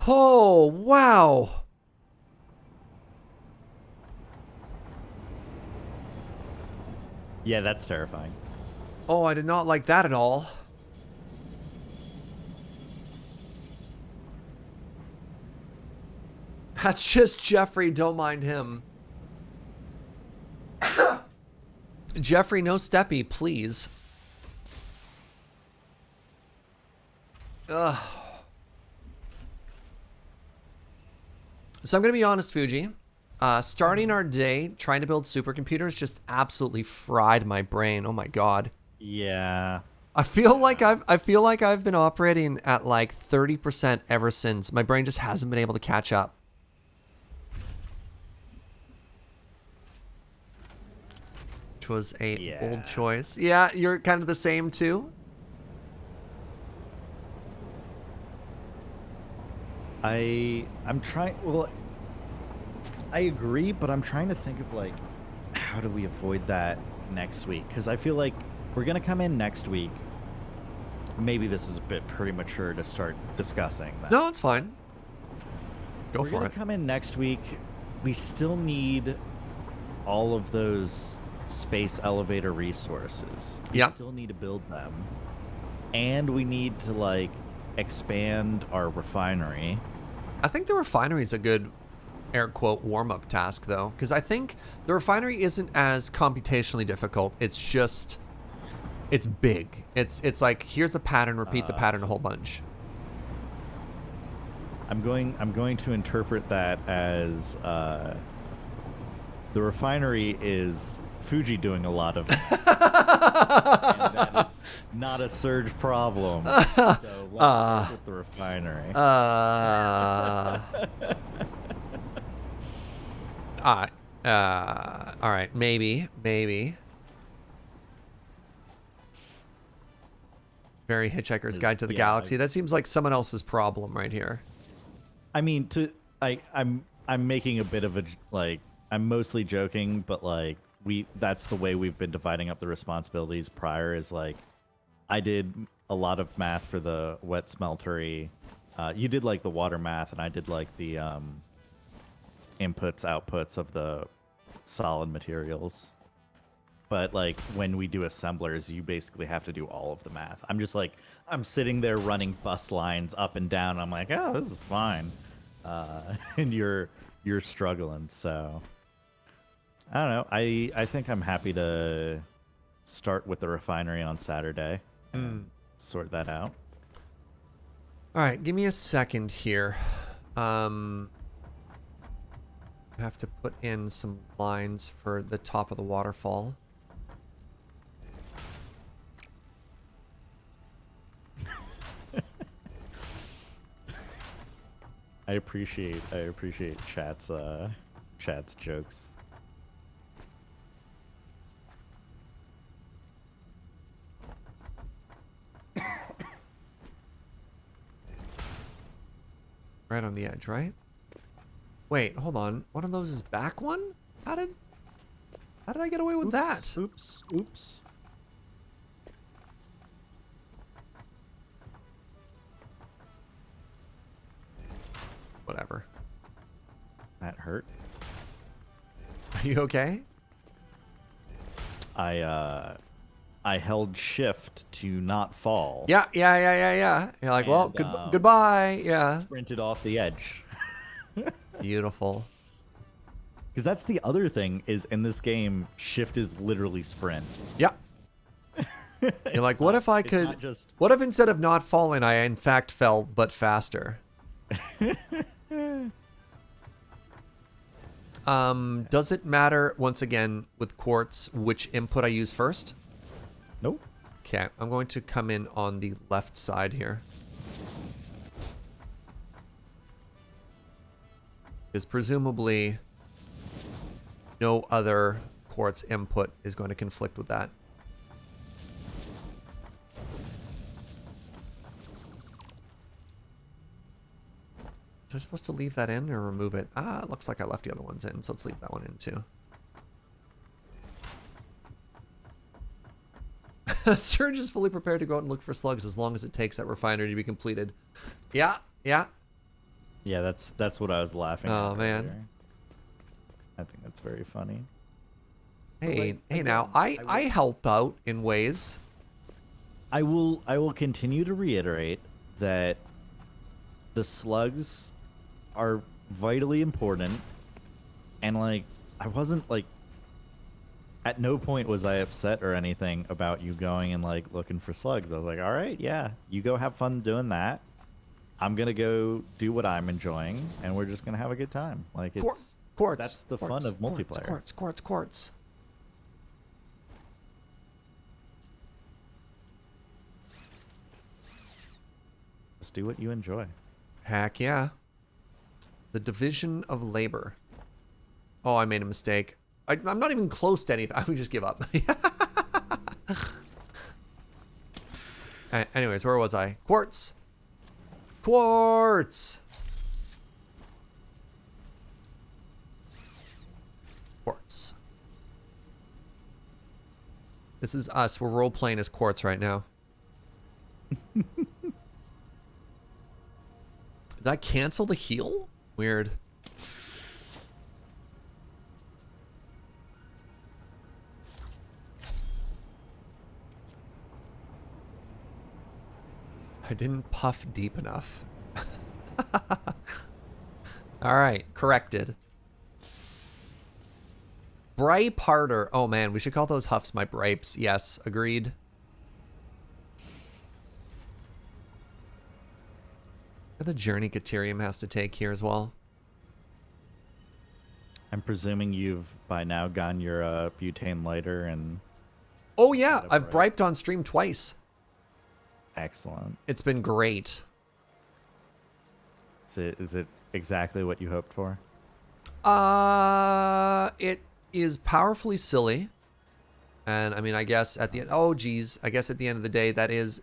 [SPEAKER 1] Oh, wow.
[SPEAKER 2] Yeah, that's terrifying.
[SPEAKER 1] Oh, I did not like that at all. That's just Jeffrey, don't mind him. Jeffrey, no steppy, please. Ugh. So I'm going to be honest, Fugi. Starting our day trying to build supercomputers just absolutely fried my brain. Oh my God.
[SPEAKER 2] Yeah.
[SPEAKER 1] I feel like I've been operating at like 30% ever since. My brain just hasn't been able to catch up. Which was a bold choice. Yeah, you're kind of the same too.
[SPEAKER 2] I'm trying. Well, I agree, but I'm trying to think of like, how do we avoid that next week? Because I feel like we're gonna come in next week. Maybe this is a bit premature to start discussing that.
[SPEAKER 1] No, it's fine. Go
[SPEAKER 2] We're
[SPEAKER 1] for
[SPEAKER 2] gonna
[SPEAKER 1] it.
[SPEAKER 2] come in next week. We still need all of those space elevator resources. We still need to build them, and we need to like expand our refinery.
[SPEAKER 1] I think the refinery is a good air quote warm-up task though, because I think the refinery isn't as computationally difficult. It's just it's big. It's like here's a pattern, repeat the pattern a whole bunch.
[SPEAKER 2] I'm going to interpret that as the refinery is Fugi doing a lot of it. And that is not a Serge problem. So let's start with the refinery.
[SPEAKER 1] All right, maybe. Very Hitchhiker's Guide to the Galaxy. That seems like someone else's problem right here.
[SPEAKER 2] I mean, I'm making a bit of a like. I'm mostly joking, but like that's the way we've been dividing up the responsibilities prior. Is like, I did a lot of math for the Wet Smeltery. You did like the water math, and I did like the inputs, outputs of the solid materials. But like when we do assemblers, you basically have to do all of the math. I'm just like, I'm sitting there running bus lines up and down. I'm like, oh, this is fine. And you're struggling. So I don't know. I think I'm happy to start with the refinery on Saturday and sort that out.
[SPEAKER 1] All right, give me a second here. I have to put in some lines for the top of the waterfall.
[SPEAKER 2] I appreciate chat's jokes.
[SPEAKER 1] Right on the edge, right? Wait, hold on. One of those is back one? How did I get away with that?
[SPEAKER 2] Oops.
[SPEAKER 1] Whatever.
[SPEAKER 2] That hurt.
[SPEAKER 1] Are you okay?
[SPEAKER 2] I I held shift to not fall.
[SPEAKER 1] Yeah. You're like, well,
[SPEAKER 2] And
[SPEAKER 1] goodbye. Yeah.
[SPEAKER 2] sprinted off the edge.
[SPEAKER 1] Beautiful.
[SPEAKER 2] Because that's the other thing is in this game, shift is literally sprint.
[SPEAKER 1] Yeah. You're like, what if I
[SPEAKER 2] It's
[SPEAKER 1] could?
[SPEAKER 2] not just
[SPEAKER 1] What if instead of not falling, I in fact fell but faster? Does it matter once again with quartz which input I use first?
[SPEAKER 2] nope.
[SPEAKER 1] Okay, I'm going to come in on the left side here. Because presumably no other quartz input is going to conflict with that. Was I supposed to leave that in or remove it? Ah, it looks like I left the other ones in, so let's leave that one in too. Serge is fully prepared to go out and look for slugs as long as it takes that refinery to be completed. Yeah.
[SPEAKER 2] Yeah, that's what I was laughing at.
[SPEAKER 1] Oh, man.
[SPEAKER 2] earlier. I think that's very funny.
[SPEAKER 1] Hey,
[SPEAKER 2] But,
[SPEAKER 1] now,
[SPEAKER 2] again,
[SPEAKER 1] I help out in ways.
[SPEAKER 2] I will continue to reiterate that the slugs are vitally important, and like I wasn't like at no point was I upset or anything about you going and like looking for slugs. I was like, all right, yeah, you go have fun doing that. I'm gonna go do what I'm enjoying, and we're just gonna have a good time. Like it's
[SPEAKER 1] Quartz.
[SPEAKER 2] that's the fun of multiplayer.
[SPEAKER 1] Quartz.
[SPEAKER 2] Just do what you enjoy.
[SPEAKER 1] Heck yeah. The division of labor. Oh, I made a mistake. I'm not even close to anything. I would just give up. Anyways, where was I? Quartz. Quartz. This is us. We're role playing as Quartz right now. Did I cancel the heal? Weird. I didn't puff deep enough. All right, corrected. Bripe harder. Oh man, we should call those huffs my bripes. Yes, agreed. The journey Caterium has to take here as well.
[SPEAKER 2] I'm presuming you've by now gotten your butane lighter and.
[SPEAKER 1] Oh yeah, I've briped on stream twice.
[SPEAKER 2] Excellent.
[SPEAKER 1] It's been great.
[SPEAKER 2] Is it exactly what you hoped for?
[SPEAKER 1] It is powerfully silly. And I mean, I guess at the end, oh geez, I guess at the end of the day, that is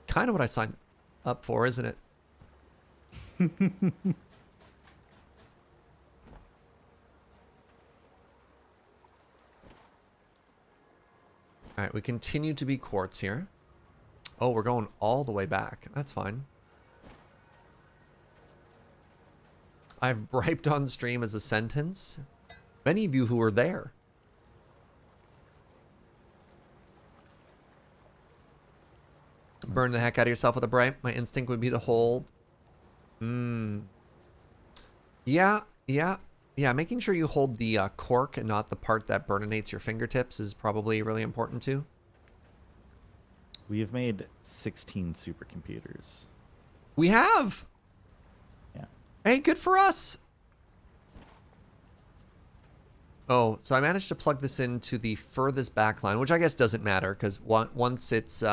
[SPEAKER 1] kind of what I signed up for, isn't it? All right, we continue to be quartz here. Oh, we're going all the way back. That's fine. I've briped on stream as a sentence. Many of you who were there. Burn the heck out of yourself with a bripe. My instinct would be to hold. Yeah. Making sure you hold the cork and not the part that burninates your fingertips is probably really important too.
[SPEAKER 2] We have made 16 supercomputers.
[SPEAKER 1] We have.
[SPEAKER 2] Yeah.
[SPEAKER 1] Hey, good for us. Oh, so I managed to plug this into the furthest back line, which I guess doesn't matter because once it's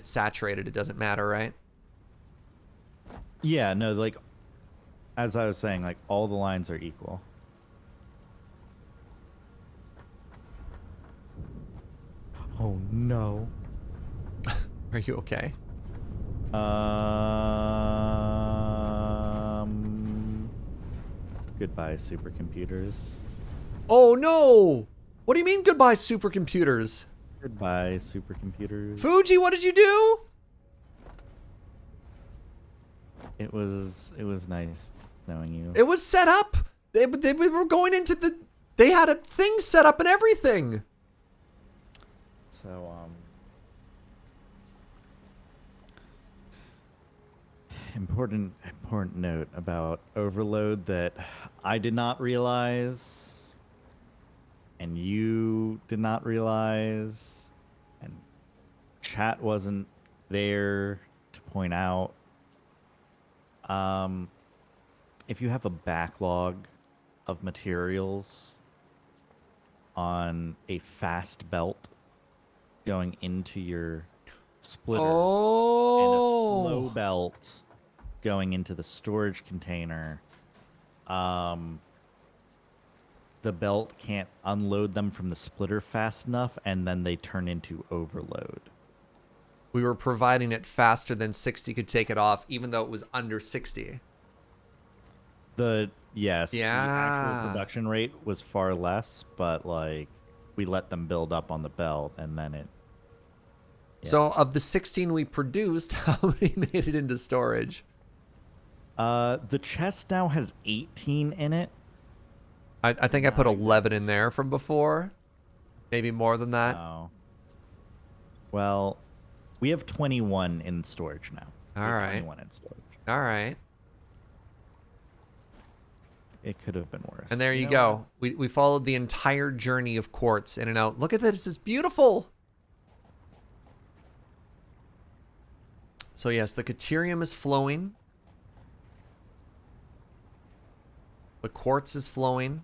[SPEAKER 1] saturated, it doesn't matter, right?
[SPEAKER 2] Yeah, no, like, as I was saying, like, all the lines are equal. Oh, no.
[SPEAKER 1] Are you okay?
[SPEAKER 2] Goodbye, supercomputers.
[SPEAKER 1] Oh, no! What do you mean goodbye, supercomputers?
[SPEAKER 2] Goodbye, supercomputers.
[SPEAKER 1] Fugi, what did you do?
[SPEAKER 2] It was nice knowing you.
[SPEAKER 1] It was set up. They were going into the... They had a thing set up and everything.
[SPEAKER 2] So, important note about overload that I did not realize, and you did not realize, and chat wasn't there to point out. If you have a backlog of materials on a fast belt going into your splitter and a slow
[SPEAKER 1] Oh,
[SPEAKER 2] belt going into the storage container, the belt can't unload them from the splitter fast enough, and then they turn into overload.
[SPEAKER 1] we were providing it faster than 60 could take it off, even though it was under 60.
[SPEAKER 2] The actual
[SPEAKER 1] Yeah.
[SPEAKER 2] production rate was far less, but like we let them build up on the belt, and then it. Yeah.
[SPEAKER 1] So of the 16 we produced, how many made it into storage?
[SPEAKER 2] The chest now has 18 in it.
[SPEAKER 1] I think I put 11 in there from before. Maybe more than that.
[SPEAKER 2] Oh. Well, we have 21 in storage now.
[SPEAKER 1] All right.
[SPEAKER 2] 21 in storage.
[SPEAKER 1] All right.
[SPEAKER 2] It could have been worse.
[SPEAKER 1] And there you go. We followed the entire journey of quartz in and out. Look at this. It's beautiful. So yes, the Caterium is flowing. The quartz is flowing.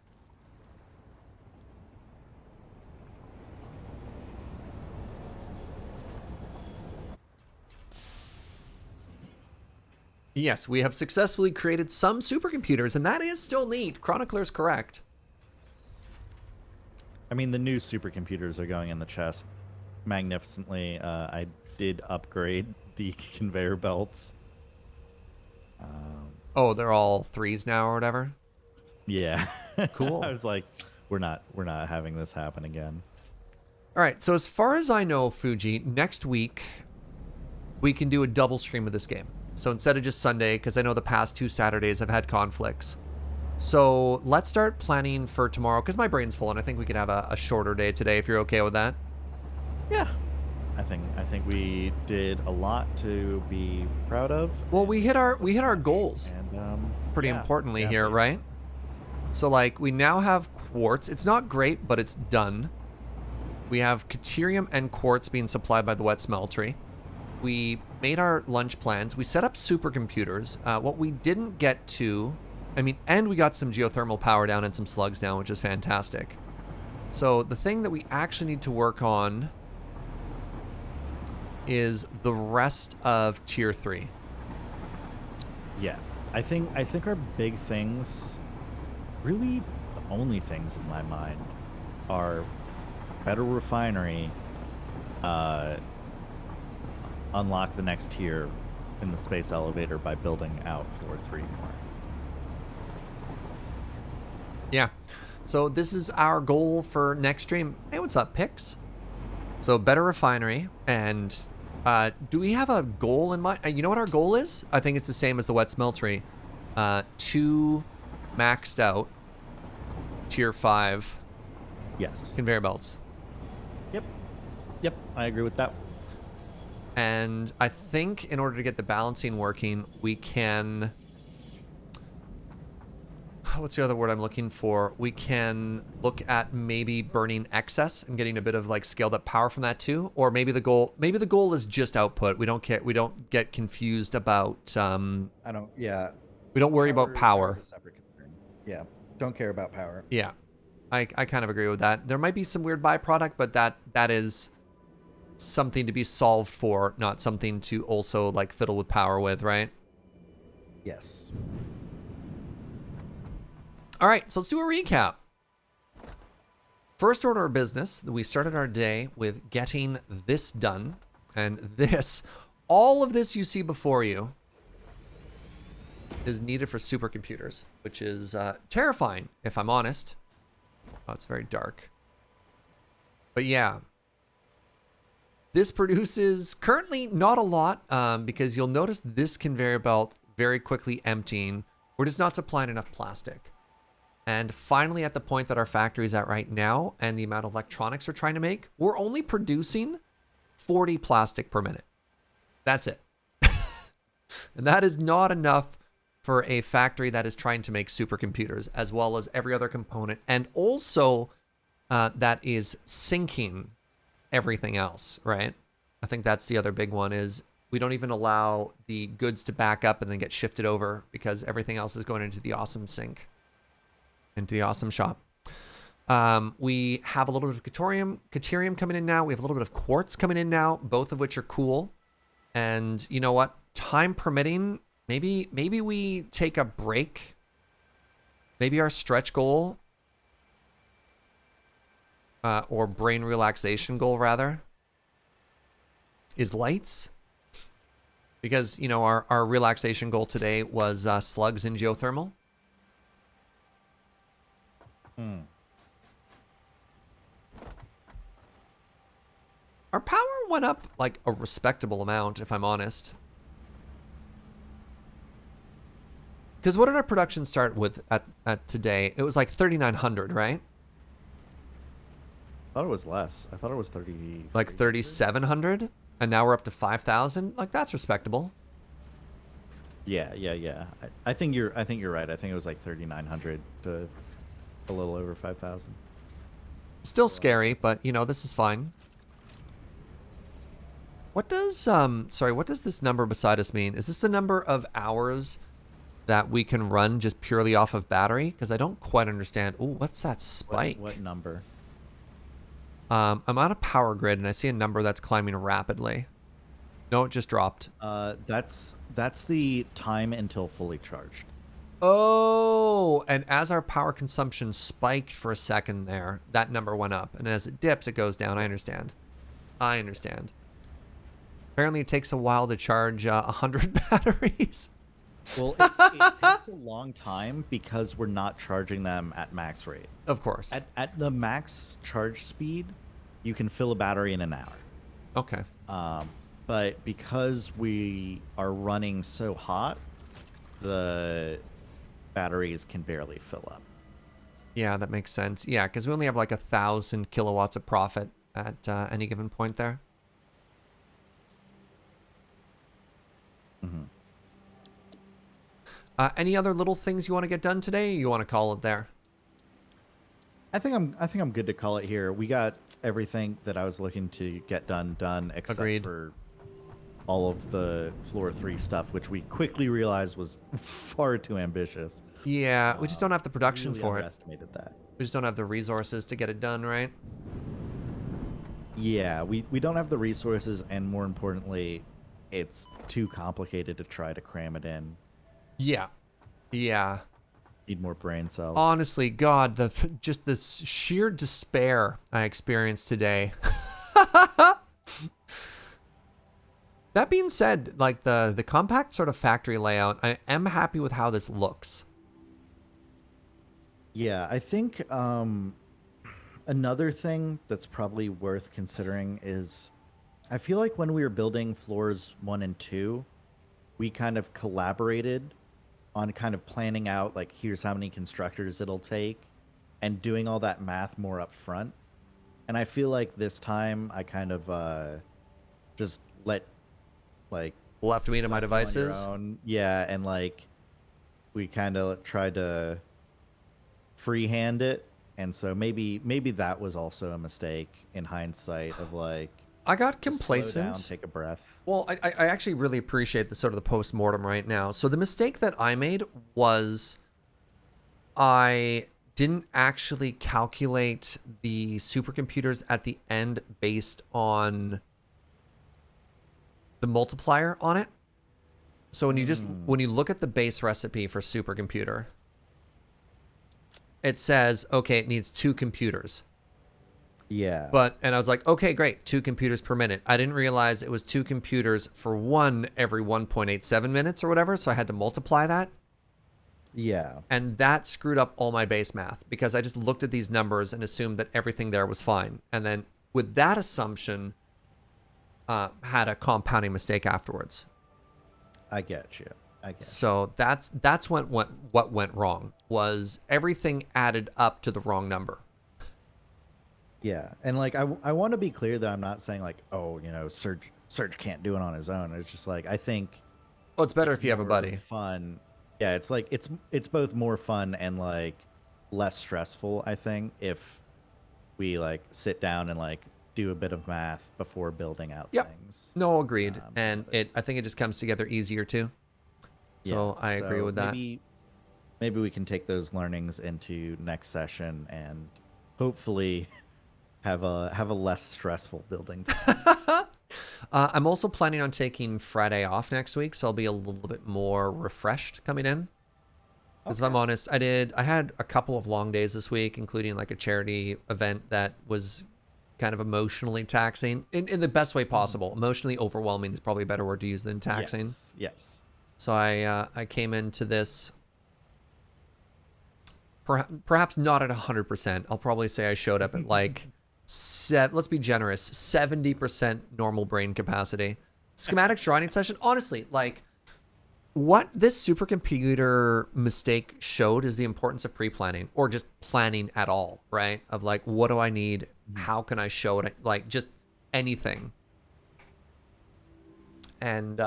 [SPEAKER 1] Yes, we have successfully created some supercomputers, and that is still neat. Chronicler's correct.
[SPEAKER 2] I mean, the new supercomputers are going in the chest magnificently. I did upgrade the conveyor belts.
[SPEAKER 1] Oh, they're all 3s now or whatever?
[SPEAKER 2] Yeah.
[SPEAKER 1] Cool.
[SPEAKER 2] I was like, we're not having this happen again.
[SPEAKER 1] All right, so as far as I know, Fugi, next week we can do a double stream of this game. So instead of just Sunday, because I know the past 2 Saturdays I've had conflicts. So let's start planning for tomorrow, because my brain's full, and I think we could have a shorter day today if you're okay with that.
[SPEAKER 2] Yeah. I think we did a lot to be proud of.
[SPEAKER 1] Well, we hit our goals.
[SPEAKER 2] And
[SPEAKER 1] Pretty importantly here, right? So like we now have quartz. It's not great, but it's done. We have Caterium and quartz being supplied by the Wet Smeltery. We made our lunch plans. We set up supercomputers. What we didn't get to, and we got some geothermal power down and some slugs down, which is fantastic. So the thing that we actually need to work on is the rest of tier 3.
[SPEAKER 2] Yeah. I think our big things, really the only things in my mind, are better refinery, unlock the next tier in the space elevator by building out floor 3 more.
[SPEAKER 1] Yeah. So this is our goal for next stream. Hey, what's up, Pix? So better refinery, and do we have a goal in mind? You know what our goal is? I think it's the same as the Wet Smeltery. 2 maxed out tier 5
[SPEAKER 2] Yes.
[SPEAKER 1] conveyor belts.
[SPEAKER 2] Yep, I agree with that.
[SPEAKER 1] And I think in order to get the balancing working, we can... What's the other word I'm looking for? We can look at maybe burning excess and getting a bit of like scaled up power from that too. Or maybe the goal is just output. We don't get confused about we don't worry about power.
[SPEAKER 2] Is a separate concern. Yeah. Don't care about power.
[SPEAKER 1] Yeah. I kind of agree with that. There might be some weird byproduct, but that is something to be solved for, not something to also like fiddle with power with, right?
[SPEAKER 2] Yes.
[SPEAKER 1] All right, so let's do a recap. First order of business, we started our day with getting this done. And all of this you see before you is needed for supercomputers, which is terrifying, if I'm honest. Oh, it's very dark. But yeah. This produces currently not a lot because you'll notice this conveyor belt very quickly emptying. We're just not supplying enough plastic. And finally, at the point that our factory is at right now and the amount of electronics we're trying to make, we're only producing 40 plastic per minute. That's it. And that is not enough for a factory that is trying to make supercomputers, as well as every other component. And also that is syncing everything else, right? I think that's the other big one is we don't even allow the goods to back up and then get shifted over because everything else is going into the awesome sync, into the awesome shop. We have a little bit of Caterium coming in now. We have a little bit of Quartz coming in now, both of which are cool. And you know what? Time permitting, maybe we take a break. Maybe our stretch goal, or brain relaxation goal rather, is lights. Because, you know, our relaxation goal today was slugs and geothermal. Our power went up like a respectable amount, if I'm honest. Because what did our production start with at today? It was like 3,900, right?
[SPEAKER 2] I thought it was less. I thought it was 30.
[SPEAKER 1] Like 3,700? And now we're up to 5,000? Like, that's respectable.
[SPEAKER 2] Yeah. I think you're right. I think it was like 3,900 to a little over 5,000.
[SPEAKER 1] Still scary, but, you know, this is fine. What does, sorry, what does this number beside us mean? Is this the number of hours that we can run just purely off of battery? Because I don't quite understand. Ooh, what's that spike?
[SPEAKER 2] What number?
[SPEAKER 1] I'm on a power grid, and I see a number that's climbing rapidly. No, it just dropped.
[SPEAKER 2] That's the time until fully charged.
[SPEAKER 1] Oh, and as our power consumption spiked for a second there, that number went up. And as it dips, it goes down. I understand. Apparently, it takes a while to charge 100 batteries.
[SPEAKER 2] Well, it takes a long time because we're not charging them at max rate.
[SPEAKER 1] Of course.
[SPEAKER 2] At the max charge speed, you can fill a battery in an hour.
[SPEAKER 1] Okay.
[SPEAKER 2] But because we are running so hot, the batteries can barely fill up.
[SPEAKER 1] Yeah, that makes sense. Yeah, because we only have like 1,000 kilowatts of profit at any given point there.
[SPEAKER 2] Mm-hmm.
[SPEAKER 1] Any other little things you want to get done today? Or you want to call it there?
[SPEAKER 2] I think I'm good to call it here. We got everything that I was looking to get done except
[SPEAKER 1] Agreed.
[SPEAKER 2] for all of the floor 3 stuff, which we quickly realized was far too ambitious.
[SPEAKER 1] Yeah, we just don't have the production
[SPEAKER 2] really
[SPEAKER 1] for it.
[SPEAKER 2] Underestimated that.
[SPEAKER 1] We just don't have the resources to get it done, right?
[SPEAKER 2] Yeah, we don't have the resources, and more importantly, it's too complicated to try to cram it in.
[SPEAKER 1] Yeah.
[SPEAKER 2] Need more brain cells.
[SPEAKER 1] Honestly, God, just this sheer despair I experienced today. That being said, like the compact sort of factory layout, I am happy with how this looks.
[SPEAKER 2] Yeah, I think another thing that's probably worth considering is I feel like when we were building floors 1 and 2, we kind of collaborated on kind of planning out, like, here's how many constructors it'll take and doing all that math more up front. And I feel like this time I kind of just let, like...
[SPEAKER 1] Left me to my devices?
[SPEAKER 2] Yeah, and, like, we kind of tried to freehand it. And so maybe that was also a mistake in hindsight of, like...
[SPEAKER 1] I got
[SPEAKER 2] slow
[SPEAKER 1] complacent.
[SPEAKER 2] down, take a breath.
[SPEAKER 1] Well, I actually really appreciate the sort of the post-mortem right now. So the mistake that I made was I didn't actually calculate the supercomputers at the end based on the multiplier on it. So when you look at the base recipe for supercomputer, it says, okay, it needs 2 computers.
[SPEAKER 2] Yeah.
[SPEAKER 1] And I was like, okay, great, 2 computers per minute. I didn't realize it was 2 computers for 1 every 1.87 minutes or whatever, so I had to multiply that.
[SPEAKER 2] Yeah.
[SPEAKER 1] And that screwed up all my base math because I just looked at these numbers and assumed that everything there was fine. And then with that assumption, had a compounding mistake afterwards.
[SPEAKER 2] I get you. I guess.
[SPEAKER 1] So that's what went wrong, was everything added up to the wrong number.
[SPEAKER 2] Yeah, and like I want to be clear that I'm not saying like, oh, Serge can't do it on his own. It's just like I think
[SPEAKER 1] Oh, it's better
[SPEAKER 2] it's
[SPEAKER 1] if you have a
[SPEAKER 2] more
[SPEAKER 1] buddy.
[SPEAKER 2] fun. Yeah, it's like it's both more fun and like less stressful, I think, if we like sit down and like do a bit of math before building out
[SPEAKER 1] Yep.
[SPEAKER 2] things.
[SPEAKER 1] No, agreed. And
[SPEAKER 2] But
[SPEAKER 1] I think it just comes together easier too.
[SPEAKER 2] yeah,
[SPEAKER 1] So I agree
[SPEAKER 2] so
[SPEAKER 1] with that.
[SPEAKER 2] maybe we can take those learnings into next session and hopefully have a less stressful building time.
[SPEAKER 1] I'm also planning on taking Friday off next week, so I'll be a little bit more refreshed coming in. Because if I'm
[SPEAKER 2] Okay.
[SPEAKER 1] honest, I had a couple of long days this week, including like a charity event that was kind of emotionally taxing in the best way
[SPEAKER 2] Mhm.
[SPEAKER 1] possible. Emotionally overwhelming is probably a better word to use than taxing.
[SPEAKER 2] Yes. Yes.
[SPEAKER 1] So I came into this perhaps not at 100%. I'll probably say I showed up at like let's be generous, 70% normal brain capacity. Schematics drawing session, honestly, like what this supercomputer mistake showed is the importance of pre-planning, or just planning at all, right? Of like, what do I need?
[SPEAKER 2] Mhm.
[SPEAKER 1] How can I show it? Like just anything. And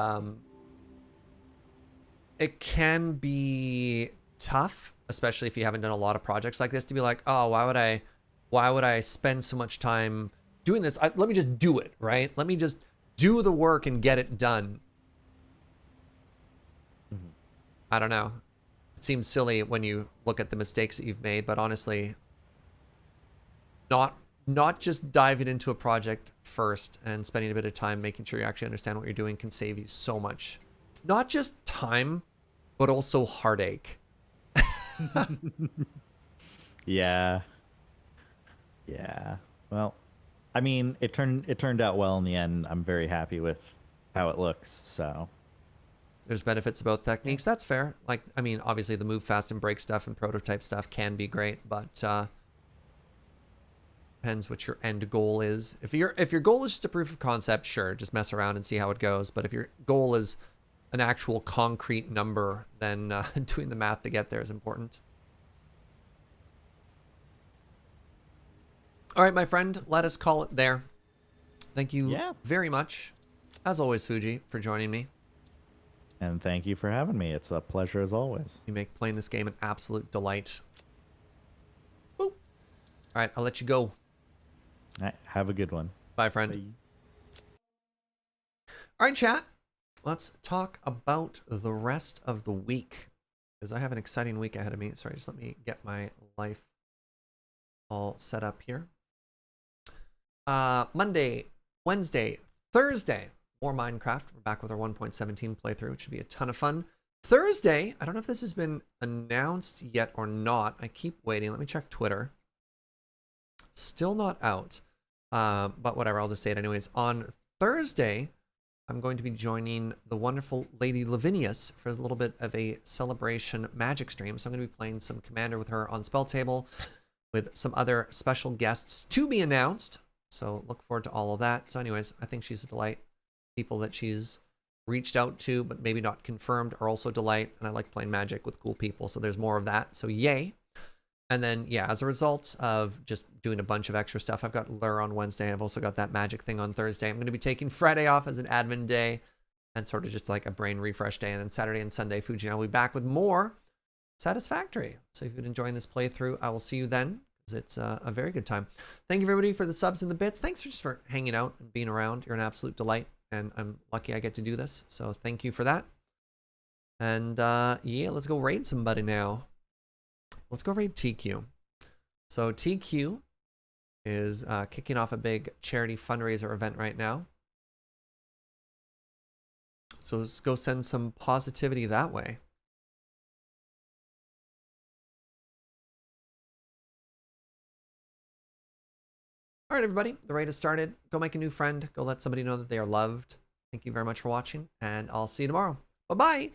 [SPEAKER 1] it can be tough, especially if you haven't done a lot of projects like this, to be like, oh, why would I spend so much time doing this? Let me just do it, right? Let me just do the work and get it done.
[SPEAKER 2] Mhm.
[SPEAKER 1] I don't know. It seems silly when you look at the mistakes that you've made, but honestly, not not just diving into a project first and spending a bit of time making sure you actually understand what you're doing can save you so much. Not just time, but also heartache.
[SPEAKER 2] Yeah. Yeah. Well, I mean, it turned out well in the end. I'm very happy with how it looks. So,
[SPEAKER 1] There's benefits about
[SPEAKER 2] yeah.
[SPEAKER 1] techniques. That's fair. Like, I mean, obviously the move fast and break stuff and prototype stuff can be great, but depends what your end goal is. If your goal is just a proof of concept, sure, just mess around and see how it goes. But if your goal is an actual concrete number, then doing the math to get there is important. All right, my friend, let us call it there. Thank you
[SPEAKER 2] Yeah.
[SPEAKER 1] very much, as always, Fugi, for joining me.
[SPEAKER 2] And thank you for having me. It's a pleasure as always.
[SPEAKER 1] You make playing this game an absolute delight. Boop. All right, I'll let you go.
[SPEAKER 2] All right, have a good one.
[SPEAKER 1] Bye, friend.
[SPEAKER 2] Bye.
[SPEAKER 1] All right, chat. Let's talk about the rest of the week, because I have an exciting week ahead of me. Sorry, just let me get my life all set up here. Monday, Wednesday, Thursday, more Minecraft. We're back with our 1.17 playthrough, which should be a ton of fun. Thursday, I don't know if this has been announced yet or not. I keep waiting. Let me check Twitter. Still not out. But whatever, I'll just say it anyways. On Thursday, I'm going to be joining the wonderful Lady Lavinius for a little bit of a celebration magic stream. So I'm going to be playing some Commander with her on Spell Table with some other special guests to be announced. So look forward to all of that. So anyways, I think she's a delight. People that she's reached out to but maybe not confirmed are also a delight. And I like playing Magic with cool people. So there's more of that. So yay. And then, yeah, as a result of just doing a bunch of extra stuff, I've got Lure on Wednesday. I've also got that Magic thing on Thursday. I'm going to be taking Friday off as an admin day and sort of just like a brain refresh day. And then Saturday and Sunday, Fuji and I will be back with more Satisfactory. So if you've been enjoying this playthrough, I will see you then, because it's a very good time. Thank you, everybody, for the subs and the bits. Thanks for hanging out and being around. You're an absolute delight, and I'm lucky I get to do this. So thank you for that. And yeah, let's go raid somebody now. Let's go raid TQ. So TQ is kicking off a big charity fundraiser event right now. So let's go send some positivity that way. All right, everybody, the raid has started. Go make a new friend. Go let somebody know that they are loved. Thank you very much for watching, and I'll see you tomorrow. Bye-bye.